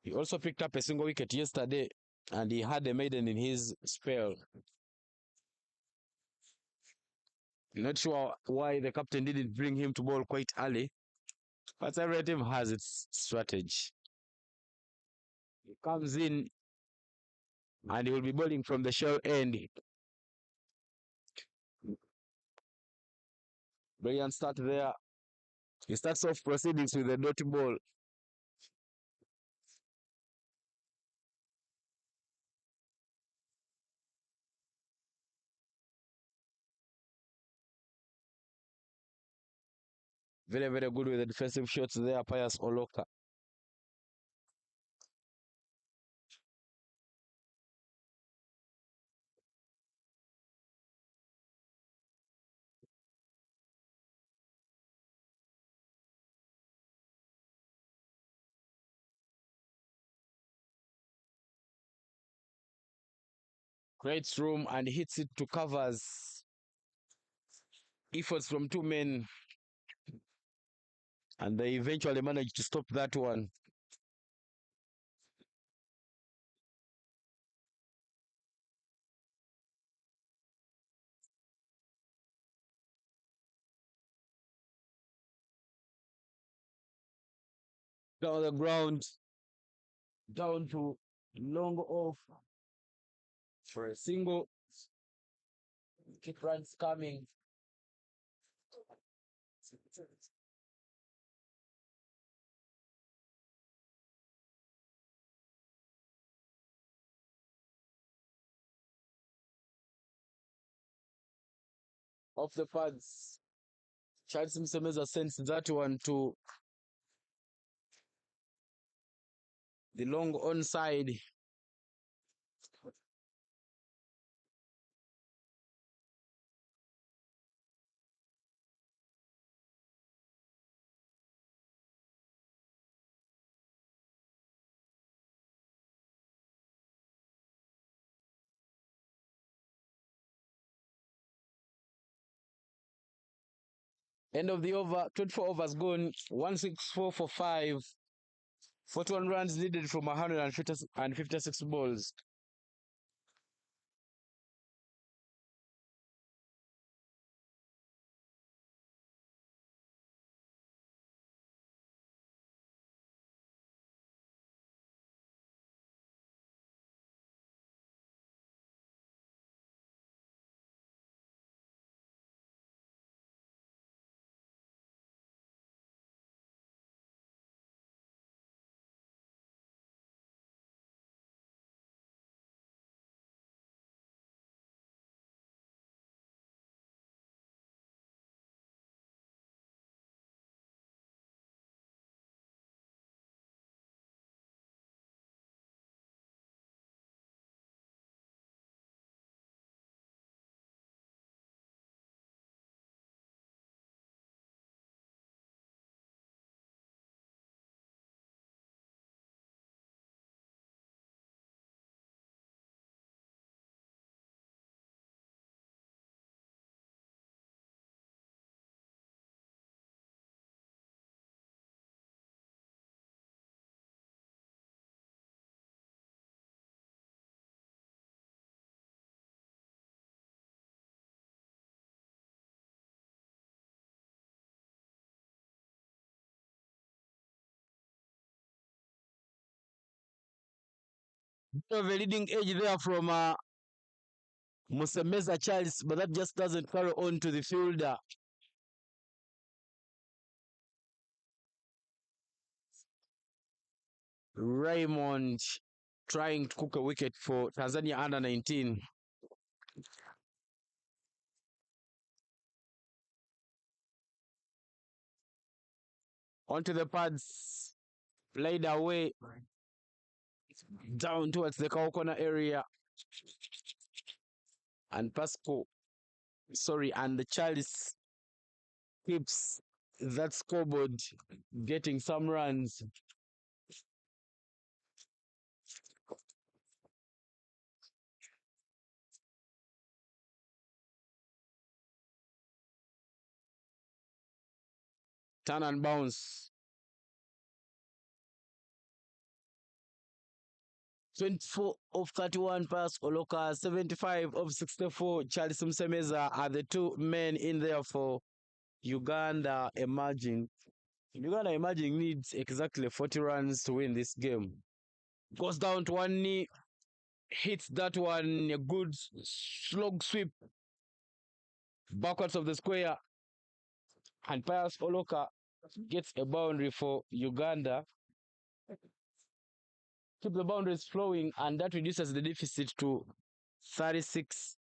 He also picked up a single wicket yesterday, and he had a maiden in his spell. Not sure why the captain didn't bring him to bowl quite early, but every team has its strategy. He comes in, and he will be bowling from the shell end. Brilliant start there. He starts off proceedings with a dotty ball. Very, very good with the defensive shots there, Pius Oloka. Creates room and hits it to covers. Efforts from two men. And they eventually managed to stop that one. Down the ground. Down to long off. For a single. Kick runs coming. Off the pads. Charles Msemeza sends that one to the long onside. End of the over, 24 overs gone, 164 for 5. 41 runs needed from 156 balls. Bit of a leading edge there from Musemeza Charles, but that just doesn't carry on to the fielder. Raymond trying to cook a wicket for Tanzania under 19. Onto the pads, played away down towards the cow corner area. And and the Charles keeps that scoreboard getting some runs. Turn and bounce. 24 of 31 pass Oloka, 75 of 64 Charles Msemeza are the two men in there for Uganda Emerging. Uganda Emerging needs exactly 40 runs to win this game. Goes down to one knee, hits that one, a good slog sweep backwards of the square, and Pius Oloka gets a boundary for Uganda. Keep the boundaries flowing, and that reduces the deficit to 36.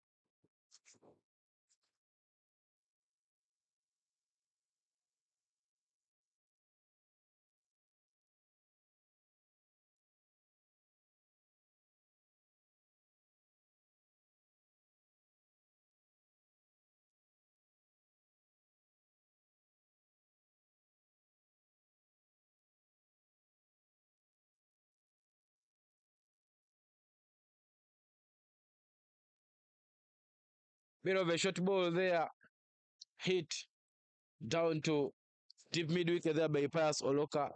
Bit of a short ball there. Hit down to deep mid wicket there by Pius Oloka.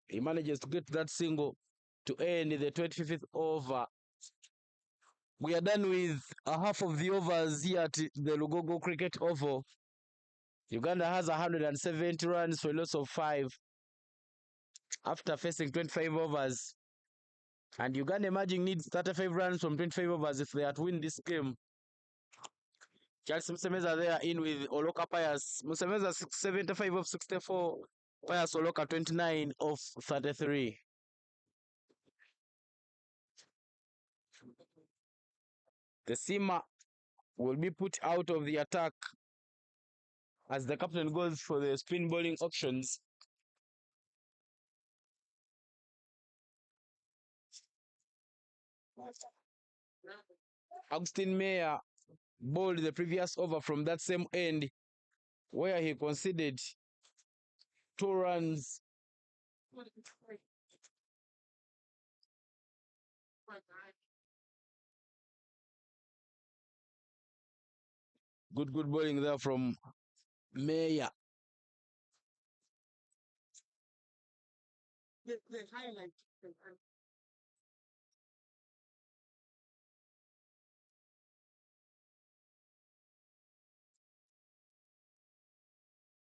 He manages to get that single to end the 25th over. We are done with a half of the overs here at the Lugogo Cricket Oval. Uganda has 170 runs for a loss of 5 after facing 25 overs. And Uganda emerging needs 35 runs from 25 overs if they are to win this game. Charles Musemeza there in with Oloka Pius. Musemeza 75 of 64. Pius Oloka 29 of 33. The seamer will be put out of the attack as the captain goes for the spin bowling options. Augustine Meyer bowled the previous over from that same end where he conceded 2 runs. Good bowling there from Meyer.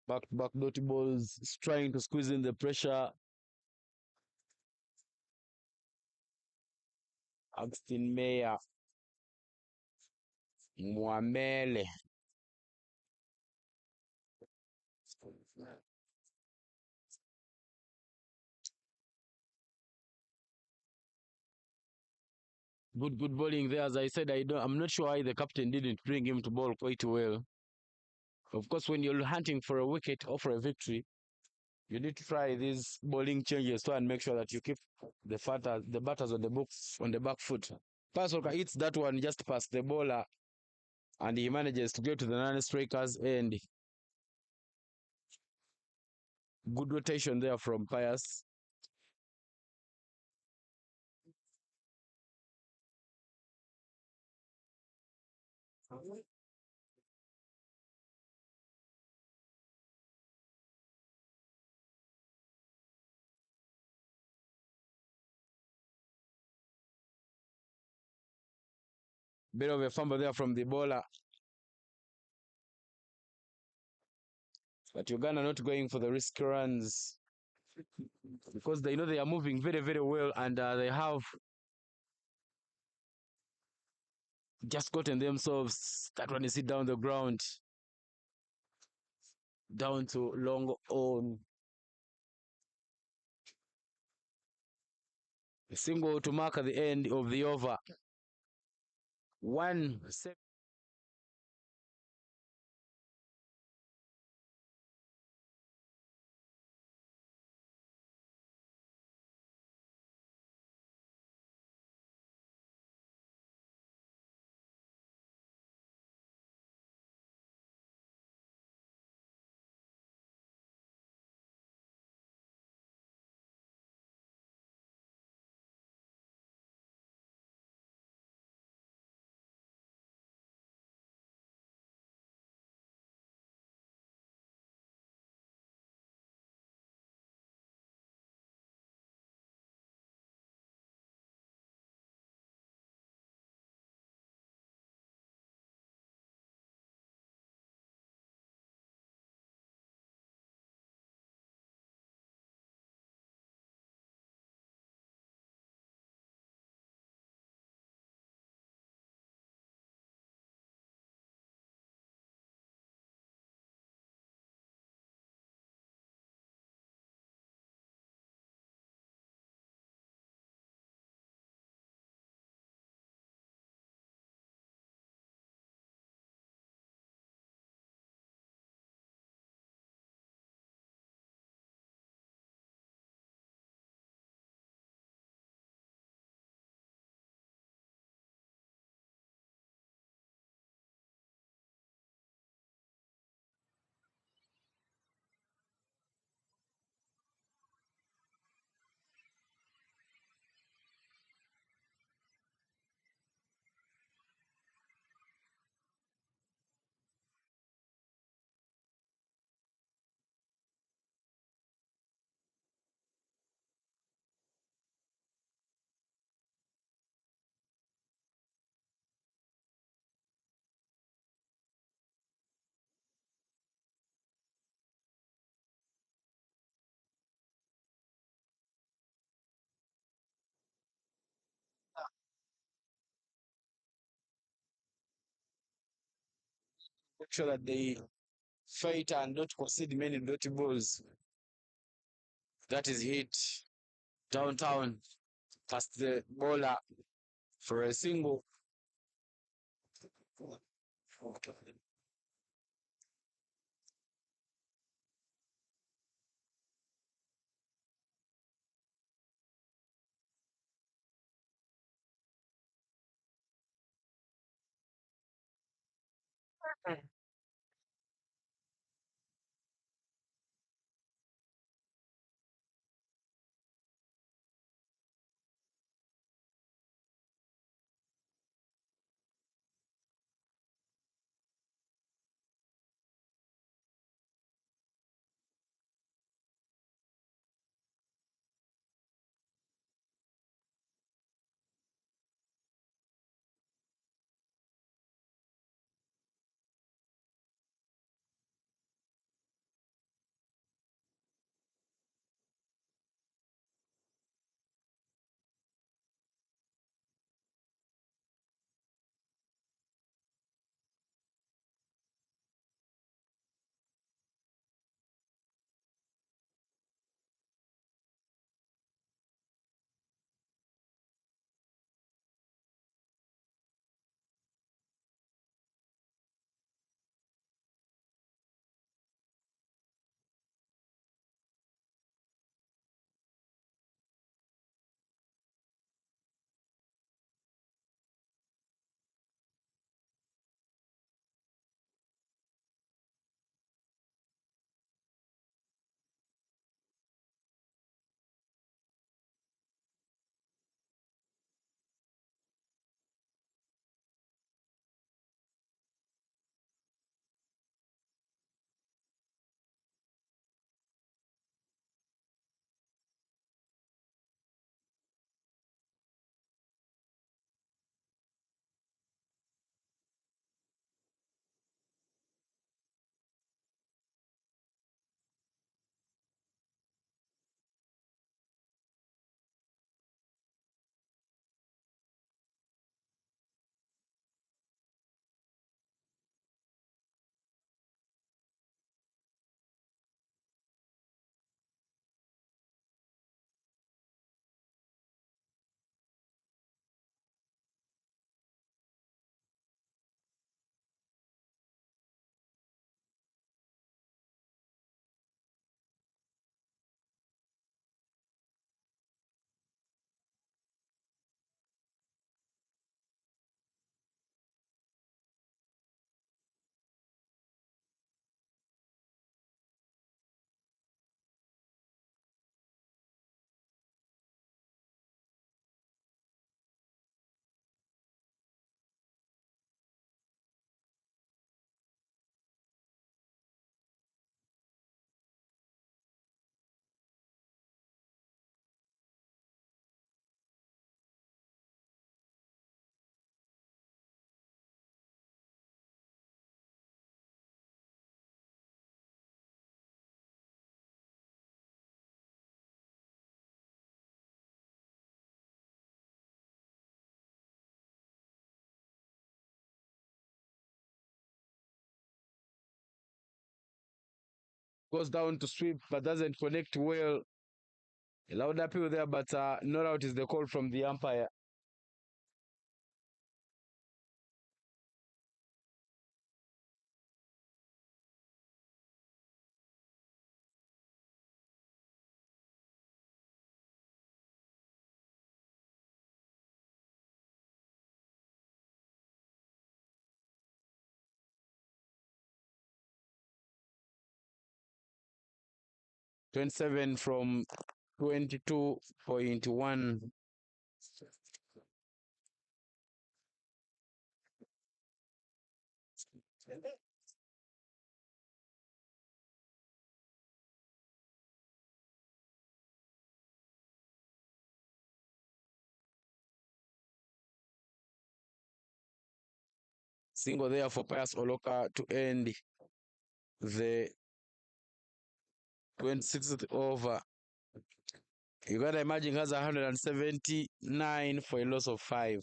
Back dot balls, trying to squeeze in the pressure. Augustine Meyer. Mwamele. Good bowling there. As I said, I'm not sure why the captain didn't bring him to bowl quite well. Of course, when you're hunting for a wicket or for a victory, you need to try these bowling changes to and make sure that you keep the batters on the back foot. Pasolka hits that one just past the bowler, and he manages to get to the non-strikers end. Good rotation there from Pius. Bit of a fumble there from the bowler. But Uganda not going for the risky runs because they know they are moving very well, and they have just gotten themselves that one is hit down the ground, down to long on. A single to mark at the end of the over. 1-7. make sure that they fight and not concede many dirty balls. That is hit downtown past the bowler for a single. Goes down to sweep but doesn't connect well. A loud appeal there, but not out is the call from the umpire. $27 from 22.1. Single there for Pius Oloka to end the 26th over. Uganda Emerging has 179 for a loss of 5.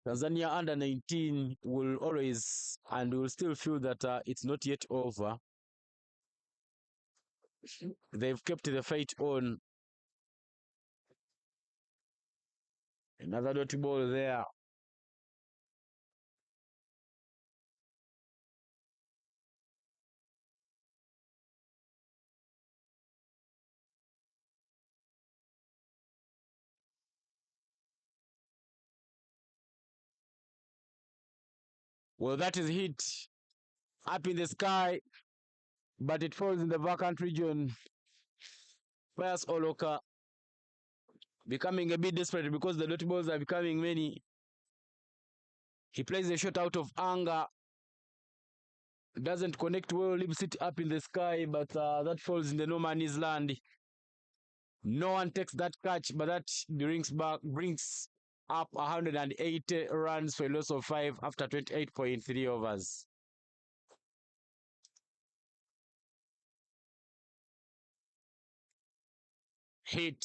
Tanzania under 19 will always and will still feel that it's not yet over. They've kept the fight on. Another dirty ball there. Well, that is hit up in the sky, but it falls in the vacant region. Fires Oloka becoming a bit desperate because the dirty balls are becoming many. He plays a shot out of anger. Doesn't connect well, leaves it up in the sky, but that falls in the no man's land. No one takes that catch, but that brings up 180 runs for a loss of 5 after 28.3 overs. Hit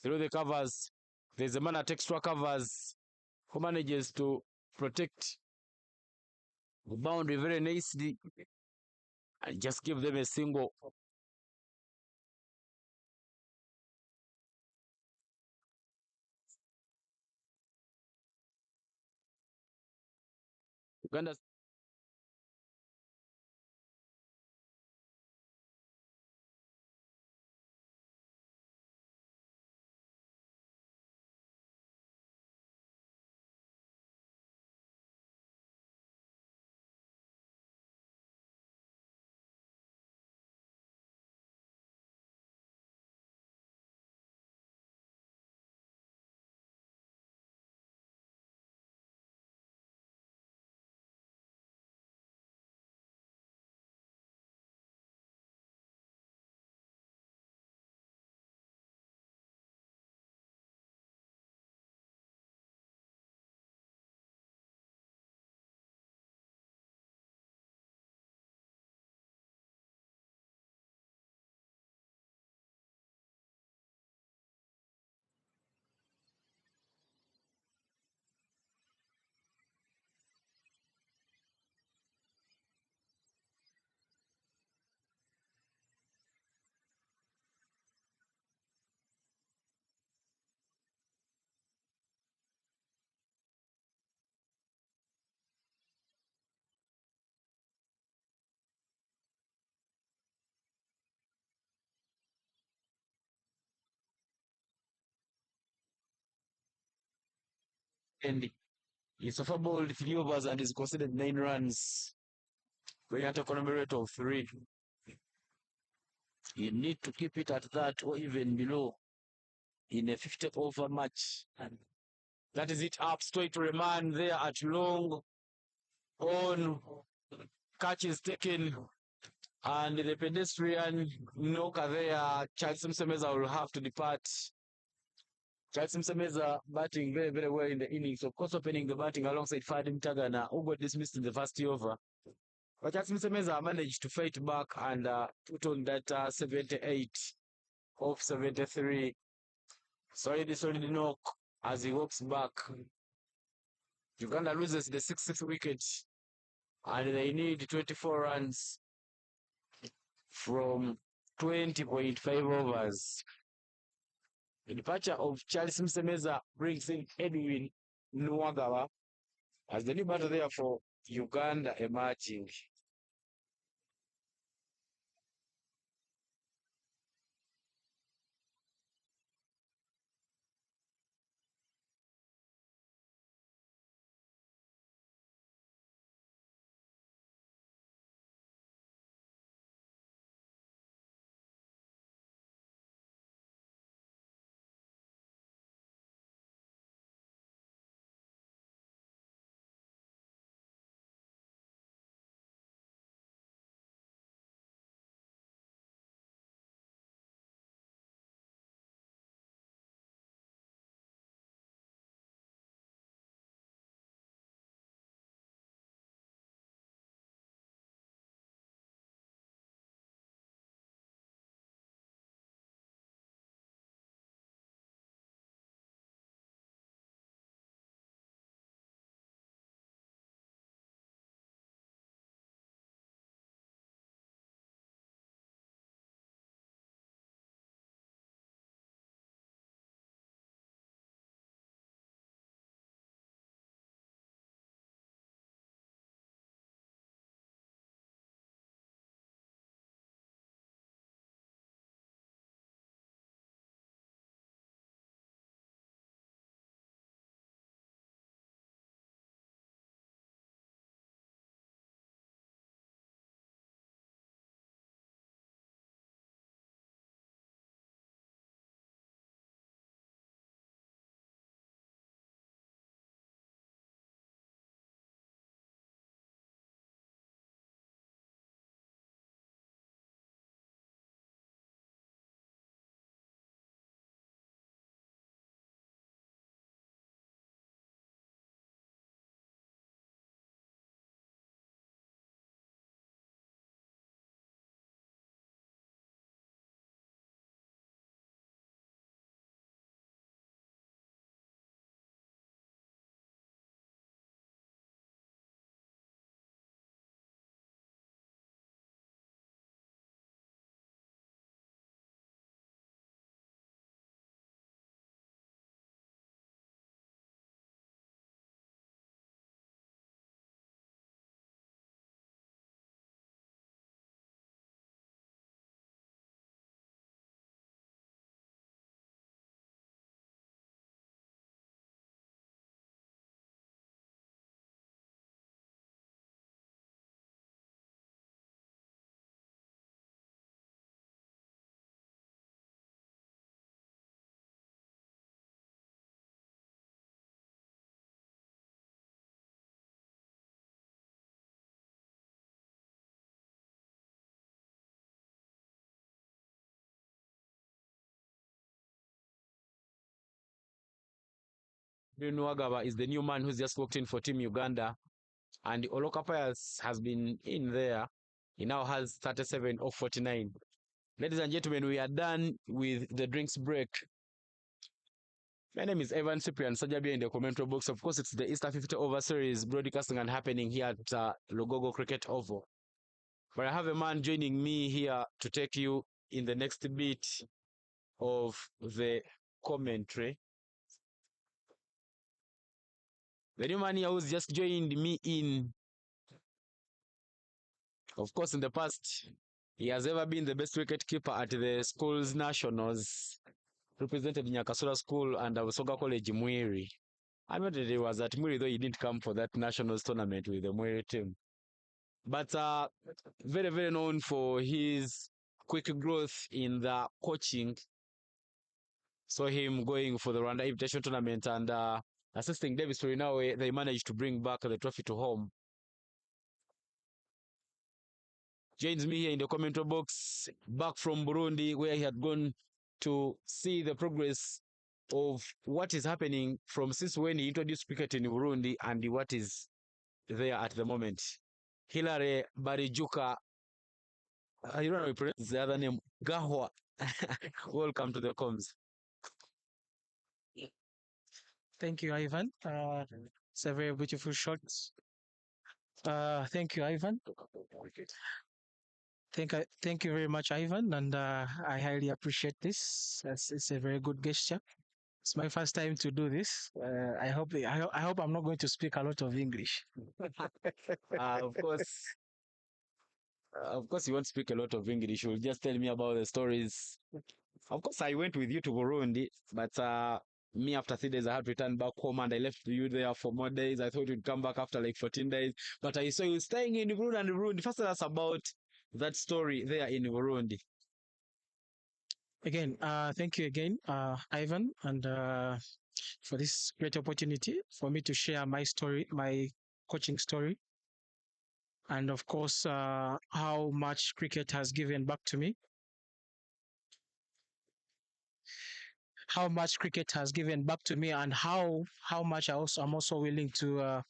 through the covers. There's a man at extra covers who manages to protect the boundary very nicely and just give them a single. Uganda and it's a ball 3 overs and is considered 9 runs. Going at a economy rate of 3. You need to keep it at that or even below in a 50 over match. And that is it up straight to Reman there at long on. Catch is taken and the pedestrian knocker there. Charles Msemeza will have to depart. Charles Msemeza batting very, very well in the innings. Of course, opening the batting alongside Fadim Tagana, who got dismissed in the first over. But Charles Msemeza managed to fight back and put on that 78 of 73. Solid knock as he walks back. Uganda loses the 6th wicket and they need 24 runs from 20.5 overs. The departure of Charles Msemeza brings in Edwin Nwagawa as the new batter there for Uganda emerging. Nwagaba is the new man who's just walked in for Team Uganda. And Olokapayas has been in there. He now has 37 of 49. Ladies and gentlemen, we are done with the drinks break. My name is Evan Cyprian Sajabia in the commentary box. Of course, it's the Easter 50 Over Series broadcasting and happening here at Logogo Cricket Oval. But I have a man joining me here to take you in the next bit of the commentary. The new man here who's just joined me in. Of course, in the past, he has ever been the best wicket keeper at the school's nationals, represented Nyakasura School and Soga College Mwiri. I know that he was at Mwiri, though he didn't come for that nationals tournament with the Mwiri team. But very, very known for his quick growth in the coaching. Saw him going for the Rwanda Invitation Tournament and assisting Davis Torinawe. They managed to bring back the trophy to home. Joins me here in the commentary box, back from Burundi, where he had gone to see the progress of what is happening from since when he introduced cricket in Burundi and what is there at the moment. Hilary Barijuka, I don't know how to pronounce the other name, Gahwa. Welcome to the comms. Thank you, Ivan. It's a very beautiful shot. Thank you, Ivan. Thank you very much, Ivan, and I highly appreciate this. It's a very good gesture. It's my first time to do this. I hope I'm not going to speak a lot of English. Of course, you won't speak a lot of English. You'll just tell me about the stories. Of course, I went with you to Burundi, but me after 3 days, I had to return back home and I left you there for more days. I thought you'd come back after like 14 days, but I saw you staying in Burundi. First, tell us about that story there in Burundi. Again, thank you again, Ivan, and for this great opportunity for me to share my story, my coaching story, and of course, how much cricket has given back to me. How much cricket has given back to me, and how much I'm also willing to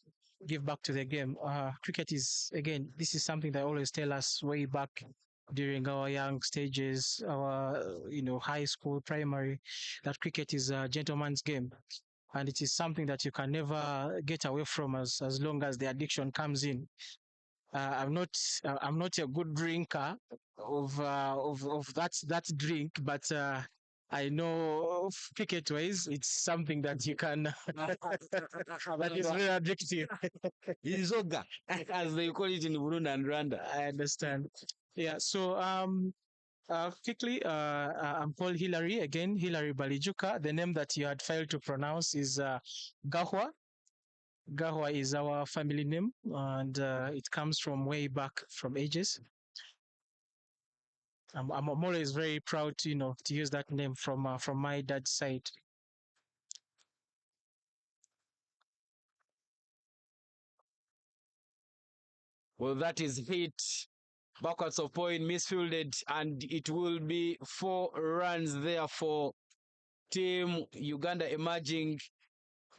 give back to the game. Cricket is, again, this is something that I always tell us way back during our young stages, our high school, primary, that cricket is a gentleman's game, and it is something that you can never get away from as long as the addiction comes in. I'm not a good drinker of that drink, but I know cricket wise, it's something that you can that is very addictive. Izoga, as they call it in Burundi and Rwanda. I understand. Yeah. So quickly, I'm called Hilary again. Hilary Balijuka. The name that you had failed to pronounce is Gahwa. Gahwa is our family name, and it comes from way back from ages. I'm always very proud to use that name from my dad's side. Well, that is hit. Backwards of point, misfielded, and it will be 4 runs there for Team Uganda emerging,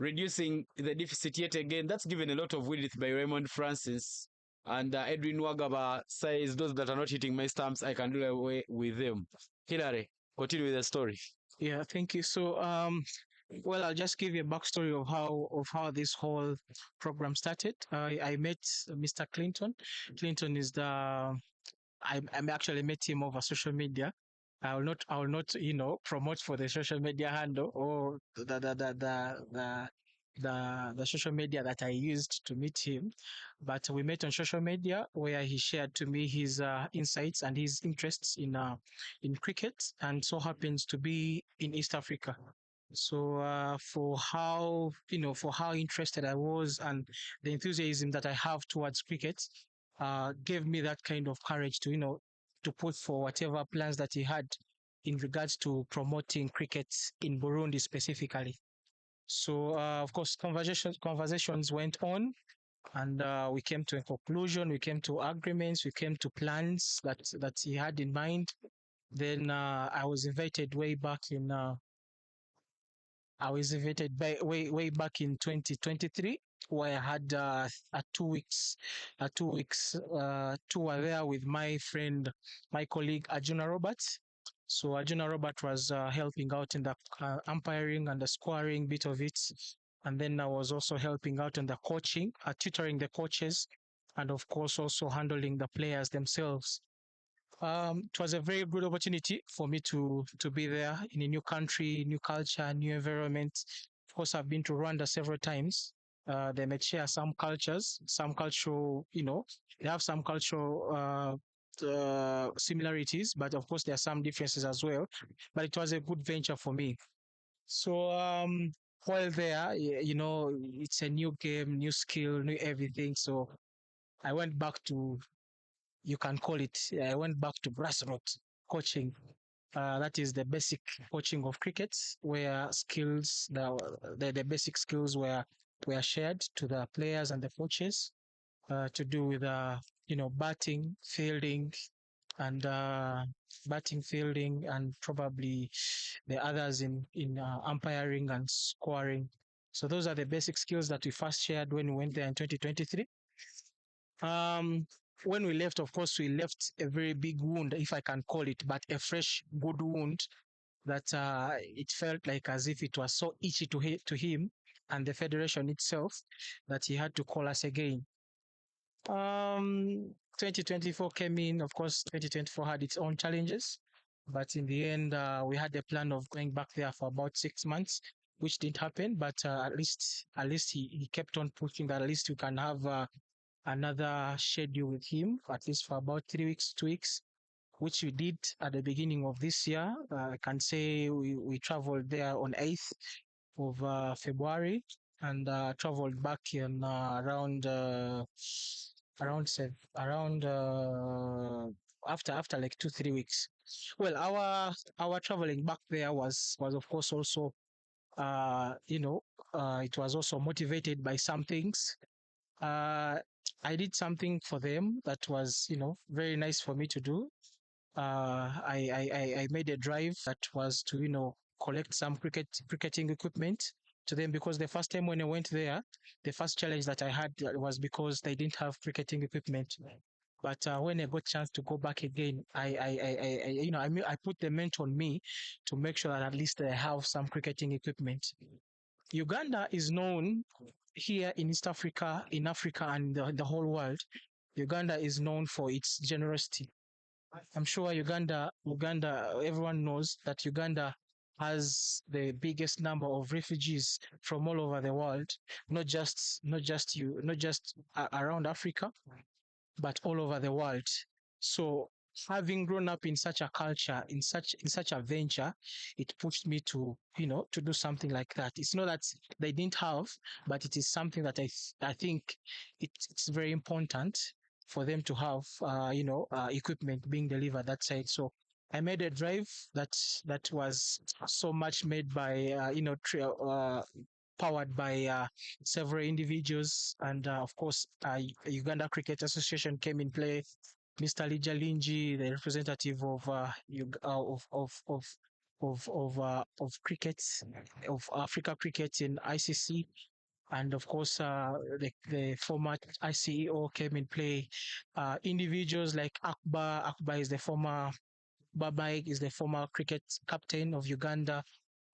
reducing the deficit yet again. That's given a lot of width by Raymond Francis. And Edwin Wagaba says, those that are not hitting my stumps, I can do away with them. Hilary, continue with the story. Yeah, thank you. So, well, I'll just give you a backstory of how this whole program started. I met Mr. Clinton. Clinton is I actually met him over social media. I will not promote for the social media handle or the social media that I used to meet him, but we met on social media where he shared to me his insights and his interests in cricket, and so happens to be in East Africa. So for how interested I was and the enthusiasm that I have towards cricket, gave me that kind of courage to put for whatever plans that he had in regards to promoting cricket in Burundi specifically. So of course, conversations went on, and we came to a conclusion. We came to agreements. We came to plans that he had in mind. Then I was invited way back in I was invited by way back in 2023, where I had a 2 weeks tour there with my friend, my colleague Arjuna Roberts. So Arjuna Robert was helping out in the umpiring and the scoring bit of it, and then I was also helping out in the coaching, tutoring the coaches, and of course also handling the players themselves. It was a very good opportunity for me to be there in a new country, new culture, new environment. Of course, I've been to Rwanda several times. They may share some cultures, some cultural, they have some cultural similarities, but of course there are some differences as well. But it was a good venture for me. So while there, it's a new game, new skill, new everything. So I went back to, you can call it, I went back to grassroots coaching. That is the basic coaching of cricket, where skills, the basic skills were shared to the players and the coaches, to do with batting, fielding, and probably the others in umpiring and scoring. So those are the basic skills that we first shared when we went there in 2023. When we left, of course, we left a very big wound, if I can call it, but a fresh, good wound that it felt like as if it was so itchy to him and the federation itself that he had to call us again. 2024 came in. Of course, 2024 had its own challenges, but in the end, we had a plan of going back there for about 6 months, which didn't happen. But at least he kept on pushing that at least we can have another schedule with him, at least for about 3 weeks, 2 weeks, which we did at the beginning of this year. I can say we traveled there on 8th of February, and traveled back in around after like 2 3 weeks. Well, our traveling back there was of course also it was also motivated by some things. uh, I did something for them that was, very nice for me to do. I made a drive that was to, collect some cricketing equipment to them, because the first time when I went there, the first challenge that I had was because they didn't have cricketing equipment. But when I got chance to go back again, I put the mentor on me to make sure that at least I have some cricketing equipment. Uganda is known here in East Africa, in Africa, and the whole world. Uganda is known for its generosity. I'm sure Uganda, everyone knows that Uganda has the biggest number of refugees from all over the world, not just around Africa, but all over the world. So having grown up in such a culture, in such a venture, it pushed me to, to do something like that. It's not that they didn't have, but it is something that I think it's very important for them to have, equipment being delivered that side. So I made a drive that was so much made by, powered by several individuals, and of course, Uganda Cricket Association came in play. Mr. Lija Linji, the representative of of cricket, of Africa cricket in ICC, and of course, the former ICEO came in play. Individuals like Akbar. Akbar is the former. Babaik is the former cricket captain of Uganda,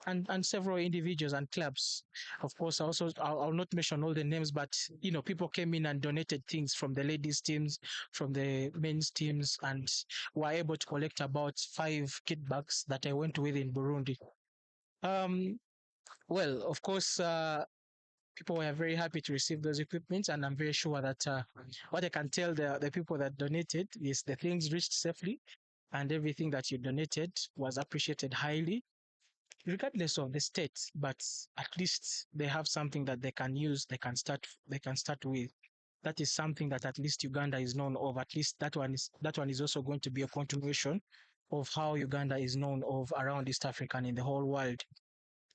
and several individuals and clubs. Of course, I'll not mention all the names, but people came in and donated things from the ladies teams, from the men's teams, and were able to collect about 5 kit bags that I went with in Burundi. Um, well, of course, people were very happy to receive those equipments, and I'm very sure that what I can tell the people that donated is the things reached safely, and everything that you donated was appreciated highly, regardless of the state. But at least they have something that they can use, they can start with. That is something that at least Uganda is known of. At least that one is also going to be a continuation of how Uganda is known of around East Africa and in the whole world.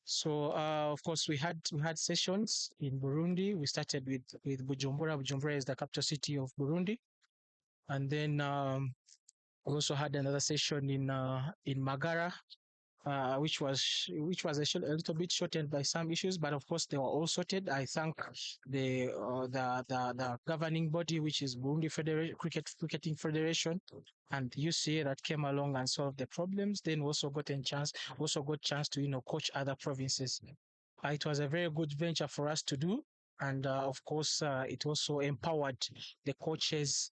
So of course we had sessions in Burundi. We started with Bujumbura. Bujumbura is the capital city of Burundi, and then we also had another session in Magara, which was a little bit shortened by some issues, but of course they were all sorted. I thank the governing body, which is Burundi Cricketing Federation, and UCA that came along and solved the problems. Then also got chance to coach other provinces. It was a very good venture for us to do, and of course it also empowered the coaches,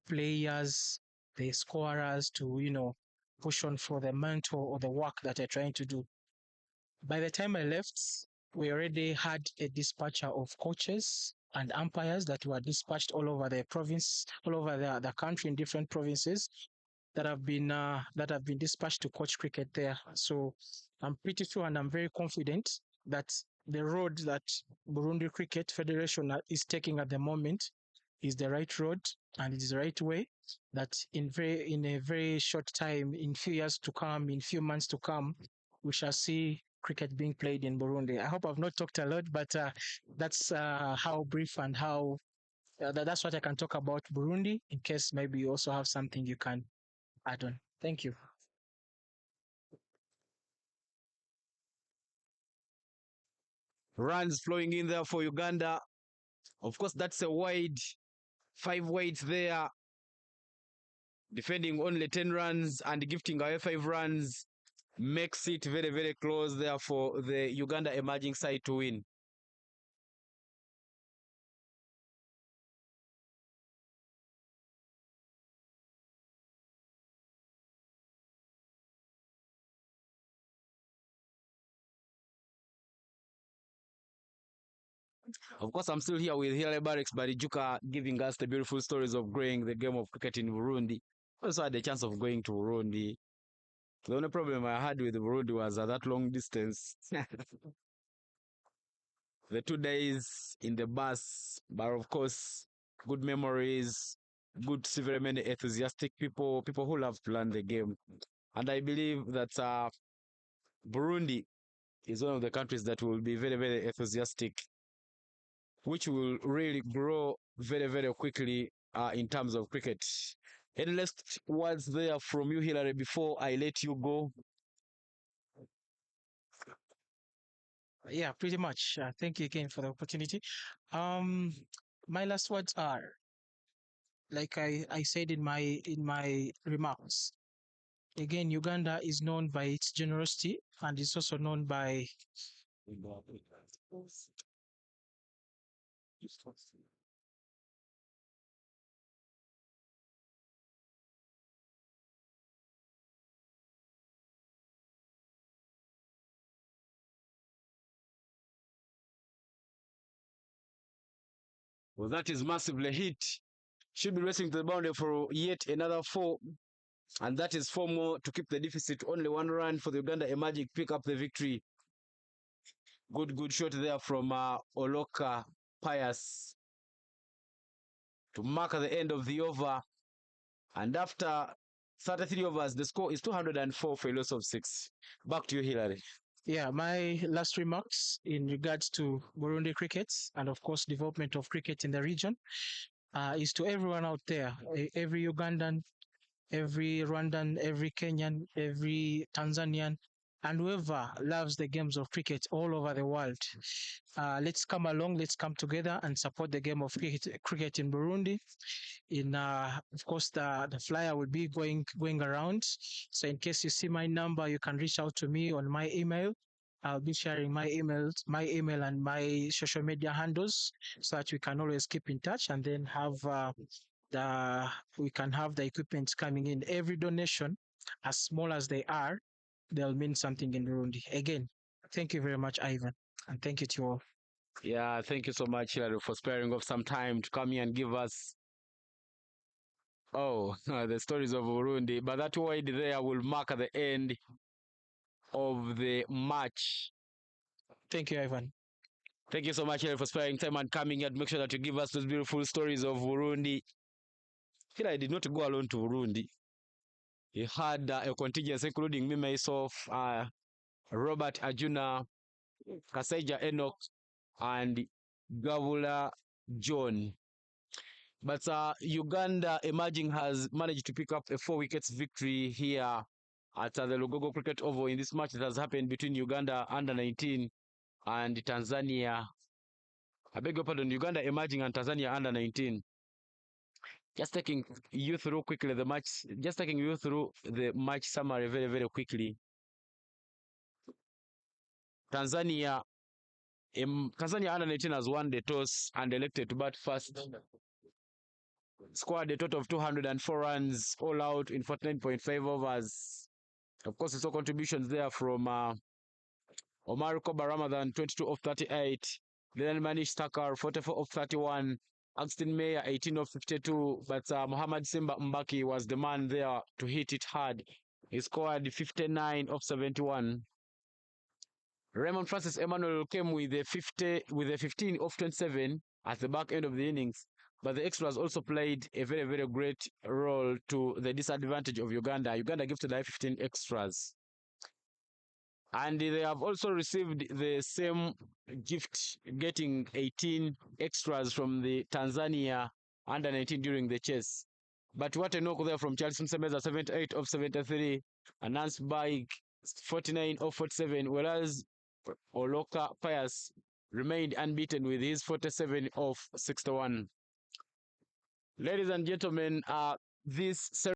players, the scorers to push on for the mantle or the work that they're trying to do. By the time I left, we already had a dispatcher of coaches and umpires that were dispatched all over the province, all over the country in different provinces that have been dispatched to coach cricket there. So I'm pretty sure and I'm very confident that the road that Burundi Cricket Federation is taking at the moment is the right road and it is the right way. That in a very short time, in few years to come, in few months to come, we shall see cricket being played in Burundi. I hope I've not talked a lot, but that's how brief and how that's what I can talk about Burundi. In case maybe you also have something you can add on. Thank you. Runs flowing in there for Uganda. Of course, that's a wide, 5 wides there, defending only 10 runs and gifting away 5 runs. Makes it very, very close there for the Uganda emerging side to win. Of course, I'm still here with Hilary Barracks Barijuka giving us the beautiful stories of growing the game of cricket in Burundi. I also had the chance of going to Burundi. The only problem I had with Burundi was that long distance. The 2 days in the bus, but of course, good memories, good to see very many enthusiastic people who love to learn the game. And I believe that Burundi is one of the countries that will be very, very enthusiastic, which will really grow very, very quickly in terms of cricket. Any last words there from you, Hilary, before I let you go? Yeah, pretty much. Thank you again for the opportunity. My last words are, like I said in my remarks. Again, Uganda is known by its generosity and it's also known by Well, that is massively hit. Should be racing to the boundary for yet another 4. And that is 4 more to keep the deficit. Only 1 run for the Uganda emerging, pick up the victory. Good shot there from Oloka Pius to mark at the end of the over. And after 33 overs, the score is 204 for a loss of 6. Back to you, Hilary. Yeah, my last remarks in regards to Burundi cricket and of course development of cricket in the region is to everyone out there, every Ugandan, every Rwandan, every Kenyan, every Tanzanian, and whoever loves the games of cricket all over the world. Let's come along, let's come together and support the game of cricket in Burundi. Of course, the flyer will be going around. So in case you see my number, you can reach out to me on my email. I'll be sharing my email and my social media handles so that we can always keep in touch and then have we can have the equipment coming in. Every donation, as small as they are, they'll mean something in Burundi. Again, thank you very much, Ivan, and thank you to all. Yeah, thank you so much, Hilary, for sparing off some time to come here and give us the stories of Burundi. But that wide there will mark at the end of the match. Thank you, Ivan. Thank you so much, Hilary, for sparing time and coming here. Make sure that you give us those beautiful stories of Burundi. Hilary did not go alone to Burundi. He had a contingent, including me, myself, Robert Ajuna, Kaseja Enoch, and Gavula John. But Uganda emerging has managed to pick up a 4 wickets victory here at the Lugogo Cricket Oval in this match that has happened between Uganda under 19 and Tanzania. I beg your pardon, Uganda emerging and Tanzania under 19. Just taking you through quickly the match. Just taking you through the match summary very, very quickly. Tanzania under 19 has won the toss and elected to bat first. Scored a total of 204 runs all out in 49.5 overs. Of course, we saw contributions there from Omar Koba Ramadan, 22 of 38. Then Manish Takar, 44 of 31. Axton Mayer, 18 of 52. But Muhammad Simba Mbaki was the man there to hit it hard. He scored 59 of 71. Raymond Francis Emmanuel came with a 15 of 27 at the back end of the innings. But the extras also played a very, very great role to the disadvantage of Uganda. Uganda gifted 15 extras. And they have also received the same gift, getting 18 extras from the Tanzania under 19 during the chase. But what a knock there from Charles Msemeza, 78 of 73, and Nance Baig, 49 of 47, whereas Oloka Pius remained unbeaten with his 47 of 61. Ladies and gentlemen, this